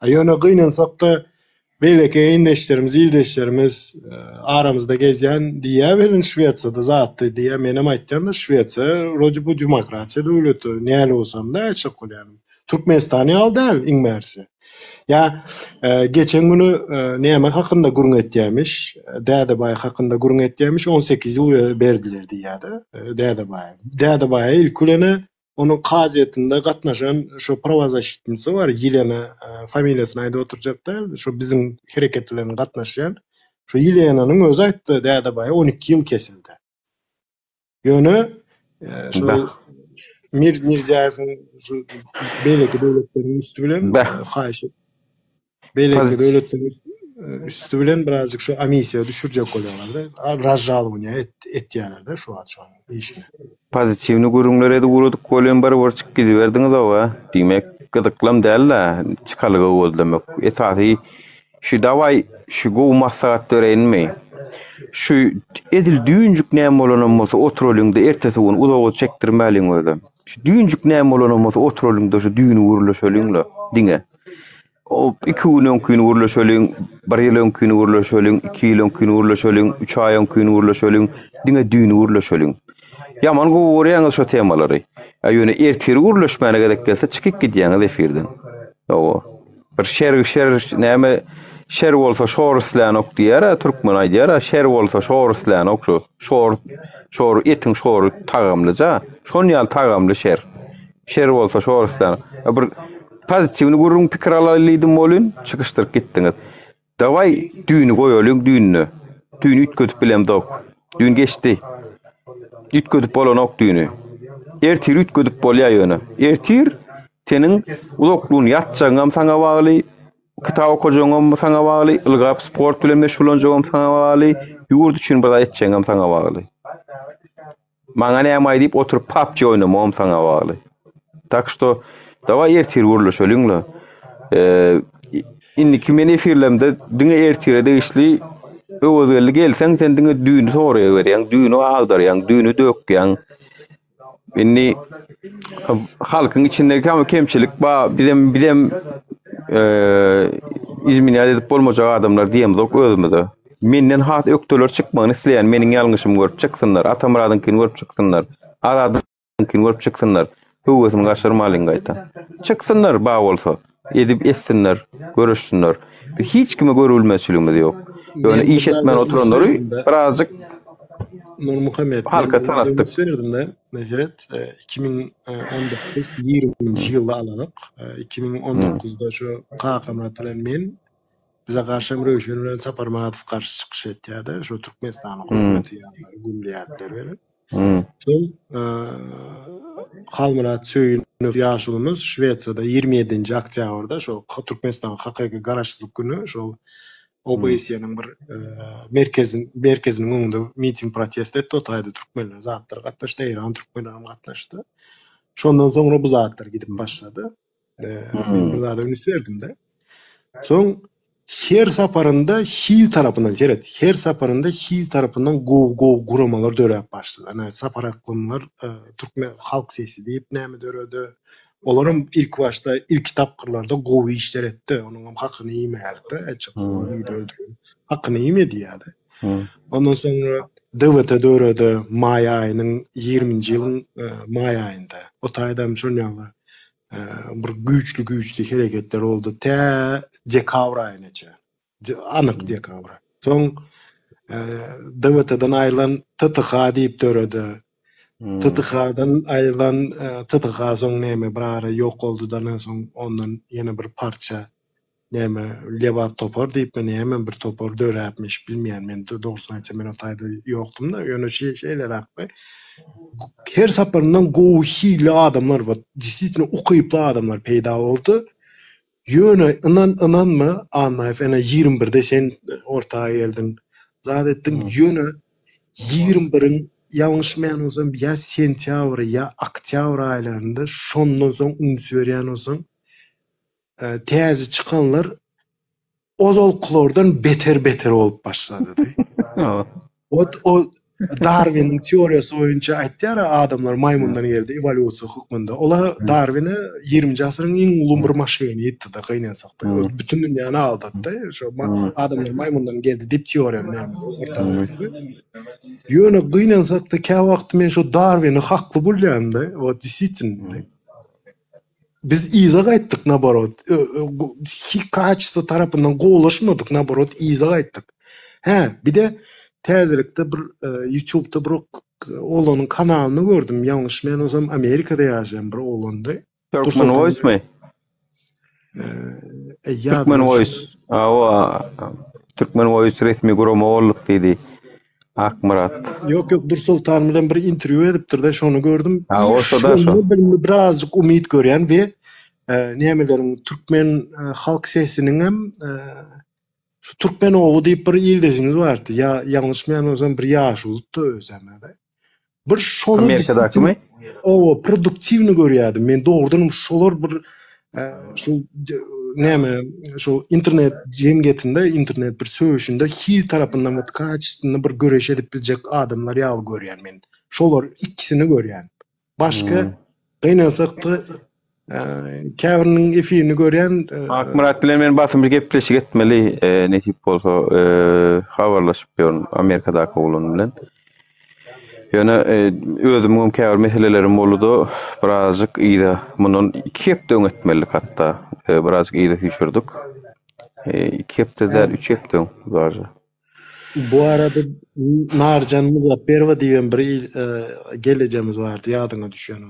Aýona gynansak da belki ildeşlerimiz aramızda gezýän diýä belen Şweýçada zatdy diýä menim aýtjam da Şweýça roji bu demokratiýa döwleti näle bolsam da açyk bolýan. Türkmenistany aldyl iň bersi. Ya geçen günü näme hakynda gurun etýämiş, Dädebay hakynda gurun etýämiş 18 ýyl berdiler diýýärdi. Dädebay ilkulene onun gazetinde gatnaşan şu pravazashitnisi var, Yelena familiýasyny aýdyp oturjakda, şu bizim hereketlerine gatnaşýan. Şu Yelenanyň özü aýtdy, Dädebay 12 ýyl kesildi. Ýöne şu Mirziýewiň şu belki döwletleriň üstü bilen haýyş belki döwletlerin üstü bilen birazcık şu amisiýa düşürjek bolýarlar da. Rajalowyňa etýärler şu an işini. Pozitiwni gurumlar edi guruduk bolýan bir borçyk gidiberdiňiz awa. Diýmek gydyklam däl, çykalygy boldemek. Esasy şu dawai şu gowy maslahat berenmi. Şu edil düýünjük näme bolan bolsa oturulýanda ertesi gün uzagy çekdirmäliň özü. Şu düýünjük näme bolan bolsa oturulýanda şu düýünü urulýarlar diňe. O 2 gün urulýarlar, 1 ýyl gün urulýarlar, 2 ýyl gün urulýarlar, 3 aý gün urulýarlar, diňe düýünü urulýarlar. Yaman goýýaňyz şu temalary. Aýyny erteri urulýşmagyna gerek gelse çykyp gidýäňiz efirden. O bir şer näme şer bolsa şoruslän ok diýär, türkmen aýdýar, şer bolsa şoruslän ok şor etiň şoru tagamlyja, şonýal tagamly şer. Şer bolsa şoruslän. Bir pozitiwni gurrun pikir alalydym bolun, çykyşdyryp gitdiňiz. Dawai düýünü goýalyň düýünü. Düýünü ütködüp bilem dok. Düýün geçdi. Ütködüp bolan ok düýünü. Ertir ütködüp bolýar ýöne. Ertir seniň uluklugyny ýatjaňam saňa bagly, kitap okujaňam saňa bagly, ylgap sport bilen meşgulanjaňam saňa bagly, ýurt üçin bir etjäňam saňa bagly. Maňa näme aýdyp oturup PUBG oýnamam saňa bagly. Tak što dawai ertir urulýarlar. Indiki men efirlemde diňe ertire degişli öwelli gelseň sen diňe düýünü soraýa berýän, düýünü agdarýan, düýünü dökýän. Inni halkyň içindeki kemçilik bizem izmini edip bolmajak adamlar diýemdik özümizde. Menden hat öktöler çykmagyny isleýän meniň ýalňyşymy görüp çyksynlar, atamradynkini görüp çyksynlar, aradankini görüp çyksynlar. höwgesini gaşyrmalyň gaýta. Çyksynlar ba bolsa, edip etsinler, görüşsünler. Biz hiç kime görülmezçiligimiz ýok. Ýöne iş etmän oturandary birazjyk Nur Muhammed halka tanatdyk. Söyledim de Necret 2019-20 ýylda aladyk. 2019'da şu Kakamat bilen men bize karşı Röşen bilen Sapar Magatov karşı çykyş etýärdi. Şu Türkmenistanyň hökümeti ýa-da gümliýetler beren. Soň Halmurat Söýünov ýaşulymyz Şweýçarda 27-nji oktýabrda şu Türkmenistanyň hakyky garaşsyzlyk güni şol OBSE'nin bir merkezinin önünde miting protest etdi. O taýda türkmenler zatlar gatnaşdy, Eýran türkmenleri gatnaşdy. Şondan soňra bu zatlar gidip başlady. Men bir zada üns berdim de. Soň her saparynda Hil tarapyndan seret. Her saparynda Hil tarapyndan guramalar döräp başlady. Ana sapar aklymlar türkmen halk sesi diýip näme döredi. Olaryň ilk başda ilk tapkırlarda gowy işler etdi. Onuň hakyny ýemärdi. Açyk video öldürýän. Hakyny ýemedi ýa-da. Ondan soňra DWT döredi may aýynyň 20-nji ýylyň may aýynda. O taýda şonýaly bir güýçli hereketler oldu. Dekabr aýynaça. Anyk dekabr. Soň DWT-den aýrylan TTH diýip döredi. TTH'dan aýrylan TTH soň näme bir ara ýok boldudan soň ondan ýene bir parça näme Lebat topar diýip näme bir topar döräpmiş bilmeýän men dogrusyny aýtsam men o taýda ýokdum da ýöne şeýler hakby. Her saparyndan gowy adamlar var. Disitne ukyply adamlar peýda boldy. Ýöne inanma anlaýyp ene 21-de sen ortaga geldin. Zat etdiň ýöne 21-in ýalňyş men olsam ýa sentýabr ýa oktýabr aýlarynda şondan soň üns berýän olsam täze çykanlar ozolklordan beter bolup başlady. O Darwin'in teoriýasy boýunça aýtdylar adamlar maymundan geldi evolýusiýa hukmunda. Ola Darwin'i 20-nji asyryň iň ulun bir maşyny etdi da gynansak da. Bütün dünýäni aldatdy. Şu adamlar maymundan geldi diýip teoriýa näme ortaga koydy. Ýöne gynansak da kä wagt men şu Darwin'i hakly bolýanda, o disitinde. Biz iza gaýtdyk naborot. Kaçta tarapyndan gowlaşmadyk naborot iza gaýtdyk. Bir de täzelikde bir YouTube'da bir olanyň kanalyny gördüm. Ýalňyş men olsam Amerikada ýaşaýan bir olandy. Turkmen Voice mi? Turkmen Voice. Turkmen Voice resmi gurama bolduk diýdi. Akmarat. Ýok, Dursultan bilen bir interview edipdir de şonu gördüm. Ortada şu. Birazcık umyt görýän we nämeleriň türkmen halk sesiniň hem şu Türkmen oğlu diýip bir ýyldyşyňyz bardy. Ýalňyş men olsam bir ýaş ulutdy özemede. Bir şonu Amerikadakymy? O produktiwni görýärdim. Men dogrudan şolar bir şu näme şu internet jemgyýetinde internet bir söýüşinde Hil tarapyndan kaçysyny bir göreş edip biljek adamlar ýaly görýän men. Şolar ikisini görýän. Başga gynansak da Käbirniň efirini görýän Akmarat bilen men basym bir gepleşik etmeli netip bolsa habarlaşyp ýörün Amerikadaky oğlan bilen. Ýöne özümiň käbir meselelerim boldy. Birazjyk ýa-da munun 2 hepde öňetmelik hatda birazjyk ýa-da düşürdik. 2 hepde 3 hepde barja. Bu arada Narjan Muzafferova diýen bir gelejemiz bardy ýadyňa düşýän.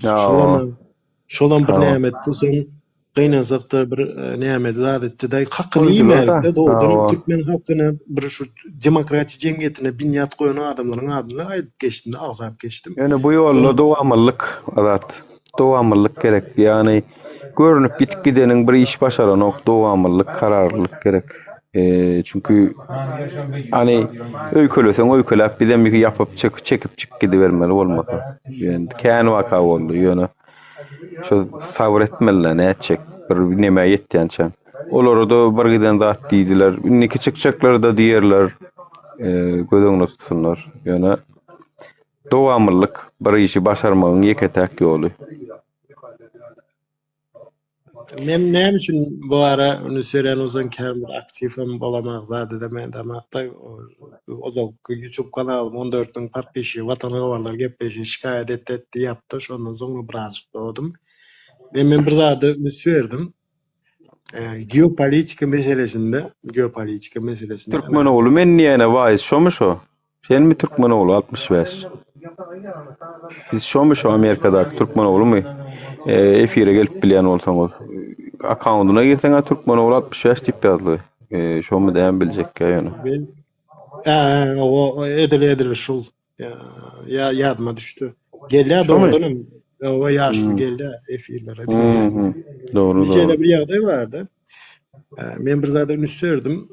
Şolan bir nämetdi soň gynansak da bir näme zat etdi-de hakyny ýemärdi. Dogrudan türkmen hakyny bir şu demokratik jemgyýetine binyat goýan adamlaryň adyny aýdyp geçdim, agzap geçdim. Ýöne bu ýolda dowamllyk azat. Dowamllyk gerek. Ýani görünüp bitip gideniň bir iş başaran ok dowamllyk, kararlılık gerek. Çünkü hani öýkelesen öýkelap bilen bir ýapyp çekip gidibermeli bolmasa. Ýöne kän waka boldy ýöne. Şu sabır etmeliler näçek bir näme ýetýänçe. Olary da bir giden zat diýdiler. Inniki çykçaklar da diýerler. Gözeňde tutsunlar. Ýöne dowamllyk bir işi başarmagyň ýeketäk ýoly. Men näme üçin bu ara ony serýän ozan käm bir aktiwem bolamak zady demek demakda Ozalky YouTube kanalym 14 patbeşi Watan Habarlar gepleşi şikayet etti yaptı. Şondan soňra birazjyk dodum. Men bir zady süerdim. Geopolitika meselesinde Türkmenoğlu men niýene waiz şomy şo? Sen mi Türkmenoğlu 65? Siz şomy şo Amerikadaky Türkmenoğlu mu? Efire gelip bilýän bolsaňyz. Akkauntyna girseňiz Türkmenoğlu 65 diýip ýazdy. Şomy diýen biljek ýa-ni. O edil şol. Ya yadıma düştü. Geldi doğrudan o yaşlı geldi efirlere. Doğru. Bir yerde vardı. Men bir zaten üstürdüm.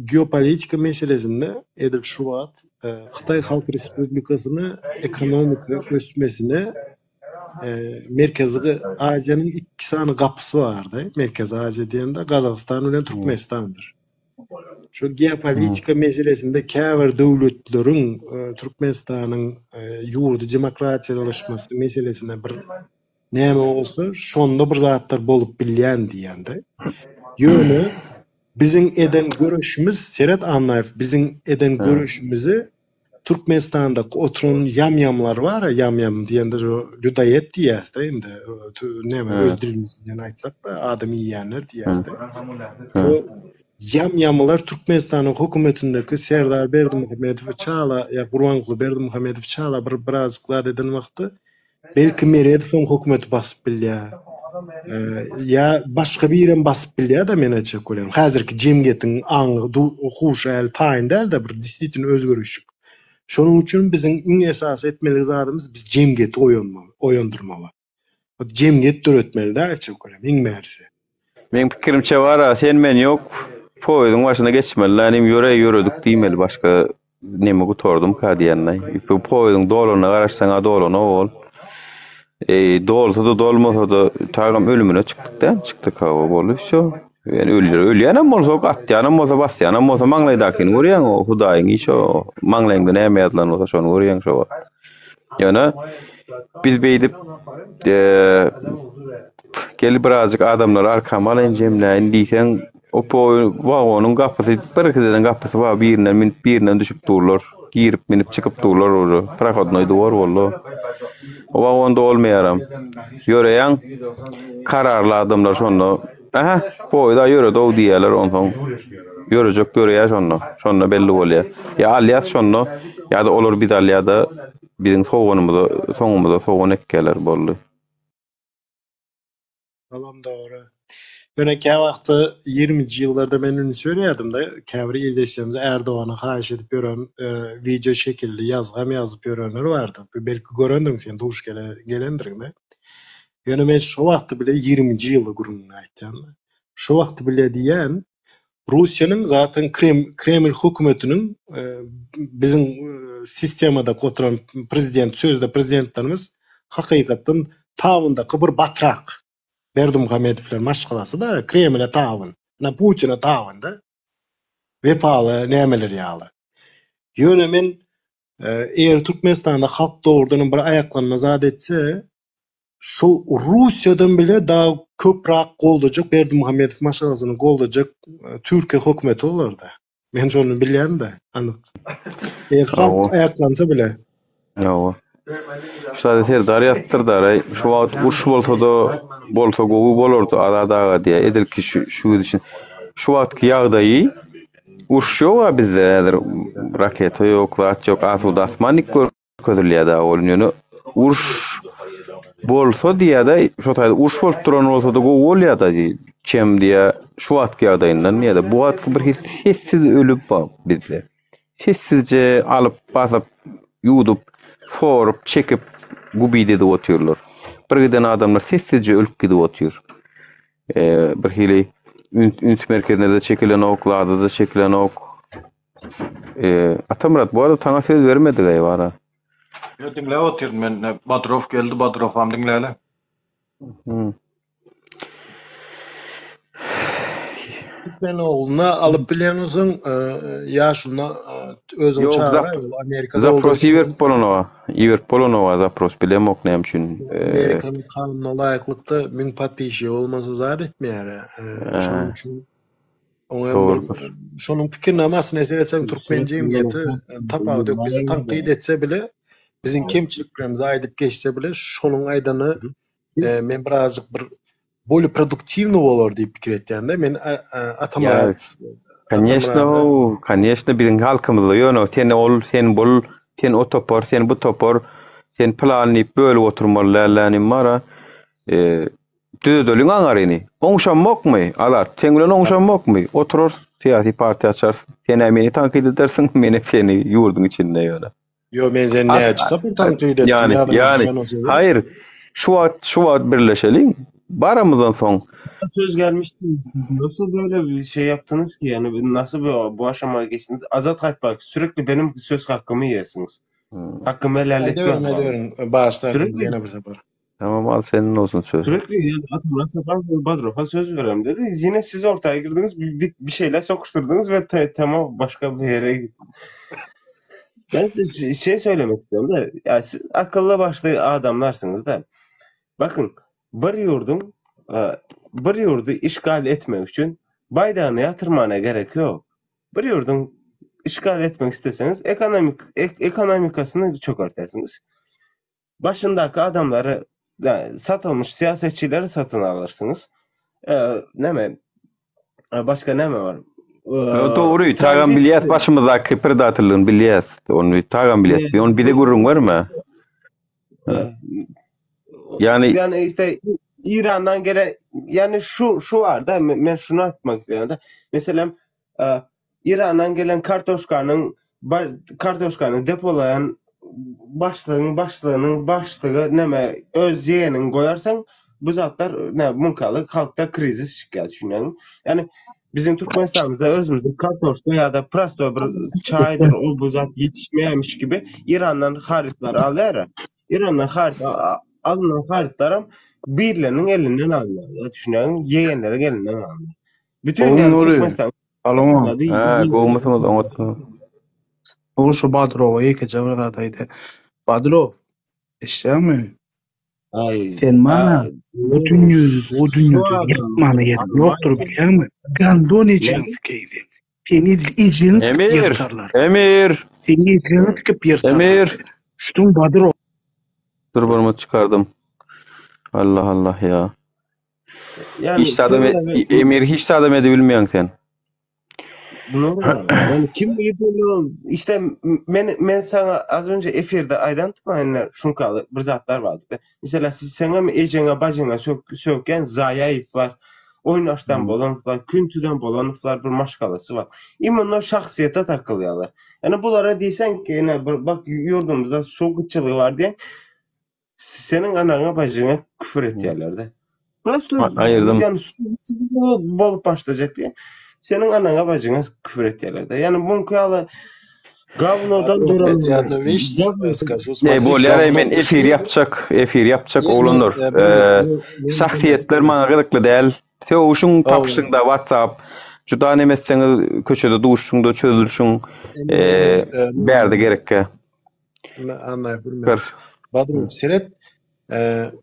Geopolitika meselesinde Edil Şubat Xitay Halk Respublikasyny ekonomik ösmesine Merkezi Aziýanyň iki sany gapysy bardy. Merkezi Aziýa diýende Gazagystan bilen Türkmenistandyr. Şu geopolitika meselesinde käbir döwletleriň Türkmenistanyň ýurdu demokratiýalaşmasy meselesine bir näme bolsa, şonda bir zatlar bolup bilýän diýende. Ýöne biziň eden görüşimiz Serat Anlaýew biziň eden görüşimizi Türkmenistanda oturan yamyamlar var, yamyam diýende Lüdayet diýäsde indi. Näme öz dilimizden aýtsak da adam ýýänler diýäsde. Şu yamyamlar Türkmenistanyň hökümetindeki Serdar Berdimuhammedow çala, ya Gurbanguly Berdimuhammedow çala birazcık eden wagty belki Meredow hökümeti basyp bilýär. Ya başga bir ýerden basyp bilýär da men açyk görýän. Häzirki jemgyýetiň aňy huşal taýindar da bir dislitin özgörüşük. Şonuň üçin biziň iň esas etmeli zadymyz biz jemgyýeti oýandyrmaly. O jemgyýet döretmeli da açyk görýän iň märsi. Men pikirimçe var, sen men ýok. Poýdyň başyna geçmeliler, ýöredik diýmeli başga neme gutordum ka diýenler. Bu poýdyň doluny garaşsaň dolany bol. Dolsa da dolmasa da tagam ölümüne çıktık hava bolup şo. Yani ölýänem bolsa atýanem bolsa basýanem bolsa maňlaýdakyny görýän o Hudaýyň işi o maňlaýynda näme ýazlan bolsa şonu görýän şo. Ýöne biz beýdip gelip birazcık adamlar arkama alyn jemläýin diýsen o wagonyň gapysy bir gapysy bar birinden düşüp durlar. Girip minip çıkıp durlar o prahodnoy duvar bollo. O wagonda olmaýaram. Ýöreýän kararly adamlar şonda poýda ýöre dow diýerler ondan. Ýörejek ýöreýär şonda belli bolýar. Ya alýas şonda ýa-da olar biz alýada biziň soňumyzda soňun ekkeler boldy. Salam doğru. Ýöne kä wagty 20-nji ýyllarda men uni söýleýärdim da käbir ildeşlerimiz Erdoğan'a haýyş edip ýören video şekilli ýazyp ýörenler bardy. Belki görendiň sen duş gelendirin de. Ýöne men şu wagty bile 20-nji ýyly gurunny aýtdym. Şu wagty bile diýen Russiýanyň zaten Kreml hökümetiniň biziň sistemada oturan prezident sözde prezidentlerimiz hakykatdan tawyndaky bir batrak. Berdimuhamedowler maşgalasy da Kreml'e tawyn. Putin'e tawyn da. Wepaly nämeler ýaly. Ýöne men eger Türkmenistanda halk doğrudan bir ayaklanma zat etse şu Russiýadan bile daha köprak goldajak Berdimuhammedow maşgalasyny goldajak Türkiýe hökümeti bolardy. Men şonu bilýän da anyk. Halk ayaklansa bile. Ýa. Şada Serdar ýattyrdy. Şu wagt uruş bolsa gowy bolardy aradaga diýe edilki şu için. Şu wagtky ýagdaýy uruş ýok bizde raketa ýok, lat ýok, asuda asmanlyk görkezilýär da ýöne uruş bolsa diýe-de şo taýda uruş bolup duran bolsa da gowy bolýar da çem diýe şu wagtky ýagdaýyndan diýe bu wagtky bir sessiz ölüp bizde. Sessizce alıp basyp ýudup sorup çekip gubide de oturlar. Bir giden adamlar sessizce ölüp gidip otur. Bir hili ünt merkezinde de çekilen oklarda da çekilen ok. Atamrat bu arada taňa söz vermedi gaýbara. Yo dinle otur men Badrov geldi Badrov ham dinleýle. Türkmenoğlu'na alıp bilýänsiň ýaşyna özüň çağıra Amerikada Zapros Iverpolonova zapros bilemok näme üçin Amerikanyň kanunyna laýyklykda 1000 patbeşi bolmasa zat etmeýär. Şonuň üçin Doğrudur. Şonuň pikirini amasyn eseretsem türkmen jemgyýeti tapagy dök bizi tanqid etse bile biziň kemçiliklerimiz aýdyp geçse bile şonuň aýdany men birazjyk bir boly produktiwny bolar diýip pikir etýände men Atamurat Конечно, bizim halkymyzda ýöne sen bol, sen o topor, sen bu topor, sen planlayıp böyle oturmalylaryň mara. Düdölüň aňaryny. Oňşamokmy? Alat, sen bilen oňşamokmy? Oturur, siyasi parti açar. Sen meni tanqid edersin, meni seni ýurdun içinde ýöne. Yo men seni näçe bir tanqid etdim. Yani hayır. Şu wagt birleşeliň. Baramyzdan soň söz gelmişti. Siz nasıl böyle bir şey yaptınız ki? Yani nasıl bu aşamaya geçtiniz? Azat Haytbak sürekli benim söz hakkımı yiyorsunuz. Hakkımı helal etmiyorum. Bağışlayın. Yine bir sefer. Tamam al senin olsun söz. Sürekli yani Atamurat Sapan Badrov'a söz veriyorum dedi. Yine siz ortaya girdiniz, bir şeyler sokuşturdunuz ve tema başka bir yere gitti. Ben size şey söylemek istiyorum da, ya siz akıllı başlı adamlarsınız da. Bakın, bir yurdu işgal etmek için baydağını yatırmana gerek yok. Bir yurdun işgal etmek isteseniz ekonomikasını çok örtersiniz. Başındaki adamları, yani satılmış siyasetçileri satın alırsınız. Başka ne mi var? Doğru, tagan bilyet başımızdaki predatörlüğün bilyet. Onu tagan bilyet. Onu bir de gurrun var mı? Yani işte İran'dan gelen, yani şu var da ben şunu atmak istiyorum da, mesela İran'dan gelen kartoşkanı depolayan başlığının başlığı neme öz yeğenin koyarsan bu zatlar ne munkalık halkta krizis çıkıyor düşünüyorum. Yani bizim Türkmenistan'ımızda özümüzde kartoşka ya da prasto bir çaydır o bu zat yetişmeyemiş gibi İran'dan haritler alıyor. İran'dan alınan haritlerim birilerinin elinden alınıyor. Düşünüyorum yeğenlerin elinden alınıyor. Bütün Türkmenistan kovmasımız anlattım. O şu Badrov'a iki cevradaydı. Badrov, işte mi? Sen bana o dünyada yapmana yer yoktur biliyor musun? Gandone çanskeydi. Seni icrini tıkıp yırtarlar. Emir. Seni icrini tıkıp yırtarlar. Emir. Şutun Badrov. Dur bunu çıkardım. Allah Allah ya. Yani hiç Emir hiç adam edebilmeyen sen. Yani kim biliyorum işte ben sana az önce efirde aydan tutmayınlar şunkalı bir zatlar vardı. Mesela siz sana mı ecene bacına söken zayayıflar, oynaştan bolanıflar, küntüden bolanıflar bir maşkalası var. İmanlar şahsiyete takılıyorlar. Yani bunlara deysen ki yani bak yurdumuzda soğukçılığı var diye senin anana bacına küfür ettilerdi. Burası yani soğukçılığı bolup başlayacak diye. Senin anana bacına küfür ettilerdi. Yani bunun kıyalı Gavno'dan Bolary men efir yapacak olanlar. Şahsiyetler bana gıdıklı değil. Sen tapşyňda WhatsApp juda nemesseňiz köçede duşşuňda çözülşüň berde gerekke. Anlaýarym. Badrov seret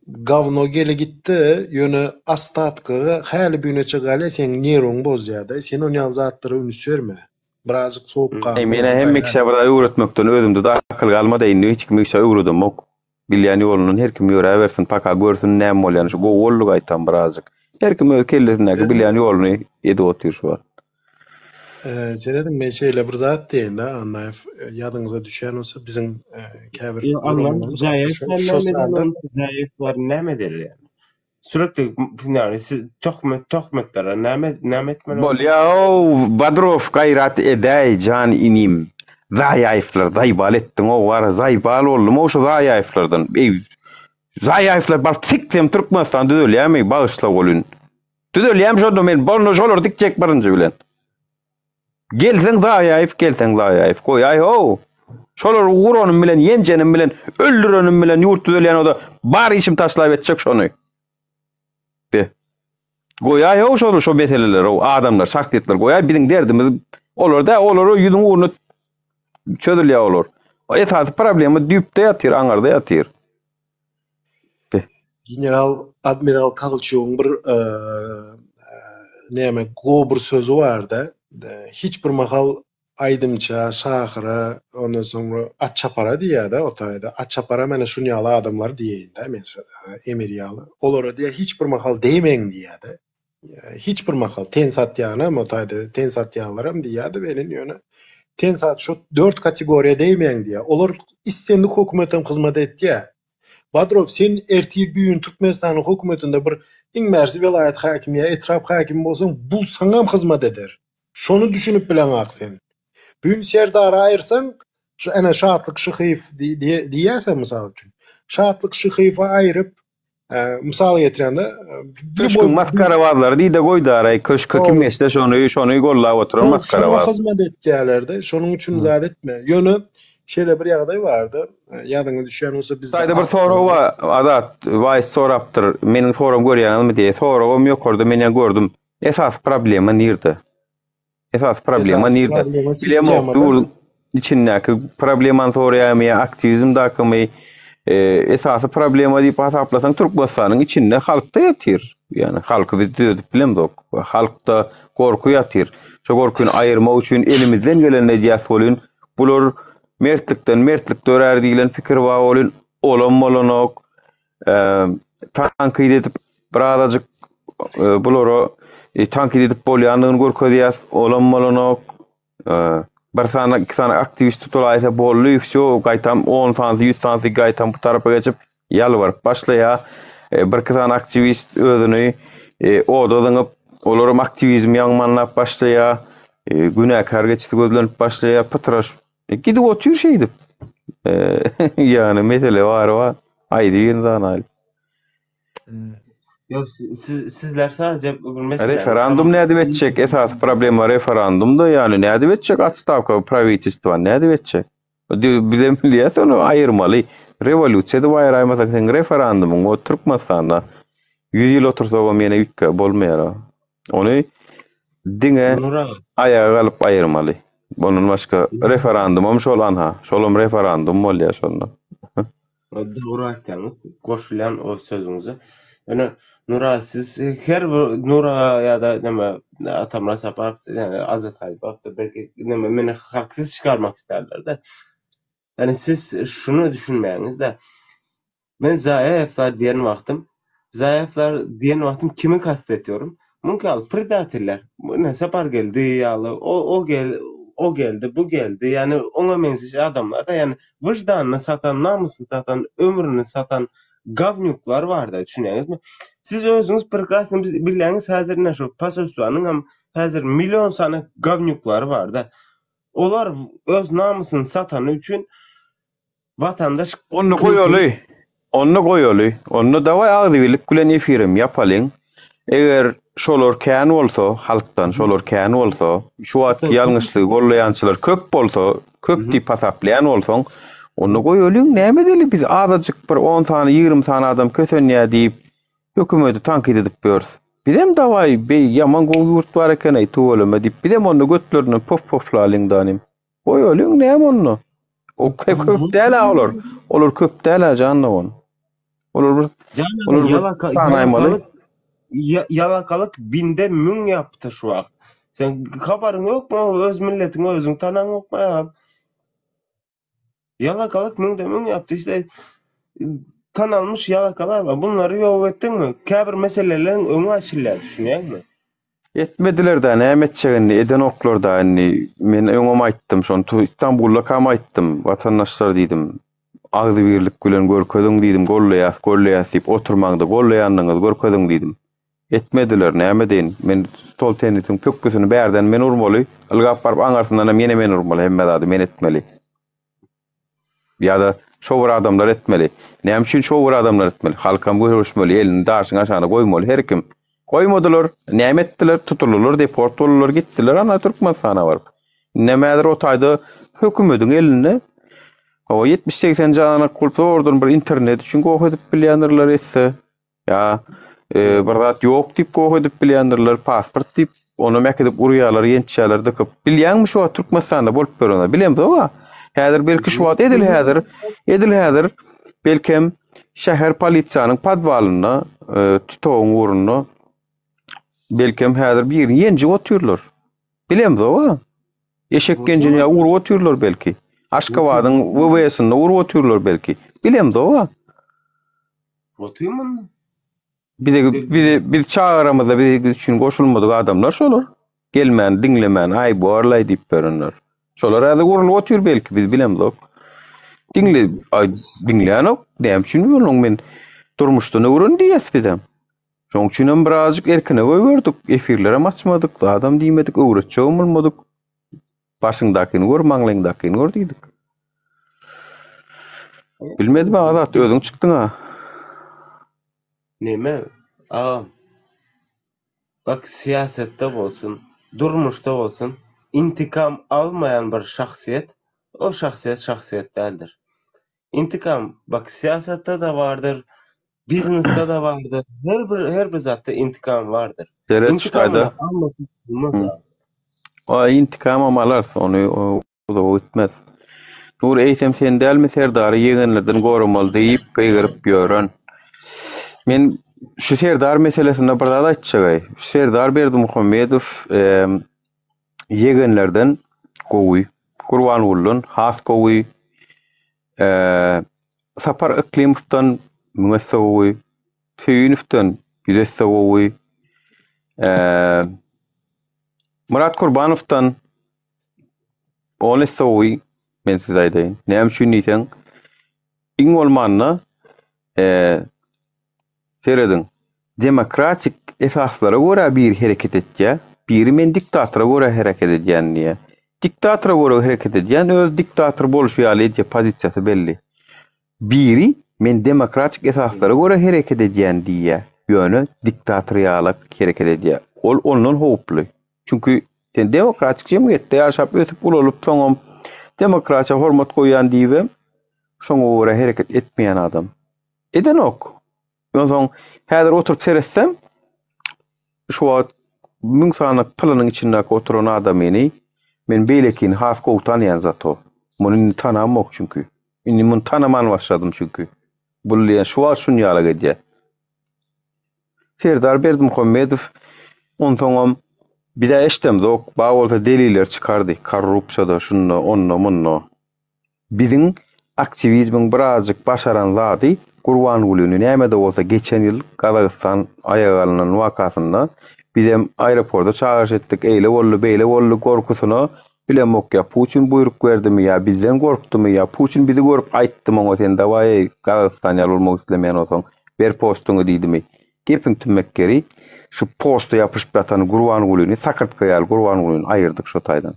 Gavno gele gitti yönü astatkyga häli büneçe gale sen neron bozýarda sen onu zatlary ünsürme birazcık soğukkanlı mene hem kişi burada öğretmekten özümde de akıl kalmadı hiç kim kişi öğredim ok bilyani yolunun her kim yöre versin paka görsün näme bolýan şu golluk aytan birazcık her kim kellesine bilyani yolunu edi otur şu an. Seredim ben şeyle bir zat deyin de anlayıp yadınıza düşen olsa bizim käbir zayıflar nämedir yani? Sürekli yani siz tohmetlere näme etmeli? Bol ya Badrov gayrat edey can inim. Zayıflar zaybal ettin o var zaybal oldum o şu zayıflardan. Zayıflar bar siktem Türkmenistan düdölýämi bağışla bolun. Düdölýäm şonu men bolno şolar dikjek barınca bilen. Gelsen zayıf koy ay ho. Şolar uğuronum bilen yencenim bilen öldürenim bilen yurt düdölýän o da bar işim taşlayıp etjek şonu. Goýa ýok şo meseleler o adamlar şahsiýetler goýa biziň derdimiz olary ýüzüň uğruny çözülýär olar. O esasy problemi düýpde ýatyr, aňarda ýatyr. General Admiral Kalçoň bir näme gobur sözü barda. Hiç bir mahal aydımça, şahıra, ondan sonra atçapara diýär-de o taýda. Atçapara mene şunu ýaly adamlar diýeýin-de mesela emir ýaly. Olara diýär hiç bir mahal değmeň diýär-de. Hiç bir mahal ten satýany o taýda ten satýanlaram diýär-de benim ýöne. Ten sat şu 4 kategoriýa değmeň diýär. Olar istendik hökümetem hyzmat etdi. Badrov sen ertir büyün Türkmenistanyň hökümetinde bir iňmersi vilayet hakimiýa, etraf hakimi bolsaň bu saňam hyzmat eder. Şonu düşünüp bilen ak sen. Bugün Serdar ayırsan, şu ana Şatlyk Şyhyf diýersen mysal üçin. Şatlyk Şyhyfy aýryp, mysal getirende Köşkün maskaravazlar diýde goýdy aray, köşkü kim geçse şonu gollap oturan maskaravaz. Şonu hyzmat etdiýärler-de, şonuň üçin zat etme. Ýöne şeýle bir ýagdaý bardy. Ýadyňa düşýän bolsa biz Saýda bir soragy bar, adat, waýs sorapdyr. Meniň soram görýänmi diýe soragym ýokurdy, men ýa gördüm. Esas problema nirde? Esas problema nirde? Bilemok, içindäki problemany soraýamy, aktivizm dakymy, esasy problema diýip hasaplasaň Türkmenistanyň içinde halkda ýatyr. Yani halky biz düzüp bilemdik. Halkda gorku ýatyr. Şo gorkuny aýyrmak üçin elimizden gelen nädäs bolýan. Bular mertlik dörer diýilen pikir bar bolýan. Olanok, tankyd edip birazajyk bulara tankyd edip bolýanlygyny görkezýäs. Olanok, bir sana iki sana aktivist tutulaýsa bolly, şo gaýtam 10 santy 100 santy gaýtam bu tarafa geçip ýalwaryp başlaýa. Bir sana aktivist özüni odadyňyp olaram aktivizm ýaňmanlap başlaýa, günäkar geçip gözlenip başlaýa, pytraş gidip otur şeýdip. Yani mesele var aýdy ýerden. Yok sizler sadece bir mesele. Referandum ne edip etcek? Esas problema referandumda yani ne edip etcek? Atstavka pravительства ne edip etcek? Bilemliyet onu ayırmalı. Revolütsiyada ayıraymasak sen referandumun o Türkmenistan'da 100 yıl otursa o mene yükka bolmayara. Onu dine ayağa alıp ayırmalı. Bunun başka referandumum şolan ha. Şolum referandum ol ya şonda. Doğru aytdınız. Koşulan o sözünüze. Yani Nura siz her Nura ya da neme Atamra Sapar yani Azat Haybap da belki neme meni haksız çıkarmak isterler de. Yani siz şunu düşünmeyiniz de ben zayıflar diyen vaktim kimi kastediyorum? Mümkün predatorlar. Ne Sapar geldi yalı o geldi bu geldi yani ona menzici adamlar da yani vicdanını satan, namusunu satan, ömrünü satan gavnyuklar var da düşünýäňizmi? Siz özüňiz prekrasny bilýäňiz häzir näşo Pasosuanyň hem häzir milyon sany gavnyuklar var da. Olar öz namusyny satany üçin vatandaş onu goýaly. Onu da agdybilik bilen efirim ýapalyň. Eger şolar kän bolsa, halkdan şolar kän bolsa, şu wagt ýalňyşlygy gollaýançylar köp bolsa, köp diýip hasaplaýan bolsaň, onu goýalyň näme deli biz azajyk bir 10 tane 20 tane adam kösenýär diýip hökümeti tankyd edip börs. Bizem dawaý ýaman goýurt bar eken aýtywalym diýip bizem onu götlerine poflalyň danym. Goýalyň näme onu? O köp däl olar. Olar köp däl jannawan. Olar yalakalık binde mün yaptı şu an. Sen haberin yok mu? Öz milletine özün tanan yok mu ya? Yalakalık mün yaptı işte tanalmış yalakalar var. Bunları yok ettin mi? Kabir meselelerin önü açılıyor düşünüyor musun? Etmediler de ne etçegini eden oklarda hani men öňüme aýtdym şonu İstanbulda kam aýtdym vatandaşlar diýdim. Agdy birlik bilen görkezüň diýdim gollaýas diýip oturmaňda gollaýanlygyňyz görkezüň diýdim. Etmediler näme deýin. Men stol tenisiň köküsini bärden men urmaly. Ilgap baryp aňarsyndan mene men urmaly hemme zady men etmeli. Ýa-da şowur adamlar etmeli. Näme üçin şowur adamlar etmeli? Halkam görüşmeli, elini daşyň aşagyna goýmaly her kim. Koymadılar, näme etdiler, tutulurlar, deport bolurlar, gittiler, ana Türkmenistana barıp. Nämedir o taýda hökümetiň eline o 70-80 jana kulpa ordan bir internet üçin gowy edip bilýändirler etse. Ya bir zat ýok diýip gowy edip bilýändirler, pasport diýip onu mekdip urýarlar, ýençäler diýip bilýänmi şu Türkmenistanda bolup berýär. Bilemdi o. Häzir belki şu wagt edil häzir belkem şäher polisiýanyň padwalyna tutogyň uruny Belkem häzir birini ýenji otyrlar. Bilemdi o. Eşek gencini urup otyrlar belki. Aşgabatyň WWS'inde urup otyrlar belki. Bilemdi o. Otyman. Bir çağıramada bir üçün goşulmadyk adamlar şolar. Gelmän, dinlemän, ay borlay diýip berenler. Şolar häzir urup otyr belki biz bilemdik. Dinleýän ok, näme üçin bolýan men durmuşda ne urun diýes bizem. Şoň üçin birazjyk erkine goýberdik, efirlere açmadyk, adam diýmedik, öwretçi bolmadyk. Başyňdakyny gör, maňlaýyndakyny gör diýdik. Bilmedim azat özüň çykdyň ha. Neme? Bak siyasette bolsun, durmuşda bolsun, intikam almayan bir şahsiyet, o şahsiyet değildir. İntikam, bak siyasette de vardır, bizneste de vardır, her bir zatta intikam vardır. İntikamını almasın, olmaz. O intikam amalar, onu o da ötmez. Nur eýsem sen dälmi Serdar ýegenlerden goramaly diýip gygyryp ýören. Men şu Serdar meselesinde bir zat aýtjagay. Serdar Berdimuhammedow ýegenlerden gowy, Gurbanullyn, has gowy, Sapar Iklimowdan Müssegowy, Tüýünowdan Ýüzesgowy, Murat Gurbanowdan Olesgowy, men size aýdaýyn. Näme üçin diýsen, iň bolmanyna seredin. Demokratik esaslara göre bir hareket etýär, biri men diktatora göre hareket edýän diýe. Diktatora göre hareket edýän öz diktator boluş ýaly diýe pozisiýasy belli. Biri men demokratik esaslara göre hareket edýän diýe. Ýöne diktatoriýalyk hareket edýär. Ol ondan howply. Çünkü sen demokratik jemgyýetde ýaşap ötüp bolup soňam demokratiýa hormat goýan diýip, şoňa göre hareket etmeýän adam. Eden ok. Ýa-da häzir oturup seretsem, şu wagt müň sanyk plynyň içinde oturan adamyny men beýlekin has gowy tanýan zato. Muny tanamok çünkü. Indi muny tanaman başladym çünkü. Buly şu wagt şunu ýaly gedýär. Serdar Berdimuhammedow ondan bir de eştemdok, bağ olsa deliller çıkardı. Korrupsiyada, şunna, onna, munna. Bizim aktivizmin birazcık başaranladı. Gurbanulyny näme de bolsa geçen ýyl Kazakystan ayaga alynan wakasynda bizim aeroportda çağırış etdik. Eyle bolly, beýle bolly gorkusyna bilemok ýa Putin buyruk berdimi ýa bizden gorkdumy ýa Putin bizi görüp aýtdymy oňa sen dawaý Kazakystan ýalylmak islemeýän olsaň ber postuňy diýdimi. Gepiň tümekkeri şu posta yapışıp yatan Gurbanulyny sakırtka ýaly Gurbanulyny aýyrdyk şu taýdan.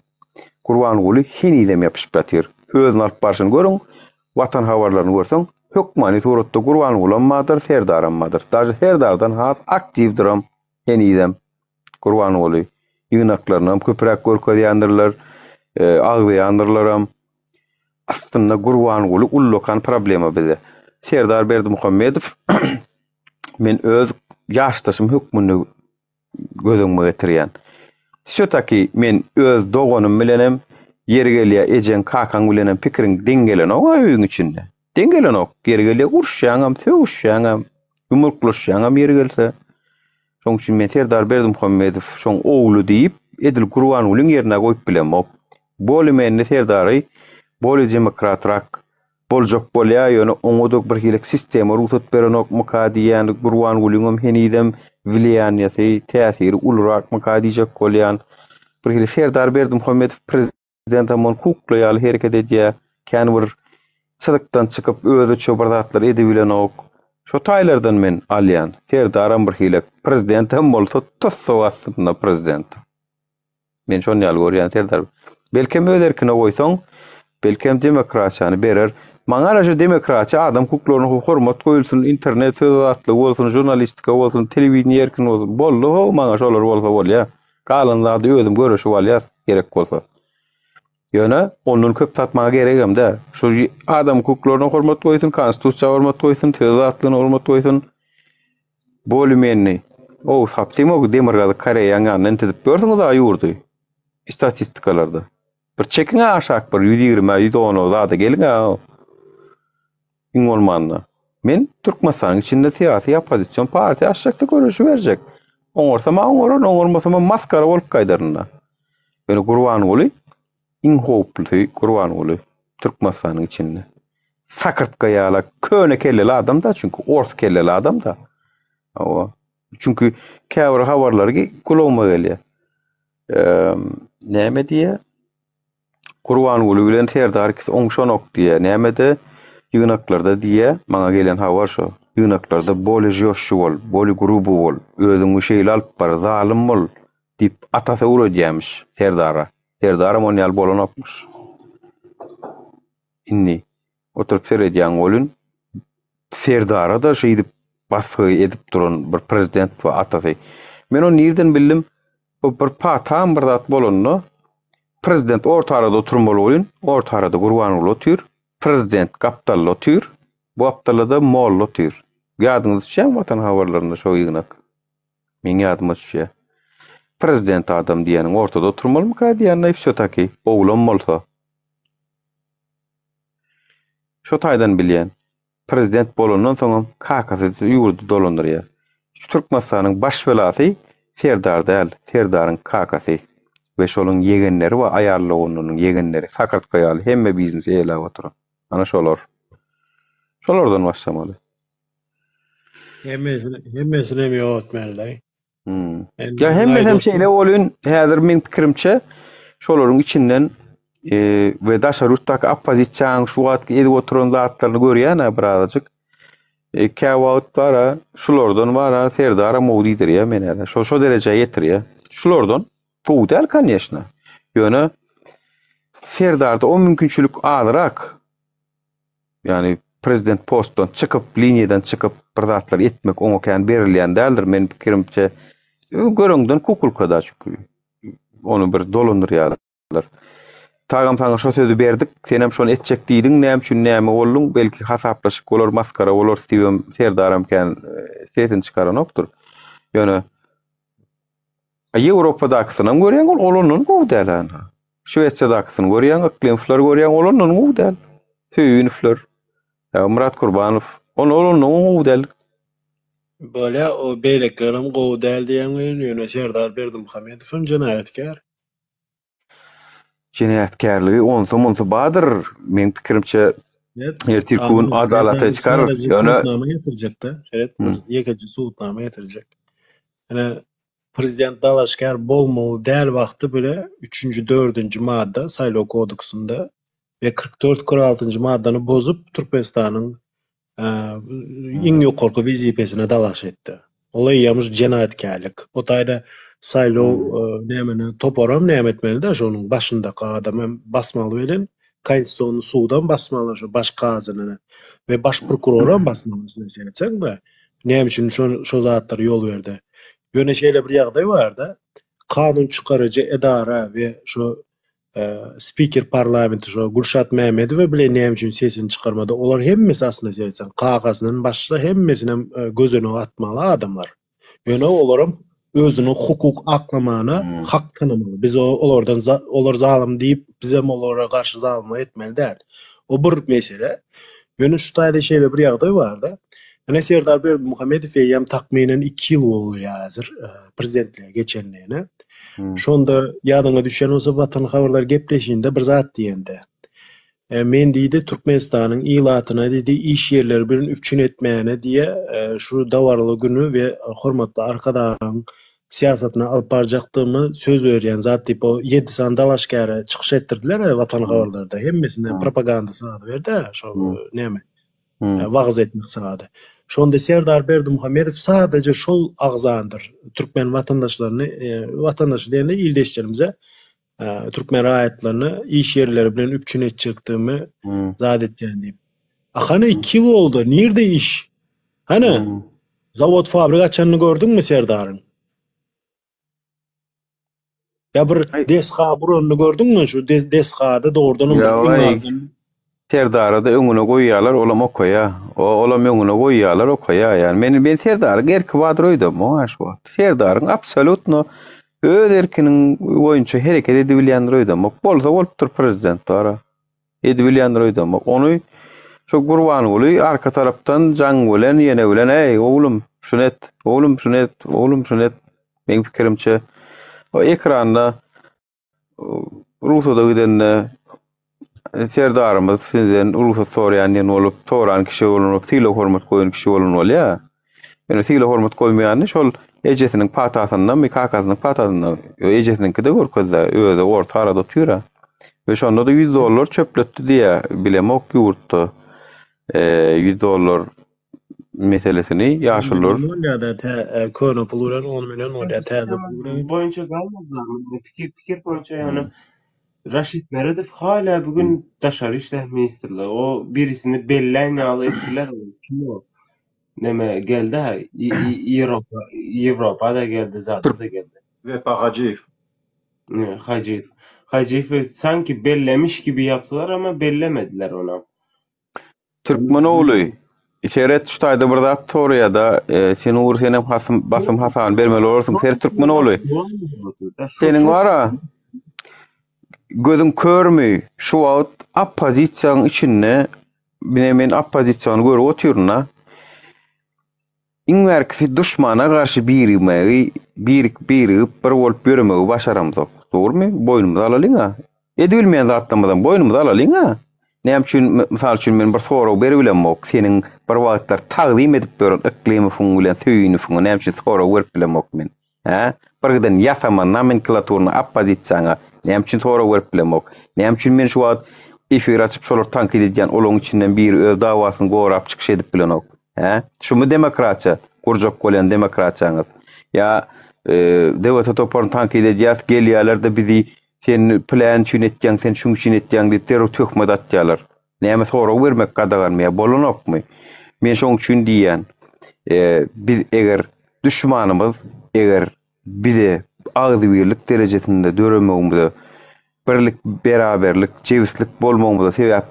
Gurbanuly henidem yapışıp ýatyr. Özüni alyp barşyny görüň, watan habarlaryny görseň, hökmany suratda Gurbanuly madyr, Serdar madyr. Daşy Serdardan has aktivdiram henidem Gurbanuly. Ýynaklaryny köprek görkezýändirler, agdaýandyrlaram. Aslında Gurbanuly ullukan problema bize. Serdar Berdimuhammedow men öz ýaşdaşym hökmüni gözüňe getirýän. Şotaki men öz doganym bilenem, ýergelýä ejen kakan bilenem pikiriň dengelen o öýüň içinde. Dengelen ok, ýergelýä urşýaňam, töwüşýaňam, ýumurklaşýaňam ýergelse. Şoň üçin men Serdar Berdimuhammedow şoň owlu diýip Edil Gurbanulyň ýerine goýup bilemok. Bolu menne Serdary, bolu demokratrak boljak bolýar ýöne oňodok bir hilik sistema rutat berenok mukadiýan Gurbanulyň henidem wiliýanyýaty, täsiri ulrak mukadijak bolýan bir hilik Serdar Berdimuhammedow prezidentamon hukukly ýaly hereket edýär, kän bir çylykdan çykyp özü çöberdatlar edebilen ok. Şo taýlardan men alýan. Serdaram bir hilik prezidentam bolsa tossawasynda prezident. Men şonu ýaly görýän Serdar. Belkem öderkine goýsaň, belkem demokratiýany berer. Maňa raja demokratiýa adam hukuklaryna hormat goýulsun, internet söýatly bolsun, jurnalistika bolsun, telewizion erkin bolsun. Boldy, maňa şolar bolsa bolýar. Galanlary özüm görüşip alýar gerek bolsa. Ýöne onuň köp tatmaga geregem-de. Şu adam hukuklaryna hormat goýsun, konstitusiýaga hormat goýsun, söýatlyna hormat goýsun. Bolýmenni. O saptymok demirgaly Koreýanyň ýanyna tedip görseňiz aýurdy. İstatistikalarda. Bir çekiňe aşak bir 120-110 zada gelin iň bolmanda. Men Türkmenistan içinde siyasi opozisiýon parti aşakda görüşü berjek. Oňorsama oňorar, oňormasama maskara bolup gaýdarynda. Beni Gurbanuly iň howply Gurbanuly Türkmenistanyň içinde. Sakırtka ýala köne kelleli adam da, çünkü ors kelleli adam da. Awa. Çünkü käbir habarlary kulağıma gelýär. Näme diýe? Gurbanuly bilen Serdar ikisi oňşonok diýe. Näme de ýygnaklarda diýe, maňa gelen habar şo. Ýygnaklarda boli joşşu bol, boli grubu bol, özüňi şeýle alyp bar, zalim bol diýip atasy urajýarmyş Serdara. Serdar monyal bolanokmuş. Inni oturup seyredýän bolun Serdara da şeýdip baskı edip duran bir prezident we atasy. Men onu nerden bildim? O bir patam bir zat bolanno. Prezident orta arada oturmaly bolun, orta arada Gurbanuly otur, prezident gapdal otur, bu gapdalda moll otur. Ýadyňyza düşýär watan habarlarynda şo ýygnak. Men ýadyma düşýär. Prezident adam diýeniň ortada oturmalymy ka diýenler şo taki, oglam bolsa. Şo taýdan bilýän. Prezident bolandan soň kakasy ýurdu dolandyrýar. Türkmenistanyň baş belasy Serdar däl, Serdaryň kakasy. Ve şolun yegenleri we aýarlygynyň yegenleri Sakırtka ýaly hemme biznes eýlep oturan. Ana şolar. Şolardan başlamaly. Hemmesine mi ötmeli? Ya hem şeýle bolun, häzir men pikirimçe şolaryň içinden ve daşarutdaky oppozisiýanyň şu wagtky edip oturan zatlaryny görýän birazajyk. Käwagt bara, şulardan bara Serdara mowdidir ya men. Şo derejeye ýetirýär. Şulardan bu del kanyşna. Ýöne Serdarda o mümkinçilik azyrak. Yani prezident postdan çıkıp, liniyadan çıkıp bir zatlar etmek oňa kän berilýän däldir. Men pikirimçe görüňden kukulkada çünkü. Onu bir dolandyrýarlar. Tagam taňa şo sözi berdik, sen hem şonu etjek diýdiň, näme üçin näme boldun? Belki hasaplaşyk bolar, maskara bolar, Steven Serdaram kän sesin çykaranokdur. Ýöne Ýewropadakysynam görýän olanyň gowdälen. Şweýçardakysyny görýän, Klimfler görýän olanyň gowdäl. Tüýünfler. Murat Kurbanow olanyň gowdäl. Böyle o beýleklerim gowdäl diýen ýöne Serdar Berdimuhamedowyň jenaýatkar. Jenaýatkarlygy onsa badyr. Men pikirimçe Ertirkun adalata çıkar. Ýöne getirecek de. Şeýle ýekeji suwtnama getirecek. Ýöne prezident dalaşkar bolmaly däl wagty bile 3-nji 4-nji madda Saýlaw kodeksinde ve 44-46-njy maddany bozup Türkmenistanyň iň ýokarky wezipesine dalaş etdi. Olay ýamyş jenaýatkarlyk. O taýda Saýlaw nämeni toparam näme etmeli de şonuň başyndaky adam basmaly bilen konstitusiýony suwdan basmaly şo baş gazyny ve baş prokuroram basmaly diýenseň de näme üçin şo zatlar ýol berdi. Ýöne şeýle bir ýagdaý bar da, kanun çykarıcı edara we şo speaker parlamenti şo Gulşat Mehmedow bilen näme üçin sesini çykarmady. Olar hemmesi aslında diýersen kagazynyň başda hemmesine gözüne atmaly adamlar. Ýöne olaram özüni hukuk aklamana hak tanımalı. Biz olar zalim diýip bizem olara garşy zalim etmeli däl. O bir mesele. Ýöne şu taýda şeýle bir ýagdaý bar da. Ene Serdar Berdimuhamedow ýam takminen 2 ýyl boldy ýazir prezidentliğe geçenliğine. Şonda ýadyňa düşen olsa Watan Habarlar gepleşinde bir zat diýendi. Men diýdi Türkmenistanyň ilatyna diýdi iş ýerleri bilen üçin etmäne diýe şu dawarly günü we hormatly arkadaşlaryň siýasatyna alyp barjakdygymy söz berýän zat diýip o 7 san dalaşkary çykyş etdirdiler Watan Habarlarda. Hemmesine propaganda sady berdi şo näme wagz etmek sady. Şonda Serdar Berdimuhamedow sadece şol agzandyr. Türkmen watandaşlaryny, watandaş diýende ildeşlerimize Türkmen raýatlaryny iş ýerleri bilen üçin etjekdigimi zat etýän diýip. Ahana 2 ýyl boldy. Nirde iş? Hana zawod fabrika açanyny gördüňmi Serdaryň? Ya bir DSH buranyny gördüňmi? Şu DSH-da dogrudan Serdar'a da öňüne goýýarlar, olam okaýa. Olam öňüne goýýarlar, okaýa. Yani men Serdar'a gerki wadroýdum, o şu. Serdar'ın absolutno öz erkiniň boýunça hereket edebilýändiroýdum. Bolsa bolupdyr prezident bara. Edebilýändiroýdum. Onu şo Gurbanuly arka tarapdan jaň bilen ýene bilen ey oglum şunu et, oglum şunu et, oglum şunu et Benim pikirimçe o ekranda Rusya'da gidenne serdarımız sizden Rusya sorayan olup soran kişi olunup silo hormat koyun kişi olunul ya. Yani silo hormat koymayanı şol ejesinin patasından bir kakasının patasından ejesinin kide gorkozda öde orta arada türa. Ve şonda da $100 çöpletti diye bilemok yurttu. $100 meselesini yaşılır. Ya da konu buluran 10 milyon oraya taze buluran. Boyunca kalmadılar mı? Fikir boyunca yani Raşit Meredov hala bugün dışarı işler ministrler. O birisini bellen yağlı ettiler. Kim o? Neme geldi ha? Avrupa'da geldi zaten da geldi. Ve Hacıyev. Hacıyev. Hacıyev sanki bellemiş gibi yaptılar ama bellemediler ona. Türkmenoğlu İçeret şutayda burada Toriyada sen uğur senem basım Hasan bermeli olursun. Sen Türkmenoğlu. Senin var ha? Gözüm körmüy. Şu out appozisyon içinde benim appozisyonu görüp oturuna. İnverkisi düşmana karşı bir olup bölmeyi başaramızok. Doğru mu? Boynumuzu alalım ha. Edilmeyen zatlamadan boynumuzu alalım ha. Näme üçin misal üçin men bir soraw berebilemok senin bir wagtlar taqdim edip beren iklimi fungulen söýüni fungu näme üçin soraw berbilemok men. Ha? Birden ýasama nomenklaturyny appozisiýaňa näme üçin soraw berbilemok. Näme üçin men şu wagt efir açyp şolar tankit edýän olaň içinden bir öz dawasyny gorap çykyş edip bilenok. Ha? Şumu demokratiýa, gurjak bolan demokratiýaňyz. Ya dewlet toparyn tankit edýär, gelýärler-de bizi sen plan çünetken sen şunu çünetken diýip terör töhmet atýarlar. Näme soraw bermek gadaganmaya bolanokmy? Men şoň üçin diýen, biz eger düşmanymyz, eger bize agzy birlik derejesinde döremegimizi, birlik, beraberlik, jewslik bolmagymyza sebäp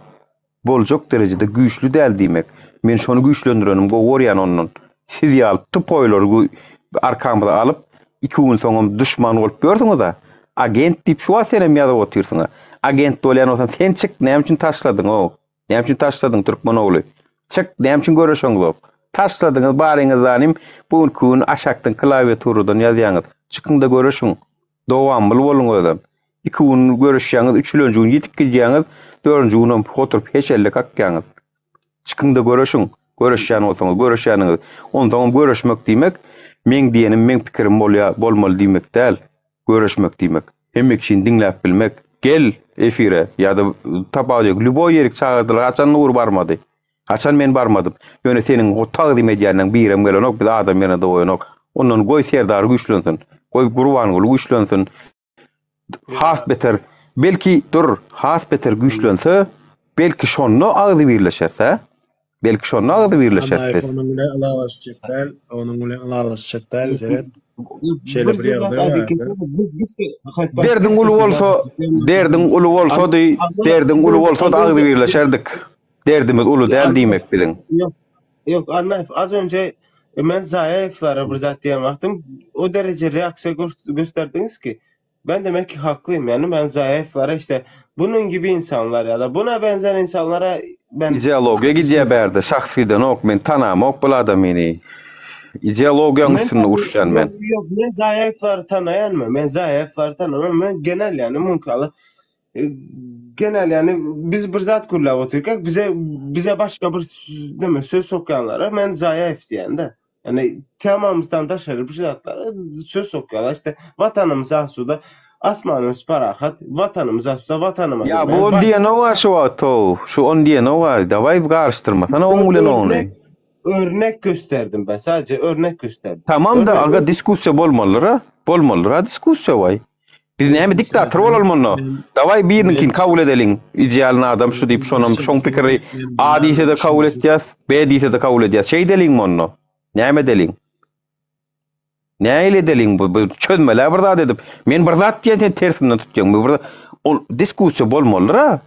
boljak derejede güýçlü däl diýmek. Men şonu güýçlendirenim, gorýan ondan. Siz ýalyp tupoýlary arkamyza alyp, 2 gün soňam düşman bolup görsiňiz da. Agent dip şu senem ýazyp otursyň. Agent bolýan bolsan sen çık, näme üçin taşladyň o? Näme üçin taşladyň Türkmenoğlu? Çık, näme üçin göreşiňiz? Taşladyňyz baryňyz zanym bu gün aşakdan klawiaturadan ýazýaňyz. Çıkyň da göreşiň. Dowamly boluň özüm. 2 gün göreşýäňiz, 3-nji gün ýetip gelýäňiz, 4-nji günüm oturup heçellik akýaňyz. Çıkyň da göreşiň. Göreşýän bolsaňyz, göreşýäňiz. Ondan göreşmek diýmek, men diýenim, men pikirim bolmaly diýmek däl. Görüşmek diýmek. Hemmek şin dinläp bilmek. Gel efire ýa-da tapaýak lüboý ýerik çağırdylar. Haçan nur barmady. Haçan men barmadym. Ýöne seniň o taqdim edýänden birem gelenok, bir adam ýene doýanok. Ondan goý serdar güýçlensin. Goý gurban gol güýçlensin. Has beter, belki dur, has beter güýçlense, belki şonno agdy birleşerse, belki şonno agdy birleşerse. Onun bilen alalaşacaklar, onun bilen alalaşacaklar, seret. Şeýle bir ýerde var. Derdiň uly bolsa da agdy birleşerdik. Derdimiz uly däl diýmek bilen. Yok, anlaýp. Az önce men Zaýevlara bir zat diýmekdim. O derece reaksiýa gösterdiňiz ki, ben demek ki haklıyım. Yani ben Zaýevlara işte bunun gibi insanlar ya da buna benzer insanlara ben ideologiýa gidýär berdi. Şahsydan ok men tanamok bul adamyny. İdeologiýaň üstünde urşan men. Yok, men Zaýevlary tanaýanmy? Men Zaýevlary tanamam. Men genel yani mümkün. Genel yani biz bir zat kurlap oturýak, bize başka bir deme söz sokýanlara men Zaýev diýende. Yani temamızdan daşarı bir zatlara söz sokýarlar. İşte vatanymyz asuda, asmanymyz parahat, vatanymyz asuda, vatanymyz. Ya bu diýen owa şu on diýen owa, dawai garşdyrma. Sana oň bilen ony. Örnek gösterdim ben. Sadece örnek gösterdim. Tamam da aga diskussiýa bolmalyr ha diskussiýa way. Biz näme diktator bolalmyny? Dawai birinikin kabul edeliň. Idealny adam şu diýip şoň pikiri A diýse de kabul etýär, B diýse de kabul etýär. Şeý deliň mony. Näme deliň? Näile deliň bu çözmeler bir zat edip. Men bir zat diýen tersinden tutýan. Bu bir diskussiýa bolmalyr ha.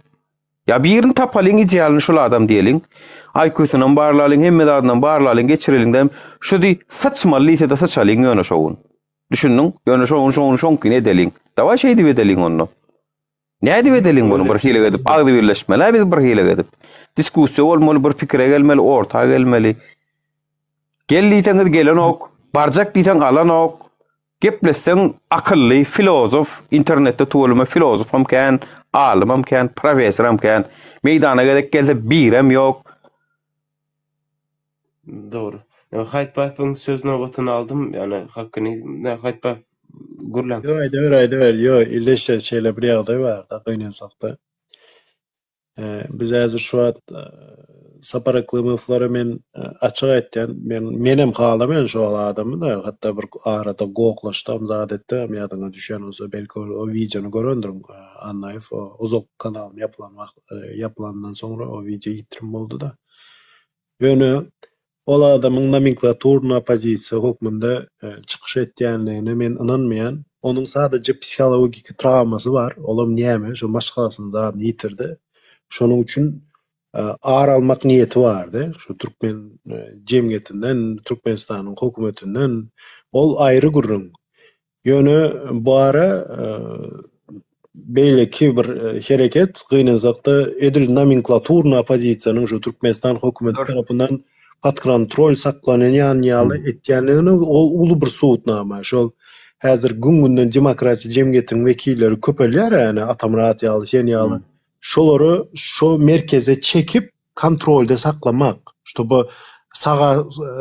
Ya birini tapalyň idealny şol adam diýeliň. Aýkysynyň barlalyň, hemme zadynyň barlalyň geçirilingden şu di saçmaly ise de saçalyň ýöne şowun. Düşündiň? Ýöne şoň kine edeliň. Dawa şeýdi edeliň onu. Näde edeliň bunu bir hile edip, agdy birleşmeler biz bir hile edip. Diskussiýa bolmaly, bir pikire gelmeli, orta gelmeli. Gelliýteňiz gelen ok, barjak diýsen alan ok. Gepleseň akylly filozof, internetde tuvalyma filozofam kän, alymam kän, professoram kän, meydana gedek gelse birem ýok. Doğru. Haytbaýyň sözüne wagtyny aldym. Yani hakkyny Haytbaýy gurlan. Yo, ayda yo, illeşe şeyle bir ýagdaý bar da gynensakda. Biz häzir şu wagt saparaklymyflary men açyk aýtdym. Menem halamyn şu adamy da hatda bir arada goklaşdym zadetde ýadyňa düşen olsa belki o videonu görendirim. Anlaýyp o uzak kanalym ýaplandan soňra o video ýitirim boldu da. Ýöne ol adamyň nomenklaturna pozisiýa hukmunda çykyş etýänligine men inanmaýan. Onuň sadece psikologik travmasy bar. Olam näme? Şu başgasyny ýitirdi. Şonuň üçin ağır almak niyeti vardı. Şu Türkmen cemiyetinden, Türkmenistan'ın hükümetinden ol ayrı gurrun. Ýöne bu ara beýleki bir hereket gynanzakda edil nomenklaturna pozisiýanyň şu Türkmenistan hökümeti tarapyndan kontrol saklanýan ýaly etýänligini ol uly bir suwutnama. Şol häzir günden demokratik cemiyetiň wekilleri köpelýär, ýani Atamrat ýaly, sen ýaly. Şolary şu merkeze çekip kontrolde saklamak. Şoby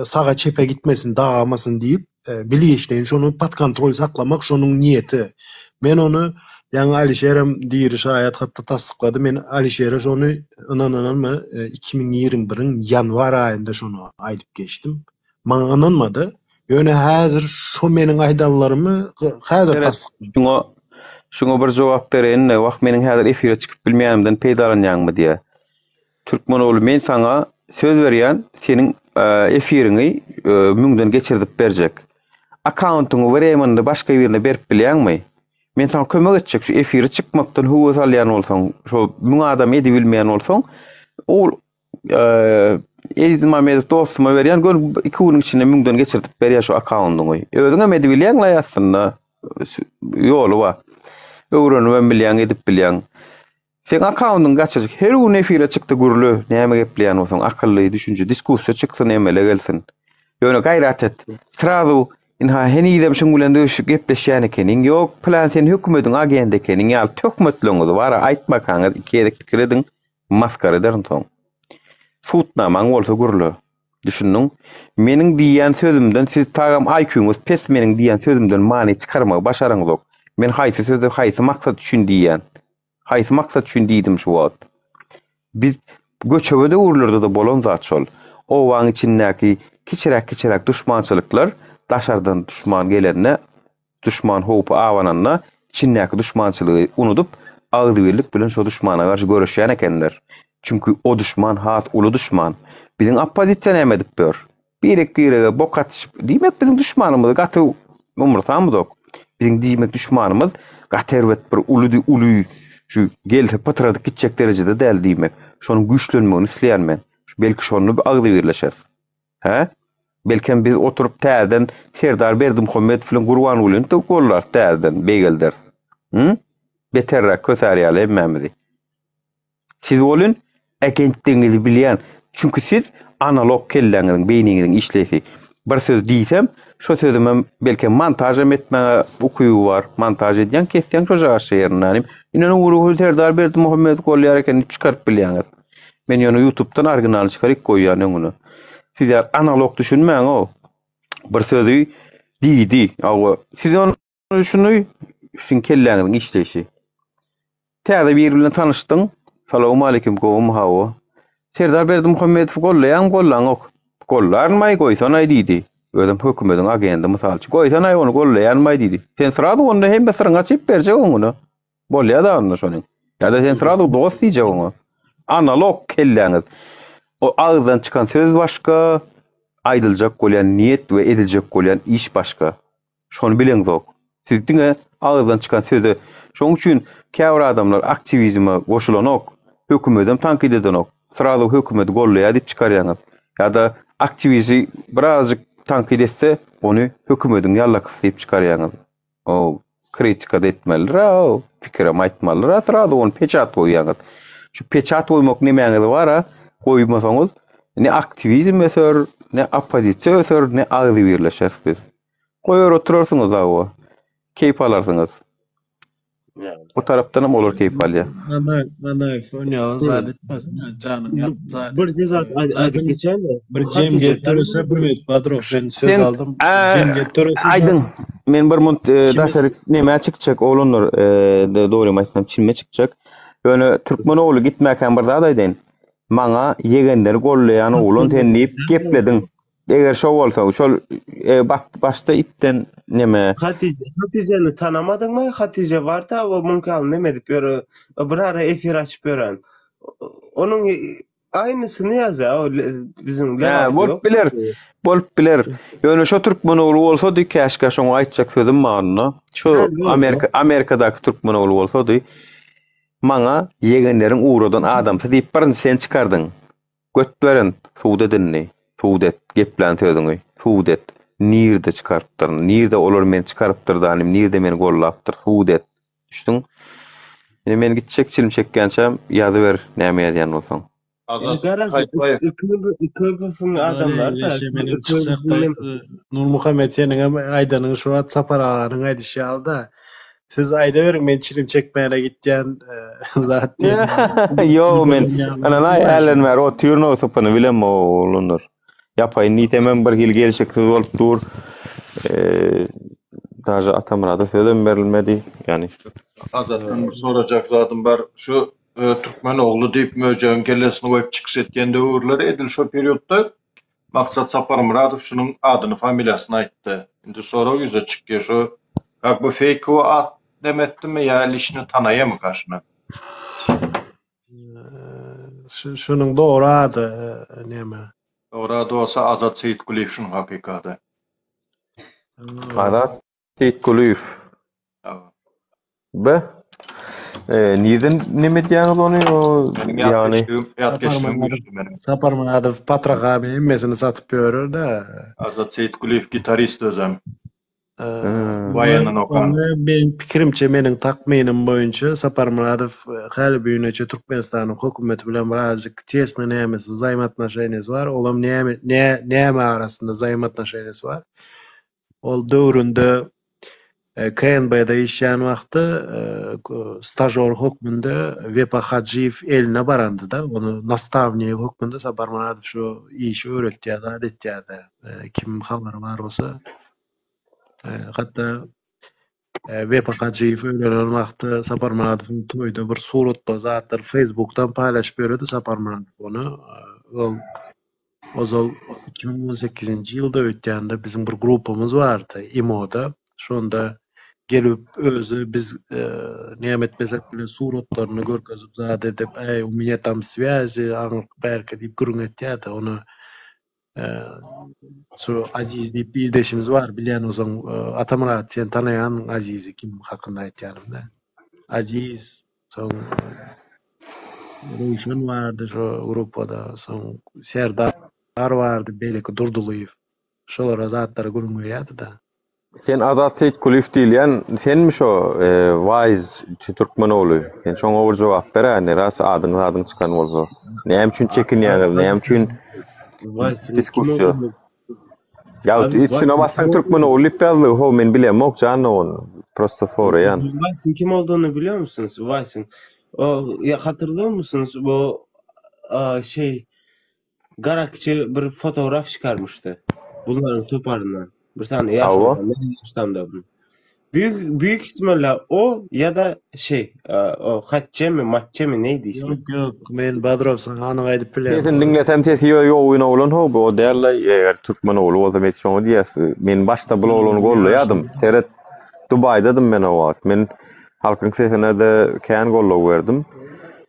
sağa çepe gitmesin, dağamasın diýip bilýeşleýin şonu pat kontrol saklamak şonuň niyeti. Men onu ýa-ni Alişerem diýir şaýat hatda tasdiklady. Men Alişere şonu inananmy 2021-iň ýanwar aýynda şonu aýdyp geçdim. Maňa inanmady. Ýöne häzir şu meniň aýdanlarymy häzir tasdiklady. Şuna bir jogap berenin, wagt meniň häzir efire çykyp bilmeýänimden peýdalanýarmy diýe. Türkmen oğlu men sana söz berýän, seniň efiriňi müňden geçirdip berjek. Accountyňy bereminde başga birine berip bilýärmi? Men sana kömek etjek şu efiri çykmakdan howes alýan bolsaň, şu müň adam edi bilmeýän bolsaň, ol Elizma Mehmet dostuma berýän, gör 2 güň içinde müňden geçirdip berýär şu accountyňy. Özüňe edi bilýän ýaşynda ýoly bar. Öwrenilen bilýän, edip bilýän. Sen accountyň gaçajak her gün efire çykdy gürlü, näme gepleýän bolsaň akylly düşünje, diskussiýa çyksa näme gelsin. Ýöne gaýrat et. Srazu inha henidem şoň bilen döşüp gepleşýän ekeniň, ýok plan sen hökümetiň agende ekeniň, ýa tökmetleňiz bar aýtmakaňyz ikide pikirdiň maskara ederin soň. Futnamaň bolsa gürlü. Düşündiň, meniň diýen sözümden siz tagam IQ-ňyz pes meniň diýen sözümden many çykarmak başaraňyz. Men haýsy sözü, haýsy maksat üçin diýen. Haýsy maksat üçin diýdim şu wagt. Biz göçebede urlarda da bolan zat şol. O waň içindäki kiçirek düşmançylyklar, daşardan düşman gelende, düşman howpy awananna, içindäki düşmançylygy unutup, agdybirlik bilen şu düşmana garşy görüşýän ekenler. Çünkü o düşman hat uly düşman. Biziň oppozisiýa näme edip ber? Birek-birege bok atyşyp, diýmek biziň düşmanymyz gaty umursamyzok. Biziň diýmek düşmanymyz gaterbet bir uly şu gelse patradyk gitjek derejede däl diýmek. Şonuň güýçlenmegini isleýän men. Belki şonu bir agdy birleşer. He? Belki biz oturup täzeden Serdar Berdimuhammed bilen Gurban ulyny togollar täzeden beýgelder. Beterrak kösärýäli emmemizi. Siz bolun agentligiňizi bilýän. Çünkü siz analog kelleňiň beýniňiň işlesi. Bir söz diýsem, şu sözüm belki montaj etmege ukuyu var. Montaj edýän kesýän şu şeýernanym. Inen uruhul Serdar Berdimuhammed gollar ekeni çykaryp bilýäňiz. Men ýöne YouTube'dan original çykaryp goýýan onu. Siz analog düşünmäň o. Bir sözü diýdi. Siz onu düşünýän şun kelleňiň işlesi. Täze bir bilen tanışdyň. Salamu alaykum gowum hawa. Serdar Berdimuhammed gollayan ok. Gollarmay goýsan diýdi. Özüm hökümetiň agenda mysalçy goýsan onu gollayanmay diýdi. Sen sırada onu hem besiriň açyp berjek onu. Bolýar da onu şonuň. Ýa-da sen sırada dost diýjek onu. Analog kelleňiz. O ağızdan çıkan söz başka, aýdyljak bolýan niyet we ediljek bolýan iş başka. Şonu bileňiz ok. Sizdiňe ağızdan çıkan sözü şoň üçin käwir adamlar aktivizme goşulanok, hökümetem tankid edenok. Sırada hökümet gollaýar diýip çykarýaňyz. Ýa-da aktivizi birazjyk tankid etse, onu hökümetiň ýallaky diýip çykarýaňyz. O kritika etmeliler, o pikir aýtmalylar, sırada onu peçat goýýaňyz. Şu peçat goýmak nämeňiz bar, goýmasaňyz ne aktivizm ösör, ne oppozisiýa ösör, ne agdy birleşer biz. Koyar oturarsınız awa. Keyif alarsınız. Yani. Bu taraftan hem olur keyif alya. Ana oynayan zat etmez. Canım yap zat. Bir cezat adı geçen de. Bir cemiyet törese Mehmet Badrov ben söz Sen aldım. Cemiyet törese aydın. Men bir mont daşaryk näme çıkacak oğlunlar doğru maçdan çilme çıkacak. Öne Türkmenoğlu gitmeken bir zat aydın. Maňa yegenleri gollayan oğlun tenlip gepledin. Eger şo bolsa şol başta itten näme? Hatice'ni tanamadyň mı? Hatice var da o mümkin näme dip ýöre bir ara efir açyp ýören. Onun aynısyny ýazar bizim bolup biler. Ýöne şo Türkmenoğlu bolsa dikäşkä şoňa aýtjak sözüm barna. Şo Amerikadaky Türkmenoğlu bolsa maňa yegenleriň uğradan adamsa diýip birini sen çıkardyň. Götberen suwda dinni. Suwdet geplen sözüňi. Suwdet. Nirde çıkartdyr. Nirde olar men çıkarpdyrdanym, nirde meni gollapdyr. Suwdet. Düşdüň? Ene men gitjek çilim çekkençem ýazyber näme ýazýan bolsaň. Köpüň adamlar da Nur Muhammed senin aydanyň şu WhatsApp aralaryň aýdyşy alda. Siz aýda beriň men çilim çekmäne gitýän zat diýen. Yo men ana älenmer o türnü sapany bilem oğlunlar. Yapay nitemem bir hil gelişik bolup dur. Daja atamrada sözüm berilmedi. Yani Azatdan soracak zatım bar. Şu Türkmenoğlu diýip möjüň kellesini goýup çykyş etgende öwürleri edil şo periodda Maksat Saparmuradov şunun adyny, familiýasyny aýtdy. Indi soraw ýüze çykýar şu bu fake o at demetdimi ýa lişni tanaýamy gaşyna? Şunun doğru ady näme? Doğru ady bolsa Azat Seyitguliýew şunun hakykady. Azat Seyitguliýew. Be? Nirden näme diýýäňiz ony ýani Saparmuradov Patrak abi emmesini satyp ýörer da. Azat Seyitguliýew gitarist özüm. Bayanın okan. Benim pikirimçe meniň takminim boýunça Saparmuradov hali büýüneçe Türkmenistanyň hökümeti bilen birazjyk tesne nämesi zaym atnaşaýnysy bar. Olam näme arasynda zaym atnaşaýnysy bar. Ol döwründe KNB'de işleyen wagty stajyer hökmünde Vepa Hacıyev eline barandy da. Onu nastavniye hökmünde Saparmuradov şu işi öğretýär, adetýär da. Kim habary bar bolsa hatta Vepa Hacıyev öýlenen wagty Saparmuradow'un toýda bir suratda zatlar Facebook'tan paýlaşyp berdi Saparmuradov onu. Ozal 2018-nji ýylda ötýände bizim bir grupamyz bardy Imo'da. Şonda gelip özü biz näme etmesek bile suratlaryny görkezip zat edip u mene tam связи anlyk berke diýip gürünetýärdi onu. Şu Aziz diýip bir deşimiz var bilen ozan Atamurat sen tanayan Aziz'i kim hakynda aýtýarymda. Aziz soň Röýşen vardy şu grupada soň Serdar vardy Beleki Durdulyýew. Şolara zatlary gürünýärdi da. Sen Azat Seyitguliýew diýilýän senmi şo waiz Türkmenoğlu? Sen şoňa bir jogap berä, ras adyň çykan bolsa. Näme üçin çekinýäňiz, näme üçin diskussiýa? Ya içine bassan Türkmenoğlu ipelli ho men bilemok canlı onu. Prosto sorayan. Weiss'in kim olduğunu biliyor musunuz? Weiss'in. O hatırlıyor musunuz? Bu Garakçı bir fotoğraf çıkarmıştı. Bunların toparından. Bir saniye yaşamda bunu. Büyük ihtimalle o ya da o Matçe mi neydi ismi? Yok men Badrov sana onu aýdyp bilen. Sen dinlesem sesi ýogyna bolan ho bu derle eger Türkmenoğlu bolsa men şoňa diýäs. Men başta bu oğlunu gollaýadym. Teret Dubaýdadym men o wagt. Men halkyň sesine de kän gollap berdim.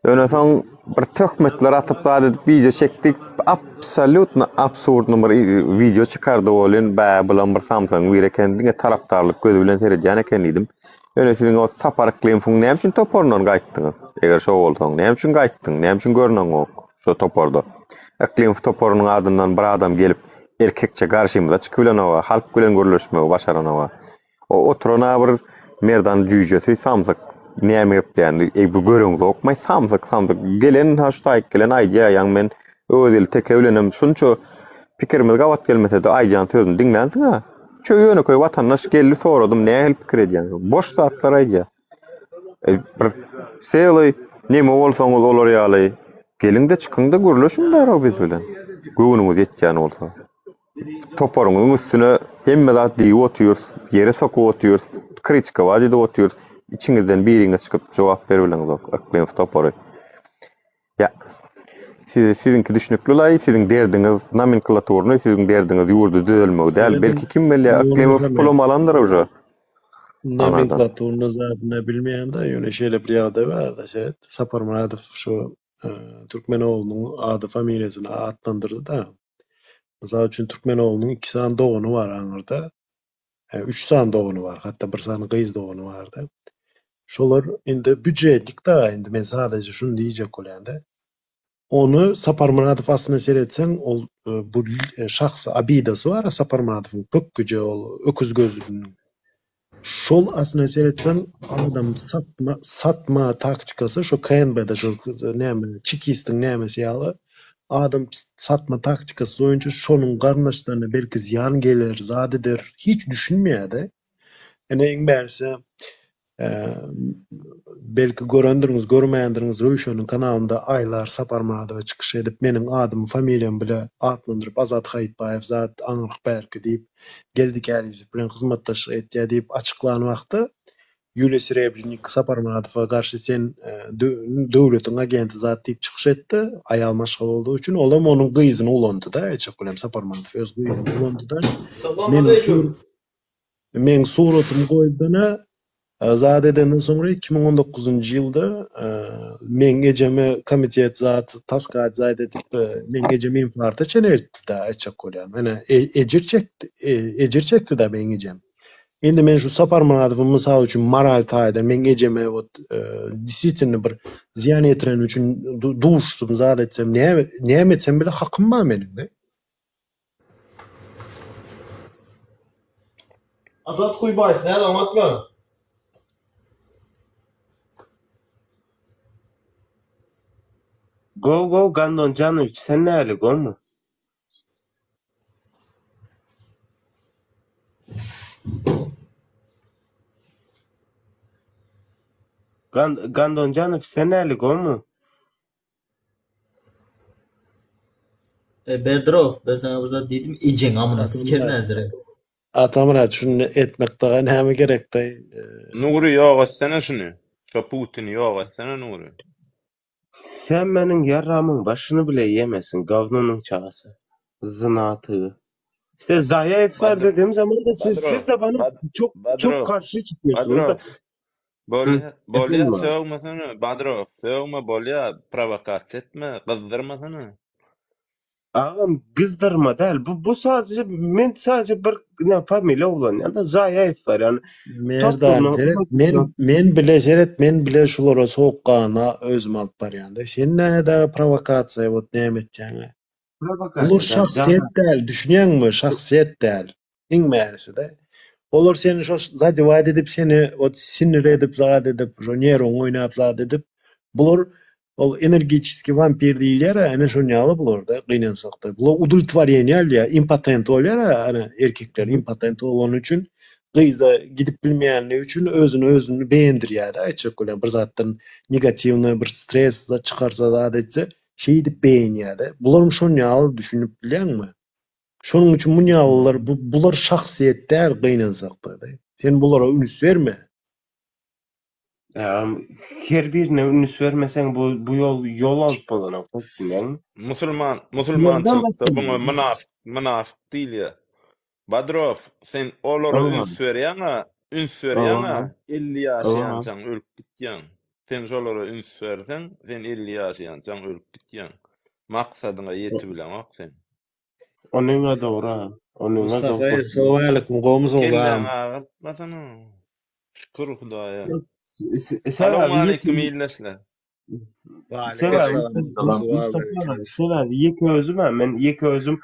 Öňe soň bir töhmetler atyp da video çekdik. Absolutna absurd numar video çıkardı bolan bilen bir Samsung wireken taraptarlyk gözü bilen seredýän eken idim. Öňe siziň o saparklym fuň näme üçin topornan gaýtdyňyz? Eger şo bolsaň näme üçin gaýtdyň? Näme üçin görnäň ok şo toporda? Aklim toporunyň adyndan bir adam gelip erkekçe garşymyza çykyp bilen o halk bilen görleşmek başaran o. O oturana bir merdan jüýjesi Samsung näme ýapýan? Bu görüňiz okmay Samsung gelen hashtag gelen aýdýa ýa men özel tekewlenem şunço pikirimiz gawat gelmese de aýdýan sözüni dinlensiň ha. çöýene köý watandaş geldi soradym näme pikir edýän. Boş zatlar aýdýar. Bir seýle näme bolsaňyz olar ýaly. Gelinde çıkında gürleşinler o biz bilen. Göwünüňiz ýetýän bolsa. Toparyňyň üstüne hemme zat diýip otyr, ýere sokup otyr, kritika wadi otyr. İçiňizden biriňe çykyp jogap berýärler akleýän topary. Ya sizinki düşünükli, sizin derdiňiz nomenklaturyny, sizin derdiňiz ýurdu düzelmegi däl. Belki kim bilýär, akleýän diplom alandyr uje. Nomenklaturyny zadyna bilmeýän-de ýöne şeýle bir ýagdaý bar da, şeýle Sapar Muradow şu Türkmenowlunyň ady familiýasyny atlandyrdy da. Mysal üçin Türkmenowlunyň 2 san dogany bar aňyrda. 3 san dogany bar, hatda 1 san gyz dogany bar da. Şolar indi büdjetlik da, indi men sadece şunu diýjek bolýan-da. Onu Sapar Muradow aslında seyretsen, bu şahs abidası var, Sapar Muradow'un pökküce ol, öküz gözlüğünün. Şol aslında seyretsen, adam satma taktikası, şu KNB'de şu Çikist'in nämesi ýaly, adam satma taktikası oyuncu şonun garnaşlarına belki ziyan gelir, zadedir, hiç düşünmeýär-de. Eň bärsi belki görendirňiz, görmeýändirňiz Röýşanyň kanalynda aýlar Sapar Muradowa çykyş edip meniň adym, familiýam bilen atlandyryp Azat Haýitbaýew zat aňyryk bärki diýip geldik äriz bilen hyzmatdaşlyk etdi diýip açyklany wagtda Yuliy Srebrennik Sapar Muradowa garşy sen döwletiň agenti zat diýip çykyş etdi. Aýal maşgal bolduğu üçin olam onuň gyzyny ulandy da, eçek bilen Sapar Muradow öz gyzyny ulandy da. Men suratymy goýdana zat edenden soňra 2019-njy ýylda men gejeme komitet zat taskat zat edip men gejeme infarkta çenertdi da eçek bolýan. Mene ejir çekdi da men gejem. Endi men şu Sapar Muradowyň mysal üçin moral taýda men gejeme disitini bir ziyan etiren üçin duşsum zat etsem näme etsem bile hakym bar meniň de. Azat Kuýbaýew näme anlatma? Go Gandon Janovic sen näli gomy? Gandon Janovic sen näli gomy? Bedrov, ben sana bu zat dedim, eceň amına siker näzire. Atamrat şunu etmek daha näme gerek de. Nuri ýogatsana şunu. Şu Putin ýogatsana Nuri. Sen meniň ýaramyň başyny bile ýemesin, gavnonyň çagasy. Zynaty. İşte Zaýew dediğim zaman da siz de bana çok karşı çıkıyorsunuz. Bolya söwmasana, Badrov, söwme bolya, provokasiýa etme, gyzdyrmasana. Ağam gyzdyrma däl. Bu sadece bir familiýa bolan. Ýa-da Zaýew bar ýani. Men bile seyret, men bile şulara soğukkana özüm alıp barýan-da. Sen näde provokasiýa bot näme etýäň? Bular şahsiýet däl, düşünýäňmi? Şahsiýet däl. Iň märisi de. Olar seni şo zady wad edip seni sinir edip, zad edip, şo neron oýnap zad edip, bular ol energetik vampir diýilýär, ana şo ýaly bular da gynansak-da. Bular udultwarýan ýa, impotent bolýar, ana erkekler impotent bolan üçin gyza gidip bilmeýänligi üçin özüni beğendirýär da, eçek bilen bir zatdan negatiwny bir stres çykarsa zat etse, şeýdi beğenýär da. Bular şo ýaly düşünüp bilýärmi? Şonuň üçin bu ýalylar bular şahsiýet däl gynansak-da. Sen bulara ünüs berme. Her birine ünüs vermesen bu yol alıp bolan düşünýäň. Musulman çyksa buňa münafyk diýilýär. Badrov, sen olara ünüs berýäň, 50 ýaşaýançaň ölüp gitýäň. Sen şolara ünüs bersen, sen 50 ýaşaýançaň ölüp gitýäň. Maksadyňa ýetip bilen sen. Onuňa dogry. Mustafa, assalamu alaykum. Gomuzum gam. Şükür Hudaýa. Assalamu alaykum ýyldaşlar. Mustafa, ýeki özüm, men ýeki özüm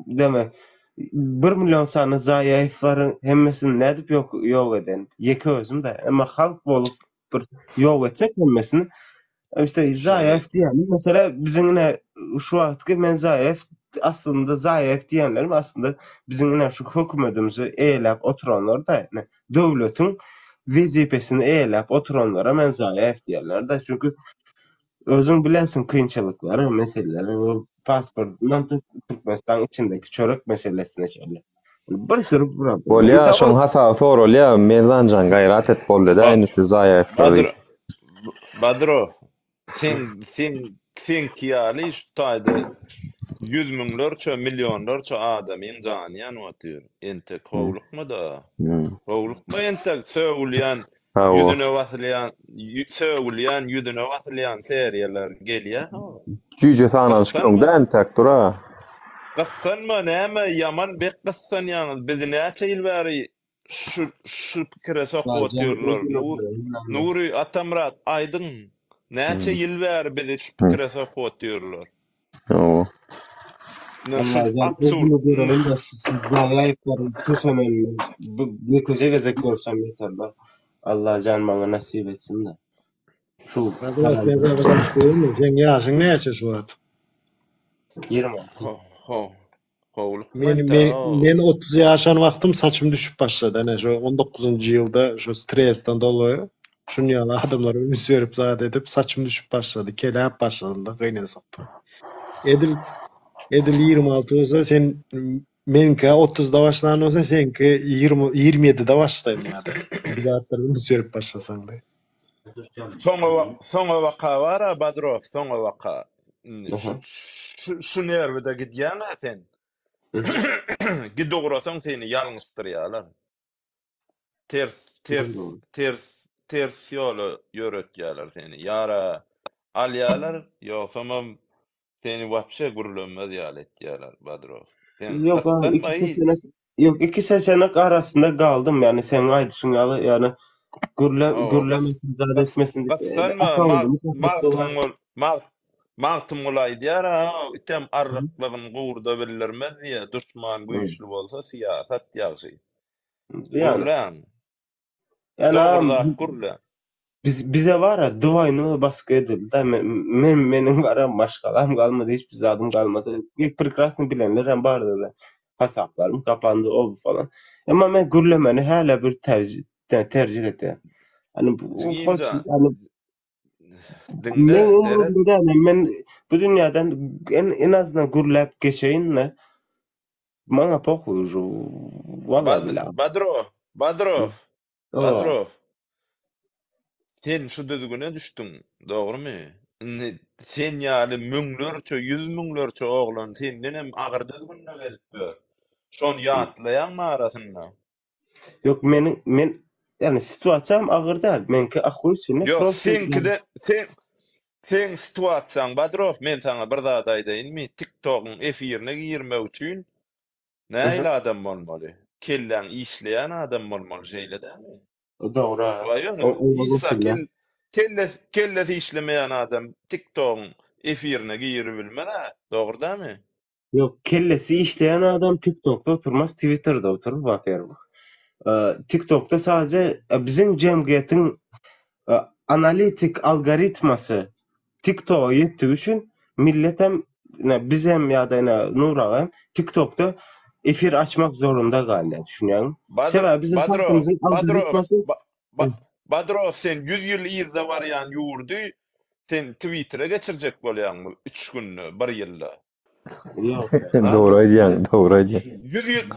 deme. 1 milyon sany Zaýew bar, hemmesini nädip ýok eden. Ýeki özüm de, emma halk bolup bir ýok etsek hemmesini. İşte Zaýew diýär. Mesela bizimle şu wagtky men Zaýew aslında zayıf diyenlerim aslında bizim ine şu hökümetimizi eýläp oturanlar da yani döwletiň wezipesini eýläp oturanlara men zayıf diýerler da çünkü özüň bilensiň kynçylyklary, meseleleri, pasportdan Türkmenistan içindeki çörek meselesine şeýle. Bir sürü problem. Bolýa şoň hasaba sorulýa mezanjan gaýrat et boldy da indi şu zaýatlary. Badro, sen kiyali şu taýda 100 miňlerçe, milyonlarça adamyň janyň otyr. Ente howlukmy da? Howlukmy ente söwülýän, ýüzüne basylýan, ýüzüne basylýan seriýalar gelýär. Jüje sanaly şoň da ente tura. Gyssanma näme ýaman bek gyssan ýaňyz biz näçe ýyl bäri şu pikire sokup otyrlar. Nuri Atamrat Aydın näçe ýyl bäri bizi şu pikire sokup otyrlar. Oo. Bu gezek görsem yeterler. Allah can bana nasip etsin de. Şu sen ýaşyň näçe şu wagt? 26. Men 30 ýaşan wagtym saçym düşüp başlady. Ana şu 19-njy ýylda şu stressden dolayy şunu ýaly adamlar üns berip zat edip saçym düşüp başlady. Keläp başlandy, gynyn satdy. Edil 26 olsa sen menki 30'da başlanan olsa senki 27'de başlayın ýa-da. Bir zatlar üns berip başlasaň da. Soňa waka bara Badro, soňa waka. Şu nerwede gidýän sen. Gidogurasaň seni ýalňyşdyrýarlar. Ters ýoly ýöretýärler seni. Ýara alýarlar, ýoksa seni wapşe gurulmaz ýal etýärler Badro. Yok, iki seçenek arasında kaldım yani sen aýdyşyň ýaly yani gürlemesin, zat etmesin diýip. Mağtım olay diyar item arraklığın guurda bilirmez diye düşman güýçli bolsa siyasat ýagşy. Yani bize var ya duayını baskı edildi. Menin var ya başkalarım kalmadı, hiçbir zadım kalmadı. İlk prekrasını bilenler bardı da. Hesaplarım kapandı o falan. Ama ben gürlemeni hala bir tercih ettim. Yani men umurumda değil. Men bu dünyadan en azından gürlep geçeyim ne? Bana pokuyor. Vallahi Badro. Sen şu düzgüne düşdün, dogrymy? Sen ýaly müňlerçe, 100 müňlerçe oglan sen nenem agyr düzgünne gelipdir. Şon ýatlaýan arasynda. Yok men yani situasiýam agyr däl. Menki akyl üçin. Yok sen situasiýaň Badro, men sana bir zat aýdaýynmy? TikTok'un efirine girmek üçin näil adam bolmaly? Kellen işleyen adam bolmaly şeýle dämi? Doğru. Kellesi işlemeyen adam TikTok'un efirine girebilmeli, doğru değil mi? Yok, kellesi işleyen adam TikTok'ta oturmaz, Twitter'da oturur, bakar bak. TikTok'ta sadece bizim cemgiyetin analitik algoritması TikTok'a yettiği için millet hem biz hem ya da Nura hem TikTok'ta efir açmak zorunda galiba düşünüyorum. Bizim halkımızın algoritması Badro sen 100 yıl izle var yani yurdu sen Twitter'a geçirecek bolýan mı 3 günlü 1 ýylda. Yok. Doğru aýdýan.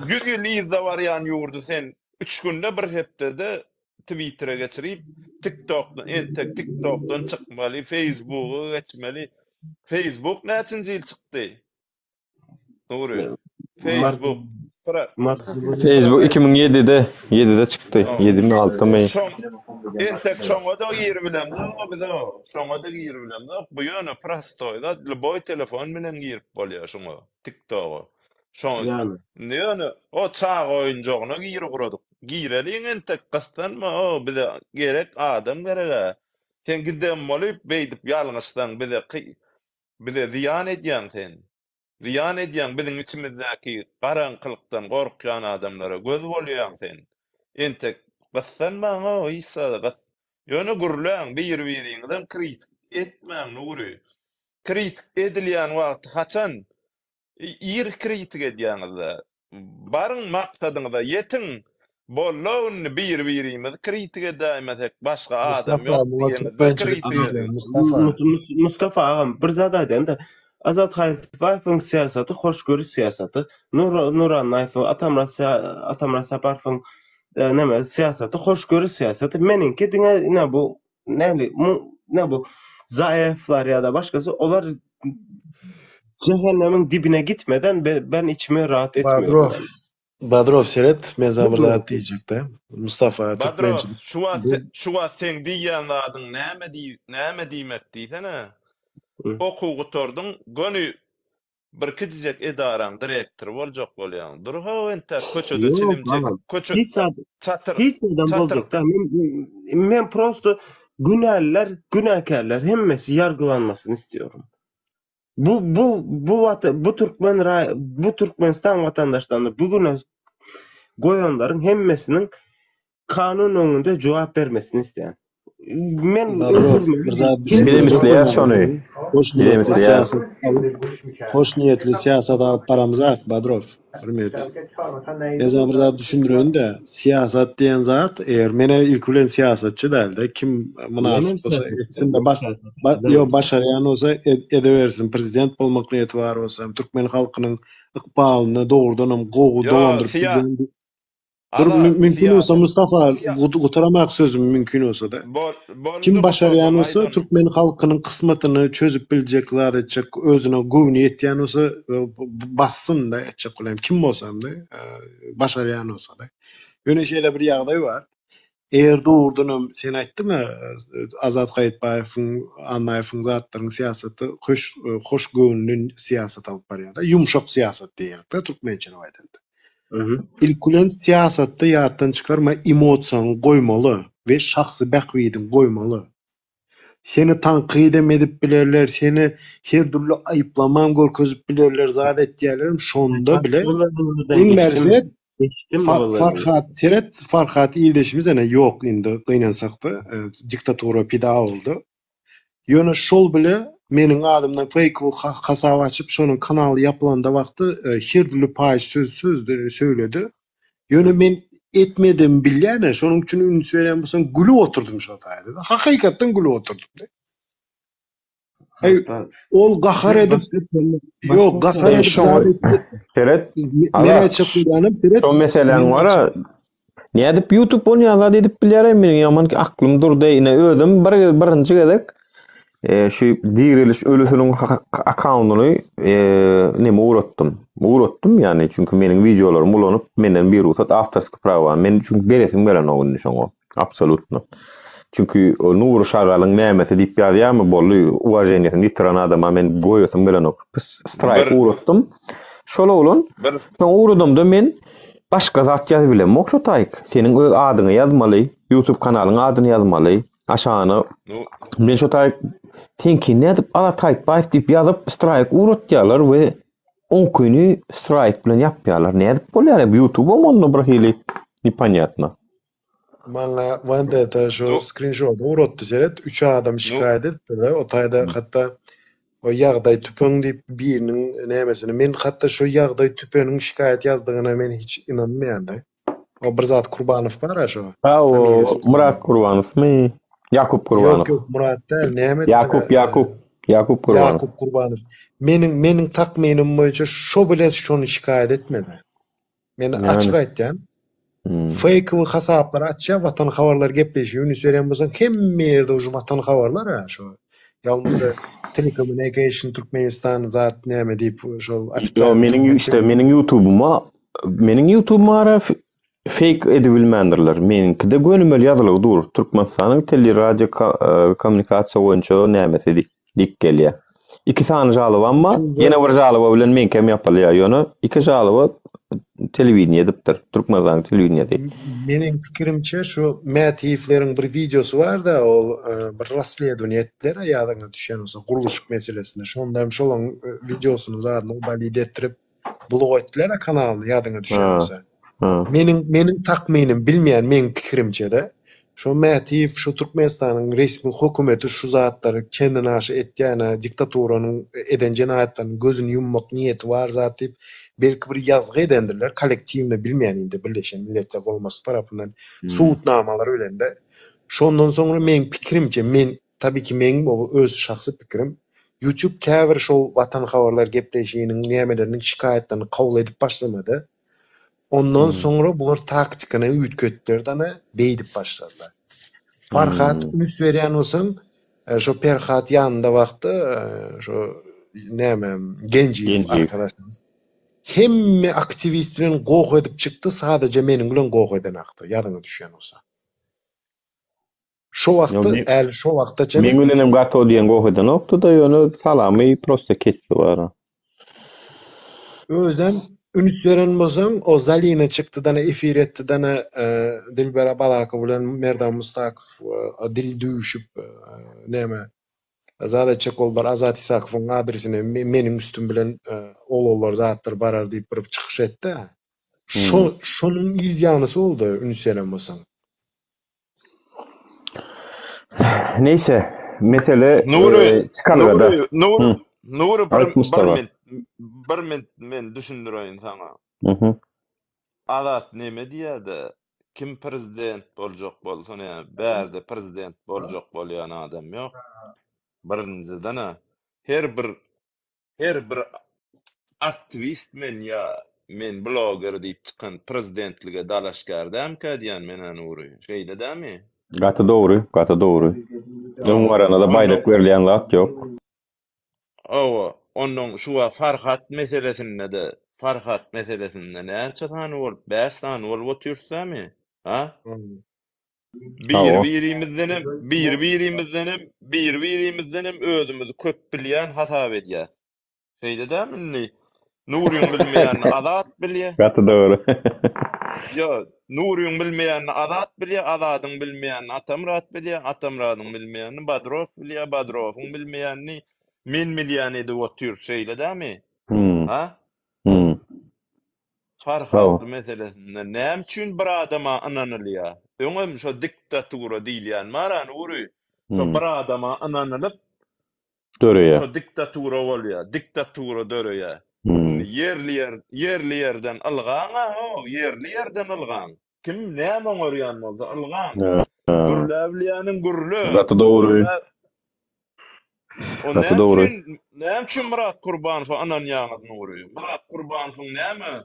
100 yıl izle var yani yurdu sen 3 günde bir hepde Twitter'a geçirip TikTok'dan çıkmaly, Facebook'a geçmeli. Facebook näçinji ýyl çykdy? Doğru. Facebook 2007'de çıktı. 7'de 6'da mı? Entek şoňa da gir bilen, şoňa da gir bilen. Bu ýöne prostoyda любой telefon bilen girip bolýar şoňa. TikTok'a. Şoň. Ýöne o çağ oýunjagyna girip guradyk. Gireliň entek gastanma o bize gerek adam gerek. Sen gidem bolyp beýdip ýalňyşdan bize ziyan edýän sen. Ziyan edýän bizim içimizdäki garaňkylykdan gorkýan adamlara göz bolýan sen. Entek gassanma o ýsa gas. Ýöne gürläň bir-biriňizden kritik etmäň Nuri. Kritik edilýän wagt haçan Ir kritik edýäňizde. Barın maksadyňyza ýetiň. Bollawny bir-birimizi kritik edäýmezek başga adam Mustafa ýok buna diýenizde türkmençilik kritik diýilýär. edin. Mustafa. Mustafa agam bir zat aýdym da Azat Hayatbaýewiň siýasaty hoşgörü siýasaty, Nuran Naýfow, Atamra Saparowyň näme siýasaty hoşgörü siýasaty. Meninki diňe bu ne bu zaýaflar ýa-da başgasy olar cehennemiň dibine gitmeden ben içime rahat etmiyorum. Badrov seret mezabırda diyecekti. Mustafa türkmençilik. Şuwa sen diýýän zadyň näme diýmek diýsene? Okuwgutordyň gönü bir kitjek edaraň direktor boljak bolýan. Durha ente köçede çilimjek. Hiç adam boljak da. Men prosto günahkarlar hemmesi yargılanmasını istiyorum. Bu Türkmenistan vatandaşlarını bugüne goýanlaryň hemmesinin kanun öňünde jogap bermesini isteýän. Men hoş niyetli siyaset alıp baramızat Badrov. Hürmet. Eza bir zat düşündürün de siyaset diyen zat eğer mene ilk bilen siyasetçi däldi kim münasip bolsa etsin de başarayan olsa edeversin prezident bolmak niýeti bar bolsa Türkmen halkynyň ykbalyny dogrudan gowy dolandyryp mümkün olsa Mustafa gutaramak sözüm mümkün olsa da kim başarayan olsa Türkmen halkynyň kısmatyny çözüp biljek zat etjek özüne güwni etýän olsa bassın da etjek bolam kim bolsam da başarayan olsa da ýöne şeýle bir ýagdaý bar. Eğer doğrudan sen aýtdyňa Azat Hayatbaýewiň Annaýewiň zatlaryň siýasaty hoş göwnün siýasat alyp barýar da yumşak siýasat diýerek de türkmençe aýdanda. İlkulen siyasatda ýatdan çıkarma emosiýaň goýmaly we şahsy bäkwiýiň goýmaly. Seni tanqidem edip bilerler, seni her türlü aýyplamam görkezip bilerler, zat etýärlerim şonda bile. Iň merset Farhat ildeşimiz ene ýok indi gynansak da diktatura pida boldu. Ýöne şol bile meniň adymdan fake hasap açyp şonuň kanaly ýapylanda wagty her türlü paýş sözleri söýledi. Ýöne men etmedim bilýärne şonuň üçin ün söýlen bolsaň gülüp oturdum şo taýda. Hakykatdan gülüp oturdum. Ol gahar edip ýok gahar edip Seret son meselen var. Ne edip YouTube onu ýazat edip bilýärem meniň ýaman ki aklym durdy ine özüm birinji gezek şu diriliş ölüsünün account'unu neme uğrattım yani çünkü benim videolarım ulanıp menden bir ruhsat afterski prava men çünkü beresim gelen onu şoňa absolutno çünkü o nur şagalyň nämesi diýip ýazýarmy bolly uwajenýetini ýitiren adama men goýasym gelen ok strike uğrattım şola ulan şoň uğradymda men başga zat ýazyp bilem okşotaýk seniň adyňy ýazmaly YouTube kanalyň adyny ýazmaly aşağına men şotaýk Tinki ne edip Azat Hayatbaýew diýip ýazyp strike uratýarlar we 10 güni strike bilen ýapýarlar. Ne edip bolýar? YouTube monda bir hili непонятно. Maňa wanda şu screenshot uratdy seret 3 adam şikayet etdi de o taýda hatda o ýagdaý tüpeň diýip biriniň nämesini men hatda şu ýagdaý tüpeniň şikayet ýazdygyna men hiç inanmaýan-da. O bir zat Kurbanow bar şu. Ha o Murat Kurbanow Yakup Kurbanow. Yok Murat değil, Mehmet. Yakup Kurbanow. Yakup Kurbanow. Mening takminim boýunça şo bile şonu şikayet etmedi. Men açyk aýtdym. Fake we hasaplar açja watan habarlar gepleşýär. Ýöne söýlen bolsaň hemme ýerde uşu watan habarlar ha şo. Ýalnysy Telecommunication Türkmenistan zat näme diýip şol açyk. Mening YouTube'ma fake edibilmendirler. Meninkide gönümel ýazylyk dur. Türkmenistanyň tele radio kommunikasiýa boýunça nämesi dik gelýär. İki sany jalyp amma ýene bir jalyp bilen men kem ýapylýar ýöne. İki jalyp telewiziýa edipdir. Türkmenistanyň telewiziýa. Meniň pikirimçe şu Mätiýevleriň bir videosu bar da ol bir rasledownie etdiler ýadyňa düşen bolsa guruluş meselesinde. Şonda şolaň videosuny zadyny valide etdirip bulug etdiler kanalyny ýadyňa düşen bolsa. Mening takminim bilmeýän men pikirimçe de Şo mätif şu Türkmenistanyň resmi hökümeti şu zatlary kendine aşy etýäne diktaturanyň eden jenaýatlaryny gözüni yummak niýeti bar zat diýip belki bir ýazgy edendirler, kolektiwne bilmeýän indi Birleşen Milletler Gurulmasy tarapyndan suwutnamalar bilen de. Şondan soňra men pikirimçe, tabii ki men bu öz şahsy pikirim. YouTube käbir şol watan habarlar gepleşiginiň nämeleriniň şikaýetlerini kabul edip başlamady. Ondan soňra bular taktikany üýtgetdirdi, beýdip başladylar. Farhat üns berýän bolsaň, şo Perhat ýanynda wagtda şo näme Genjiýew arkadaşlarymyz hemme aktivist bilen gowg edip çykdy, sadece meniň bilen gowg eden akdy, ýadyňa düşýän bolsa. Şo wagtda, şo wagtdaça men bilenem gato diýen gowg eden okdy da ýöne salamy prosta kesdi bara. Özem üns beren bolsaň, o Zalina çykdydan efir etdidan Dilber Balakow bilen Merdan Mustakow dil düýüşüp näme Azada Çekolbar, Azat Isakowyň adresine meniň üstüm bilen olaglar zatlar barar diýip bir çykyş etdi. Şonuň izýanysy boldy üns beren bolsaň. Neyse, mesele çıkalgada. Nuri bir men düşündireyim sana. Azat neme diýärdi? Kim prezident boljak bolsa, bärde prezident boljak bolýan adam ýok. Birinciden her bir aktivist men blogger diýip çykan prezidentlige dalaşgardam ka diýen menen Nuri. Şeýle dämi? Gaty dogry. Ýoň arada baýdak berilýän zat ýok. Owa, onuň şu Farhat meselesinde näçe tany bolup, 5 tany bolup otursamy? Ha? Bir-birimizdenem özümüzi köp bilýän hasap edýäs. Şeýle dämi? Nuryň bilmeýän Azat bilýär. Gaty dogry. Yo, Nuryň bilmeýän Azat bilýär, Azadyň bilmeýän Atamrat bilýär, Atamradyň bilmeýän Badrow bilýär, Badrowyň bilmeýänni men bilýän edi otur şeýle dämi? Ha? Farhat meselesinde näme üçin bir adama ananylýar? Öňem şo diktatura diýilýän mara Nury. Şo bir adama ananylyp döreýär. Şo diktatura bolýar, diktatura döreýär. Yerli yerden algan. Kim näme öňerýän bolsa algan. Gürläwliýanyň gürlü. Gaty dogry. Näme üçin Murat Gurbanow ananýan Nury? Murat Gurbanow näme?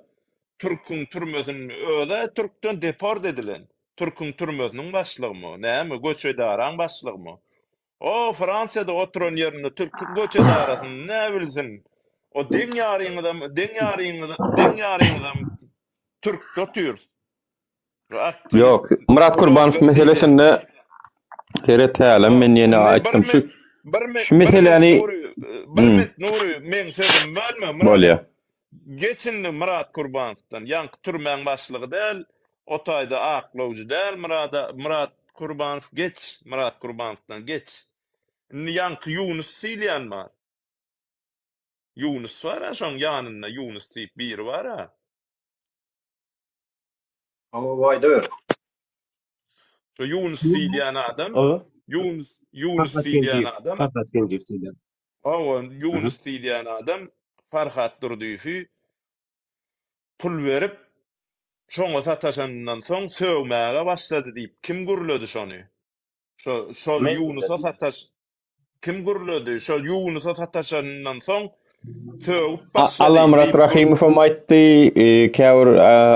Türk'ün türmesini öde Türk'ten deport edilen. Türk'ün türmesinin başlygymy? Näme? Göçedaran başlygymy? O Fransiyada oturan ýerinde Türk'ün göçedarasyny ne bilsin? O deň ýaryňyzam Türk otur. Yok, Murat Gurbanow meselesinde TRT-le men ýene aýtdym şu meseleni Nury men sözüm bölme bolýar. Geçin Murat Gurbanowdan ýanky türmäň başlygy däl, otaýda aklawjy däl Murat Gurbanow geç Murat Gurbanowdan geç. Ýanky Yunus Silyan bar. Yunus var şoň ýanynda Yunus diýip biri bar ha. Ama vayda ver. Şo Yunus Silyan adam. Yunus Silyan adam. Farhat Genjiýew diýilýär. Owa Yunus diýilýän adam Farhat Durdyýew pul berip şoňa sataşandan soň söwmäge başlady diýip kim gürledi şonu? Şo Yunusa sataş kim gürledi? Şo Yunusa sataşandan soň söwüp başlady. Allah Murat Rahimow aýtdy, käbir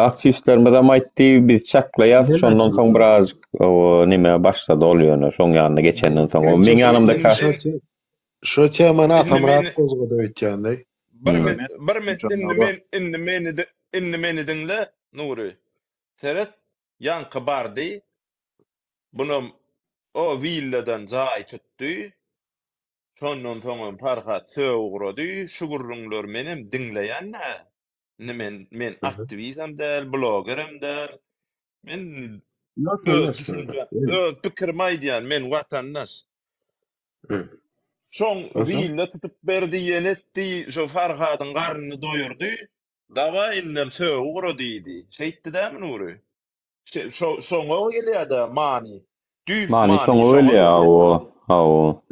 aktivistlerimiz aýtdy, biz çaklaýar, şondan soň biraz nime başlady olýar, şoň ýanyna geçenden soň. Men ýanymda şo temany Atamrat gozgady öýtýände. Indi meni dinle Nury. Seret ýanky bardy. Bunum o villadan jaý tutdy. Şondan soň Farhat söwgürdi. Şu gurrunlar menim dinleýän men aktivistim däl, blogerim däl. Men pikir maýdýan, men watandaş. Şoň villa tutup berdi, ýenetdi, şo Farhatyň garnyny doýurdy. Dawa innem söwgür diýdi. Şeýtdi dämi Nury? Şoňa gelýär-de mani. Düz Mani mani soňu öyle şoňa ya dönýär. o. Ha o.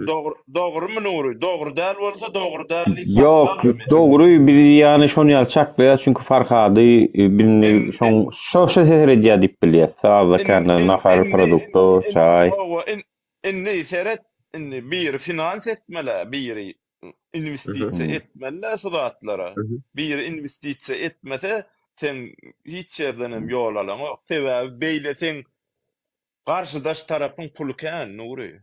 Dogry Nuri? Dogry däl bolsa dogry däl Yok, saklanmy. doğru bir yani şonu ýaly çakmaya çünkü Farhady birini şoşa seher edýär diýip bilýär. Sağda kendi nahar produktu, çay. Inni seret inni bir finans etmeli, bir investisiýa etmeli sudatlara. Bir investisiýa etmese sen hiç yerden yol alan ok. Sebäbi beýle sen garşydaş tarapyň pulu kän Nuri.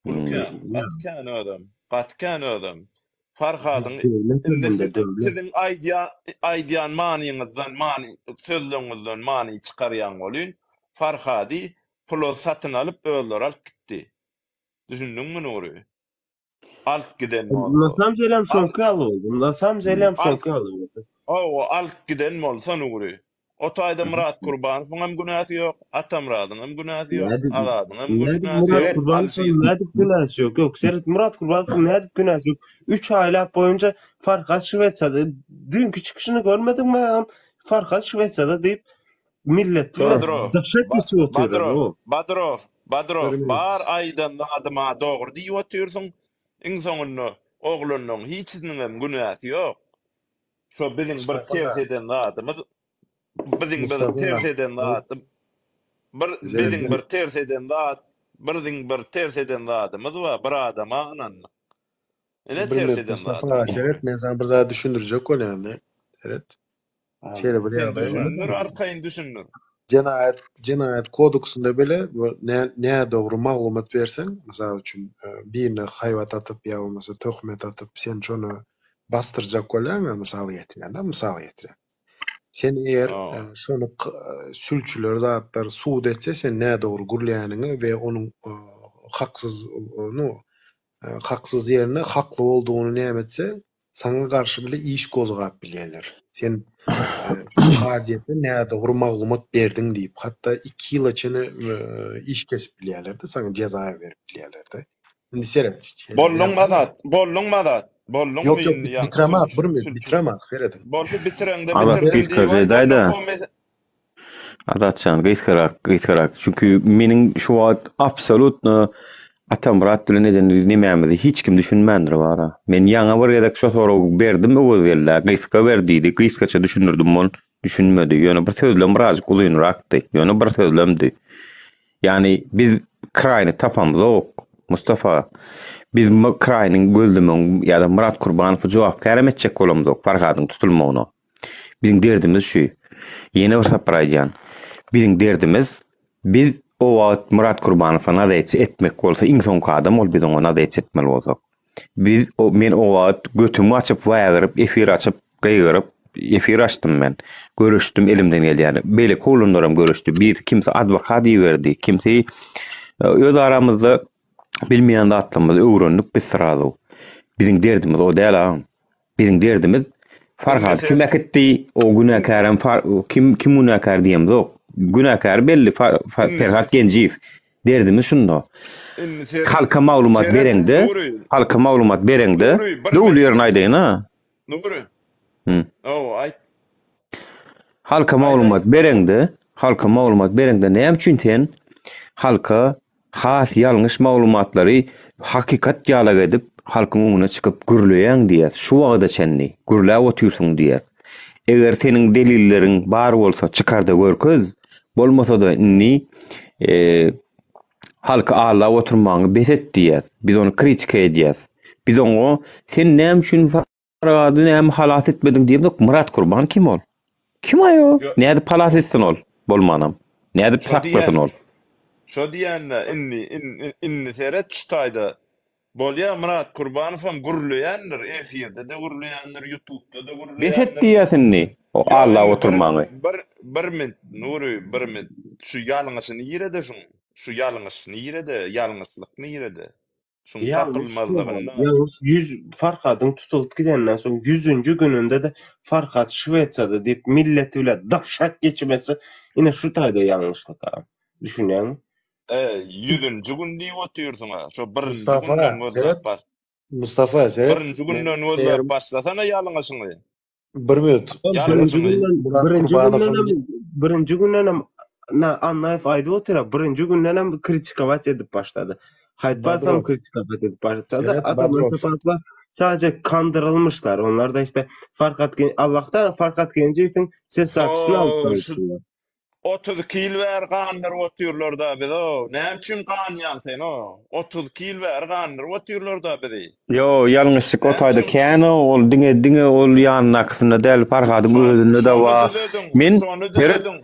Pulu kän, gatkan adam. Gatkan adam. Farhadyň sizin aýdýan manyňyzdan sözleriňizden many çykarýan bolýan. Farhady pulu satyn alyp öldür alyp gitdi. Düşündiňmi Nuri? Alyp giden bolsa. Na sam zelem şonky alyp. Na sam zelem şonky alyp. O alyp giden bolsa Nuri. O taýda Murat Gurbanowyň hem günäsi ýok, Atamradyň hem günäsi ýok, Aladyň hem günäsi Murat Gurbanowyň nädip günäsi ýok. Ýok, seret Murat Gurbanowyň nädip günäsi ýok. 3 aýlap boýunça Farhad Şwetsiyada dünkü çykyşyny görmedimmi? Farhad Şwetsiyada diýip millet dahşet geçip oturýar. Badrov, bar aýdan adyma dogry diýip oturýarsyň. Iň soňunda oglanyň hiçbiriniň hem günäsi ýok. Şo biziň bir terheden adymyz biziň bir terheden adam. Biziň bir terheden adam. Biziň bir terheden adamyz bar, bir adama anan. Ene terheden Mustafa Seret men sana bir zat düşündürjek bolýandy. Seret. Şeýle bir ýa-da arkaýyn düşünür. Cinayet kodeksinde bile ne doğru maglumat bersen, mesela üçün birine hayvat atıp ya olmasa töhmet atıp sen şonu bastıracak bolýan, misal getirýän, misal getirýän. Sen eğer şonu sülçüler zatlar suud etse sen ne doğru gurlýanyňy we onun haksız yerine haklı olduğunu nämetse sana karşı bile iş gozgap bilýärler. Sen şu gaziýetde näde doğru maglumat berdiň diýip, hatta 2 ýyl içine iş kesip bilýärler-de, sana ceza berip bilýärler-de. Indi seret. Bollung madat. Yok, bitremek, Seret. Bollu bitireňde diýip. Adatçan, gysgarak. Çünkü meniň şu wagt absolut Atamrat bilen nämämizi hiç kim düşünmändir bara. Men ýaňa bir ýerek şo soraw berdim, o geldi. Gysga berdi, gysgaça düşünürdim mon, düşünmedi. Ýöne bir sözlem biraz gulynrakdy. Ýöne bir sözlemdi. Yani biz kraýny tapamyz Mustafa. Biz kraýnyň göldümiň ýa-da Murat Gurbanowy jogap beretjek bolamyz Farhadyň tutulmagyna. Biziň derdimiz şu. Ýene bir sapar aýdýan. Biziň derdimiz biz o wagt Murat Gurbanowy nadaýat etmek bolsa iň soňky adam ol biziň ona nadaýat etmeli bolsak. Men o wagt götümi açyp waýgyryp, efir açyp, gaýgyryp, efir açdym men. Görüşdüm elimden gelýär. Beýle kolunlaram görüşdi. Bir kimse adwokat berdi, kimse öz aramyzda bilmeýän datlymyzy öwrenip biz razy. Biziň derdimiz o däl. Biziň derdimiz Farhad kim etdi, o günäkärim kim günäkär diýemdi. Günäkär belli Farhad Genjiýew. Derdimiz şunda. Halka maglumat bereňde, döwül ýerine aýdaýyn ha. Nuri. Halka maglumat bereňde näme üçin sen halka has ýalňyş maglumatlary hakikat ýalag edip halkyň öňüne çykyp gürleýän diýär. Şu wagda çenni, gürläp oturýarsyň diýär. Eger seniň delilleriň bar bolsa çykarda görköz, bolmasa da inni halka ala oturmagy beset diýär. Biz onu kritika edýäs. Biz onu sen näme üçin Farhady näme halas etmediň diýip Murat Gurban kim ol? Kim aýo? Näde halas etsin ol? Bolmanam. Näde saklasyn ol? Şo diýende inni seret çutaýda bolýa Murat Gurbanow hem gurulýandyr, efirde de gurulýandyr, YouTube'da da gurulýandyr. Beset diýäsinni. O Allah oturmagy. Bir minut, Nuri, bir minut. Şu ýalňyşyny ýerede şu ýalňyşyny ýerede, ýalňyşlykny ýerede. Şuň tapylmazlygyny. Ýalňyş 100 Farhadyň tutulyp gidenden soň 100-nji gününde de Farhad Şwetsiyada diýip milleti bilen dahşat geçmesi ine şu taýda ýalňyşlyk ha. Düşünýäňmi? 100-nji gün diýip oturýarsyň ha. Şo 1-nji Mustafa Seret. 1-nji günden özler başlasana ýalňyşyny. Bir minut. Birinci günden Anlayıp aýdyp otyra birinji günden hem kritikabat edip başladı. Haytbat hem Badrov, kritikabat edip başladı. Seret Ataman Badrov. Sapanoklar sadece kandırılmışlar. Onlar da işte Allah'tan Farkat Genceev'in ses sapisini alıp O şu koymuşlar. 30 kil ver ganlar oturlar da bir o. Ne için ganyan sen o? 30 kil ver ganlar oturlar da bir. Yo yanlışlık o Ne tayda için? kene ol diňe ol ýanyň aksynda däl Farhadyň özünde de Şonu var. düledin. Men Şonu Seret düledin.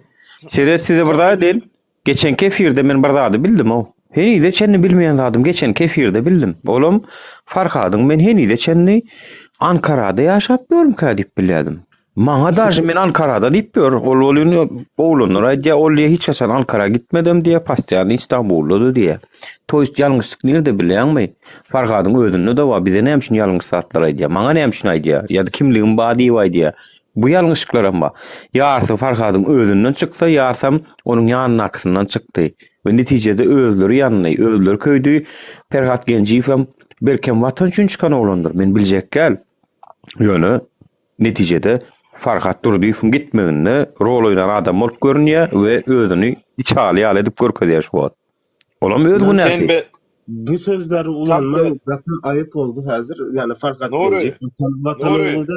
Seret size bir Şonu daha düledin. değil. Geçenki efirde men bir zady bildim o. Heni de çenni bilmeýän zadym geçenki efirde bildim. Oğlum Farhadyň men heni de çenni Ankara'da ýaşap ýörum ka diýip bilýärdim. Maňa daşy men Ankara'da diýip ýör. Oğlunlar aýdýa olýa hiç haçan Ankara gitmedim diye pastiýany İstanbul'da diye. Toýst ýalňyşlyk nerede bilýärmi? Farhadyň özünde de var. Bize näme üçin ýalňyş satlar aýdýa? Maňa näme üçin aýdýa? Ýa-da kimligim bar diýip aýdýa? Bu ýalňyşlyklar ama. Ýarsy Farhadyň özünden çyksa, ýarsam onuň ýanyň aksyndan çykdy. Ve netijede özleri ýanyny, özleri köýdi. Ferhat Genjiýew hem berkem watan üçin çykan oglandyr. Men biljek gel. Ýöne netijede Farhat Durdiýewiň gitmeginde rol oýnan adam bolup görünýär we özüni içali ýaly edip görkezýär şu wagt. Olam öz günäsi. Bu sözleri ulanman zaten ayıp oldu hazır. Yani Farkat Genceev vatanını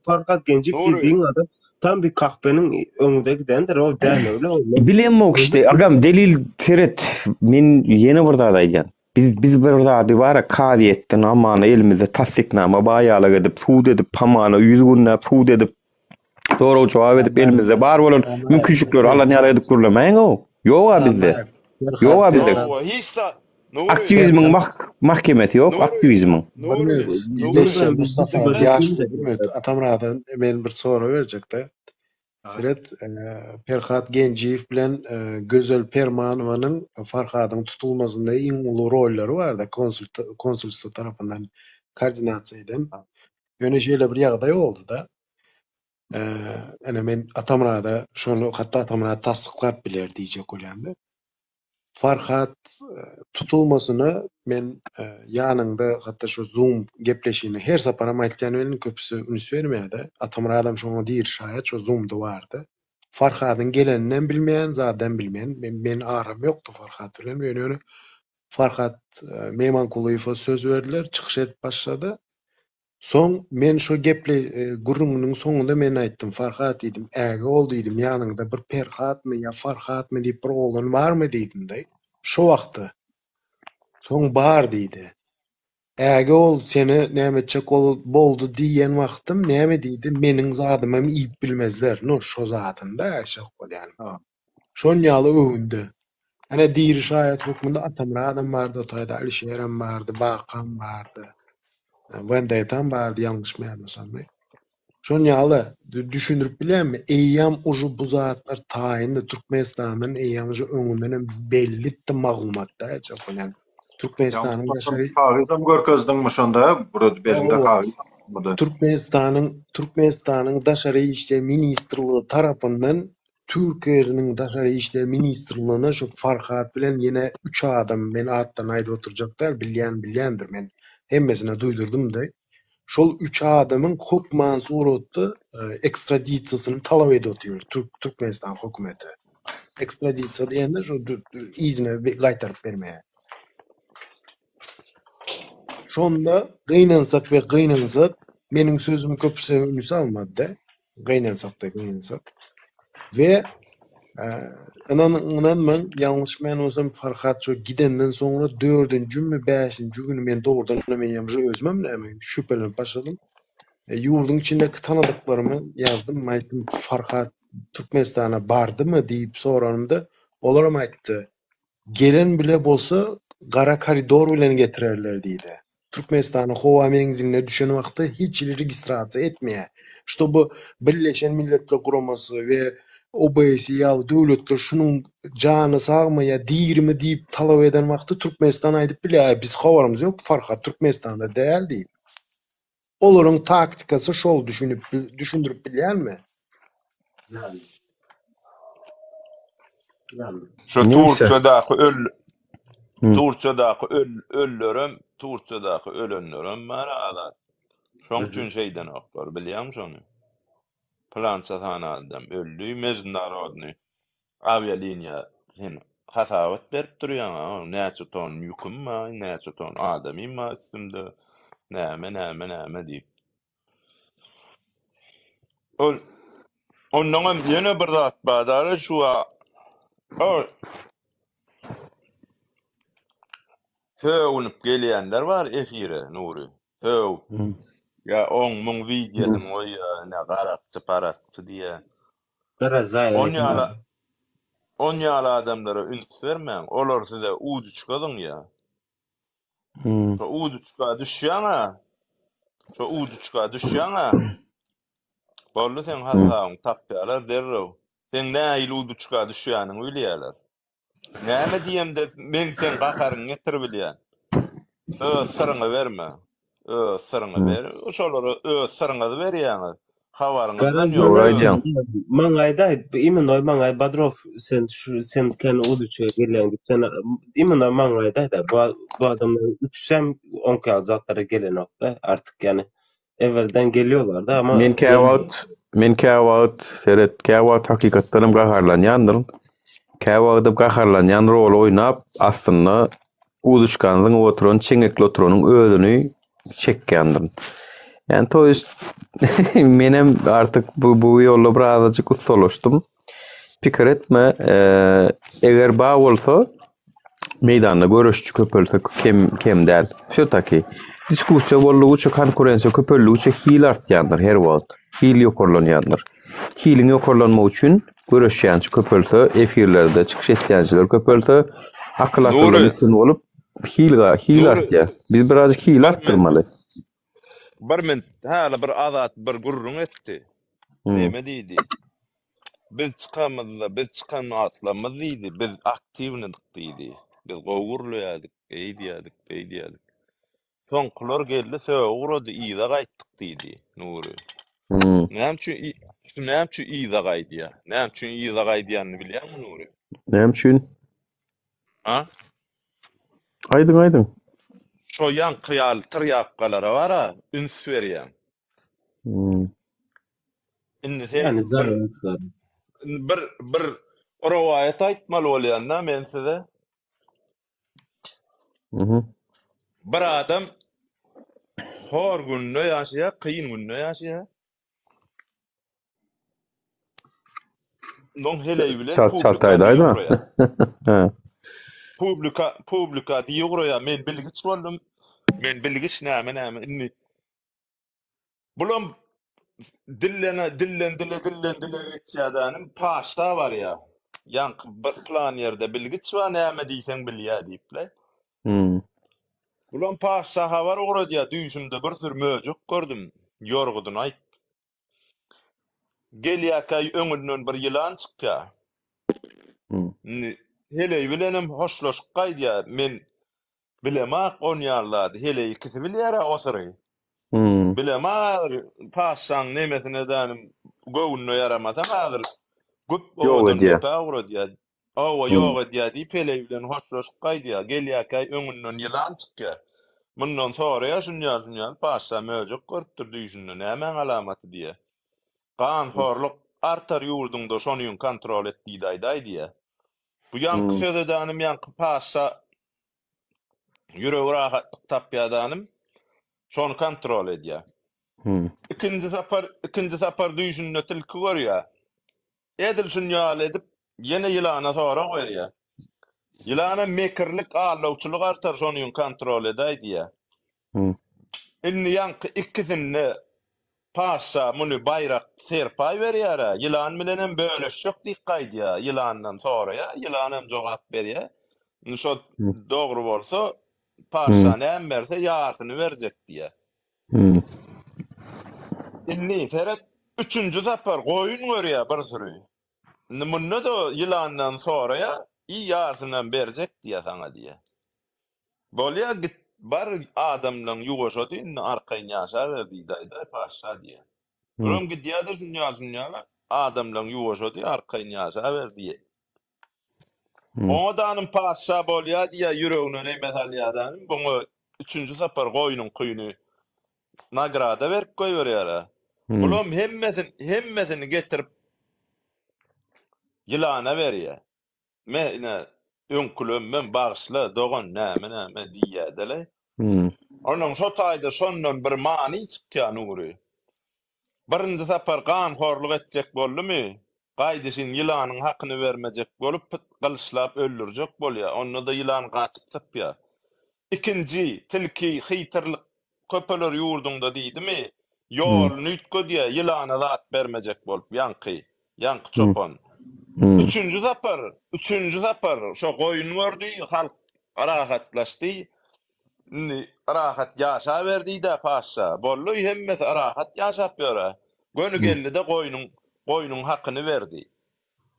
Farkat Genceev dediğin adam tam bir kahpenin önünde gidendir. O değil öyle olmaz. Bilem o işte agam delil Seret men yeni bir dadaýdan. Biz bir zady bara kadi ettin amana elimizde tasdiknama baýalag edip suud edip pamana 100 günne suud edip doğru jogap edip elimizde bar bolan mümkinçilikler Allah ýara edip görlemeýin o. Ýok bizde. Ýok bizde. Hiç de Aktivizmiň mahkemesi ýok, aktivizmiň. Bilmeýän Mustafa ýaşly bilmedi. Atamradan men bir soru berjekdi. Seret Ferhat Genjiýew bilen Gözel Permanowanyň Farhadyň tutulmasynda iň uly rollary barda konsulstwo tarapyndan koordinasiýa edem. Ýöne şeýle bir ýagdaý boldy da. Men Atamrada şonu hatda Atamrada tasdiklap biler diýjek bolýandy. Farhat tutulmasyny men ýanynda hatda şu Zoom gepleşini her saparam aýtýanyň köpüsi üns bermeýärdi. Atamradam şoňa diýir şaýat şu Zoom'da bardy. Farhadyň geleninden bilmeýän, zadan bilmeýän. Men aram ýokdy Farhat bilen. Ýöne Farhat Meymankuloýewa söz berdiler, çykyş edip başlady. Soň men şu geple gurrumynyň soňunda men aýtdym, Farhat diýdim, äge oldy diýdim, ýanynda bir Ferhatmy ýa Farhatmy diýip bir oglan barmy diýdim-de. Şu wagty. Soň bar diýdi. Äge ol seni nämetçek boldy diýen wagtym näme diýdi? Meniň zadymy iýip bilmezler. No şo zatynda aşak bolýan. Şoň ýaly öwünde. Ana diýir şaýat hukmunda Atamradam bardy, Otaýda Alişeram bardy, Bakan bardy. Vendaytan bardy, ýalňyşmaýarsam. Şoň ýaly düşündirip bilýärmi? Eýýam ujy bu zatlar taýyndy Türkmenistanyň eýýam ujy öňünden bellitdi maglumatda aýjak bolýan. Türkmenistanyň daşary kagyzam görkezdiňmi şonda? Burada belinde kagyz. Türkmenistanyň daşary işler ministrligi tarapyndan Türkiýeň daşary işler ministrligiне şu Farhat bilen ýene 3 adam men atdan aýdyp oturjaklar bilýändir men hemmesine duýdurdum da. Şol 3 adamyň hukman suratda ekstradisiýasyny talap edýär Türkmenistan hökümeti. Ekstradisiýa diýende şu izine gaýtaryp bermeýär. Şonda gynansak meniň sözüm köpüse üns almady da. Gynansak. Ve inan men ýalňyşmaýan bolsam Farhat şu gidenden soňra 4-nji 5-nji güni men dogrudan men özümem näme şüphelenip başladym. Ýurdun içindeki tanadyklarymy ýazdym, aýtdym Farhat Türkmenistana bardymy diýip soranymda olaram aýtdy. Gelen bile bolsa gara koridor bilen getirerler diýdi. Türkmenistanyň howa meňzine düşen wagtda hiç registrasiýa etmeýär. Şo bu Birleşen Milletler Guramasy we OBSE ýaly döwletler şunuň jany sagmaýa diýirmi diýip talap eden wagtda Türkmenistan aýdyp bilýär, biz habarymyz ýok, Farhat Türkmenistanda däl diýip. Olaryň taktikasy şol düşündirip bilýärmi? Şu Turkiýadaky Turkiýadaky ölenlerim marada. Şoň üçin şeýden oklar bilýärmi şonu? Plan satanadan öldü, Meznarodny avialiniya sen hasabat berip durýan. Näçe ton ýüküm bar, näçe ton adamym bar üstümde. Näme diýip. Ondan ýene bir zat bar şu o söwünüp gelýänler bar efire Nuri. Söw. Ya on mun videosyny oýa ne garatçy paratçy diýe. On ýaly adamlara üns bermeň. Olar size udy çykadyň ýa. Şo udy çyka düşýäňa. Şo udy çyka düşýäňa. Bolly sen hasaň tapýarlar derrew. Sen näil udy çyka düşýäniň bilýärler. Näme diýemde men sen gakaryň getir bilýän. Syryňy berme. Syryňy ber. Şolary syryňy berýäňiz. Habaryňyzdan ýok. Maňaýda imenoy maňaý Badrov sen ken udyçy gelýän sen imenoy maňaýda bu adamlar 3 10 zatlara gelen nokta artık yani evvelden geliyorlar da ama men käwagt seret käwagt hakykatlanym gaharlanýandyr. Käwagdyp gaharlanýan rol oýnap aslynda udyçkanyň oturan çeňekli oturanyň özüni çekýändir. Yani to ist menem artık bu ýolda birazajyk ustalaşdym. Pikir etme, eger ba bolsa meýdanda görüşçü köpölse kim däl. Şu taki diskussiýa bollugy üçin konkurensiýa köpölligi üçin hil artýandyr her wagt. Hil ýokarlanýandyr. Hilin ýokarlanmagy üçin görüşýänçi köpölse, efirlerde çykyş etýänçiler köpölse, akıl akıllı için bolup hil artýar. Biz birazjyk hil artdyrmaly. Hala bir azat bir gurrun etdi. Näme diýdi? Biz çykan atlamaz diýdi. Biz aktiwnyk diýdi. Biz gowurlaýadyk, beýdiýadyk. Soňkular geldi, söwurdy, ýyza gaýtdyk diýdi Nuri. Näme üçin ýyza gaýdýar? Näme üçin ýyza gaýdýanyny bilýärmi Nuri? Näme üçin? Ha? Aýdyň. Şo ýankyýal tirýapgalara bara üns berýän. Indi sen bir rowayat aýtmaly bolýan-da men size. Bir adam hor günde ýaşaýar, kıyın günde ýaşaýar. Non hele bilen publika diýýär, men bilgiç boldum. Men bilgiç näme inni. Bulam dillen geçýärdanym paşda bar ýa. Ýanky bir plan ýerde bilgiç bar, näme diýsen bilýär diýipler. Bulam paşda habar ogradýar, düýşümde bir sür möjük gördüm. Ýorgudun aýt. Gelýäkäy öňünden bir ýylan çykýar. Hele bilenim hoşlaşyp gaýdýar. Men bilemak on ýarlady. Hele ikisi bilýär osary. Bilemak paşaň nemesine danym gowunna yaramasa hazır. Güp ogradýar. Awa ýok edýär diýip hele bilen hoşlaşyp gaýdýar. Gelýäkäy öňünden ýylan çykýar. Mundan sonra ýaşunýar paşa möjük görüpdir düýşünde. Näme alamaty diýär. Ganhorluk artar ýurdunda şonu kontrol etdiýdi diýär. Bu ýanky sözdenim ýanky paşa ýüregi rahatlyk tapýardanym şonu kontrol edýär. Ikinji sapar düýşünde tilki görýär. Edil şunýal edip ýene ýylana sonra goýarýar. Ýylana mekirlik alawçylyk artar şonu kontrol edýär diýär. Indi ýanky ikisini paşa muny bayrak serpay berýär. Ýylan bilenem böleşik diýip gaýdýar. Ýylandan sonra ýylanam jogap berýär. Şo dogry bolsa paşa näme berse ýartyny berjek diýär. Indi seret üçüncü zapar goýun görýär bir sürü. Munna da ýylandan sonra ýartyny berjek diýär saňa diýär. Bolýar git bar adamlaň ýuwaşady arkaýyn ýaşar diýdi paşa diýär. Bulam gidýär de şunýa adamlaň ýuwaşady arkaýyn ýaşar diýär. Oňadanyn paşa bolýar diýär ýüregine näme salýardan buňa üçüncü sapar goýunyň kyýyny nagrada berip goýberýär. Bulam hemmesini getirip Yılana berýär. Mene öňkülüm men bagyşla dogan näme diýýärdiler. Onuň şo taýda şondan bir many çykýan ury. Birinji sapar ganhorluk etjek boldumy? Gaýdyşyn yılanyň hakyny bermejek bolup gylşlap öldürjek bolýar. Onu da yılan gatyp tapýar. İkinci, tilki, hytyrlyk köpeler ýurdunda diýdimi? Ýoluny ütgö diýe yılana zat bermejek bolup ýanky çopan. Üçüncü zapar şo goýun gördü, halk rahatlaşdy. Rahat ýaşa berdi-de paşa. Bolly hemmesi rahat ýaşap ýöre. Gönü geldi de goýunyň hakyny berdi.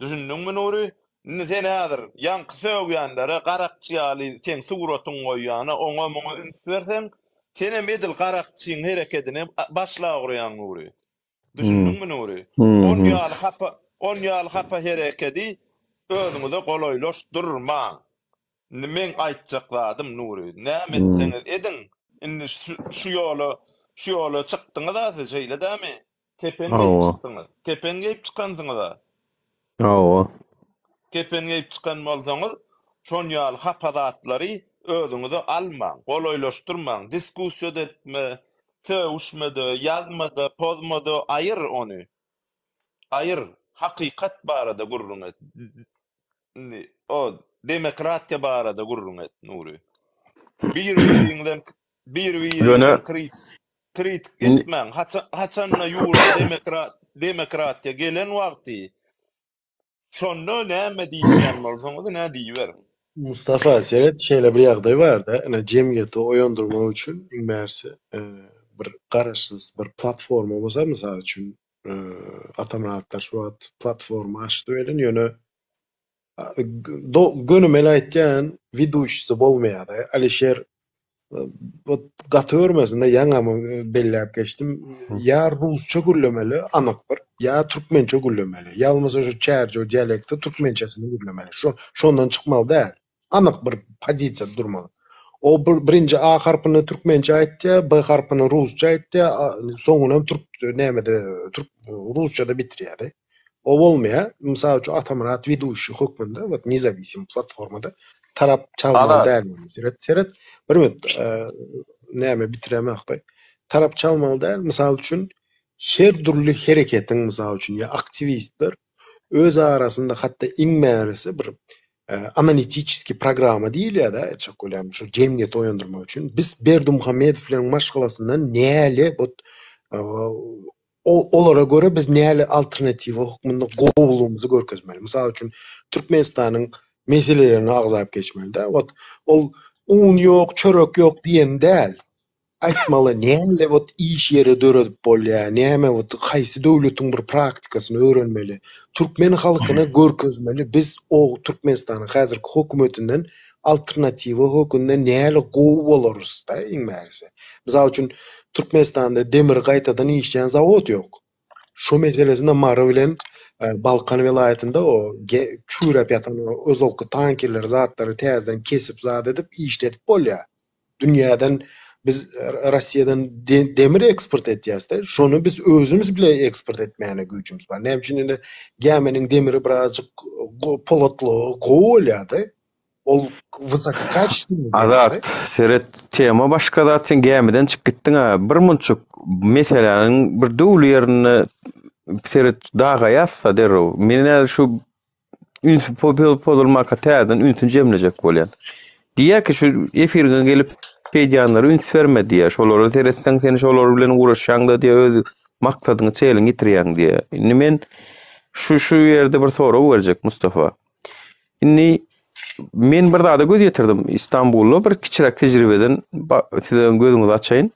Düşündiňmi Nuri? Sen häzir ýanky söwgýänlere garakçy ýaly sen suratyň goýýana oňa moňa üns bersen, sene medil garakçyň hereketine başla gurýan Nuri. Düşündiňmi Nuri? On ýaly hapa hereketi özüňize golaýlaşdyrma. Men aýtjakladym Nuri. Näme etdiňiz edin? Indi şu ýola çykdyňyz da şeýle dämi? Tepenge çykdyňyz. Tepenge çykansyňyz da. Tepenge çykan bolsaňyz, şon ýaly hapazatlary özüňize almaň, golaýlaşdyrmaň, diskussiýa etme, söwüşmede, ýazmada, pozmada aýyr onu. Aýyr, hakykat barada gurrun et. O demokratiýa barada gurrun et Nuri. Bir-biriňden kritik etmeň. Haçanna ýurda demokratiýa gelen wagty şonda näme diýýän bolsaňyz näme diýiber? Mustafa, seret şeýle bir ýagdaý bar da, ene jemgyýeti oýandyrmak üçin iňmärsi bir garaşsız bir platforma bolsa, mysal üçin Atamratlar şu wagt platforma açdy bilen ýöne gönümel aýtjan widuşysy bolmaýar. Alişer gatörmesinde ýaňamy belläp geçdim. Ya rusça gürlemeli, anyk bir, ya türkmençe gürlemeli. Ýalmasa şu çärçe dialekti türkmençesini gürlemeli. Şondan çykmaly däl. Anyk bir pozisiýa durmaly. O birinji A harpyny türkmençe aýtdy, B harpyny rusça aýtdy, soňuna türk rusçada bitirýärdi. O bolmaýar. Mysal üçin Atamrat widuşy hökmünde, nezawisim platformada tarap çalmaly däl. Seret bir näme bitiremekdi. Tarap çalmaly däl. Mysal üçin her türlü hereketiň mysal üçin ýa aktivistler öz arasynda hatda iňmärisi bir analitический программа diýilýär da, çakolýam şu jemgyýet oýandyrmak üçin. Biz Berdimuhammedow bilen maşgalasyndan näle olara göre biz näle alternativ hukmunda gowulumuzy görkezmeli. Mysal üçin Türkmenistanyň meselelerini agzap geçmeli da. Ol un ýok, çörek ýok diýen däl. Aýtmaly näle iş ýeri döredip bolýar, näme haýsy döwletiň bir praktikasyny öwrenmeli. Türkmen halkyna görkezmeli. Biz o Türkmenistanyň häzirki hökümetinden alternativ hökümde näle gowy bolarys da iňmärisi. Mysal üçin Türkmenistanda demir gaýtadan işleýän zawod ýok. Şu meselesinde Mara bilen Balkan vilayetinde o çürep ýatan özalky tankerler zatlary täzeden kesip zat edip işletip bolýar. Dünýäden biz Russiýadan demir eksport etýäsde, şonu biz özümüz bile eksport etmäne güýçümüz bar. Näme üçin indi Gämeniň demiri birazjyk polatly, gowy ol wysoka kачественный. Azat, seret tema başga zaten Gämeden çykyp gitdiň ha. Bir munçuk meseleniň bir döwle ýerine seret daga ýatsa derrew. Mene şu podulmaka täzeden ünsün jemlejek bolýan. Diýär ki şu efirge gelip peýanlary üns vermedi ýa. Şolary seretseň seni şolar bilen uğraşýaňda diýe öz maksadyny çeýlen getirýäň diýe. Indi men şu ýerde bir soraw berjek Mustafa. Indi men bir daha da göz ýetirdim İstanbulda bir kiçirek tejribeden size gözüňizi açaýyn.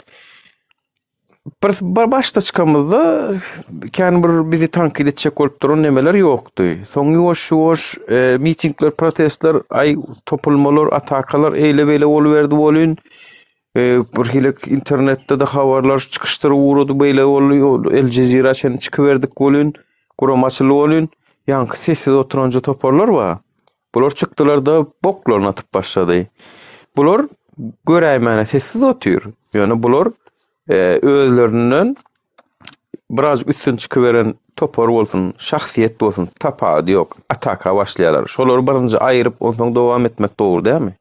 Bir başta çıkamızda bir bizi tankit edecek olup duran nemeler ýokdy. Soň ýoş mitingler, protestler, topulmalar, atakalar eýle beýle boluberdi bolýan. Bir hilek internetde de habarlar çykyşdyryp uğrady beýle bolýar. El Jazeera çen çykyberdik bolýan, guramaçylyk bolýan. Ýanky sessiz oturanja toparlar bar. Bular çykdylar da boklaryny atyp başlady. Bular göräýmäne sessiz otur. Ýani bular özlerinden biraz üstün çıkıveren topor bolsun, şahsiyet bolsun, tapady ýok, ataka başlaýarlar. Şolary birinji aýryp ondan dowam etmek dogry dälmi?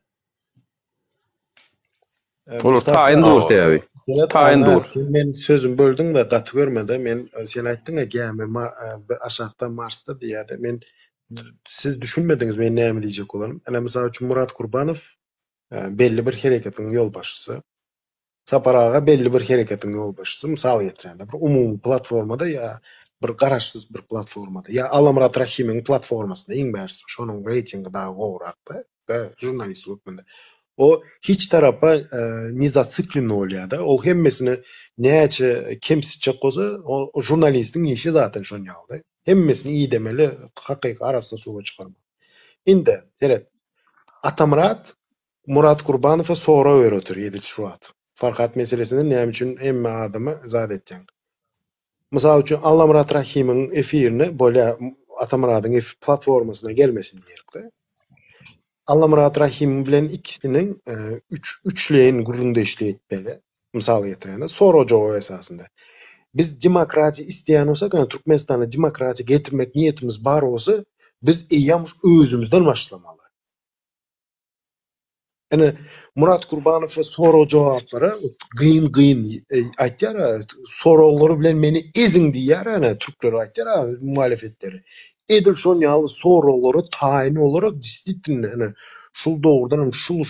Olar taýyn dur diýäbi. Taýyn dur. Men sözüm böldüm de gaty görmedi. Men sen aýtdyň gäme aşagda Marsda diýädi. Men siz düşünmediňiz men näme diýjek bolarym. Ana mysal üçin Murat Gurbanow belli bir hereketiň ýolbaşçysy. Saparaga belli bir hereketiň ýolbaşçysy. Mysal getirende bir umumy platformada ya bir garaşsyz bir platformada ya Alamrat Rahimiň platformasynda iň bärsi şonuň reytingi daha gowrakda jurnalist öpmende. O hiç tarapa niza siklin olýar-da. Ol hemmesini näçe kemsitjek bolsa, o jurnalistiň işi zaten şonu ýaldy. Hemmesini iyi demeli, hakyky arasynda suwa çykarmak. Indi, evet. Atamrat Murat Gurbanowa sonra öýretir Edil Şuwat. Farhat meselesini näme üçin emme adamy zat etdiň. Mysal üçin Alamrat Rahimiň efirini bolýa Atamratyň platformasyna gelmesin diýerdi. Alamrat Rahim bilen ikisinin üçleyin gurunda işleyitmeli. Misal getirende. Sonra o esasında. Biz demokrati isteyen olsak, Türkmenistan'a demokrati getirmek niyetimiz bar olsa, biz eýýamış özümizden başlamalı. Yani Murat Gurbanow soru cevapları gıyın aýtýar, soruları bilen meni ezin diýär, Türkler aýtýar, muhalefetleri. Edil şon ýaly soruları taýin olarak disiplinle, şul doğrudan şul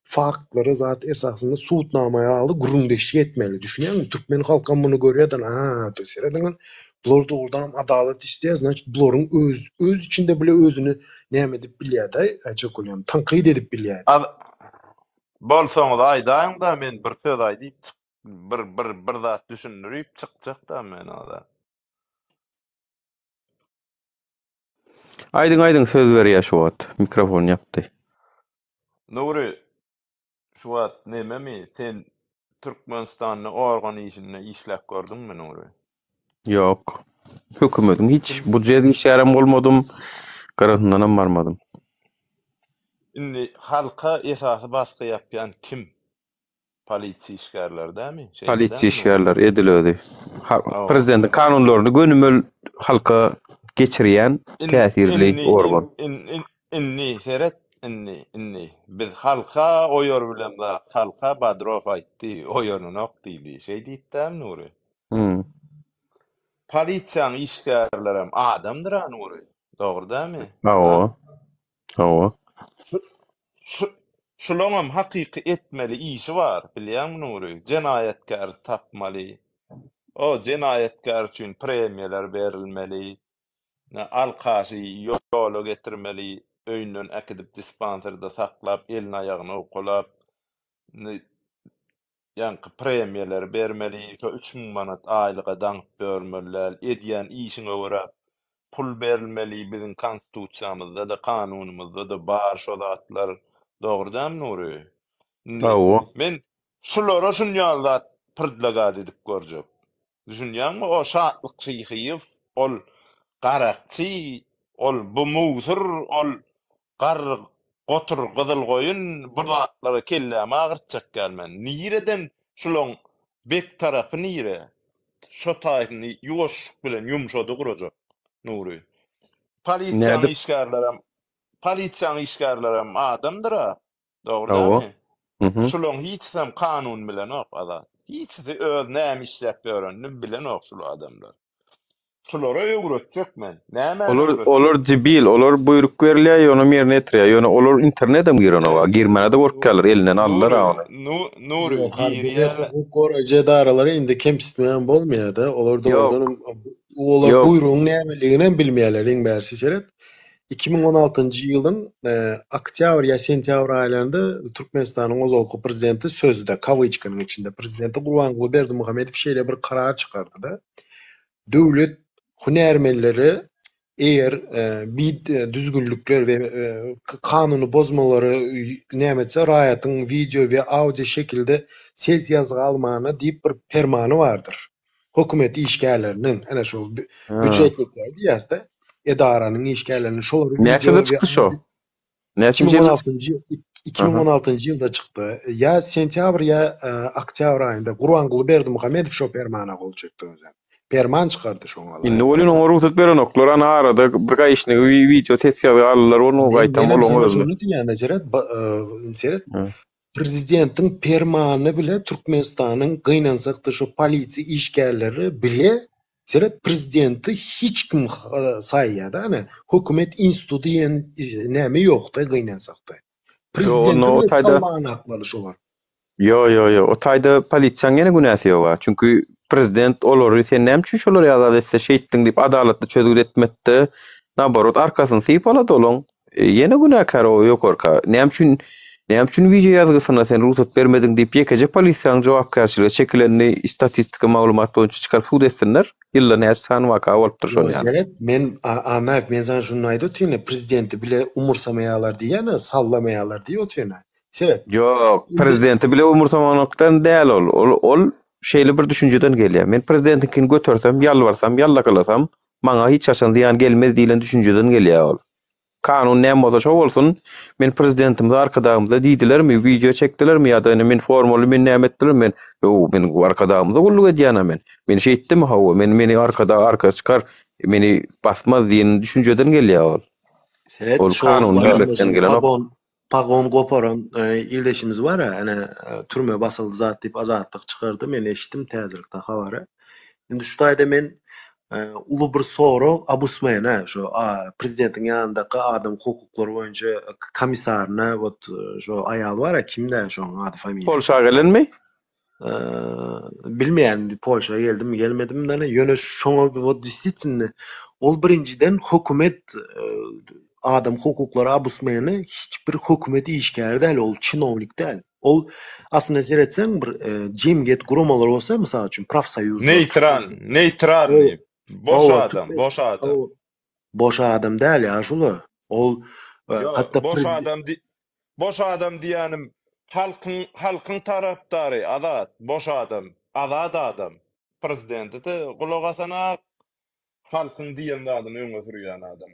faktlary zat esasında suwutnamaýa aly gurundeşik etmeli. Düşünýärmi? Türkmen halkam bunu görýärden, tösereden bular doğrudan adalet isteýär, значит bularyň öz içinde bile özünü näme edip bilýär-de, açık tanqid edip bilýär. Bolsaňyz aýdaýyň da men bir söz aýdyp bir zat düşündirip çykjak da men ada. Aýdyň söz berýär Şuwat. Mikrofon ýapdy. Nuri, Şuwat nememi sen Türkmenistanyň organ işine işläp gördüňmi Nuri? Yok. Hökümetin hiç budjet işärem bolmadym. Garaşyndan barmadym. Indi halka esasy baskı yapýan kim? Polisiýa işgärler dämi? Polisiýa işgärler edilýärdi. Prezidentiň kanunlaryny gönümel halka geçirýän täsirli organ. Inni seret inni biz halka oýar bilen da halka Badrow aýtdy, oýanok diýdi. Diýipdim Nuri. Polisiýaň işgärlerem adamdyr Nuri. Dogry dämi? Hawa. Şulaňam hakyky etmeli işi bar, bilýärmi Nuri? Jenaýetkär tapmaly. O jenaýetkär üçin premiýalar berilmeli. Alkaşy ýola getirmeli. Öýünden äkidip dispanserda saklap, elini aýagyny okolap, ýanky premiýalar bermeli, şo 3000 manat aýlyga daňyp bermeliler, edýän işiňe görä pul berilmeli, biziň konstitusiýamyzda da, kanunumyzda da bar şo zatlar. Dogry dämi Nuri? Men şulara şunýal zat pirdlagat edip görjek. Düşünýärmi? O şatlyk şyhyýyp, ol garakçy, ol bu musur, ol gotur gyzyl goýun bu zatlara kelläme agyrtjak gelmen. Nireden şulaň bek tarapy nire? Şo taýyny ýuwaş bilen ýumşady gurajak Nuri. Polisiýaň işgärlerem adamdyr. Dogry dämi? Şulaň hiçsem kanun bilen ok ada. Hiçsi öz näme işläp öğrendim bilen ok şol adamlar. Şolara öwretjek men. Näme? Olar jibil, olar buyruk berilýär, ýony ýerine ýetirýär. Ýöne olar internetem girenova, girmänede gork galar, elinden aldylar ony. Nuri, bu goraje daralary indi kemsitmeýän bolmaýar-da. Olar doğrudan olar buyrugyň nämeligini bilmeýärler, iň bärsi seret. 2016-njy ýylyň oktyabr ýa sentýabr aýlarynda Türkmenistanyň ozalky prezidenti sözde kawычкanyň içinde prezidenti Gurbanguly Berdimuhamedow şeýle bir karar çykardy-da. Döwlet hünärmenleri eğer düzgünlükler ve kanunu bozmaları nämetse raýatyň video ve audio şekilde ses ýazgy almagyna diýip bir fermany bardyr. Hökümet işgärlerinin ana şol büdjetlikler diýäsde edaranyň işgärlerini şol video çıktı şo. 2016-njy ýylda çykdy. Ya sentyabr ya oktýabr aýynda Gurbanguly Berdimuhamedow şo fermana gol çekdi özü. Perman çıkardı şoňa. Indi bolýan oňa ruhsat beren oklar ana arada bir gaýyşny video testýagy aldylar onu gaýtam Men bolany sana özüne. şonu diýýän Seret, prezidentiň permany bile Türkmenistanyň gynansak-da şu polisiýa işgärleri bile Seret prezidenti hiç kim saýýa-da, hani hökümet institutu ýen näme ýok-da gynansak-da. Prezidenti bile sallany atmaly şolar. Yo. O taýda polisiýaň ýene günäsi ýok. Çünki prezident olary sen näme üçin şolary azat etse şeýitdiň diýip adalatly çözgür etmekde, nabarot arkasyny syýyp alady olaň. Ýene günäkar o ýokarka. Näme üçin video ýazgysyna sen ruhsat bermediň diýip ýekece polisiýaň jogapkärçiligi çekilenni istatistika maglumat boýunça çykaryp suw etsinler. Illa näçe san waka bolup durşon ýa. Seret, men sana şunu aýdym, prezidenti bile umursamýarlar diýene, sallamaýarlar diýýär. Seret. Yok, prezidenti bile umursamanykdan däl ol şeýle bir düşünjeden gelýär. Men prezidentinkini götürsem, ýalbarsam, ýallakalasam, maňa hiç açan diýen gelmez diýilen düşünjeden gelýär ol. Kanun näme bolsa şo bolsun, men prezidentimde arkadağımda diýdilermi, video çekdilermi ýa-da men formaly men näme etdiler men arkadağımda gulluk edýän men. Meni şeýitdimi hawa, meni arka çykar, meni basmaz diýen düşünjeden gelýär ol. Seret, ol kanun devletden gelen pagon goparan ildeşimiz var ya, hani türme basıldı zat diýip azatlyk çykardy, men eşitdim täzirlikde habary. Indi şu taýda men ulu bir soru Abusmayna şu prezidentin ýanyndaky adam hukuklary boýunça komissaryna şu aýal var ya, kimde şu ady familiýa? Polşa gelenmi? Bilmeýän, Polşa geldim gelmedim dene ýöne şoňa disitini ol birinciden hökümet adam hukuklary Abusmayny hiçbir hökümet işgäri däl, ol çynownik däl. Ol aslında seretseň bir jemgyýet guramalar bolsa, mysal üçin profsoýuz. Neytral. Boş adam. Boş adam däl ýa şuly. Ol hatda boş adam diýenim halkyň tarapdary, azat adam. Prezidenti de gulak asana halkyň diýen adam öňe sürýän adam.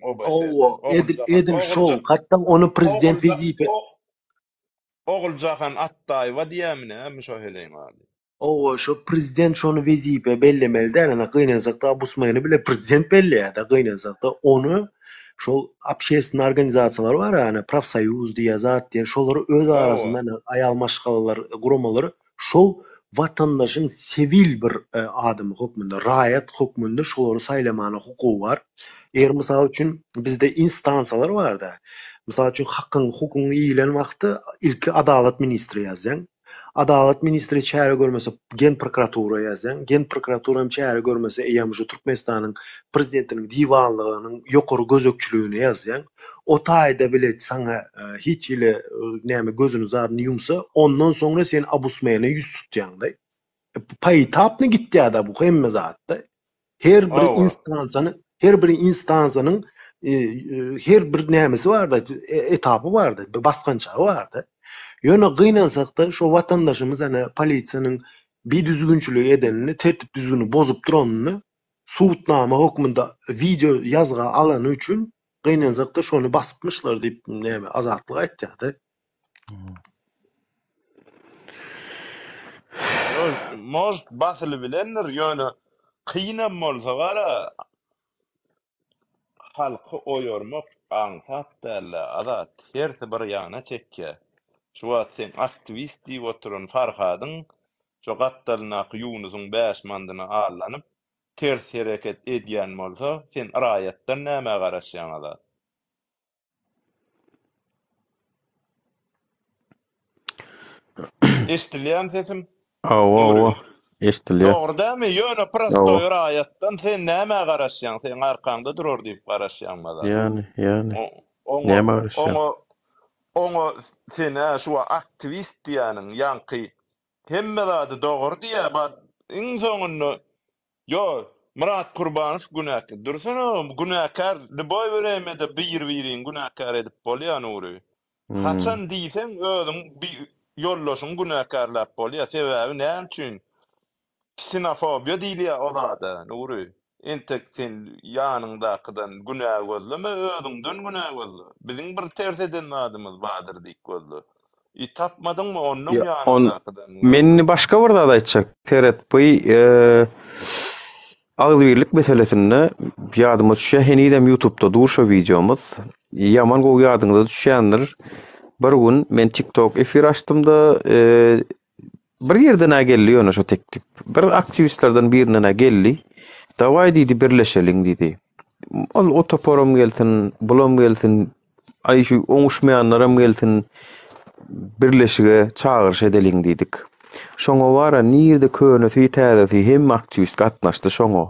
Edim şol, hatda onu prezident wezipe Oguljahan Attaýewa diýämine, hem şo heleň abi. Şo prezident şonu wezipe bellemeli däl, ana gynansak-da Abusmayny bile prezident belleýär-de gynansak-da onu şol общественный organizasiýalar bar, ana profsoýuz diýe zat diýe şolary öz arasynda aýal maşgalalar guramalary şol vatandaşyň sivil bir adam hukmunda, raýat hukmunda şolary saýlamany hukugy bar. Eger mysal üçin bizde instansiýalar bar-da. Mysal üçin hakyň hukugyň iýilen wagty ilki adalet ministri ýazýan. Adalet ministri çäre görmese gen prokuratura ýazýan. Gen prokuratura çäre görmese eýem şu Türkmenistanyň prezidentiniň diwanlygynyň ýokary gözekçiligini ýazýan. O taýda bile saňa hiç ile näme gözüni zadyny ýumsa, ondan soňra sen Abusmayny ýüz tutýandy. Paý tapny gitdi-da bu hemme zatda. Her bir instansiýanyň her bir nämesi barda, etapy barda, baskançagy barda. Ýöne gynansak-da şo vatandaşymız ana polisiýanyň bidüzgünçülük edenini, tertip düzgünü bozup duranyny suwutnama hukmunda video ýazga alany üçin gynansak-da şonu basypmyşlar diýip näme azatlyk aýtdy-da. Most basyly bilenler ýöne kynam bolsa bara halky oýarmak aňsat däl, azat herse bir ýana çekýär. Şu wagt sen aktivist diýip oturan Farhadyň şu gatdalynak Ýunusyň 5 mandyna allanyp ters hereket edýän bolsa, sen raýatdan näme garaşýan azat? Eşdilýän sesim? Eşdilýär. Dogry-dämi? Ýöne prosto raýatdan sen näme garaşýan? Sen arkanda durur diýip garaşýan azat. Ýani. Näme garaşýan? Oňa sen şu aktivist diýäniň ýanky hemme zady dogry diýär. Iň soňunda Murat Kurbanow günäkär. Dursana günäkär boy beremede bir günäkär edip bolýar ury. Haçan diýsen özüň bir ýollaşyň günäkärläp bolýar. Sebäbi näme üçin? Ksenofobiýa diýilýär o zada ury. Entek sen ýanyndakydan günäg gözleme, özüňden günäg gözle. Biziň bir ters eden adamymyz badyr diýip gözle. Tapmadyňmy onuň ýanyndakydan? Meni başga bir zat aýtjak. Teret bu Agzybirlik meselesinde ýadyma düşe henidem YouTube'da durşa videomuz. Yaman gowy ýadyňyza düşýändir. Bir gün men TikTok efir açdymda bir yerden geldi ýöne şo teklip. Bir aktivistlerden birine geldi. Dawai diýdi birleşeliň diýdi. Ol o toporum gelsin, bulam gelsin, ay şu oňuşmaýanlaram gelsin, birleşige çağırış edeliň diýdik. Şoňa wara nirde köňesi täzesi hem aktivist gatnaşdy şoňa.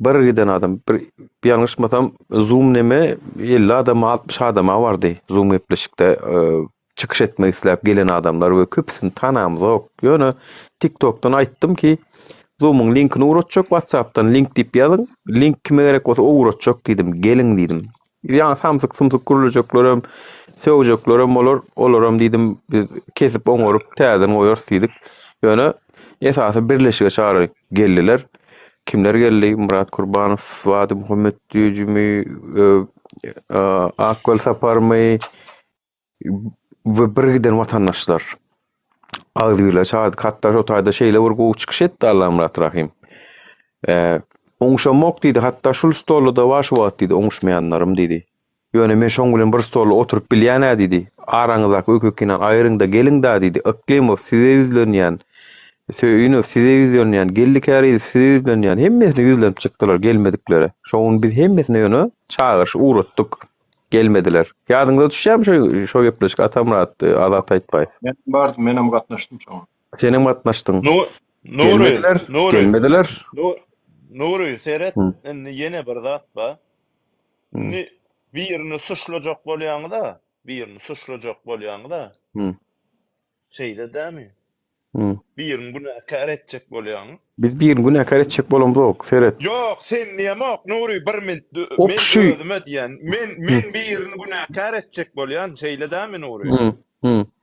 Bir giden adam, bir ýalňyşmasam Zoom neme 50 adam 60 adama bardy. Zoom epleşikde çıkış etmek isläp gelen adamlar we köpsini tanamyz ok. Ýöne TikTok'tan aýtdym ki Zoom'un linkini uğratjak, WhatsApp'tan link dip ýazyň. Link kime gerek bolsa uğratjak diýdim, geliň diýdim. Ýa samsyk gurulajaklaram, söwjaklaram bolar, olaram diýdim, biz kesip oňorup täzen goýar diýdik. Ýöne esasy birleşige çağıryp geldiler. Kimler geldi? Murat Kurbanow, Wady Muhammed Düjümi, Akwel Saparmy we bir giden watandaşlar. Agzybirler çağırdyk. Hatda şo taýda şeýle bir gowy çykyş etdi Allahym Murat Rahim. Oňuşamak diýdi, hatda şul stolda waş wagt diýdi, oňuşmaýanlarym diýdi. Ýöne men şoň bilen bir stolda oturup bilýän diýdi. Araňyzdaky ökükinden aýryň da geliň da diýdi. Öklemow size ýüzlenýän. Söýünü size ýüzlenýän, gellikäri size ýüzlenýän. Hemmesini ýüzlenip çykdylar, gelmedikleri. Şoň biz hemmesini ýöne çağırş uğratdyk. Gelmediler. Ýadyňyza düşýärmi şo gepleşik Atamurat, Azat Aýtbaý? Men bardym, menem gatnaşdym şoň. Senem gatnaşdyň. Gelmediler. Nuri, seyret, yine bir zat ba. Birini suçlajak bolýaňda, şeýle dämi? Birini günäkär etjek bolýaň. Biz birini günäkär etjek bolamyk, seyret. Yok, sen niýemok, Nuri, bir men özüme diýen. Men birini günäkär etjek bolýan, şeýle dämi Nuri?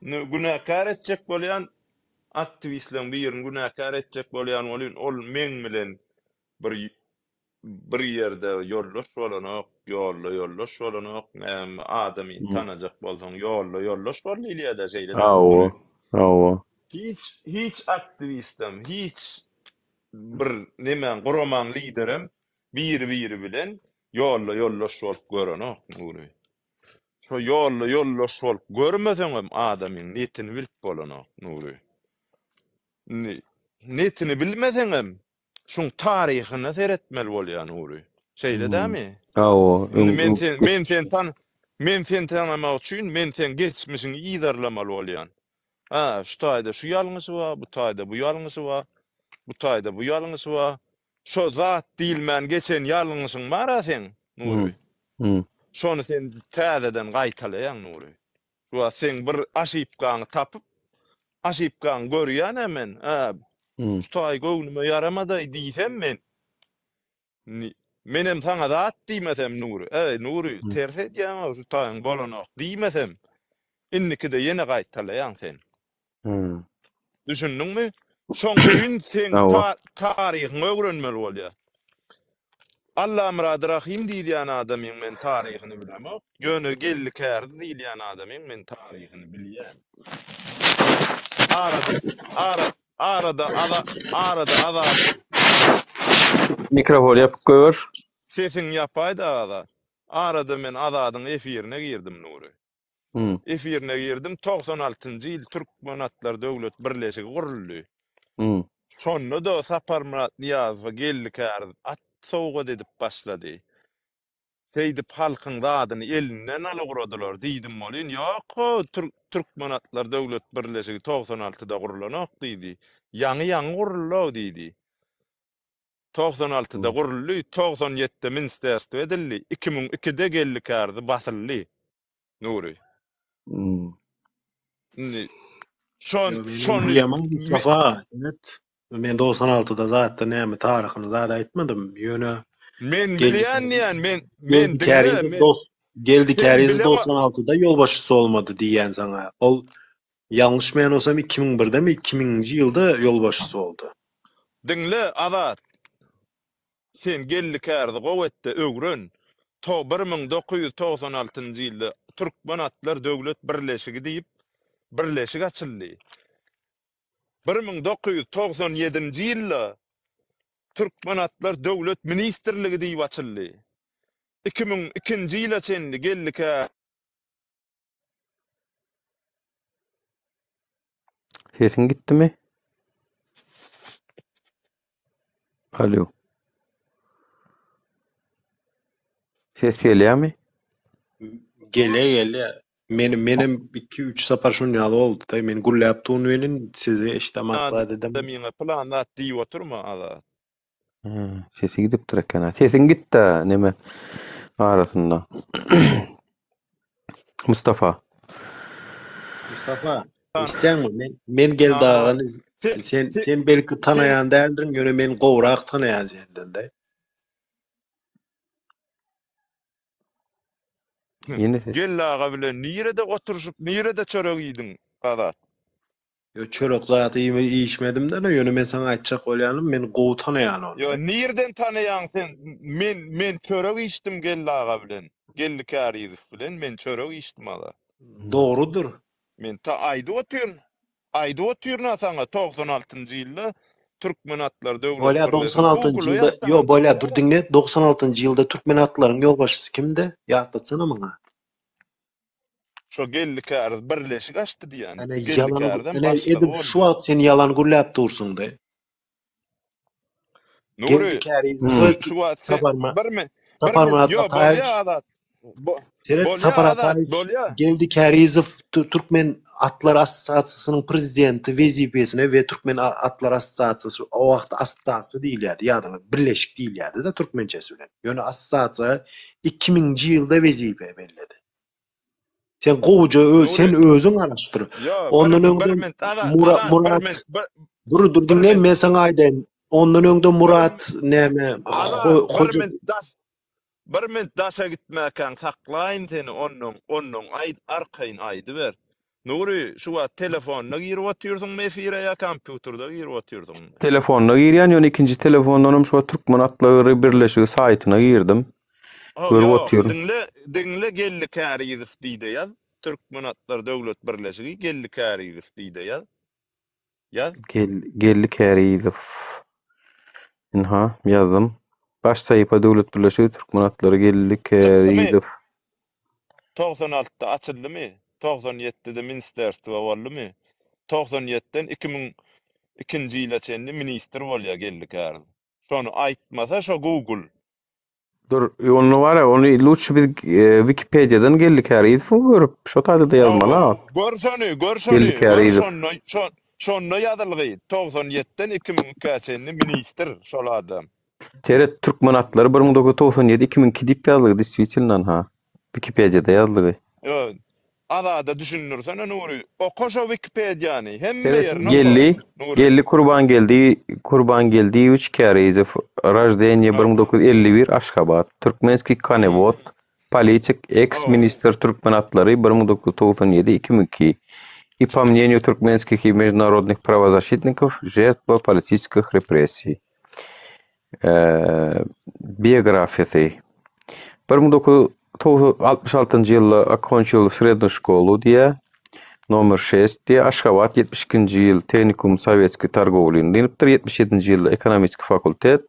Günäkär etjek bolýan aktivistleň birini günäkär etjek bolýan ol men bilen bir ýerde ýollaş bolanok, adamy tanajak bolsaň ýollaş bolýar da şeýle. Awa. Hiç aktivistim, hiç bir nemen guraman liderim biri bilen ýollaş bolup görenok Nuri. Şo ýollaş bolup görmeseňem adamyň netini bilip bolanok Nuri. Netini bilmeseňem şoň taryhyny seretmeli bolýan Nuri. Şeýle dämi? Awa. Men sen tanımak üçin men sen geçmişini ýydarlamaly bolýan. Şu taýda şu ýalňysy bar, bu taýda bu ýalňysy bar, bu taýda bu ýalňysy bar. Şo zat diýilmän geçen ýalňysyň bar sen, Nuri. Şonu sen täzeden gaýtalaýan Nuri. Şu sen bir aşypkaňy tapyp, aşypkaňy görýän hemen. Şu taý göwnüme yaramady diýsem men. Menem taňa zat diýmesem Nuri. Nuri, terse edýän şu taýyň bolanok diýmesem. Inniki-de ýene gaýtalaýan sen. Düşündiňmi? Şoň üçin sen taryhyny öwrenmeli bolýar. Allahym Rahim diýýän adamyň men taryhyny bilemok. Ýöne gellikärdi diýýän adamyň men taryhyny bilýän. Arada mikrofon ýapyp goýar. Sesin ýapaýda Azat. Arada men Azatyň efirine girdim Nuri. Efirine girdim. 96-njy ýyl Türkmenatlar Döwlet Birleşigi guruldy. Şonda da Sapar Murat Niýazow gellikär at sowga edip başlady. Seýdip halkyň zadyny elinden alyguradylar diýdim bolýan. Ýok, Türkmenatlar Döwlet Birleşigi 96-da gurulanok diýdi. Ýaňy gurulýar diýdi. 96-da guruldy, 97-de Minsterste edildi. 2002-de gellikärdi basyldy. Nuri. Şon Yaman Mustafa, evet. Men 96-da zatda näme taryhyny zada aýtmadym. Ýöne men bilýän, men geldi käriz 96-da ýolbaşçysy bolmady diýen saňa. Ol ýalňyşmaýan bolsam 2001-de mi 2000-nji ýylda ýolbaşçysy boldy. Dinle Azat. Sen gellikärdi gowetde öwren. 1996-njy ýylda Türkmenatlar Döwlet Birleşigi diýip birleşik açyldy. 1997-nji ýylda Türkmen Atlar Döwlet Ministrligi diýip açyldy. 2002-nji ýyla çenli geldik ha. Sesin gitdimi? Alo. Ses gelýärmi? Gele. Menim 2-3 sapar şonýaly boldy da men gulläp benin sizi eşitamakda dedim. Meňe planat diýip oturma ala. Sesi gidipdir ekana. Sesin gitdi neme arasında. Mustafa. İstänmi? Men gel dağını sen belki tanaýan däldiň, ýöne men gowrak tanaýan senden de. Gellaga bilen nirede oturuşup nirede çörek ýediň Azat? Yo çörek zaty ýeşmedim de, ýöne men sana aýtjak bolýanym, men gowy tanaýan onu. Yo nirden tanaýan sen? Men çörek içdim gellaga bilen. Gelli Kariýew bilen men çörek içdim ala. Dogrudur. Men ta aýda otyrna sana 96-njy ýylda Türkmen Atlar Döwlet Bolýa 96-njy ýylda, yo bolýa dur diňle, 96-njy ýylda Türkmen atlaryň ýolbaşçysy kimdi? Ýagtlatsana maňa. Şo Gelli Kariýew birleşik açdy diýen. Yalan edip şu wagt sen yalan gurläp dursun de. Nuri, şu wagt saparma. Saparma Geldi Kariýew Türkmen Atlar Asosiýasiýasynyň prezidenti wezipesine we Türkmen Atlar Asosiýasiýasy o wagt asosiýasiýa diýilýärdi, ýadyňyz birleşik diýilýärdi da türkmençesi bilen. Ýöne asosiýasiýa 2000-nji ýylda wezipe berledi. Sen gowuja sen özüň araşdyr. Ondan öňde Murat dur diňle men sana aýdyn. Ondan öňde Murat näme bir minut daşa gitmäken saklaýyn seni onun arkaýyn aýdy ber. Nuri şu wagt telefonyna girip otyrdyň efire ýa kompýuterda girip otyrdyň? Telefonyna girýän, ýöne ikinji telefondan şu Türkmen Atlary birleşigi saýtyna girdim. Görüp otyrdym. Diňle Gelli Kariýew diýdi ýaz. Türkmen Atlar Döwlet Birleşigi Gelli Kariýew diýdi ýaz. Gelli Kariýew. Ýazdym. Baş saýpa Döwlet Birleşigi Türkmen Atlary Gelli Kariýew. 96-da açyldymy? 97-de ministerstva boldymy? 97-den 2002-nji ýyla çenli minister bolýar Gelli Kariýew. Şonu aýtmasa şo Google. Dur, onu var ya, onu luç biz Wikipedia'dan Gelli Kariýew görüp, şo taýda ýazmalar. Görsöni. Şonda ýazylgy. 97-den 2002-nji çenli minister şol adam. Teret Türkmen Atlary 1997-2002 diýip ýazyldy, diswitçilen Wikipedia'da ýazyldy. Yo, ada düşünürsen Nuri, o koşa Wikipedia'ny hemme ýerine Gelli Kurban geldi 3 Kariýew, raždenje 1951 Aşgabat, Türkmenski Kanevod, politik ex-minister Türkmen Atlary 1997-2002. И по мнению туркменских и международных правозащитников, жертва политических репрессий. Биографиясы. 1966 ýylda okonçyl srednю школу diye, номер 6 diye, Aşgabat 72-nji ýyl Tehnikum Sovetski Targowlyny dinipdir, 77-nji ýylda ekonomik fakultet,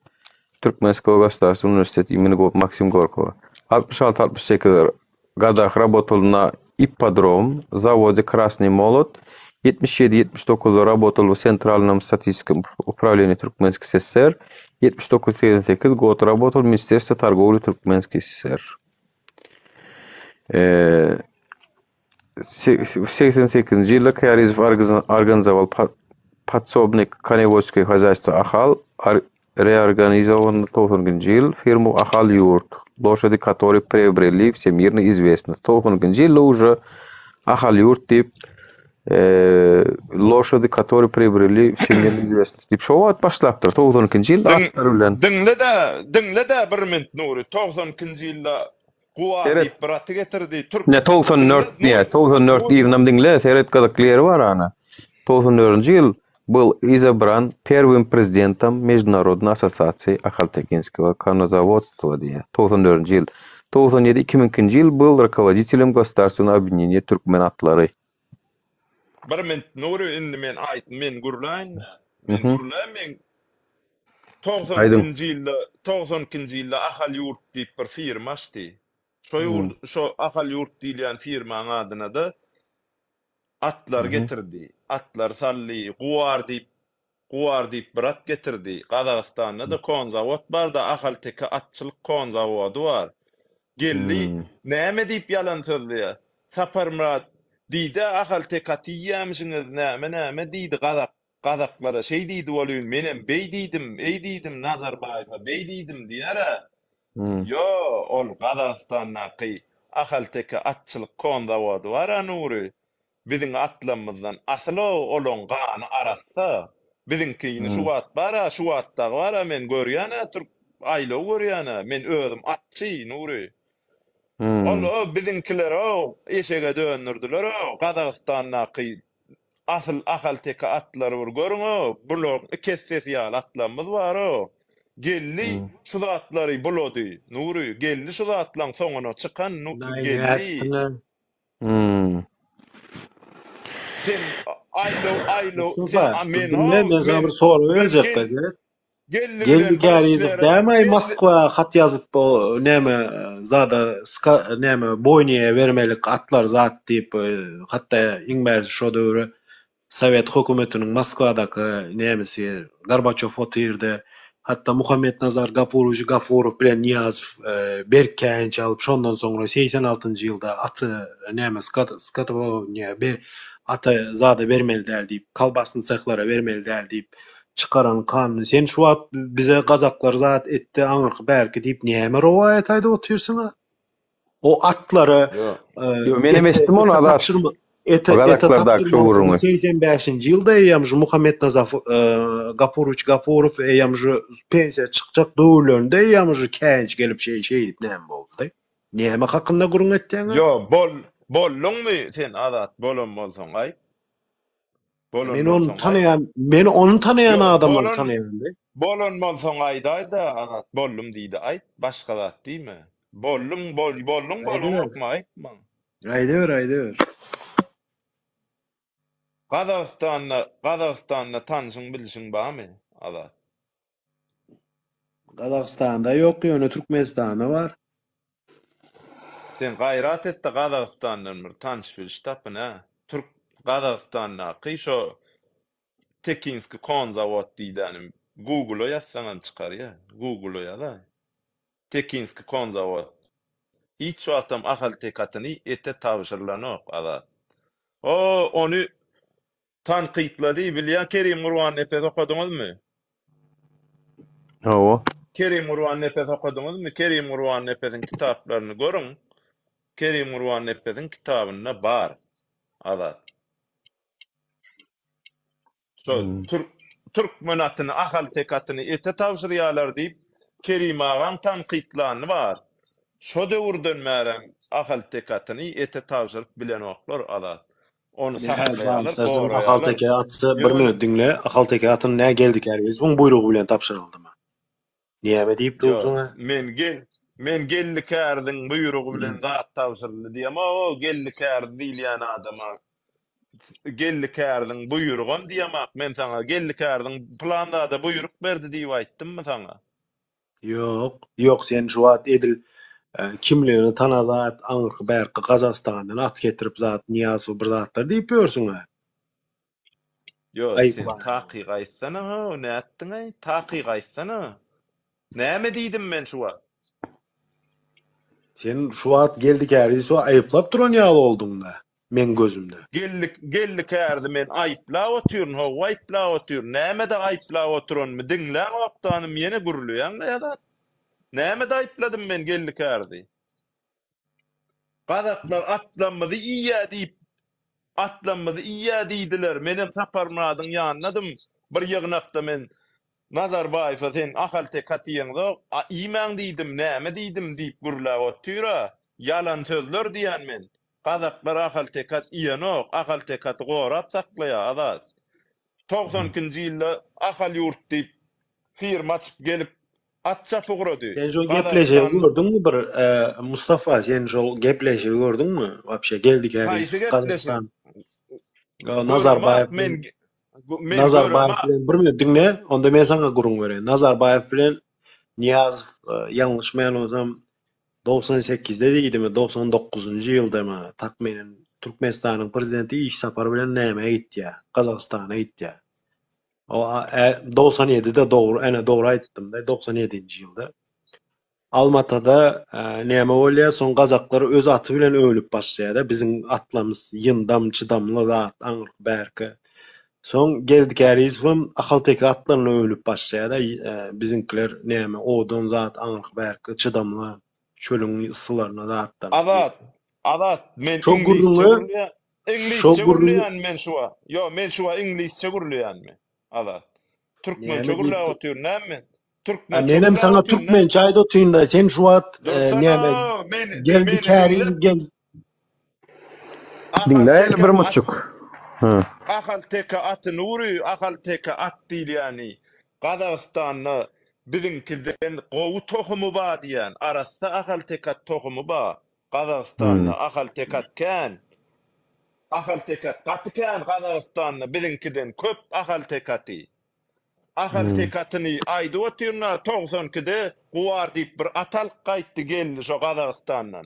Türkmenski Gosdarstwo Universiteti imeni Maksim Gorkova. 66-68 gadах работал на ипподром, заводе Красный Молот, 77-79 работал в Центральном статистическом управлении Туркменской ССР, 79-78 год работал в Министерстве торговли Туркменской ССР. В 1978 ýylda Kariýew организовал подсобник коневодское хозяйство Ахал, реорганизован 90-njy ýyl фирму Ахал Юрт, лошади которые приобрели всемирно известность. 90-njy ýylda уже Ахал Юрт дип лошади которые приобрели всемирно известность. Дип şo wagt başlapdyr 90-njy ýylda atlar bilen. Diňle de bir minut Nuri, 90-njy ýylda Guwa diýip bir aty getirdi. 94 ýylynam diňle, seret gadaklyary var ana. 94-njy ýyl был избран первым президентом Международной ассоциации ахалтекинского коннозаводства. 94-njy ýyl. 97-2002 ýyl был руководителем государственного объединения Türkmen Atlary. Bir minut Nuri, indi men gurlaýyn. Aydın. 90-njy ýylda Ahal Ýurt diýip bir firma açdy. Şo Ahal Ýurt diýilen firmaň adyna da atlar getirdi. Atlar sally, guwar diýip bir at getirdi. Gazagystanda da kon zawod bar da Ahal Teke atçylyk kon zawody bar. Geldi, näme diýip ýalan sözlüýär. Saparmrat diýdi Ahal Teke tiýýämişiňiz näme diýdi Gazaklara şey diýdi bolýan, menem bey diýdim, Nazarbaýewa bey diýdim diýär. Yo, ol Gazagystanyňky Ahal Teke atçylyk kon zawody bar Nuri. Biziň atlamyzdan asly olan gany arassa, biziňkini şu wagt bara, şu wagtdagy bara men görýän Türk aýlaw görýän, men özüm atçy Nuri. Ol biziňkiler eşege dönürdiler, Gazagystanyňky asl Ahal Teke atlary bir görüň, bular kesses ýaly atlamyz bar. Gelli şu atlary bulady. Nuri, gelli şu atlaryň soňuna çykan gelli. Sen aylo sen men sana bir soru berjek gaýdyr. Geldi gäriýiz däme Moskwa hat ýazyp bu näme zada näme boýnyňa bermelik atlar zat diýip hatda iňmer şo döwre Sovet hökümetiniň Moskwadaky nämesi Gorbaçov otirdi. Hatta Muhammed Nazar Gafurov bilen Niyazow berkenç alyp şondan soňra 86-njy ýylda aty näme Skatownia ata zada bermeliler diýip, kalbasyny sehlara bermeliler diýip çıkaran kanun. Sen şu wagt bize Gazaklar zat etdi, aňyrky bärki diýip näme rowaýat aýdyp oturýarsyň? O atlary Yo, menem eşitdim onu alar. Gazaklarda şu urunu. 85-nji ýylda ýamjy Muhammed Nazar Gafurov ýamjy pensiýa çykjak döwürlerinde ýamjy kenç gelip şey diýip näme boldy? Näme hakynda gurun etdiň? Yo, bollungmy sen adat bolon bolsaň aý? Men onu tanayan adamlar tanayandy. Bolon bolsaň aýda adat bollum diýdi aý, başga zat diýme. Bollum okmaýmy? Aýdyber. Gazagystanda tanışyň bilişiň barmy? Adat. Gazagystanda ýok, ýöne Türkmenistanda bar. Sen gaýrat etdi Gazagystanyň bir tanış bilýär tapyn ha. Türk Gazagystanyna qyşo Tekinski kon zawod diýdiň Google'a ýazsaňam çykar ýa. Google'a ýaza. Tekinski kon zawod. Hiç wagtam Ahal Tekatyny ete tabşyrlanok adat. Onu tanqidlady bilýän Kerim Urwan Nefes okadyňyzmy? Hawa. Kerim Urwan Nefes okadyňyzmy? Kerim Urwan Nefesiň kitaplaryny görüň. Kerim Urwan Nefesiň kitabynda bar. Adat. Türk menatyny Ahal Tekatyny ete tabşyrýarlar diýip Kerim agan tanqidlany bar. Şo döwürden märem Ahal Tekatyny ete tabşyryp bilen oklar adat. Onu saklaýarlar. Ahal Teke atsa bir minut dinle. Ahal Teke atyny näme geldik herbiz? Buň buyrugy bilen tapşyryldymy? Näme diýip durýaň? Men gellikärdiň buyrugy bilen zat tabşyryldy diýem. O gellikärdi diýilýän adama gellikärdiň buyrugam diýemek. Men sana gellikärdiň planda da buyruk berdi diýip aýtdymmy sana? Yok sen şu wagt edil kimligini tanazat aňyrky bärki Gazagstandan at getirip zat Niyazow bir zatlar diýip ýörsiň ha. Yo, sen taqiq aýtsana, näetdiň aý? Taqiq aýtsana. Näme diýdim men şu wagt? Sen şu wagt geldik herbiz aýyplap duran ýaly bolduň da. Men gözümde. Gellikärdi men aýyplap otyryn, aýyplap otyryn. Näme de aýyplap oturanymy diňlän wagtany meni gurulýan ýa-da. Näme de aýypladym men gellikärdi? Gazaklar atlanmazy iyya diýdiler. Menem taparmadyň ýanynadım. Bir ýygnakda men Nazarbaýewa sen Ahal Tekatyňda iýmäň diýdim, näme diýdim diýip gurulap otyra. Yalan sözler diýen men. Gazaklar Ahal Tekat iýenok, Ahal Tekaty gorap saklaýar adat. 90-njy ýylda Ahal Ýurt diýip firma açyp gelip atça pogrody. Sen şol gepleşe gördüňmi bir Mustafa, sen şol gepleşe gördüňmi? Wapşe geldik herbiz Gazakystan. Nazarbayew men Nazarbayev görem bilen bir minut dinle, onda men sana gurun bereyim. Nazarbayev bilen Niyazov yanlış men olsam 98'de diýdimi, 99-njy ýylda mı takminen Türkmenistanyň prezidenti iş sapary bilen näme gitdi? Kazakstana gitdi. O 97'de doğru, ene doğru aýtdym da 97-nji ýylda. Almatada näme bolýar? Soň Kazaklar öz aty bilen ölüp başlaýar da bizim atlarymyz yındam çydamly zat aňyr bärki. Soň geldik Ärizowam ahal-teke atlaryny ölüp başlaýar da bizimkiler näme odun zat aňyr bärki çydamly çölüň ısılaryna zatdan. Adat men Çok gurrunlu, İngilizce gurulýan men şuwa. Yo men şuwa İngilizce gurulýanmy? Adat. Türkmençe gurulýar otyr näme? Men hem sana Türkmençe aýdy otýunda sen şu wagt näme geldik Äriz gel. Dinle bir muçuk. Ahal teke atyny ury, ahal teke at diýýäni. Gazagstanyň bizinkiden gowy tohumy bar diýen. Arasda ahal teke tohumy bar. Gazagstanyň ahal teke atkan. Ahal teke atkan Gazagstanyň bizinkiden köp ahal teke. Ahal tekatyny aýdy otyrna 92'de guwar diýip bir atal gaýtdy geldi şo Gazagstandan.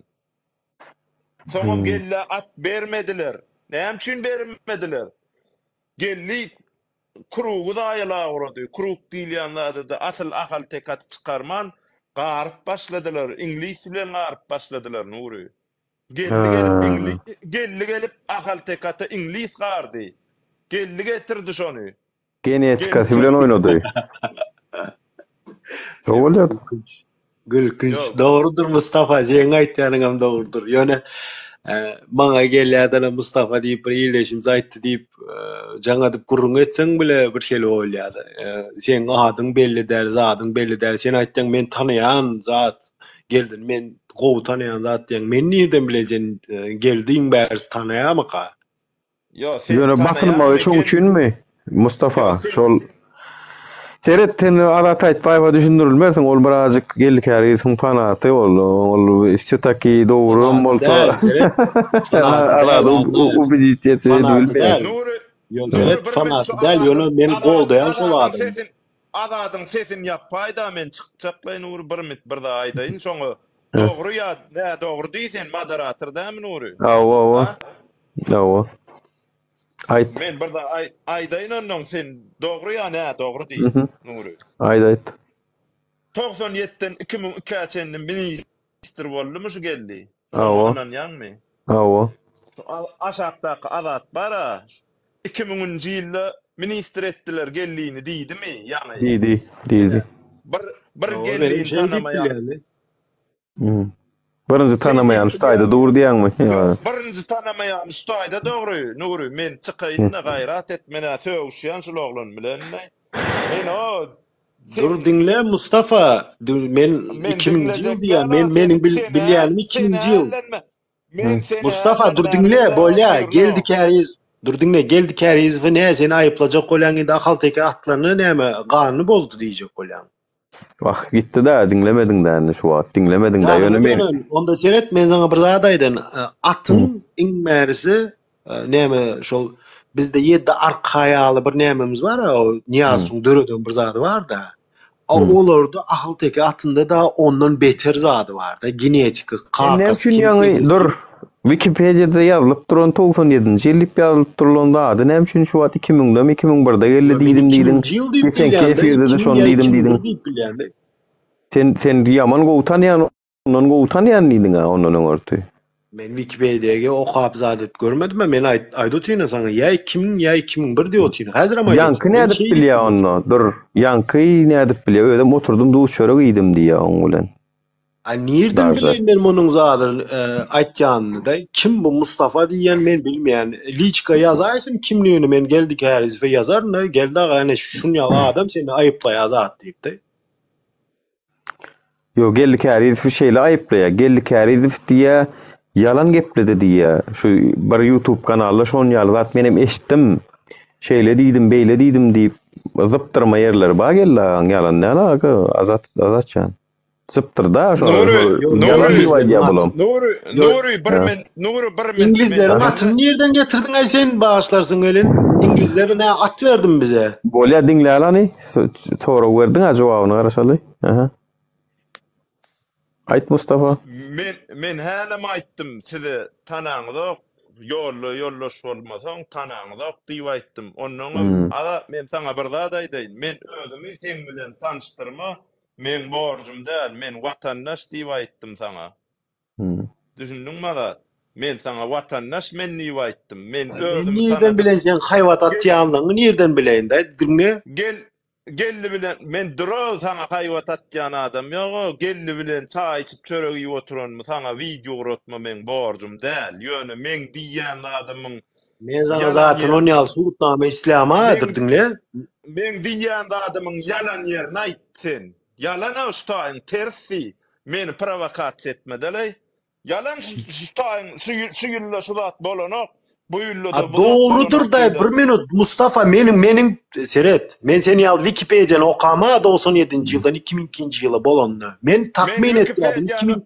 Soňra gelle at bermediler. Näme üçin bermediler? Gelli kurugy da aýala urady. Kuruk diýilýänler de asl ahal tekat çykarman garyp başladylar. İnglis bilen garyp başladylar Nuri. Gelli gelip ahal tekatı İnglis gardy. Gelli getirdi şonu. Genetikasy bilen oynady. Şol Gülkünç. Doğrudur Mustafa. Sen aýtýanyňam doğrudur. Ýöne maňa gelýärden Mustafa diýip bir iýleşim zaýtdy diýip jaňadyp gurrun etseň bile bir şeýle bolýardy. Sen adyň belli däl, zadyň belli däl. Sen aýtdyň men tanaýan zat geldin, men gowy tanaýan zat diýen. Men nirden bilejen geldiň bäris tanaýamyka? Ýöne batyrmagy şoň üçinmi? Mustafa şol Seretden adat aýtpaýba düşündirilmersiň ol birazjyk geldik Ärizowň fanaty ol işçitaki dowrum bolsa arada ubidiyet edilmeli. Ýöne fanaty däl ýöne meni goldaýan şol adam. Adadyň sesini ýappaý da men çykjaklaý Nuri bir da aýdaýyn şoňa dogry ýa nä dogry diýsen moderator dämi Nuri? Awa. Ayt. Men bir da aýdaýyn ondan sen dogry ýa nä dogry diýin Nuri. Aýt. 97'den 2002'den minister boldumy şu geldi. Awa. Ondan ýanmy? Awa. Aşakdaky adat bara 2000-nji ýylda minister etdiler gelliğini diýdimi? Ýani. Diýdi. Bir gelliğini tanamaýan. Birinji tanamayan ustayda doğru diýäňmi? Birinji tanamayan ustayda dogry. Nuri men çykaýyn gaýrat etmene söwüşýän şol oglan bilen. Men o dur dinle Mustafa. Men 2000-nji ýyl diýär. Meniň bilýänim 2000-nji ýyl. Mustafa dur dinle bolýa geldik Äriz. Dur dinle geldik Ärizow näme seni aýyplajak bolýan indi ahal teke atlaryny näme ganyny bozdu diýjek bolýan. Vah gitti da dinlemedin de şu wagt dinlemedin de ýöne men. Onda seret men sana bir zat aýdyn. Atın iň märisi näme şol bizde 7 arka aýaly bir nämemiz bar, o Niyazowyň döreden bir zady bar da. Olarda ahal teke atynda da ondan beter zady bar da. Genetik kakasy. Näme dur Wikipedia'da ýazylyp duran 97-nji ýyllyp ýazylyp duran ady näme üçin şu wagt 2000'de 2001'de geldi diýdim. Geçen şonu diýdim. Sen ýaman gowy tanýan, ondan gowy tanýan diýdiň ondan öňörtü. Men Wikipedia'ga okap zadet görmedim men aýdy otýyna sana ýa 2000 ýa 2001 diýip otýyna. Häzir ama ýanky nädip bilýär onu? Dur, ýanky nädip bilýär? Öýde oturdum duş çörek ýedim diýär oň bilen. Nirden bileyim ben bunun zadır aýtýanyny da kim bu Mustafa diýen men bilmeýän liçka ýazaýsyn kimliğini men geldik Ärizowä ýazarna geldi agany şun ýaly adam seni aýyplaýar zat diýip de. Yo geldik Ärizow şeýle aýyplaýar. Geldik Ärizow diýä yalan gepledi diýä. Şu bir YouTube kanaly şon ýaly zat menem eşitdim. Şeýle diýdim, beýle diýdim diýip zyptyrma ýerler bar geldi yalan näme azatçan. Zıptır da şu Nuri, yalan Nuri, diye bulam. Nuri bir men. İngilizlerin atını nereden getirdin ay sen bağışlarsın öyle? İngilizlere ne at verdin bize? Bolya dinle alani. Sonra verdin ha cevabını araşalı. Aha. Ayt Mustafa. Men hälem aýtdym size tanaňyzok, ýolloş bolmasaň tanaňyzok diýip aýtdym. Onuň ada men saňa bir zat aýdaýyn. Men özümi sen bilen tanıştyrma, men borjum däl, men watandaş diýip aýtdym saňa. Düşündiňmi da? Men saňa watandaş men diýip aýtdym. Men özümi nereden bilen sen hayvat atýanlygyny nereden bileýin da? Dinle. Gelli bilen men duraw saňa haýwat atýan adam ýok, gelli bilen çay içip çörek ýyp oturanmy saňa video gurutma men borjum däl. Ýöne men diýen adamyň Men sana zaten onu ýaly suwutnama islamadyr dinle. Men diýen adamyň yalan ýerini aýtdyn. Yalan aýtdyň tersi. Meni provokasiýa etmediley. Yalan şutaýyn şu ýylla şulat bolanok. Doğrudur da bir minut Mustafa menin seret. Men seni al Wikipedia'dan okama 97-nji ýyldan 2002-nji ýyla bolandy. Men takmin etdim.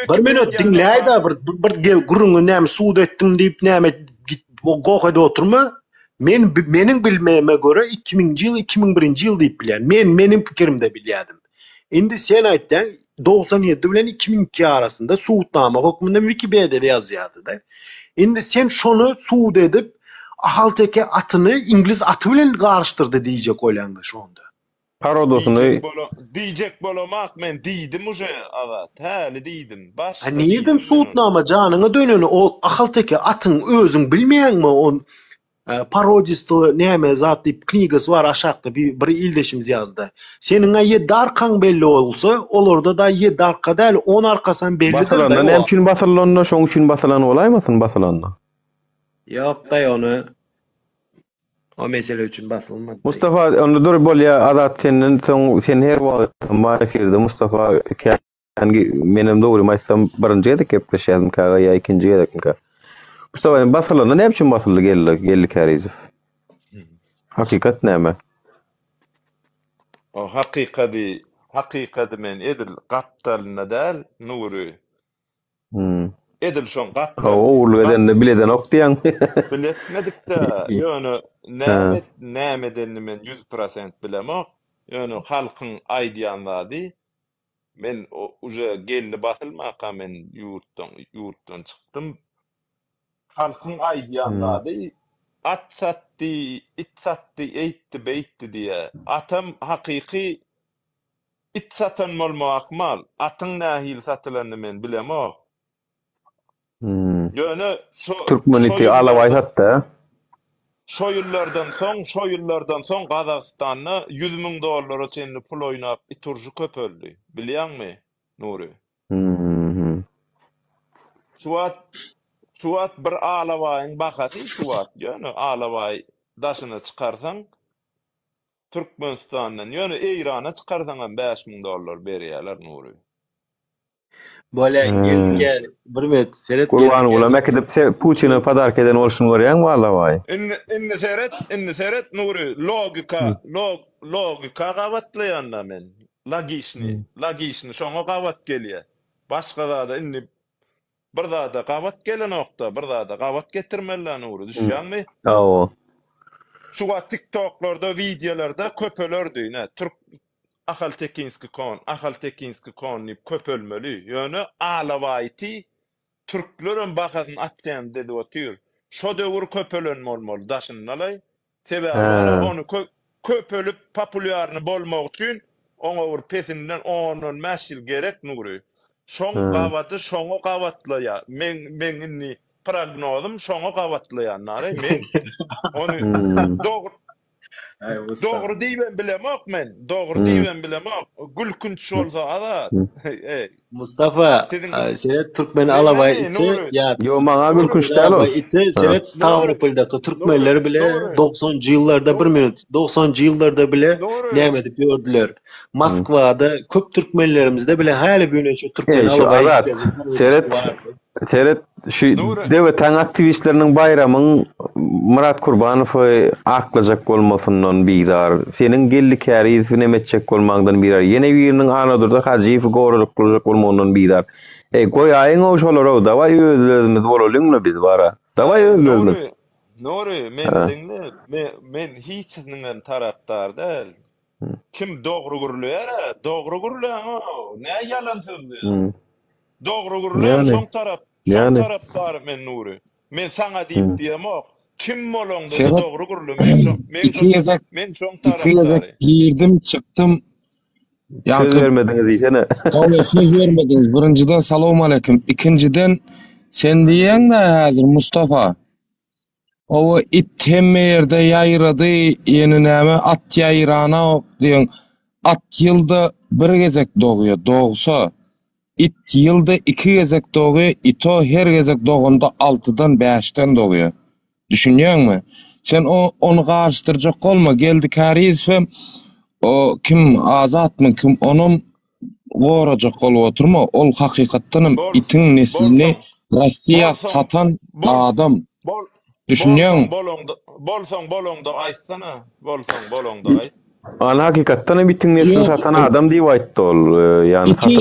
Bir minut dinleýdi da bir gurungy näme suud etdim diýip näme gohada oturma. Menin bilmeme göre 2000-nji ýyl 2001-nji ýyl diýip bilýän. Menin pikirimde bilýärdim. Indi sen aýtdan 97 bilen 2002 arasında suudnama hukmunda Wikipedia'da ýazýardy da. Indi sen şonu suud edip ahalteke atyny İngiliz atı bilen garştyrdy diýjek oýlandy şonda. Parodosyny diýjek bolamak men diýdim uje awat. Häli diýdim. Başga. Niýdim suudnama janyňa döneni o ahalteke atyň özüň bilmeýänmi on parodisty näme zat diýip knigasy var aşakda bir ildeşimiz ýazdy. Senin ýa darkaň belli bolsa, olorda da ýa darka däl 10 arkasan bellidir da. Basalandan hem üçin basalandan şoň üçin basalan bolaýmasyn basalandan? Ýok da onu o mesele üçin basylmady. Mustafa onu dur bolýa adat sen her wagt marifirde Mustafa menem dogry maýsam birinji edek gepleşýärdim kaga ýa ikinji edek. Mustafa basalandan hem üçin basyldy gelli Karizow. Hakikat näme? O haqiqady men edil gatdalyna däl Nuri. Edil şoň gatdalyna. O ulgeden bileden okdiýan. Biletmedik-de. Ýöne näme denni men 100% bilemok. Ýöne halkyň aýdýanlady. Men uje gelli basylmaka men ýurtdan çykdym. Halkyň aýdýanlady at satdy, it satdy, eýtdi, beýtdi diýe. Atam hakyky it satan bolmak mal. Atyň nähil satylanyny men bilemok. Ýöne Türkmeniti alaway satda. Şo ýyllardan soň Gazagstanda 100 000 dollara çenli pul oýnap iturjy köpöldi. Bilýärmi Nuri? Şuwat bir alawaýyň bahasy şuwat. Ýöne alawaý daşyny çykarsaň Türkmenistandan ýöne Eýrana çykarsaň 5 000 dollar berýärler Nuri. Böyle gel bir met seret Kurban ulamak edip Putin'e padark eden olsun görýän alawaý. Inni seret Nuri logika gawatlaýanda men. Logişni şoňa gawat gelýär. Başga da inni bir da gawat gelen nokta, bir da gawat getirmeler Nuri. Düşýärmi? Awa. Şu TikTok'larda, videolarda köpölördi. Türk Ahaltekinski kon nip köpölmeli. Ýöne alawaýty türklerin bahasyn atýan dedi otyr. Şo döwür köpölönme bolmaly daşyny alay. Sebäbi onu köpölüp populýarny bolmak üçin oňa bir pesinden 10 mäşil gerek Nuri. Şoň gawaty şoňa gawatlaýar. Men inni prognozum şoňa gawatlaýanlar. Men onu Doğru diýben bilemok men. Doğru diýben bilemok. Gülkünç bolsa ada. Mustafa, seret Türkmen alawaý iti ýa. Yo maňa gülkünç däl o. Iti seret Stavropol'daky türkmenleri bile 90-njy ýyllarda 1 minut 90-njy ýyllarda bile näme edip ýördüler. Moskwada köp türkmenlerimizde bile häli büyüneçi türkmen alawaý. Seret şu dewlet taň aktivistleriniň bayramyň Murat Kurbanowy aklajak bolmasyndan bizar. Senin gellik häriz nemetjek bolmaňdan bizar. Ýene biriniň anadyrda Hajiýew goruluk kılajak bolmagyňdan bizar. Goý aýyň o şolary daway özlerimiz bolalyňmy biz bara. Daway özlerimiz. Nuri, men dinle, men hiç niňen tarapdar däl. Kim dogry gürler, dogry gürler, näme ýalan sözler. Dogry gürler, şoň tarapdar men Nuri. Men sana diýip diýemok. Kim bolanda dogry gürler, men şoň tarapdar. Girdim, çıktım. Söz vermediniz diýsene. Oňa söz vermediniz. Birinciden salam aleykum. İkinciden sen diýen de hazır Mustafa. O it hemme yerde ýaýrady, ýene näme at ýaýrana diýen. At ýylda bir gezek doğuyor. Doğsa it ýylda iki gezek doğuyor. Ito her gezek doğunda 6'dan 5'ten doğuyor. Düşünýärmi? Sen onu garşdyrjak bolma. Geldik Harizem o kim azatmy kim onun gorajak bolup oturma. Ol hakykatdan itin neslini Rossiýa satan adam. Düşünýärmi? Bolsoň aýtsana. Bolsoň aýt. Ana hakykatdan bitin neslini satan adam diýip aýtdy ol. Ýani iki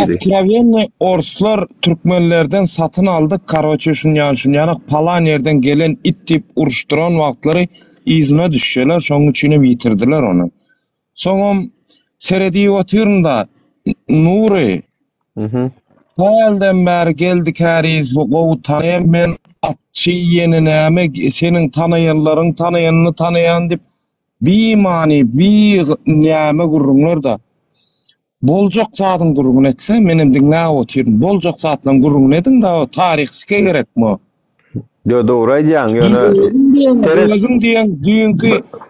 откровенный orslar türkmenlerden satın aldı. Karoçe şunýan palan yerden gelen it dip uruşduran wagtlary izine düşýärler. Şoň üçin bitirdiler onu. Soňam seredi oturunda Nuri. Halden beri geldik Hariz bu gowy tanaýan men atçy ýene näme senin tanaýanlaryň tanaýanyny tanaýan dip bir näme gurrunlar da boljak zadyň gurrun etse menem diňä oturyn boljak zatlaryň gurrun edin da taryhske gerekmi? Yo dogry aýdýan ýöne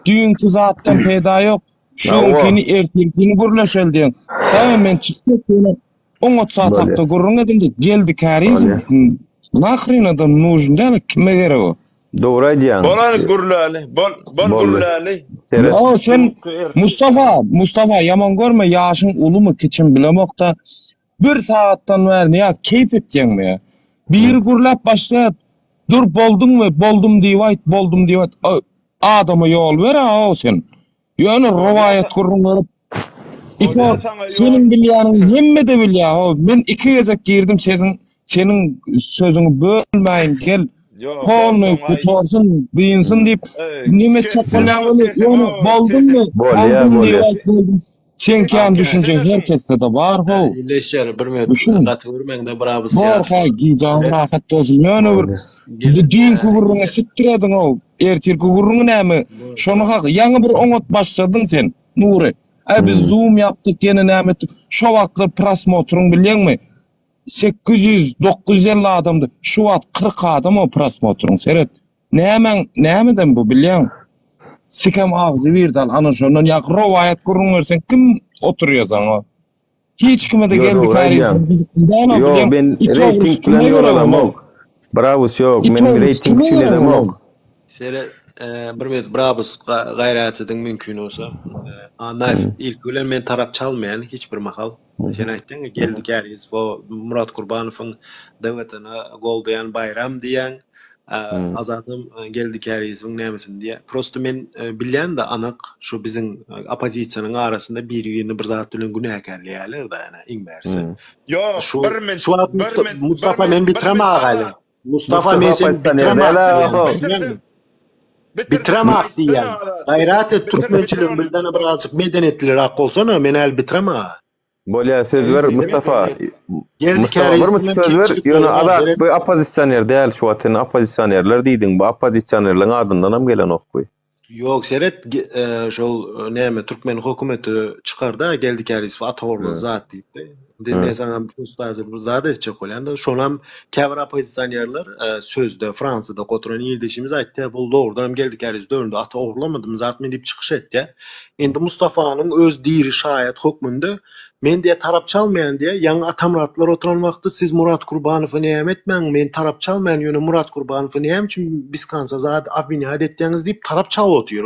düýünkü zatdan peýda ýok. Şoňkyny ertirkini gurlaşal diýen. Men çykdyk ýöne 10 saat hakda gurrun edin geldik Hariz. Nahrin adam нужен da kime gerek o? Dogry aýdýan. Bolan gurlaly, bol gurlaly. O sen Mustafa yaman görme ýaşyň ulumy kiçin bilemokda 1 saatdan bäri ýa keyp etýäňmi ýa? Bir gurlap başlaýat. Dur boldummy? Boldum diýip adama ýol ber o sen. Ýöne rowaýat gurrunlary ito senin bilýäniň hemme de bilýär. Men 2 gezek girdim senin sözüňi bölmäýin gel. Polny kutorsun, diýinsin diýip nime çapalagyny ýöne boldummy? Sen kim düşünjek herkeste de bar ho. Leşer bir met gat görmegde brabys ýa. Bar giýjan rahat bolsun. Ýöne bir düýünkü gurruňa sittirediň o. Ertirki gurruň näme? Şonu hak ýaňy bir oňat başladyň sen. Nuri. Biz zoom yaptyk ýene näme etdik. Şo wagtda prosmotryň bilýärmi? 800-950 adamdy. Şu wagt 40 adam o prosmotryň seret. Nämeden bu bilýän? Sikam agzy birdal ana şondan ýa rowaýat gurrun bersen kim oturýarsan o? Hiç kime de geldik Harizm bizden o bilýän. Ben rating bilen ýoralamok. Bravo ýok, men rating bilen ýoralamok. Seret bir met brabus gaýratydyň mümkin olsa anaf ilk bilen men tarap çalmayan hiçbir mahal sen aýtdyň geldik Hariz bu Murat Kurbanowyň döwletine goldayan bayram diýen azatym geldik Harizyň nämesin diýe. Prosto men bilýän de anyk şu biziň opozisiýanyň arasynda bir-birini bir zat bilen günäkärleýärler da iň berse. Yo, bir Mustafa men bitireme agaly. Mustafa men sen bitireme. Bitireme diýen. Gaýrat et türkmençiligin bilden birazcık medeniyetlirak bolsana men el bitireme. Bolýa söz ver Mustafa. Söz ver. Ýöne adat bu opozisiýoner däl şu wagtyň opozisiýonerler diýdiň. Bu opozisiýonerlerin adyndan hem gelen okby. Yok seret şol näme türkmen hökümeti çykarda geldik Hariz atagorly zat diýdi. Deme sana ustazır bu zade çekolanda şonam käbir opozisiýonerler sözde Fransada goturan ýeldeşimiz aýtdy bu dogrudan geldik Hariz döndü atagorlamadym zat men diýip çykyş etdi. Endi Mustafanyň öz diri şaýat hökmünde men diýe tarap çalmayan diýe ýaňy atamratlar oturan wagtda siz Murat Kurbanowy näme etmäň men tarap çalmayan ýöne Murat Kurbanowy näme üçin biz kansa zat abini adetdiňiz diýip tarap çalyp otyr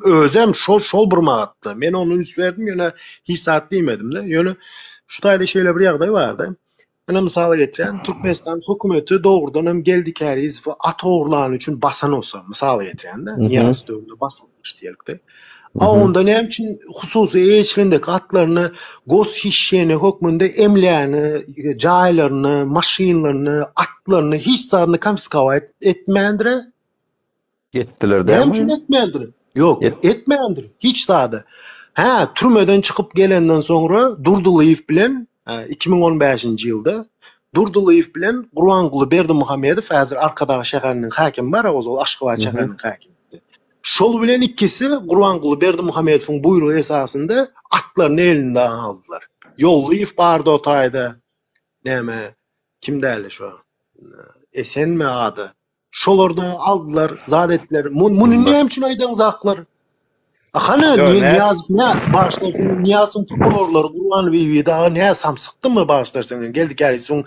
özem şol bir magatda men onu üns berdim ýöne hisat diýmedim de ýöne şu taýda şeýle bir ýagdaý bardy. Ana misal getiren Türkmenistan hökümeti doğrudan hem geldikeriz ve at oğurlanan üçün basan olsa misal getiren de Niyaz dövründe basılmış diyelikte. Onda ne için hususi eçrindeki atlarını gos hişyeni hükmünde emleğini, caylarını, maşinlarını, atlarını hiç sarını kamskava etmeyendire. Ettiler değil Ne mi? için etmeyendire? Yok, etmeyendire. Hiç sağdı. Ha, türmeden çıkıp gelenden sonra Durduliyev bilen 2015 yılda Durduliyev bilen Gurbanguly Berdimuhamedov hazır arkadağı şäheriniň hakimi bar, o Aşgabat şäheriniň hakimi. Şol bilen ikkisi Gurbanguly Berdimuhamedowyň buyrugy esasında atlaryny elinden aldylar. Ýollyýew bardy o taýda. Näme? Kim däli şu? Esenmi ady? Şolarda aldylar, zat etdiler. Muny näme üçin aýdaňyz aklar? Ahana Niyaz ne başlarsın Niyaz'ın prokurorları Gurban Bey'i daha ne samsıktı mı başlarsın geldik yarısın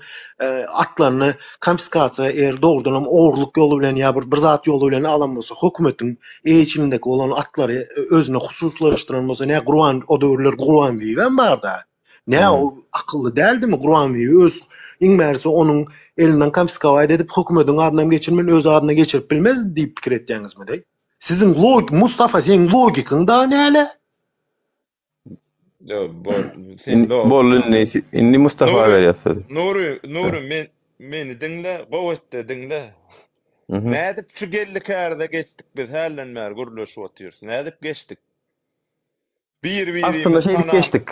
atlarını konfiskasiya doğrudan oğurluk yolu bilen ya bir zat yolu bilen alanmasa hökümetin içindeki olan atları özüne hususlaştırılması ne Gurban o dövrler Gurban Bey'i ben barda ne o akıllı derdi mi Gurban Bey'i öz İngmerse onun elinden konfiskasiya edip hökümetin adından geçirmen öz adına geçirip bilmez deyip fikir etdiňiz mi dey? Sizin Mustafa sen logikın da näle? Yo, sen Bolun neyse. Inni Mustafa berýär. Nuri, meni dinle, gowetde dinle. Nädip şu gellik ärde geçdik biz hällenmär gurulşyp oturýarys. Nädip geçdik? Aslında şeydik geçtik.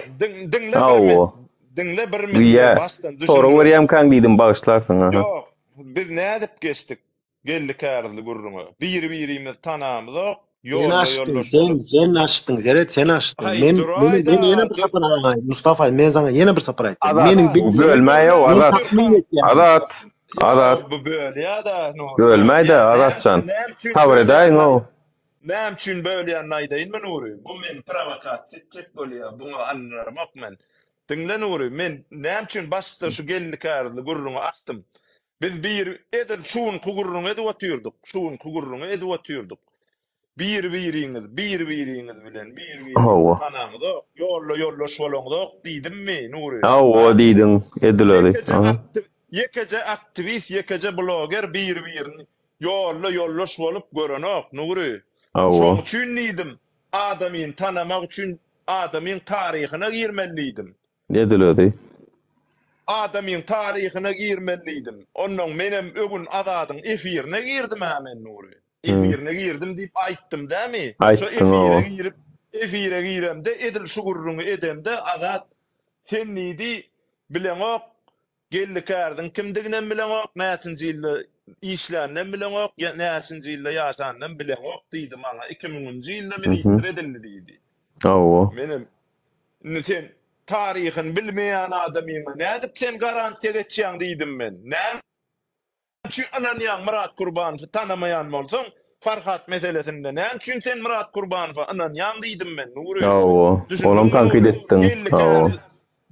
Dinle bir minut baştan düşün. Sonra verýär kaň diýdim bağışlarsın. Yok, biz nädip geçdik? Gellik ärde gurruňa. Bir-birimiz tanamyz ok. Sen açtın, Zeret sen açtın. Men yine bir sapar aytayım. Mustafa, men sana yine bir sapar aytayım. Menin bölmeýe o adat. Bu bölýär da. Bölmeýde adatçan. Habar edaýyn o. Näme üçin bölýän aýdaýynmy Nuri? Bu men provokasiýa etjek bolýar. Buňa anlamak men. Dinle Nuri, men näme üçin başda şu gellik ärde gurruňa açdym. Biz bir edil şuun kugurruňa edip otyrdyk. Şuun kugurruňa edip otyrdyk. Bir-birimiz bilen tanamyz ýollo şolongda diýdimmi Nuri? O diýdiň edileri. Ýekece aktivist, ýekece bloger bir-birini ýollo şolup görenek Nuri. Şoň üçin diýdim, adamyň tanamak üçin adamyň taryhyna girmeliydim. Edileri. Adamyň taryhyna girmeliydim. Onuň menem ögün azadyň efirine girdim hemen Nuri. Efirine girdim diýip aýtdym dämi? Şo efire giremde edil şu gurruňy edemde azat sen nidi bilen ok gellik ärdiň kimdiginen bilen ok näçinji ýylda işlärden bilen ok näçinji ýylda ýaşandan bilen ok diýdim maňa 2000-nji ýylda ministr edildi diýdi. Menem sen taryhyny bilmeýän adamyň nädip sen garantiýa geçýäň diýdim men. Näçin Ananýan Murat Gurbanowy tanamayan bolsaň Farhat meselesinde näçin sen Murat Gurbanowy Ananýan diýdim men Nuri. Olam tankyd etdiň.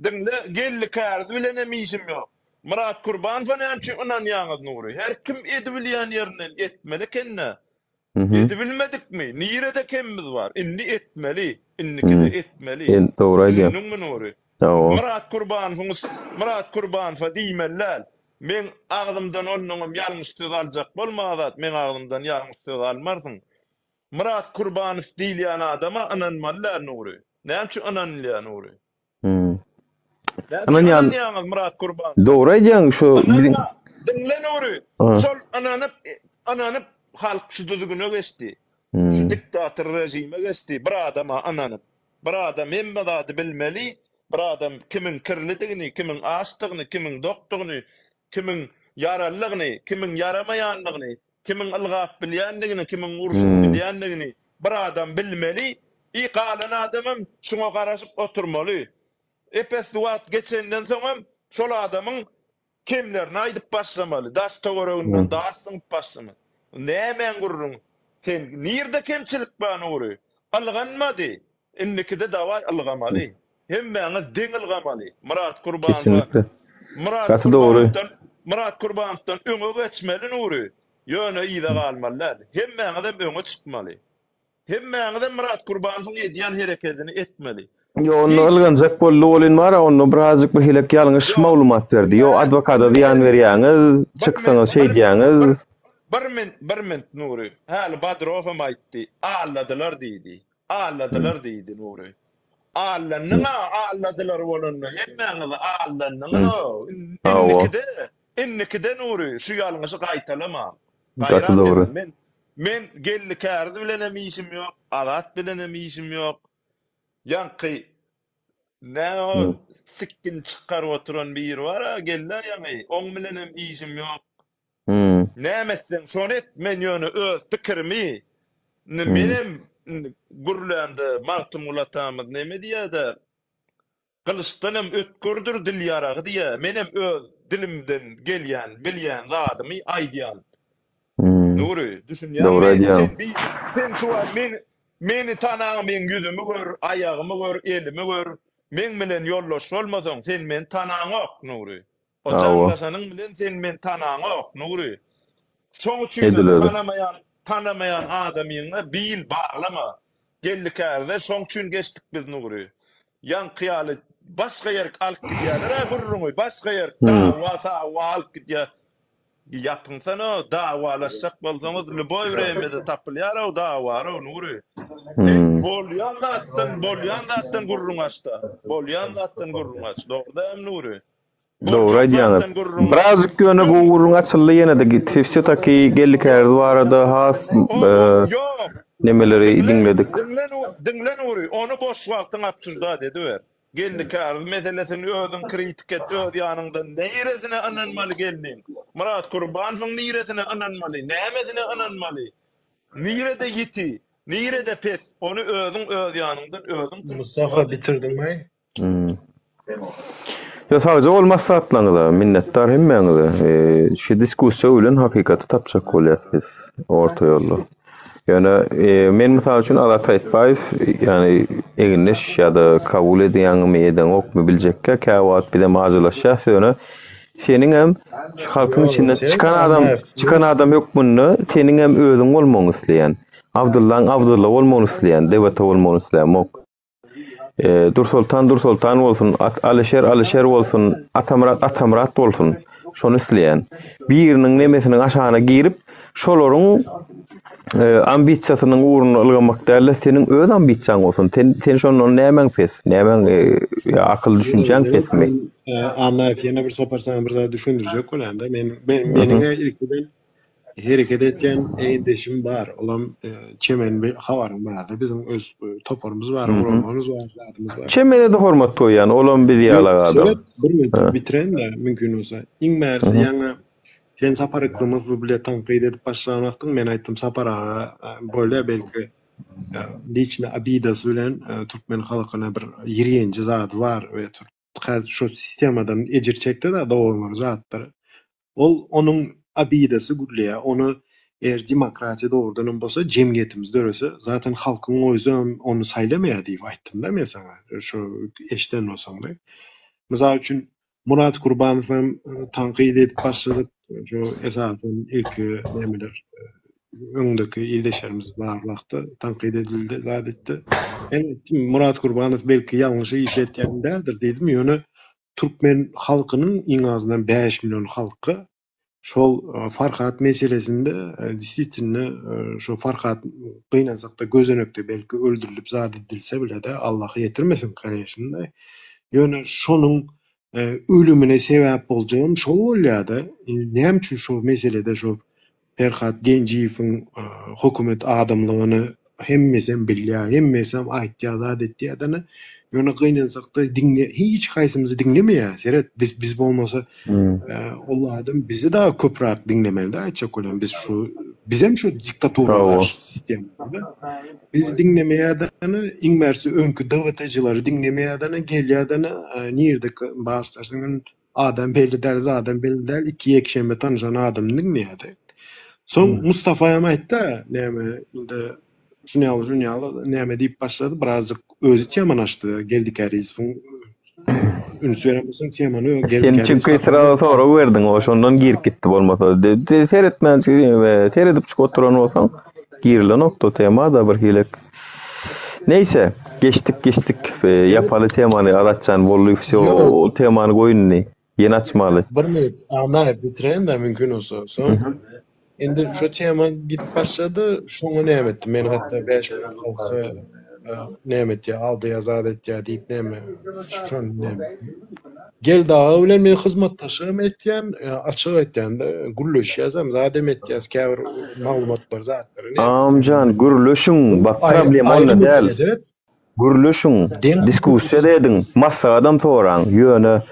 Dinle gellik ärde bilen emişim ýok. Murat Gurbanowy näçin Ananýan Nuri. Her kim edibilýän ýerinden etmeli kenne. Edibilmedikmi? Nirede kemmiz var? Inni etmeli. Innikide etmeli. Dogry aýdýar. Nuri. Murat Gurbanowy diýmeller. Men ağzımdan onuňam ýalňyş söz aljak bolmazat, men ağzımdan ýalňyş söz almarsyň. Murat Gurbanow diýilýän adama ananmalar Nuri. Näme üçin ananýar Nuri? Ananýar Murat Gurbanow. Dogry aýdýaň şu dinle Nuri. Şol ananyp halk şu düzgüne geçdi. Şu diktator rejime geçdi. Bir adama ananyp. Bir adam hemme zady bilmeli. Bir adam kimin kirlidigini, kimin açdygyny, kimin dokdugyny, kimin yararlygyny, kimin yaramaýanlygyny, kimin ılgap bilýändigini, kimin urşup bilýändigini bir adam bilmeli. Galan adamym şoňa garaşyp oturmaly. Epes wagt geçenden soňam şol adamyň kimlerini aýdyp başlamaly. Das töwereginden dastyňyp başlamaly. Nämen gurrun? Sen nirde kemçilik bar Nuri? Alganmady. Innikide daway algamaly. Hemmeňiz deňilgamaly. Murat Gurbanow. Murat Gurbanowyň öňe geçmeli Nuri. Ýöne ýyda galmalar. Hemmeňiz öňe çykmaly. Hemmeňize Murat Gurbanowyň edýän hereketini etmeli. Yo onu ılgınjak bolly bolyn bar, onu birazjyk bir hilek ýalňyş maglumat berdi. Yo adwokata diýan berýäňiz, çyksaňyz şey diýäňiz. Bir mint Nuri. Häli Badrowam aýtdy. Alladylar diýdi. Alladylar diýdi Nuri. Alladylar bolany. Hemmeňize allanyňyz. Innekide Nuri şu ýalňyşy gaýtalama. Gaýrat men gelli kärdi bilenem işim ýok, alat bilenem işim ýok. Ýanky o sikkin çykaryp oturan bir bar, gelle ýa-ni oň bilenem işim ýok. Nämetden şonu et, men ýöne öz pikirimi, menem gurlanda magtum ulatamyz näme diýär-de, Kılıçdanım ötkürdür dil yarağı diýe, menem öz dilimden gelýän, bilýän zadymy aýdýan. Nuri, düşünýän, sen şu meni tanan, men yüzümü gör, ayağımı gör, elimi gör, men bilen ýollaşy bolmasaň, sen men tananok, Nuri. O canlaşanyň bilen sen men tananok, Nuri. Şoň üçin tanamayan adamyňa bil baglama. Gellikärde şoň üçin geçdik biz Nuri. Yan kıyalı başka yer alıp gidiyorlar, gurruňy başka yer dawa alıp gidýär. Yapın sana davalaşsak bolsaňyz Lüboy Bremede tapylýar o dawary Nuri. Bolýan zatdan gurrun açda. Bolýan zatdan gurrun aç. Dogdam Nuri. Doğru aýdýaňyz. Birazjyk göne bu gurrun açyldy ýene-de tefsir taki gellikärde barada has nemeleri dinledik. Dinlen Nuri, onu boş wagtyň aptyrda dedi ber. Gellikärde meselesini özüň kritik et, öz ýanyňdan näyiresine ananmaly geldin. Murat Gurbanowyň näyiresine ananmaly, nämetine ananmaly. Näyirede ýiti, näyirede pes, onu özüň öz ýanyňdan özüň. Mustafa bitirdiňmi? Ya sadece olmazsa atlanıla, minnettar hemmeňize. Şu diskussiýa bilen hakikaty tapjak bolýar biz orta ýolda. Yani men misal üçin Alat Aýtbaýew yani eginiş ýa-da kabul edýän eden okmy biljekkä käwat bile mazylaşýar söňe seniň hem şu halkyň içinden çıkan adam ýokmuny seniň hem özüň bolmagyny isleýän. Abdullah bolmagyny isleýän, dewlet bolmagyny isleýän. Dursultan bolsun, Alişer bolsun, Atamrat bolsun. Şonu isleýän. Biriniň nemesiniň aşagyna girip şolaryň ambisiýasynyň uğruna ılgamak däl, seniň öz ambisiýaň bolsun. Sen şondan nämen pes, nämen akyl düşünýän pesmi? Anlaýp, ýene bir soparsan bir daha düşündirjek bolanda. Meniňe ilkiden hereket etýän eýindeşim bar. Olam çemen bir habarym bardy. Bizim öz toparymyz bar, uramamyz bar, zatymyz bar. Çemene de hormat toýan, olam bir ýalaga adam. Bir bitiren de mümkin olsa. Iň mersi ýa-ni sen sapar iklimi bile tanqid edip başlanakdyň, men aýtdym sapara bolýa belki liçne abidasy bilen türkmen halkyna bir ýirenji zat bar we häzir şu sistemadan ejir çekdi da dowamly zatlary. Ol onuň abidasy gurlýa, onu eğer demokratiya doğrudan bolsa jemgyýetimiz dörese zaten halkyň özü onu saýlamaýar diýip aýtdym da men sana. Şu eşden bolsaň da. Mysal üçin Murat Gurbanow tanqid edip başladyk. Şu esasen ilk nemeler öňdeki ildeşlerimiz bar wagtda tanqid edildi, zadetdi. Murat Gurbanow belki ýalňyş iş etýän däldir dedim. Ýöne türkmen halkynyň iň azyndan 5 milyon halky şol Farhat meselesinde disiplinle şu Farhat gynansak da gözönekde belki öldürilip zat edilse bile de Allah ýetirmesin karşında. Ýöne şonuň ölümüne sebäp boljagym şol bolýardy. Näme üçin şu meselede şu Ferhat Genjiýewiň hökümet adamlygyny hemmesem bilýär, hemmesem aýtýar, zat etýär däne. Ýöne gynansak da hiç haýsymyzy dinlemeýär. Seret biz bolmasa o adam bizi daha köprak dinlemeli de aýtjak bolan. Biz hem şu diktatura sisteminde biz dinlemeýärden iň mersi öňkü dewletçilary dinlemeýärden gelýärden nirde başlarsın adam belli der, adam belli der, iki ekşeme tanışan adam dinleýärdi. Soň Mustafa aýtdy, näme inde şunýaly näme diýip başlady, birazjyk özü çemanaşdy, geldik Ärizowyň ünsüýärmisin temany geldik. Sen çünkü sıra sonra berdiň, o şondan girip gitdi bolmasa. Seretmän we seredip çyk oturan bolsaň, Girilen nokta tema da bir hilek. Neyse, geçtik. Yapalı temanı aratcan bolluysa o temanı koyun ne? Yeni açmalı. Bir minut ana bitiren de mümkün olsa. Son endi şu tema gidip başladı. Şoňa nämetdi. Men hatta 5 gün halky nämetdi, aldy azat etdi diýip näme. Şoň nämetdi. Gel dağı bilen men hyzmatdaşym etýän, açyk etýän de gürleş ýazam, zadem etýäs käbir maglumatlar zatlary. Amcan gürleşiň bak problem onda däl. Gürleşiň diskussiýa edin. Massa adam soran ýöne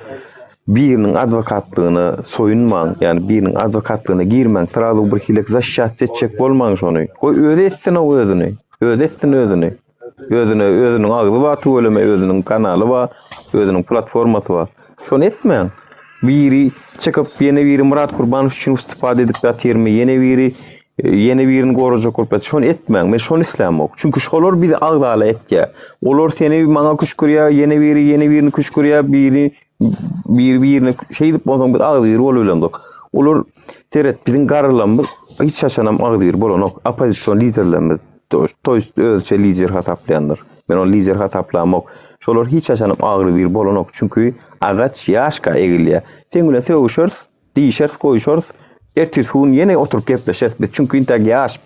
birinin advokatlygyny soyunmaň, ýani birinin advokatlygyna girmeň, taraly bir hilek zaşşat etjek bolmaň şonu. Goý özi etsin o özüni. Özüniň agly bar, töweleme özüniň kanaly bar, özüniň platformasy bar. Şonu etmeň. Biri çıkıp yeni biri Murat Kurbanov üçin istifade edip ýatyrmy, yeni birini gorajak bolup şonu etmeň. Men şonu islämok. Çünkü şolar bir agdaly etke. Olar seni maňa kuşkurýar, yeni birini kuşkurýar, birini şey dip bolsaň bir agdyr bolanok. Olar teret biziň garrylarymyz hiç şaşanam agdyr bolanok. Opozisiýon liderlerimiz toýst özçe lider hataplandyr. Men o lider hataplamok. Şolar hiç şaşanam agry bir bolanok. Çünkü agaç ýaşka egilýär. Teňle söwüşür, diýişer, goýuşur. Ertesi yine oturup gepleşeriz. Çünkü intak ýaş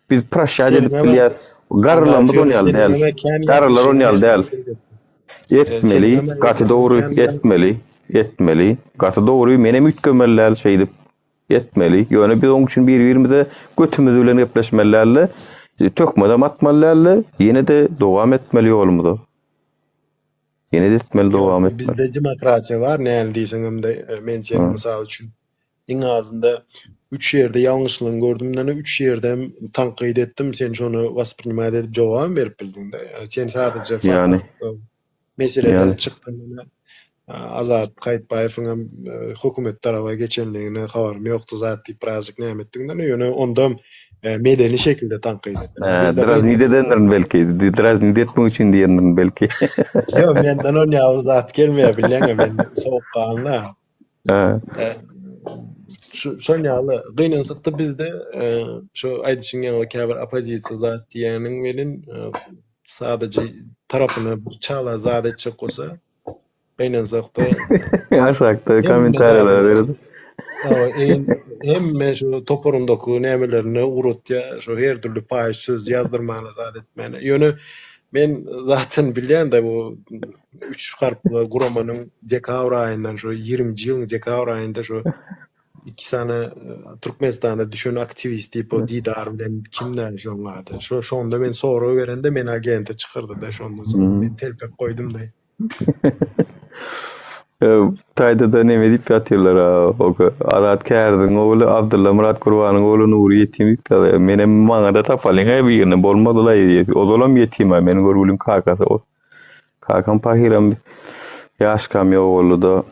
biz praşa edip bilýär. Garrylarymyz onyal däl. Garrylar onyal däl. Etmeli, gaty dogry etmeli. Gaty dogry menem ütkemeller şeýdip etmeli. Ýöne biz oň üçin bir-birimize götümüz bilen gepleşmellerle, tökmeden atmalarla ýene de dowam etmeli ýolumyzy. Ýene de etmeli dowam etmeli. Bizde demokratiýa bar, näme diýseňem-de men sen mysal üçin iň azynda 3 ýerde ýalňyşlygyny gördüm, 3 ýerde tanqid etdim, sen şonu wasprinimad edip jogap berip bildin-de. Sen sadece meseleden çykdın. Azat Gaýtbaýewiň hökümet tarafa geçenligine habarym ýokdy zat diýip birazjyk näme etdiňden ýöne onda medeni şekilde tanqid etdim. Biraz nidedenlerin belki, biraz nidetmek üçin diýenlerin belki. Ýok, menden on ýaly zat gelmeýär bilen, men sowukkanly. Şoň ýaly gynançykda bizde şu aýdyşyň käbir opozisiýa zat diýeniň bilen sadece tarapyna bir çala zat etjek bolsa gynançykda aşakda kommentariýalar berdi. Hemme şu toporundaky nämelerini urutýa, şu her türlü paýş söz ýazdyrmany zat etmeni. Ýöne men zaten bilýän-de bu 3 harply guramanyň dekabr aýyndan şu 20-nji ýylyň dekabr aýynda şu 2 sany Türkmenistanda düşen aktivist diýip o Didar bilen kimler joňlady. Şonda men soraw berende men agente çykyrdy da şondan soň men telpek goýdum da. Taýda da näme diýip ýatyrlar o Arat Kärdiň ogly Abdulla Murat Gurbanyň ogly Nuri ýetim diýip menem maňa da tapalyň birini bolmadylar diýip. O zolam ýetim meniň görülim kakasy o. Kakam pahiram ýaşkam ýok da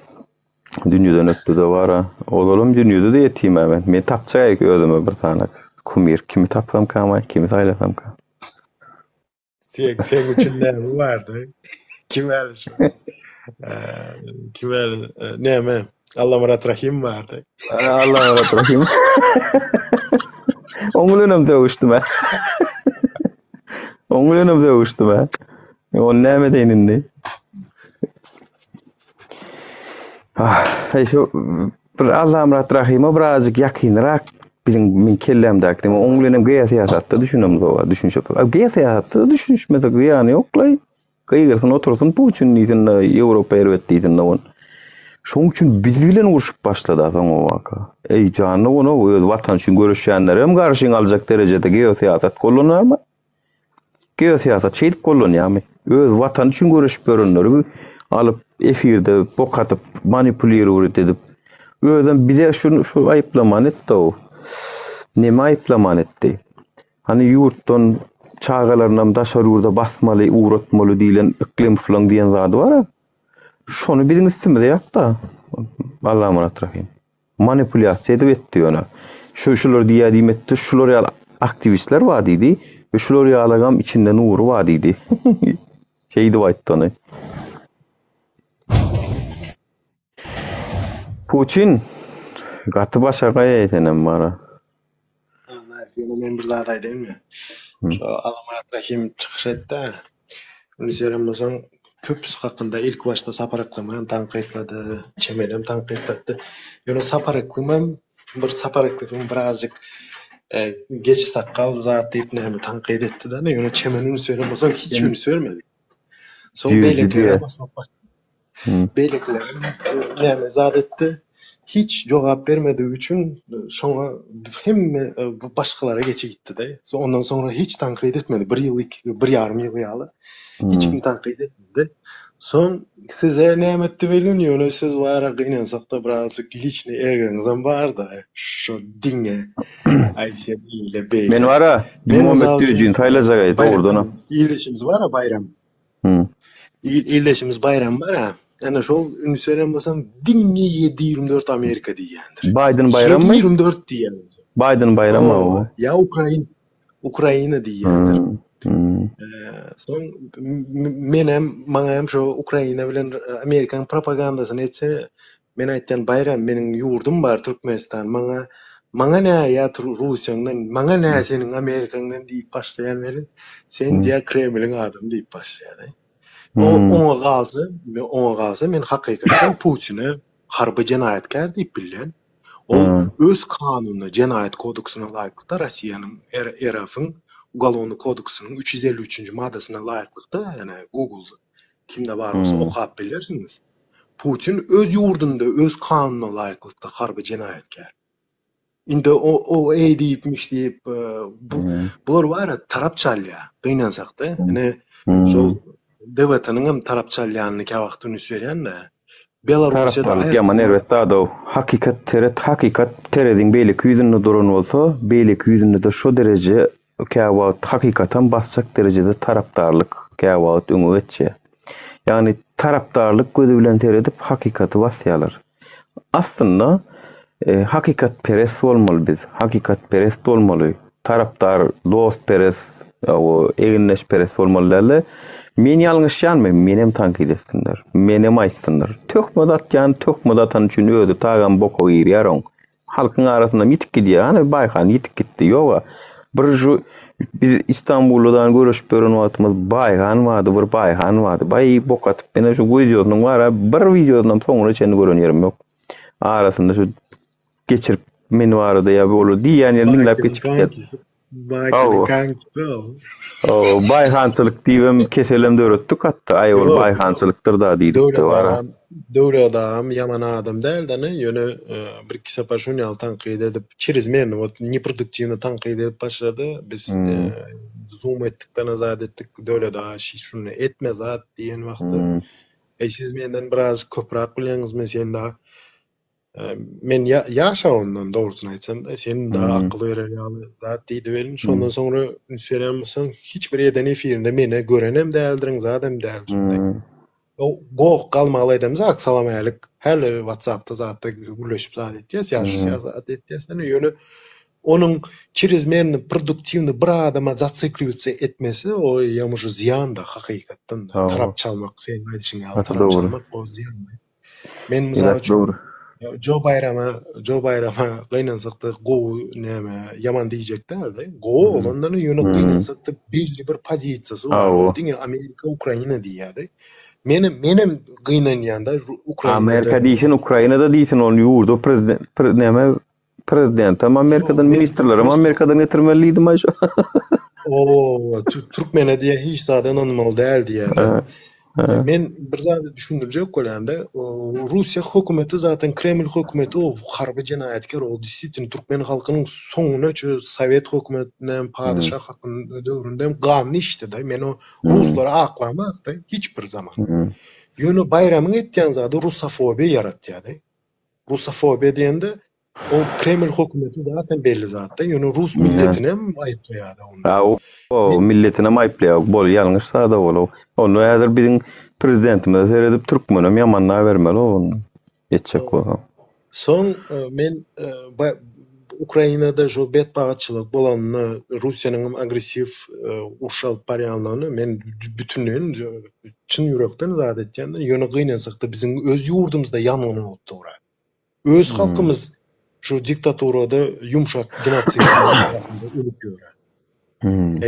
dünýeden ötdi de bara. Oğlum dünýede de ýetim men. Men tapjak özüme bir tanak kumir. Kimi tapsam kamay, kimi saýlasam kam. Sen üçin näme bardy? Kim bilir? Kim bilir? Näme? Allah Murat Rahim bardy. Allah Murat Rahim. Oňlunam döwüşdi ben. Oňlunam döwüşdi ben. O näme deýindi? Şu bir Allah Murat Rahim'a birazcık yakınrak men kellemdäki oňlanem geýe siýasatda düşünem zowa, düşünşe. Geýe siýasatda düşünüşmese ýany ýoklay. Gaýgyrsyn otursun bu üçin diýen Ýewropa erwet diýen on. Şoň üçin biz bilen uruşup başlady soň o waka. Ey jany onu öz watan üçin görüşýänler hem garşyň aljak derejede geýe siýasat gollanarmy? Geýe siýasat şeýdip gollanýarmy? Öz watan üçin görüşüp görenleri alıp efirde bokatıp manipuliýer edip özüm bize şu aýyplaman etdi o. Näme aýyplaman etdi? Hani ýurtdan çağalaryna daşar ýurda basmaly, uğratmaly diýilen iklim falan diýen zat bar. Şonu biziň üstümizde ýapda. Allah Murat Rahim. Manipulyasiýa edip etdi ýöne. Şular diýýär etdi, şular ýaly aktivistler bar diýdi we şular ýalagam içinde nuru bar diýdi. Şeýdi aýtdy. Putin gaty başa gaýa etenem bara. Men bir zat aýdymmy? Şo Alamarat Rahim çykyş etdi. Ünseremmeseň köpüs hakynda ilk başta saparaklamam tanqytlady, çemelem tanqytlady. Ýöne saparaklamam bir saparaklygyň birazjyk geç sakkal zat diýip näme tanqyt etdi-de, ýöne çemen ünseremmeseň hiç üns bermedi. Soň beýleklere basyp beýlekler näme zat etdi? Hiç jogap bermediği üçün sonra hemme başkalara geçe gitti-de. Ondan sonra hiç tanqyt etmedi. Bir yarım ýyl ýaly. Hiç kim tanqyt etmedi. Son size näme etdi belin ýöne siz wara gynansak-da birazjyk liçni ergeňizem bar-da. Şo diňe aýsy ile beýle. Men wara Muhammed Düjün taýlajak dogrudan. İlleşimiz wara bayram. İlleşimiz bayram bar-a. Ana şol ünseremmeseň diňe 7-24 Amerika diýendir. Biden bayrammy? 7-24 diýen. Biden bayrammy o? Ya Ukraina diýendir. Soň maňa hem şo Ukraina bilen Amerikanyň propagandasyny etse, men aýtdan bayram meniň ýurdum bar Türkmenistan. Maňa näýe Russiýadan, maňa näýe seniň Amerikaňdan diýip başlaýan beri, sen diýe Kremliň adam diýip başlaýar. Oňa galsa men hakykatdan Putin'i harby jenaýatkar diýip bilýän. Öz kanunyna, jenaýat kodeksyna laýykda Rossiýanyň RF'ň Uголовный kodeksynyň 353-nji maddasyna laýyklykda, ýani Google kimde bar bolsa okap bilersiňiz. Putin öz ýurdunda, öz kanunyna laýyklykda harby jenaýatkar. Indi o diýipmiş diýip bular bara tarapçalya, gynansak-da, ýani şol devletiniň hem tarapçalýanyny käwagt üns berýän-de. Belarusiýada ýaman elbetde ado hakykat terediň beýlik ýüzünde duran bolsa, beýlik ýüzünde de şo derece käwagt hakykatan basjak derejede tarapdarlyk käwagt öňe geçýär. Ýani tarapdarlyk gözi bilen teredip hakykaty basýarlar. Aslynda hakykat perest bolmaly biz. Hakykat perest bolmaly. Tarapdar, dost perest, o eginleş perest bolmaly. Men ýalňyşýanmy? Menem tanqyt etsinler. Menem aýtsinler. Tökmedat üçin ödü tagan boko ýerýär. Halkyň arasynda mitip gidýär. Hani Baýhan ýitip gitdi. Ýoga. Biz İstanbul'dan görüşüp gören wagtymyz Baýhan wady, bir Baýhan wady. Baý bokatyp mene şu videonuň wara bir videodan soňra çeni gören ýerim ýok. Arasynda şu geçirip men barada ýa bolu diýen ýer minläp geçip Baýhançylyk diýip keselemde öğretdik hatta aýol baýhançylykdyr da diýdik. Döwre adam, yaman adam däl-de, ýöne bir iki separ şonu tanqyt edip, çirizmeni, neproduktiwny tanqyt edip başlady. Biz zoom etdikden azat etdik, döwre da şunu etme zat diýen wagtda. Siz menden biraz köprak bilýäňiz, men sen da men ýaşa ondan dogrusyny aýtsam da, sen da akıl berer ýaly zat diýdi belin. Şondan soňra ünseremmeseň hiç bir ýerden efirinde meni görenem däldirin, zadam däldirin. Goq galmaly edemiz, salam aýlyk. Hali WhatsApp'da zatda gürleşip zat etdiýäs, ýaşy zat etdiýäs. Ýöne onuň çirizmerini produktiwny bir adama zatsiklivitse etmesi o ýamyjy ziýan da hakykatdan tarap çalmak, sen aýdyşyň ýaly tarap çalmak o ziýan. Men mysal üçin Joe Bayrama gynansak-da gowy näme ýaman diýjekler-de. Gowy olandan ýöne gynansak-da belli bir pozisiýasy bar. Diňe Amerika, Ukraina diýýärdi. Menem gynanýanda Ukraina. Amerika diýsin, Ukrainada diýsin, ol ýurdu prezident ama Amerikadan ministrler ama Amerikadan getirmeliydi maşa. Türkmene diýe hiç zaten anlamaly däl diýär. Men bir zat düşündirjek bolanda, Russiýa hökümeti zaten Kreml hökümeti o harby jenaýatkar o disýtin türkmen halkynyň soňuna çö Sowet hökümetinden padyşah hakynda döwründe gany işdi-de. Men o ruslara aklamak da hiç bir zaman. Ýöne bayramyň etýän zady Russofobiýa yaratýar-da. Russofobiýa diýende o Kreml hökümeti zaten belli zat da. Ýöne Rus milletine aýplaýar da onu. O milletine aýplaýar, bol ýalňyş sada bol. Onu häzir biziň prezidentimiz seredip türkmenem ýamanna bermeli onu. Etjek o. Soň men Ukrainada şu betbagatçylyk bolanyny, Russiýanyň agressiv uruş alyp barýanlygyny men bütünlüğün çyn ýürekden zat etýändir. Ýöne gynansak da biziň öz ýurdumyzda ýanyny bolup tura. Öz halkymyz şu diktaturada yumşak genotsidinde ölüp göre.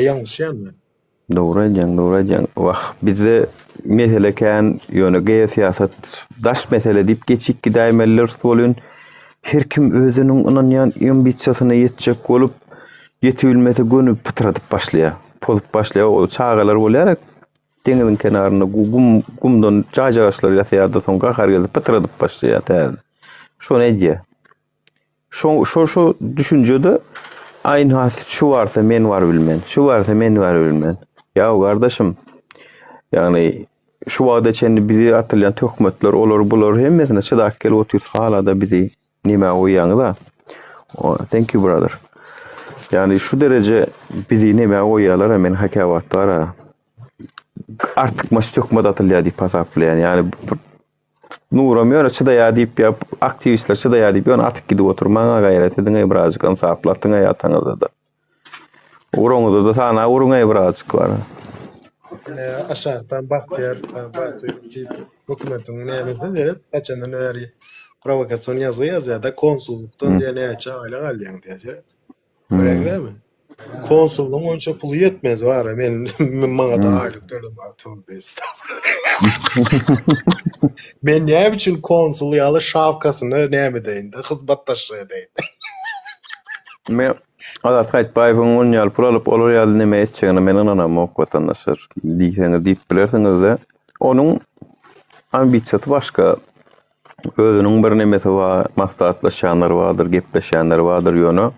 Yanlış yani. Doğru ejen. Wah, bize mesele kan ýöne geýe siýasat daş mesele diýip geçik gidaýmeller bolun. Her kim özünün ynanýan ambisiýasyna ýetjek bolup, ýetibilmese gönüp pytradyp başlaýar. Pozup başlaýar. O çağalar bolýar. Deňiziň kenaryna gumdan jajaşlar ýasaýarda soň gahar gelip pytradyp başlaýar. Şonu edýär. Şu düşünjede aynı hasit şu varsa men var bilmen. Şu varsa men var bilmen. Ya kardeşim, yani şu wagda çendi bizi atylýan töhmetler olar bular hemmesine çydak gelip otyr halada bizi nime oýaňyz. Thank you brother. Yani şu derece bizi nime oýalar men hakawatlara artık maç töhmet atylýar diýip hasaplaýan. Yani Nuram ýöne çydaýar diýip ýa aktivistler çydaýar diýip ýöne artık gidip oturmaňa gaýrat ediň birazjyk ansaplatyň ýataňyzda da. Uruňyzda da sana uruňa birazjyk bar. Aşağıdan Bahtiyar hükümetin neyimizde deret kaçanın öğeri provokasyon yazı ya da konsulluktan diye ne açığa aile alyan diye deret. Öyle değil mi? Konsulluğun onca pulu yetmez var ya bana da aylık dönem tövbe estağfurullah. Ben ne biçim konsul yalı şafkasını ne mi deyin de hizbattaşlığı deyin. Men Adat Kaytbaýewiň 10 ýyl pul alyp olar ýaly neme etjegine men ananam ok watandaşlar diýseňiz diýip bilersiňiz-de onuň ambisiýasy başga, özüniň bir nemesi bar, maslahatlaşanlar bardyr, gepleşenler bardyr ýöne.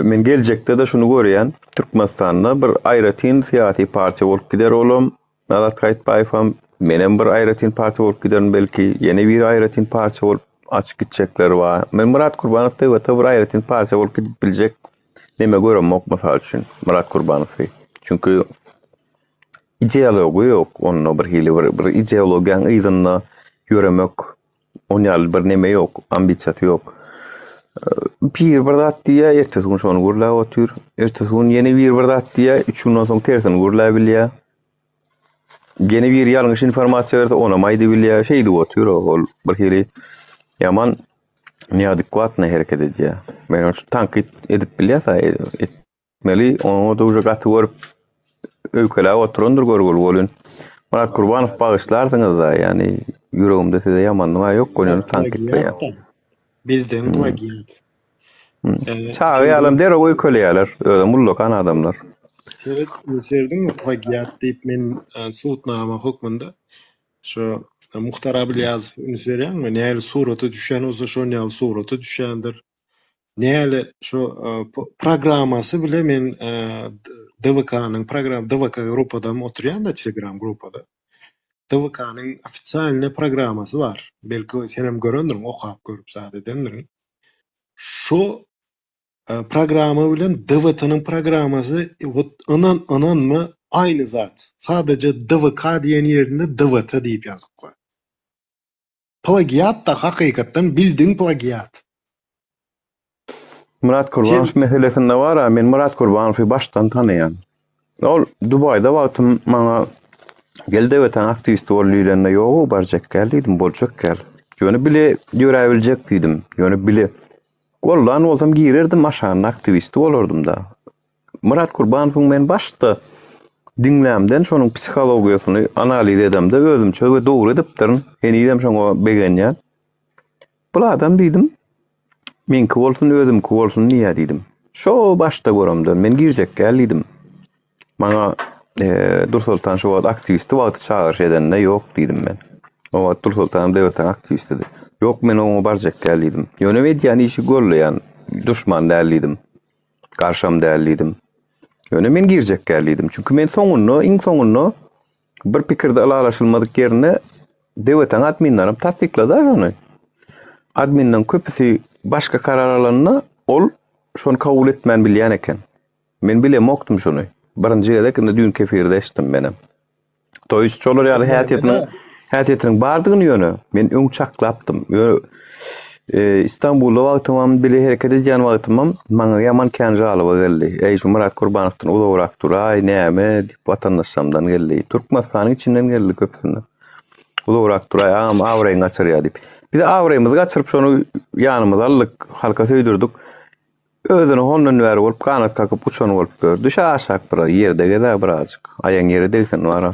Men geljekde de şunu görýän, Türkmenistanda bir aýratyn syýasy parça bolup gider olam. Adat Kaytbaýew menen bir aýratyn parça bolup giderin, belki ýene bir aýratyn parça bolup açık gidecekler var. Men Murat Kurbanow ve tavır aýratyn parça bolup gidip biljek neme göremok mysal üçin Murat Kurbanow. Çünkü ideology ýok, onun bir hili bir ideologiýaň ýygyna ýöremek, onun bir neme ýok, ambisiýasy ýok. Bir zat diýär, ertesi gün şonu gurlap otyr, ertesi gün ýene bir zat diýär, 3 günden soň tersini gurlap bilýär. Ýene bir ýalňyş informasiýa berse ona maýdy bilýär, şeýdi otyr, ol bir hili yaman neadekvatna hereket edýär. Men onu tankit edip bilýärsa etmeli, onu da uja gaty görüp öýkelä oturundur görgül bolun. Murat Kurbanow bagyşlarsyňyz da, yani ýüregimde size ýamanlyk ýok, onu tankit edýär. Bildiň plagiat. Çağı ýalym derä öýkelýärler, öýle mullokan adamlar. Serdiň plagiat diýip men suutnama hukmunda şu Muhtar Abilyazow ünsüren ve näle suraty düşen olsa şo näle suraty düşendir. Näle şu programmasy bile men DVK-nyň DVK grupadam oturýan da Telegram grupada. DVK-nyň ofitsialny programmasy bar. Belki sen hem görendir, okap görüp zadedendir. Şu programma bilen DVK-nyň programmasy ananmy aynı zat. Sadece DVK diýen ýerinde DVT diýip ýazyp. Plagiat da hakykatdan bildiň plagiat. Murat Kurbanow meselesinde var, men Murat Kurbanow'y baştan tanıyan. Ol Dubayda wagtym maňa gelde weten aktivist bolýarynda ýok, barjak geldim, boljak gel. Ýöne bile ýörebiljek diýdim, ýöne bile. Gollan bolsam girerdim aşağı aktivist bolardym da. Murat Kurbanow'y men başta dinlämden şonuň psihologiýasyny analiz edemde özümçe we dogry edipdirin. Heni edem şoňa begenýär. Bu adam diýdim, menki bolsun özümki bolsun niýe diýdim. Şo başta göremden men girjek geldim. Maňa Dursultan şu wagt aktivisti wagt çağırş edende ýok diýdim men. O wagt Dursultan dewletin aktivisti. Ýok, men oňa barjak geldim. Ýöne medýany işi görleýän düşman däldidim. Karşam däldidim. Ýöne men girjek geldim. Çünkü men iň soňuny bir pikirde alalaşylmadyk ýerine dewletin adminlerim tasdikladar onu. Adminlerin köpüsi başka karar alanına ol şonu kabul etmän bilýän eken. Men bilemokdum şonu. Birinji gedekinde düň kefirde eşitdim menem. Toýuş çolar ýaly hätiýetiniň bardygyny ýöne men öňçaklapdym. İstanbulda wagtymam bile hereket edýän wagtymam maňa ýaman känjaly geldi. Ey şu Murat Kurbanow'dan uzagrak duray, näme diýip watandaşlarymdan geldi. Türkmenistanyň içinden geldi köpüsinde. Uzagrak duray, awraýyň açarýar diýip. Biz awraýymyzy gaçyryp şonu ýanymyza aldyk, halka söýdürdük. Özüne hondan bäri bolup kanat kakıp uçan bolup gördü. Şaşak bir ýerde gezä birazjyk. Aýaň ýeri delsin wara.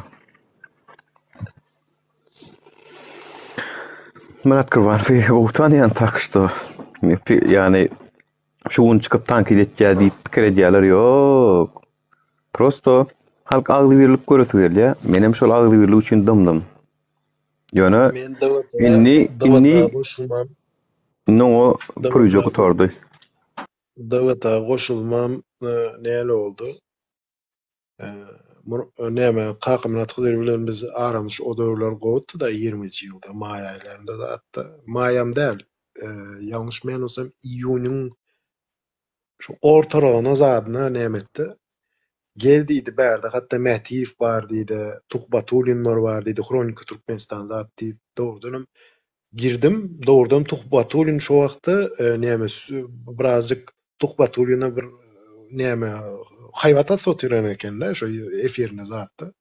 Murat Kurbanov utanýan takşdy. Yani şuun çıkıp tank edetjä diýip pikir edýärler ýok. Prosto halk agly birlik görüp berýär. Menem şol agly birlik üçin dymdym. Ýöne inni no proje gutardy. Dawata goşulmam näle oldu? Näme kakymynat gydyr bilen biz aramyş o döwürler gowutdy da 20-nji ýylda may aýlarynda da hatda mayam däl, ýalňyş men bolsam iýunyň şu ortaragyna zadyna nämetdi. Geldiydi bärde hatda Mätiýew bar diýdi, Tuhbatulinler bar diýdi, Kronika Türkmenistan zat diýip dowurdanam girdim. Dowurdam Tuhbatulin şu wagtda näme birazjyk Tuhbatulin'e bir näme haýwata sotyran eken-de şo efirinde zatda.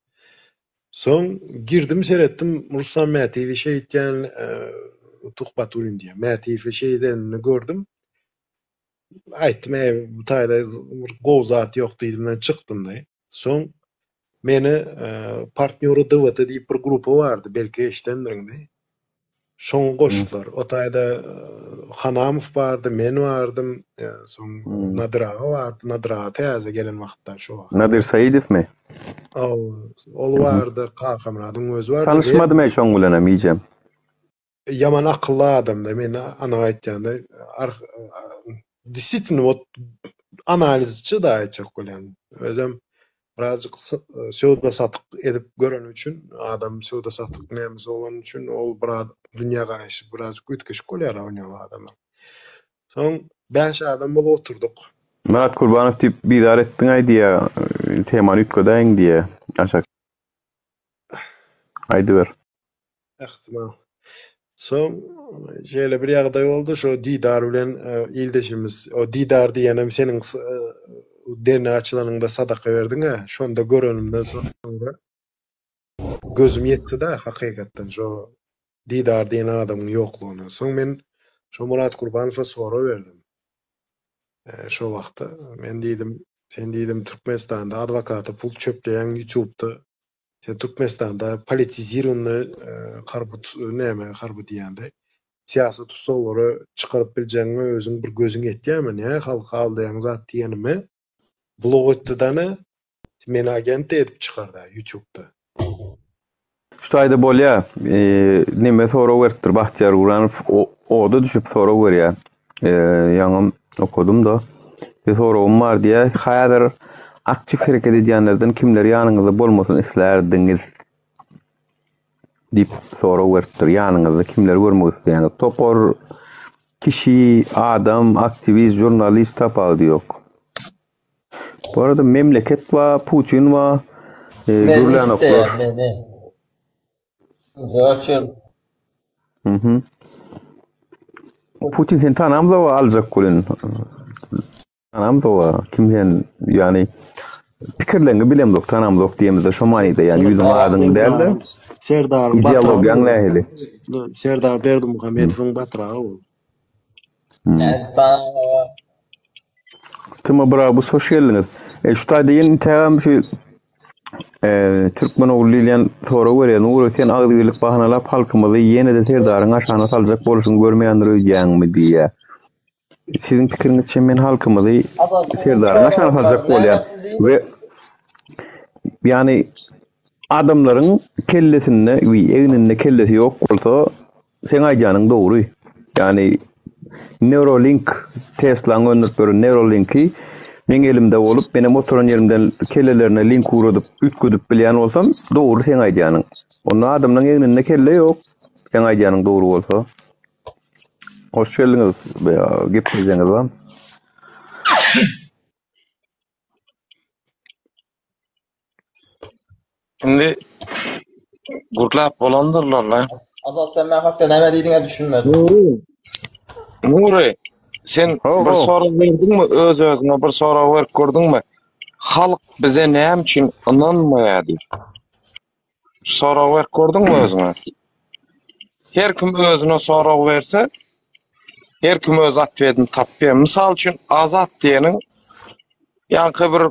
Soň girdim seretdim Ruslan Mätiýew şeýitden Tuhbatulin diýen Mätiýew şeýdenini gördüm. Aýtdym bu taýda gowy zat ýok diýdim, çykdym-da. Soň meni partnýory Dawata diýip bir grupa bardy, belki eşdendiňdi. Şoň goşdular. O taýda Hanamow bardy, men bardym, soň Nadira bardy. Nadira täze gelen wagtda şo wagt. Nadir Saidowmy? Ol bardy, Kakamradyň özü bardy. Tanışmadym şoň bilen emýjem. Yaman akıllı adam-da, men ana aýtjanda disiplinli analizçi da aýtjak bolan. Özüm birazjyk söwda satyk edip gören üçin, adam söwda satyk näme bolan üçin ol bir dünýä garaşy birazjyk ütkeş bolýar oňaly adam. Soň 5 adam bolup oturduk. Murat Kurbanov diýip bizar etdiň aýdýa, temany ütkedeň diýe. Aşak. Aýdy ber. Ähtimal. Soň şeýle bir ýagdaý boldy, şo Didar bilen ildeşimiz, o Didar diýenem seniň derni açylanynda sadaka berdiň-a, şonda görenimden soňra gözüm ýetdi da hakykatdan şo Didar diýen adamyň ýoklugyna. Soň men şo Murat Gurbanowa sora berdim. Şo wagtda men diýdim, sen diýdim Türkmenistanda adwokaty pul çöpleýän YouTube'da sen Türkmenistanda politizirowny garbut näme garbut diýende siýasat usullary çykaryp biljeňi özüň bir gözüň etýärmi, näme halka aldyň zat diýenimi blog etdidany meni agent edip çykardy YouTube'da. Şu taýda bolýa, näme sora berdir Bahtyar Guranow o da düşüp sora berýär. Ýaňam okudum da. Sorawum bar diýe, häzir aktiv hereket edýänlerden kimler ýanyňyzda bolmasyn islerdiňiz? Dip sora berdir. Ýanyňyzda kimler görmek isleýän? Topor kişi, adam, aktivist, jurnalist tapaldy ýok. Bu arada memleket we Putin we Gurlanowlar. Putin sen tanamda we aljak bolan. Tanamda we kimden ýani pikirlerini bilemdik, tanamdyk diýemizde şo maňyda ýani ýüzüň adyny däldi. Serdar ideologiýaň nähili. Serdar Berdimuhammedowyň batragy. Tuma bra bu soşýallygyz. Şu taýda ýeni tägam şu Türkmen oğullylan sonra berýän uğraşan agdylyk bahanalap halkymyzy ýene-de Serdaryň aşagyna saljak boluşyny görmeýändir öýdýäňmi diýe. Sizin pikiriňizçe men halkymyzy Serdaryň aşagyna saljak bolýar we ýani adamlaryň kellesinde we egninde kellesi ýok bolsa sen aýdýanyň dogry. Ýani Neuralink Tesla'nın öňüp beren Neuralinki men elimde bolup benim oturan yerimden kellelerine link uradyp ütgüdüp bilýän bolsam dogry sen aýdýanyň. Onda adamyň egninde kelle ýok. Sen aýdýanyň dogry bolsa. Hoş geldiňiz. Gepleýäňiz bar. Şimdi gurlap bolandyrlar la. Azat sen men hakda näme diýdiňe düşünmedim. Nuri, sen bir soru berdiňmi? Öz-özüňe bir soru berip gördüňmi? Halk bize näme üçin inanmaýar diýip. Soru berip gördüňmi özüňe? her kim özüne sorag berse, her kim öz atwedini tapýar. Misal üçin Azat diýeniň ýa-ni bir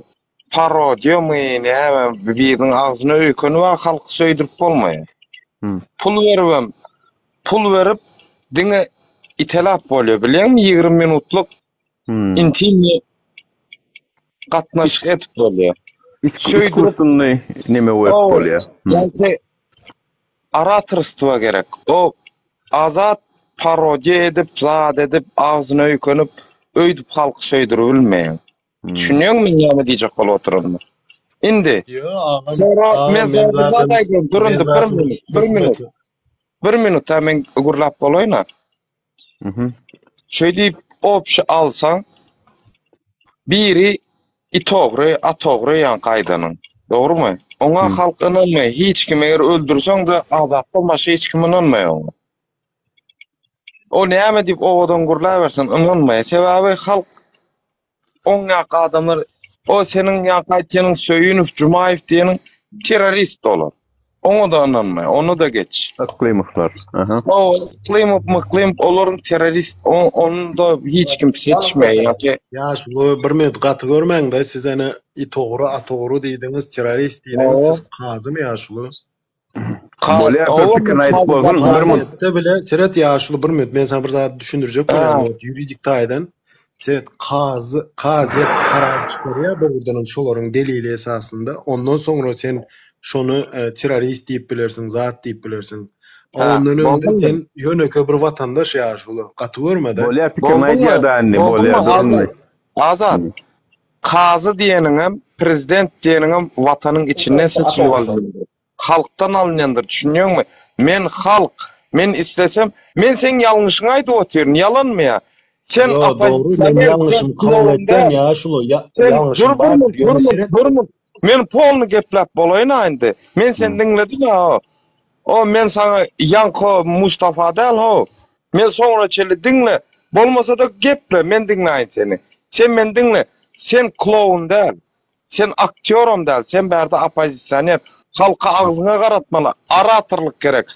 parodiýa näme biriniň agzyna öýkeni we halky söýdirip bolmaýar. Pul berip diňe itelap bolýar bilenmi 20 minutluk intimni gatnaşyk etip bolýar. Iskusunny neme web bolýar. Ýa-ni aratorstva gerek. O Azat parodiýa edip, zat edip, agzyna öýkenip, öýdüp halky söýdirip bilmeýär. Düşünýärmi näme diýjek bolup oturanda? Indi sonra men zat aýdym, durundy 1 minut. 1 minut hemen gurlap bolaýna. Şöyle opşy alsaň, biri itogry, atogry ýan gaýdanyň. Dogrymy? Oňa halk inanmaýar. Hiç kim eger öldürseň de Azatdan başga hiç kim inanmaýar. O näme diýip owadan gurlap bersen inanmaýar. Sebäbi halk oňa adamlar o seniň ýa gaýtynyň Söýünüf, Jumaýew diýeniň terrorist bolar. Onu da inanmaýar, onu da geç. Aklymovlar. O Aklimov, olaryň terrorist, onu da hiç kim seçmeýär. Ýaş, bu 1 minut gaty görmäň-de, siz ene itogry, atogry diýdiňiz, terrorist diýdiňiz, siz kazymy ýaşly? Bolýar fikrini aýdyp bolgun, 1 minut. Bile, seret ýaşly 1 minut, men sana bir zat düşündirjek bolýan, ýuridik taýdan. Seret kazyet karar çykarýar, dogrudan şolaryň delili esasında. Ondan soňra sen şonu terrorist diýip bilersiň, zat diýip bilersiň. Ondan öňde sen ýönöke bir watandaş ýaşuly. Gaty görmedi. Bolýar pikirni aýdýar-da, bolýar. Azat. Kazy diýeniň hem, prezident diýeniň hem watanyň içinden seçilip alınýar. Halktan alınýandyr, düşünýärmi? Men halk, men istesem, men sen ýalňyşyňy aýdyp oturýaryn, ýalanmy ýa? Sen apozisiýa ýalňyşym kabul etdim ýaşuly, ýalňyşym. Men polny geplep bolaýyn aýndy. Men sen diňledim ha. O men sana Yanko Mustafa däl ho. Men soňra çeli diňle. Bolmasa da geple, men diňleýin seni. Sen men diňle. Sen klown däl. Sen aktýorum däl. Sen bärde opozisiýoner. Halka agzyňa garatmaly. Aratorlyk gerek.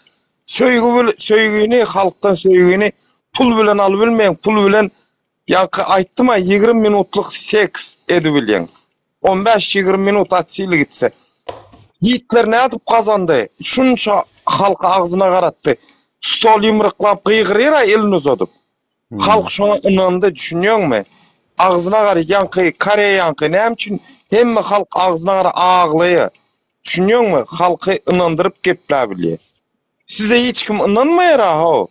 Söýgüni, halkdan söýgüni pul bilen alyp bilmeýän, pul bilen ýa-ki aýtdyma 20 minutluk seks edip bilýän. 15-20 minut atsyly gitse. Hitler nädip kazandy? Şunça halka agzyna garatdy. Stol ýumryklap gıýgyrýar elini uzadyp. Halk şoňa inandy, düşünýärmi? Agzyna gary ýanky, Koreýa ýanky näme üçin hemme halk agzyna gary aglaýar. Düşünýärmi? Halky inandyryp gepläp bilýär. Size hiç kim inanmaýar ha.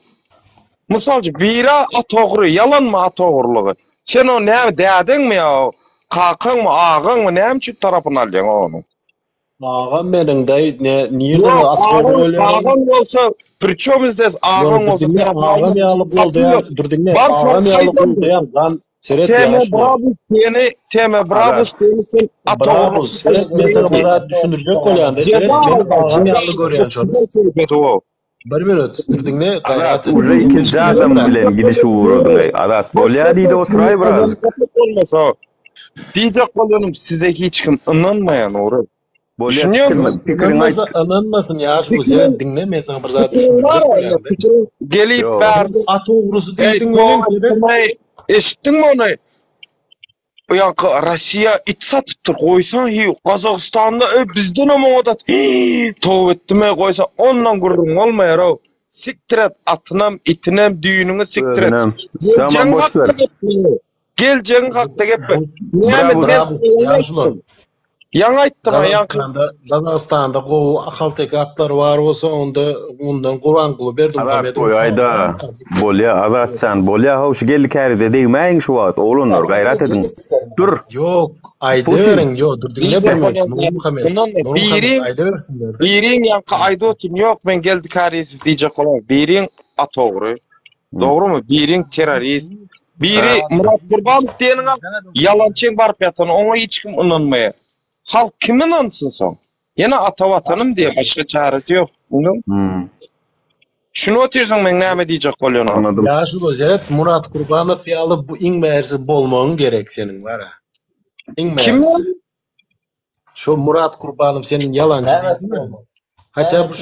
Misalçy biri atogry, ýalanmy atogrylygy. Sen o näme dädiňmi ýa? Kakyňmy, agaňmy näme üçin tarapyny alýan onu? Agam meniň daý niýerde atogry ölen? Agam bolsa, prичём здесь agam bolsa agam ýalyp boldy ýa, durdingne. Agam ýalyp boldy ýa, gan seret ýa. Tema Brabus diýeni sen atogry. Men sana düşündirjek bolýan-da, seret agam ýalyp görýän şonu. 1 minut, durdingne. Adat, уже ikinci adam bilen gidişi uğradyň. Adat, bolýar diýdi oturaý biraz. Diýjek bolýanym size hiç kim inanmaýan ora. Inanmasın ya şu sen dinle men sana bir zat düşündirjek. Gelip bärdi atogrusu diýdiň eşitdiňmi onu? Ýa-ki Rossiýa it satypdyr, goýsaň Gazagstanda bizden hem odat. Tow etdime goýsa ondan gurrun bolmaýar o. Siktiret atynam, itinam, düýünüňi siktiret. Geljeň hakda gepme. Ýa aýtdyň, ýa Gazagstanda gowy akaltek atlar bar bolsa onda ondan Guran kulu berdim tabiat. Aýda bolýar, azat sen bolýar hoş geldi käride diýmäň şu wagt oğlunlar gaýrat ediň. Dur. Ýok, aýdyryn, ýok, dur diňle bermek. Muhammed. Biriň ýa-ki aýdotyn ýok, men geldi käride diýjek bolar. Biriň atogry. Dogrymy? Biriň terrorist. Biri Murat Gurbanow diýeniň ýalançyň barp ýatan, oňa hiç kim inanmaýar. Halk kim inansın son? Yine ata vatanım diye başka çaresi yok. Şunu otursun men näme diýjek bolýan? Anladım. Ya şu gözet Murat Gurbanow ýaly bu iň bärsi bolmagyň gerek senin bara. Iň bärsi. Kim? Şu Murat Gurbanow senin ýalançy diýsin. Haça bu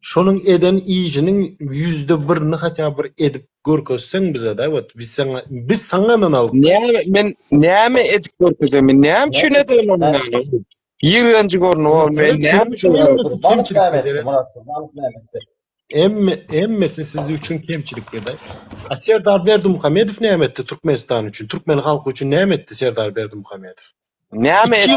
şonun eden iyicinin %1'ini haça bir edip görkezsen bize de biz sanadan aldık. Näme edip görkezem? Näme düşünedin onu yani? Ýigrenji gornu o men näme Emmesi siz üçün kemçilik dedi. Serdar Berdimuhamedov näme etdi Türkmenistan üçün, Türkmen halkı üçün näme etdi Serdar Berdimuhamedov? Näme etdi?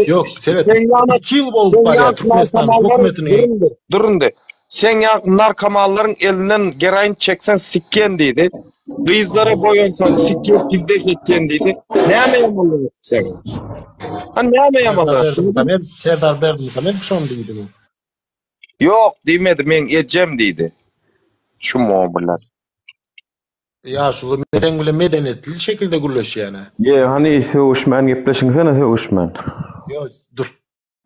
Yok, evet. 2 yıl oldu var ya Türkmenistan hükümetinin. Durun de. Sen ya narkomanların elinden gereğin çeksen sikken deydi. Kızlara boyansan sikken pizde çekken deydi. Näme yamalı sen? Näme yamalı? Serdar Berdimuhamedov şonu deydi mi? Yok demedi, men edeceğim deydi. Şu muhabirler. Ya şu sen bile medeniyetli şekilde gürleşýär yani. Hani söwüşmän gepleşiňsene söwüşmän. Yo,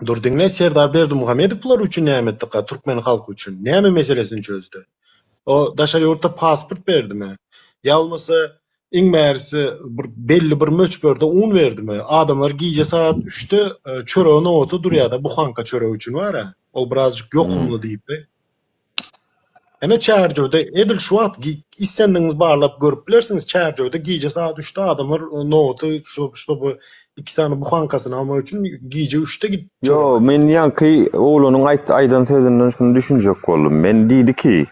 dur dinle Serdar Berdimuhamedovlar üçün näme etdi ka Türkmen halkı üçün? Näme meselesini çözdü? O daşary ýurtda pasport berdimi? Ya bolmasa iň bärisi belli bir möçberde un berdimi? Adamlar giýje saat 3'te çöreğine otu durýarda buhanka çöreği üçün var-a? Ol birazcık yokumlu diýipdi. Ene çärjewde edil şu wagt issendiňiz barlap görüp bilersiňiz çärjewde giýje saat 3'te adamlar notu şu bu 2 sany buhankasyny almak üçin giýje 3'te gidip. Yo, men ýanky oğlunyň aýdan sözünden şunu düşünjek boldum. Men diýdi ki,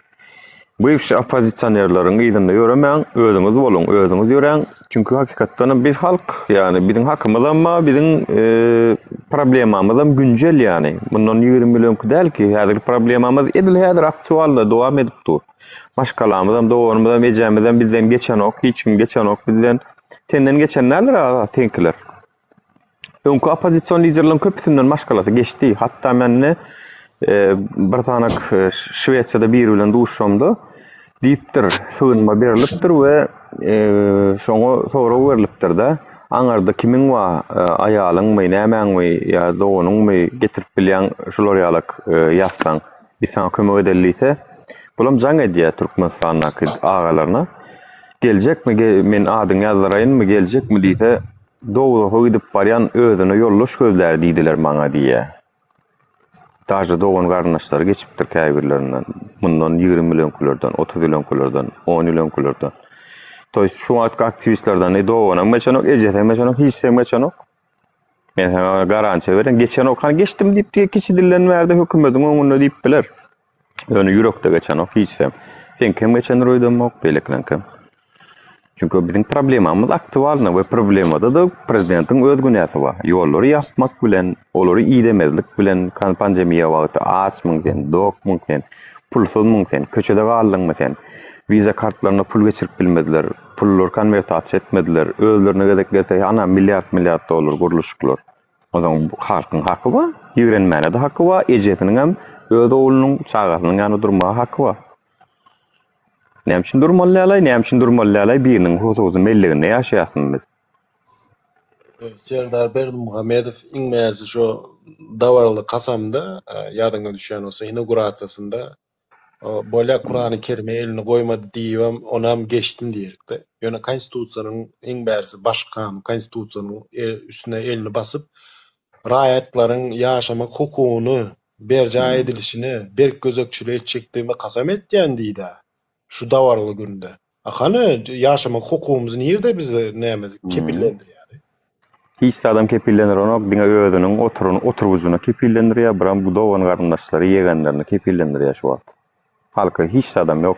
bu opozisiýonерleriň ýerinde ýöremäň, özüňiz bolun, özüňiz ýöreň. Çünki hakykatdan biz halk, yani biziň hakymyz amma biziň problemamyz hem güncel yani. Bundan 20 milyon däl ki, häzir problemamyz edil häzir aktualda dowam edip dur. Başgalarymyz hem dowamyz hem ejemiz hem bizden geçen ok, hiç kim geçen ok bizden senden geçenler tenkler. Öňkü opozisiýon liderleriň köpüsinden başgalasy geçdi. Hatda menne bir tanak Şweçýada bir bilen duşamda diýipdir, sığınma berilipdir we şoňa sowra berilipdir da. Aňarda kimiň wa aýalyňmy, nämäňmi ýa doganyňmy getirip bilýän şolar ýalyk ýazsaň, bisaň kömek edellise, bulam jaň edýär Türkmenistanyň agalaryna. Geljekmi, men adyň ýazdyraýynmy, geljekmi diýse, dogry gidip barýan özüne ýollaş gözler diýdiler maňa diýe. Taýja dogan garnaşlar geçipdir käbirlerinden. Bundan 20 milyon kullardan, 30 milyon kullardan, 10 milyon kullardan. Toýs şu wagtky aktivistlerden dogana meçanok, ejete meçanok, hiç meçanok. Men sana garanti beren, geçen ok geçtim diýip kiçi dillenmärde hökümetiň öňünde diýip biler. Öňü ýürekde geçen ok hiç sen kim geçen roýdanmak beleklen kim. Çünkü bizim problemamız aktualna we problemada da prezidentin öz günäsi bar. Ýollary ýapmak bilen, olary iýdemezlik bilen pandemiýa wagty açmyň sen, dokmyň sen, pulsuzmyň sen, köçede galyňmy sen, viza kartlaryna pul geçirip bilmediler, pullar konvertatsiýa etmediler, özlerine gedek gelse ana milyard dolar guruluşyklar. O zaman halkyň haky bar, ýigrenmäne de haky bar, ejetiniň hem öz oğlunyň çagasynyň ýanyna durmagy haky bar. Näme durmaly biriniň hususy melliginde ýaşaýasyn biz. Serdar Berdimuhamedov iň bärisi şo dawarly kasamda ýadyňa düşýän bolsa inaugurasiýasynda bola Kur'an-ı Kerim'e elini goýmady diýip onam geçdim diýerdi. Ýöne konstitusiýanyň iň bärisi başkan konstitusiýanyň üstüne elini basyp raýatlaryň ýaşamak hukugyny berja edilişini berk gözekçilik etjekdigine kasam etýän diýdi. Şu dawarly günde. Ahany ýaşamak hukukymyzy nerede bize näme kepillendirýär? Hiç adam kepillenir onok, diňe özüniň oturgusyna kepillendirýär, biram bu dogan garnaşlary ýegenlerini kepillendirýär şu wagt. Halka hiç adam yok.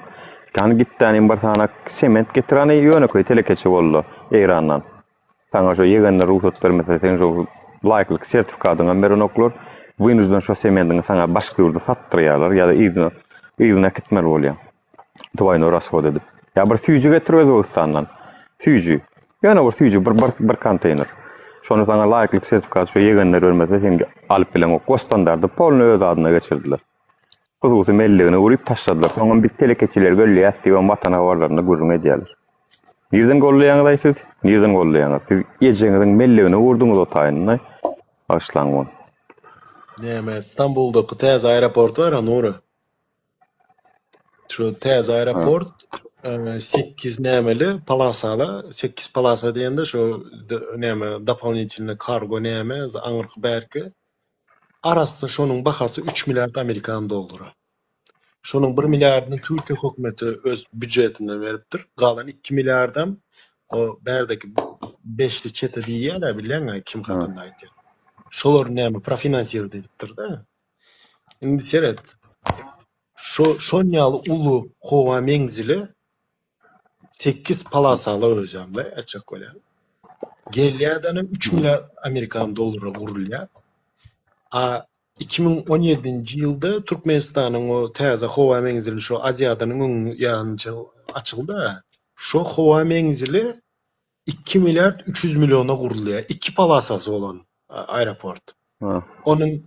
Kan gitden bir tanak sement getirany ýöne köý telekeçi boldy Eýrandan. Taňa şo ýegenler ruhsat bermese sen şo laýyklyk sertifikatyny beren oklar, bu ýüzden şo sementini taňa başga ýurda satdyrýarlar ýa-da ýygyna gitmeli bolýar. Toýny rasxod edip. Ya bir süýjü getirip Özbegistandan. Süýjü. Ýöne bir süýjü bir konteyner. Şonu taňa laýyklyk sertifikat şo ýegenler bermese sen alyp bilen o standardy polny öz adyna geçirdiler. Hususy melligini urup taşladylar. Soňra bir telekeçiler gölýär diýen watan habarlaryny görüň edýärler. Nerden golleýaňyz siz? Nerden golleýaňyz? Siz ýejeňiziň melligini urduňyz o taýyny. Başlangyň. Näme Istanbuldaky täze aeroport bar, Nuri. Şu täze aeroport 8 nämeli palasala, 8 palasa diýende şu näme doполнительный kargo näme, aňyrky bärki arasında şonun bahası 3 milyard Amerikan doları. Şonun 1 milyardını Türkiye hökümeti öz büdjetinden beripdir. Galan 2 milyardam o berdeki 5'li çete diýýärler bilen kim hakynda aýtdy. Şolar näme profinansiýer edipdir da. Indi seret. Şon ýaly ulu howa meňzili 8 palasaly özümle açık bolýar. Gelýärden 3 milyar Amerikan dolary gurulýar. 2017-nji ýylda Türkmenistanyň o täze howa meňzili şo Aziýadanyň öň ýanynça açyldy. Şo howa meňzili 2 milyard 300 milyona gurulýar. 2 palasasy bolan aeroport. Onuň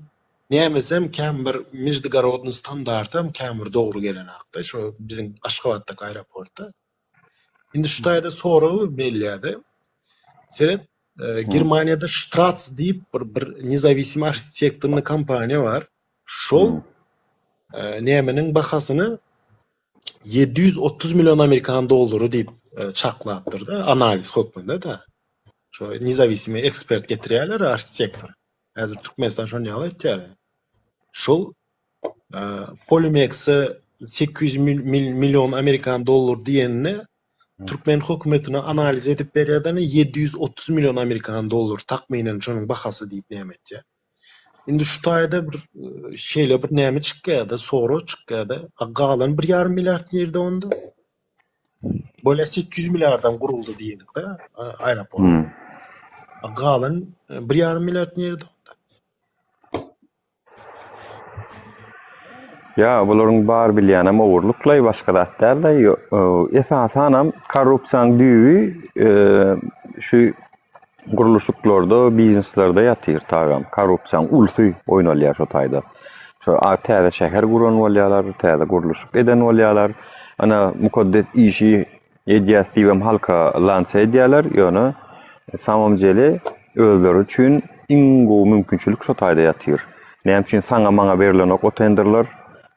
nämesem käm bir международный standartam käm bir dogry gelen hakda şo bizim Aşgabatdaky aeroportda. Indi şu taýda soragy belliýärdi. Seret Germaniýada Strats diýip bir nizawissimi arxitektorny kompaniýa bar. Şol nämenin bahasyny 730 milyon Amerikan dolary diýip çaklapdyr da analiz hökmünde da. Şo nizawissimi ekspert getirýärler arxitektor. Häzir Türkmenistan şonu ýaly etýär. Şol Polymex'i 800 milyon Amerikan dolary diýenini Türkmen hökümetine analiz edip berýärden 730 milyon Amerikan dolary takminen şonun bahasy diýip nämetýär. Indi şu taýda bir şeýle bir näme çykýardy, soru çykýardy. Galan 1,5 milyard ýerde onda. Böyle 800 milyardan guruldy diýenik da aeroport. Galan 1,5 milyard ýerde. Ya bularyň bar bilýän ama ogurlyklay başga zat däl. Esasanam korrupsiýaň düýbi şu guruluşluklarda, bizneslarda ýatyr tagam. Korrupsiýaň ulsy oýnalýar şo taýda. Şo täze şäher guran bolýarlar, täze guruluşluk eden bolýarlar. Ana mukaddes işi edýäsdiwem halka lança edýärler, ýöne samamjely özleri üçin iň gowy mümkinçilik şo taýda ýatyr. Näme üçin saňa maňa berilen o tenderler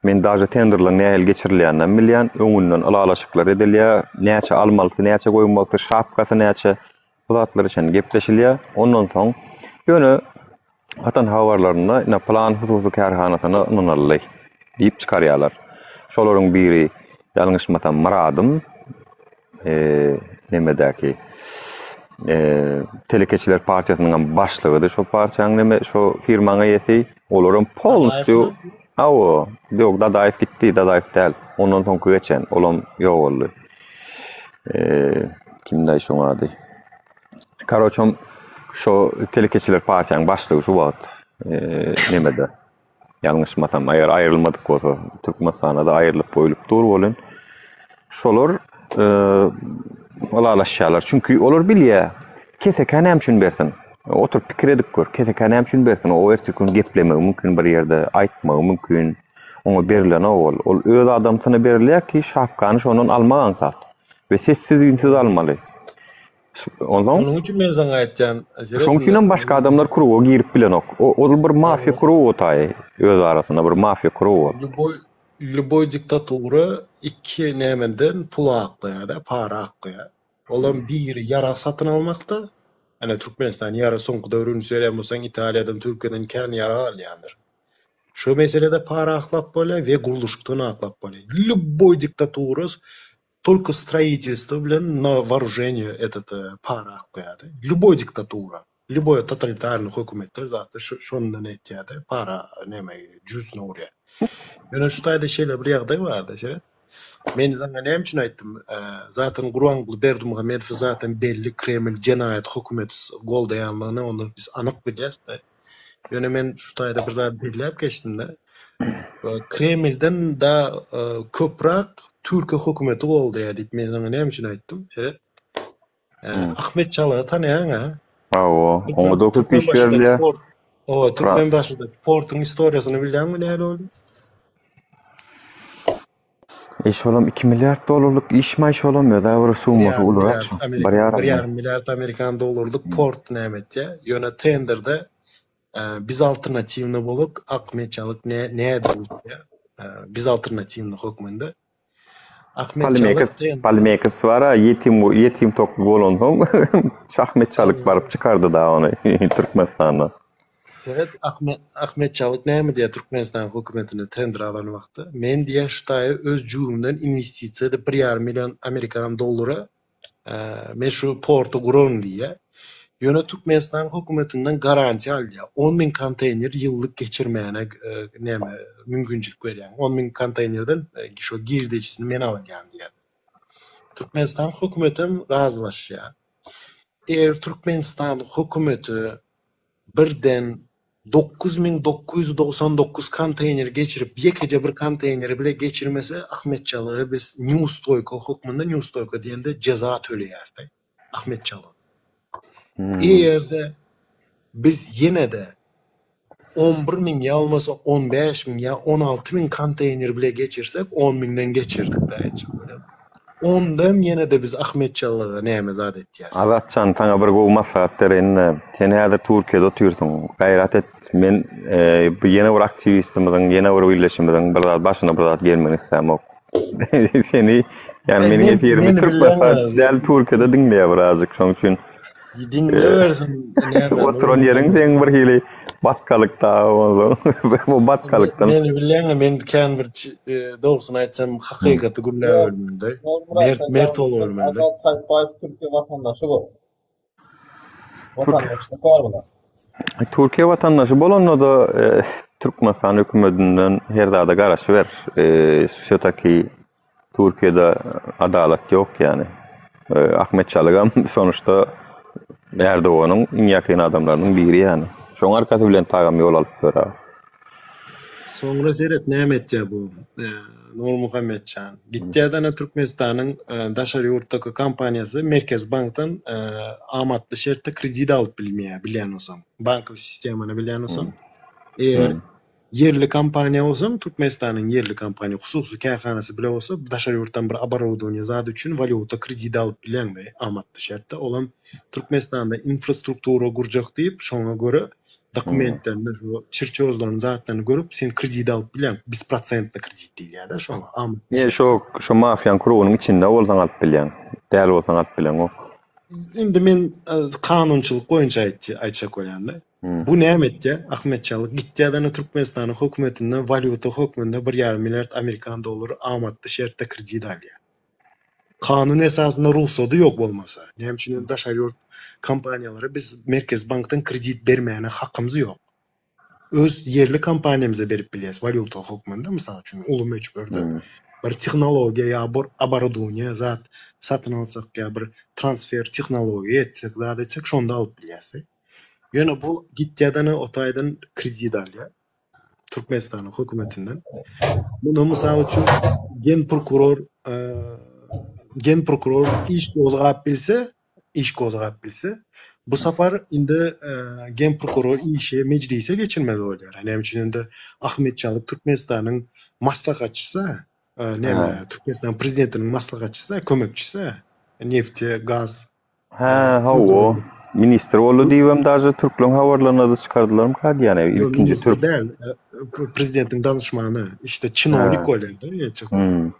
men daja tenderler nähil geçirilýänden bilýän, öňünden alalaşyklar edilýär, näçe almalysy, näçe goýulmalysy, şapkasy näçe bulatlar üçin gepleşilýär. Ondan soň ýöne atan habarlaryna ina plan hususy kärhanasyna nunally diýip çykarýarlar. Şolaryň biri ýalňyşmasam Muradım nemedäki Telekeçiler Partiýasynyň başlygydy. Şo partiýanyň neme şo firmaňa ýeti, olaryň polnusu awo, ýok Dadaýew gitdi, Dadaýew däl. Ondan soň geçen, olam ýok boldy. Kimde şoň ady? Karoçam şo Telekeçiler Partiýanyň başlygy şu wagt nemede. Ýalňyşmasam, eger aýrylmadyk bolsa, Türkmenistana da aýrylyp goýulyp dur bolan. Şolar alalaşýarlar. Çünki olar bilýär, keseken hem şun bersin. Oturup pikir edip gör, keseken hem şun bersin. O ertekün geplemek mümkin, bir ýerde aýtmak mümkin. Oňa berilen ol öz adamsyna berilýär ki, şapkany şondan almagan zat. Ve sessiz ünsiz almaly. Onun üçin men sana aýtjam, şoňkyňdan başga adamlar kuruwa girip bilen ok. Ol bir mafiya kuruwa taý, öz arasyna bir mafiya kuruwa. Любой diktatura iki nämeden pul aklaya da para aklaya. Olan bir yarak satın almakta. Hani Türkmenistan yara soňky döwrüni söýleýän bolsaň Italiýadan, Türkiýeden kän yara alýandyr. Şu meselede para aklap bolýar we guruluşykdan aklap bolýar. Любой diktatura только строительство bilen на вооружение этот para aklaýar. Любой diktatura, любой totalitarny hökümetler zaten şondan etýär, para näme jüzüne urýar. Ýöne şu taýda şeýle bir ýagdaý bardy, şeýle. Men sana näme üçin aýtdym? Zaten Gurbanguly Berdimuhammedow zaten belli Kreml jenaýat hökümeti goldaýanlygyny onu biz anyk bilýäs da. Ýöne men şu taýda bir zat belläp geçdim-de. Kremlden da köprak Türkiýe hökümeti goldaýar diýip men sana näme üçin aýtdym? Şeýle. Ahmet Çalıgy tanýaň-a? Awo, oňa da köp iş berilýär. O Türkmen başyda portuň historiýasyny bilýärmi näle boldy? Eş olam 2 milyard dolarlyk iş maýş olamýar da, bir summasy ulyrak. 1,5 milyard Amerikan dolarlyk port nämetýär. Ýöne tenderde biz alternatywny bolup Ahmet Çalık näde bolýar? Biz alternatywny höküminde. Ahmet Çalık Palmekas var, yetim toklu bolan soň Ahmet Çalık baryp çykardy da onu Türkmenistandan. Serhat Ahmet Çalık näme diýär Türkmenistan hökümetine tender alan wagtda? Men diýär şu taýy öz jübümden investisiýada 1,5 milyon Amerikan dollary men şu portu guran diýär. Ýöne Türkmenistan hökümetinden garantiýa alýar. 10.000 konteyner ýyllyk geçirmäne näme mümkinçilik berýär. 10.000 konteynerden şo girdiçisini men alýan diýär. Türkmenistan hökümetim razylaşýar. Eğer Türkmenistan hökümeti birden 9.999 konteyner geçirip ýekece bir konteyneri bile geçirmese Ahmet Çalık'a biz News Toyko hukmunda News Toyko diýende ceza töleýärdi. Ahmet Çalık. Eğerde biz yine de 11.000 ya olmasa 15.000 ya 16.000 konteyner bile geçirsek 10.000'den geçirdik daýçy. Ondan yine de biz Ahmet Çalık'a näme zat etýäs. Azatçan taňa bir gowy maslahat berende. Sen häzir Türkiýede oturýarsyň. Gaýrat et. Men bu ýene bir aktivistimiň, ýene bir birleşimiň bir zat başyna bir zat gelmeni islämok. Seni yani meni efirimi Türkmenistan däl Türkiýede dinleýär birazjyk. Şoň üçin dinleýärsin. Oturan ýeriň seň bir hili batkalykda bolsa. Bu batkalykdan. Meni bilýän men kän bir dogrusyny aýtsam hakykaty gülläwürmünde. Mert bolurmynda. Azat Tayyip Türkiýe watandaşy bol. Watandaşlyk bar bular. Türkiýe watandaşy bolanda da Türkmenistan hökümetinden her dada garaşy ber. Şotaki Türkiýede adalet ýok ýani. Ahmet Çalıkam sonuçta Erdoğan'ın en yakın adamlarının biri yani. Şoň arkasy bilen tagam ýol alyp ber. Soňra seret näme etdi bu? Nur Muhammedcan. Gitdiýärden Türkmenistanyň daşary ýurtdaky kompaniýasy Merkez Bankdan amatly şertde kredit alyp bilýän olsam, bankow sistemany bilýän olsam, eger yerli kompaniýa bolsa, Türkmenistanyň yerli kompaniýa hususy kärhanasy bile bolsa, daşary ýurtdan bir оборудование zat üçin valyuta kredit alyp bilýän amatly şertde. Olam Türkmenistanda infrastruktura gurjak diýip, şoňa göre dokumentlerini, şu çirçozlaryny zatlaryny görüp sen kredit alyp bilýän, 100% kredit diýilýär-de şoňa. Şu mafiýan kurugynyň içinde bolsaň alyp bilýän. Däl bolsaň alyp bilýän o. Indi men kanunçylyk boýunça aýtjak bolýan-da. Bu näme etdi? Ahmet Çalık gitdiýärden Türkmenistanyň hökümetinden valyuta hökmünde 1,5 milyard Amerikan dollary amatly şertde kredit alýar. Kanun esasında ruhsatı ýok bolmasa. Näme üçin daşary ýurt kompaniýalary biz Merkez Bankdan kredit bermäne hakkymyz ýok. Öz yerli kompaniýamyza berip bilýäs valyuta hökmünde, mysal üçin uly möçberde bir texnologiýa ýa bir оборудование zat satyn alsak ýa bir transfer texnologiýa etsek, zat etsek şonda alyp bilýäs. Ýöne bu gitdiýärden otaýdan kredit alýar. Türkmenistanyň hökümetinden. Bunu mysal üçin gen prokuror iş gozgap bilse, bu sapar indi gen prokuror işe meclise geçirmeli bolýar. Näme üçin indi Ahmet Çalık Türkmenistanyň maslahatçysy, näme Türkmenistan prezidentiniň maslahatçysy, kömekçisi, nefti, gaz. O minister bolu diýem daşy türkleň habarlaryna da çykardylar ýani ikinji türk prezidentiň danışmany, işte çinolik bolýar-da.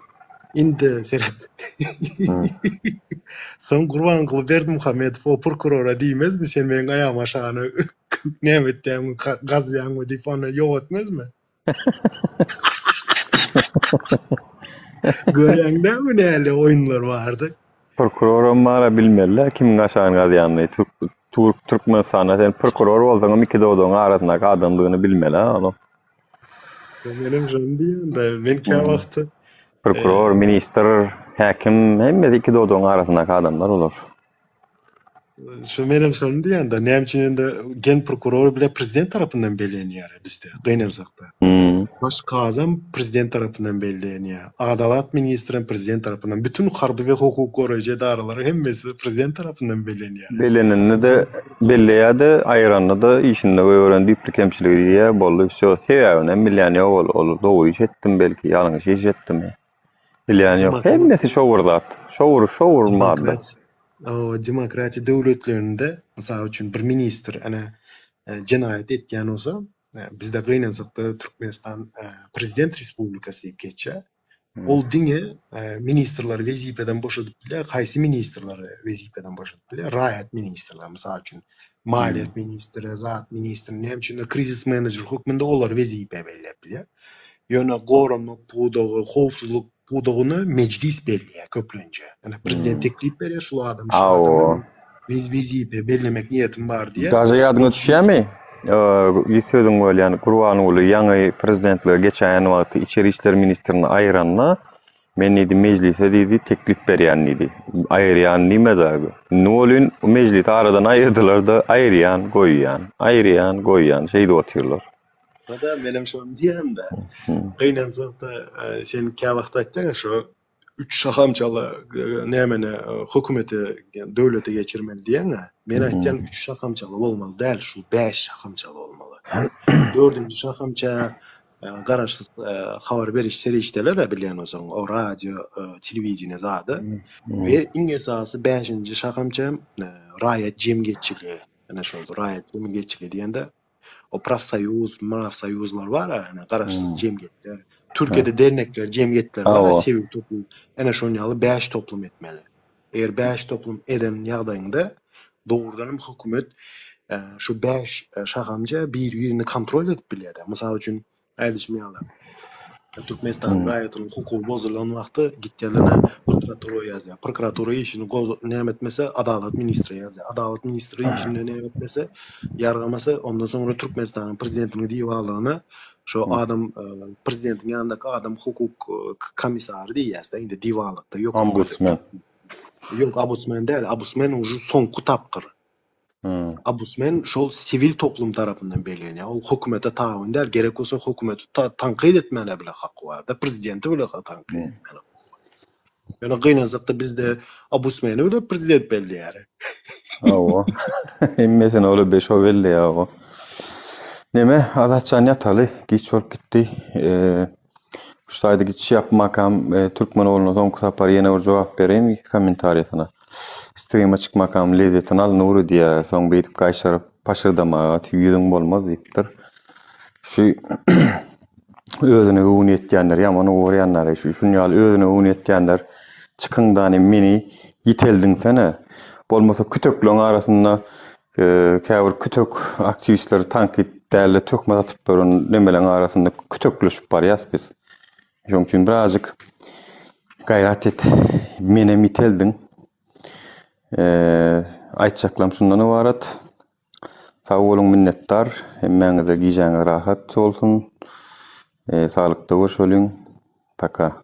Indi Serhat. Son Gurban Kılıp Berdimuhamedov o prokurora diýmezmi sen meniň aýam aşagyny näme etdiň gaz ýaňmy diýip onu ýok etmezmi? Görýäňdämi näle oýunlar bardy? Prokuror mara bilmerler kimin aşagyny gaz ýanyny Türkmenistanda sen prokuror bolsaň iki dowlatyň arasyndaky adamlygyny bilmeler onu. Benim jöndiýän men kä wagty prokuror, minister, hakim hemme iki dowlatyň arasyndaky adamlar olar. Şu menem son diýende näme üçin gen prokuror bile prezident tarapyndan bellenýär bizde, Gynamsakda. Baş kazam prezident tarapyndan bellenýär. Adalat ministri prezident tarapyndan, bütün harby we hukuk goraýjy daralary hemmesi prezident tarapyndan bellenýär. Bellenende de belleýärde, aýranda da işinde öwrendik bir kemçiligi boldy. Şo sebäbine bilýän ol, dogry iş etdim belki, ýalňyş iş etdim. Bilýän ýok. Hemmesi şowurdat. Şowur mardy. Demokratiya döwletlerinde mysal üçin bir ministr jinayet etýän bolsa, bizde Gynamsakda Türkmenistan prezident respublikasy diýip geçýär. Ol diňe ministrler wezipeden boşadyp bilýär, haýsy ministrler wezipeden boşadyp bilýär? Raýat ministrler mysal üçin Maliyet ministri, zat ministri, nem üçin de krisis menajer hukmunda olar wezipe belläp bilýär. Ýöne gorunluk, pudugy, howpsuzlyk pudugyny meclis belliýär köplünce. Yani prezident teklip berýär, şu adam şu adam wezipe bellemek niýetim bar diýär. Gaza ýadyňa düşýärmi? Ýsödüň bolýan Gurban uly ýaňy prezidentliğe geçen wagty içeri işler ministrini aýranna men idi meclise diýdi teklip berýän idi. Aýryan nime dagy? Nolun meclis aradan aýyrdylar da aýryan goýýan şeýde oturýarlar. Bada menem şonu diýen de. Gynanzykda sen käwagt aýtdyň şu 3 şahamçaly nämene hökümeti döwlete geçirmeli diýen. Men aýtdym 3 şahamçaly bolmaly däl, şu 5 şahamçaly bolmaly. 4-nji şahamça garaşsız habar beriş serişdeler bilýän bolsaň, o radio, telewiziýne zady. We iň esasy 5-nji şahamça raýat jemgyýetçiligi. Ana şol raýat jemgyýetçiligi diýende o profsoýuzlar bar, yani garaşsız jemgyýetler. Türkiýede dernekler, jemgyýetler bar, sivil toplum. Ana şonu ýaly 5 toplum etmeli. Eger 5 toplum eden ýagdaýynda dogrudan hökümet şu 5 şahamca bir-birini kontrol edip bilýär. Mysal üçin aýdyşmaýarlar. Türkmenistan raýatynyň hukuky bozulan wagty gitýärler prokuratura ýazýar. Prokuratura işini näme etmese adalet ministri ýazýar. Adalet ministri işini näme etmese ýargamasa ondan soňra Türkmenistanyň prezidentiniň diýwalygyny şu adam prezidentiň ýanyndaky adam hukuk komissary diýýär. Indi diýwalykda ýok. Ombudsman. Ýok, ombudsman däl. Ombudsman uju soňky tapkyr. Ombudsman şol sivil toplum tarapyndan belirlenýär. Ol hökümete taýin der, gerek bolsa hökümeti tanqid etmeli bile haqqy bar da, prezidenti bile tanqid etmeli. Ýöne gynanzykda bizde ombudsmany bile prezident belliýär. Awa. Emmesine ola 5 o belliýär awa. Neme azatçan ýataly, giç bolup gitdi. Şu taýda giç ýapmakam Türkmen oluny soňky sapar ýene bir jogap bereyim kommentariýasyna. Streama çıkmakam lezzetini al nuru diye son beytip kaçarıp paşırdama yüzün bolmaz deyipdir. Şu özüne övün etkenler yaman uğrayanlar şunu yal özüne övün etkenler çıkından meni yiteldin sene bolmasa kütöklüğün arasında käbir kütök aktivistleri tankit däle tökme atıp görün nemelerin arasında kütöklüşüp barýas biz. Şoň üçin birazjyk gayrat et meni yiteldin. Aýtjaklam şundan ibaret. Sag bolun minnetdar, hemmeňize giýjäňiz rahat bolsun. Salykda görüşelim. Paka.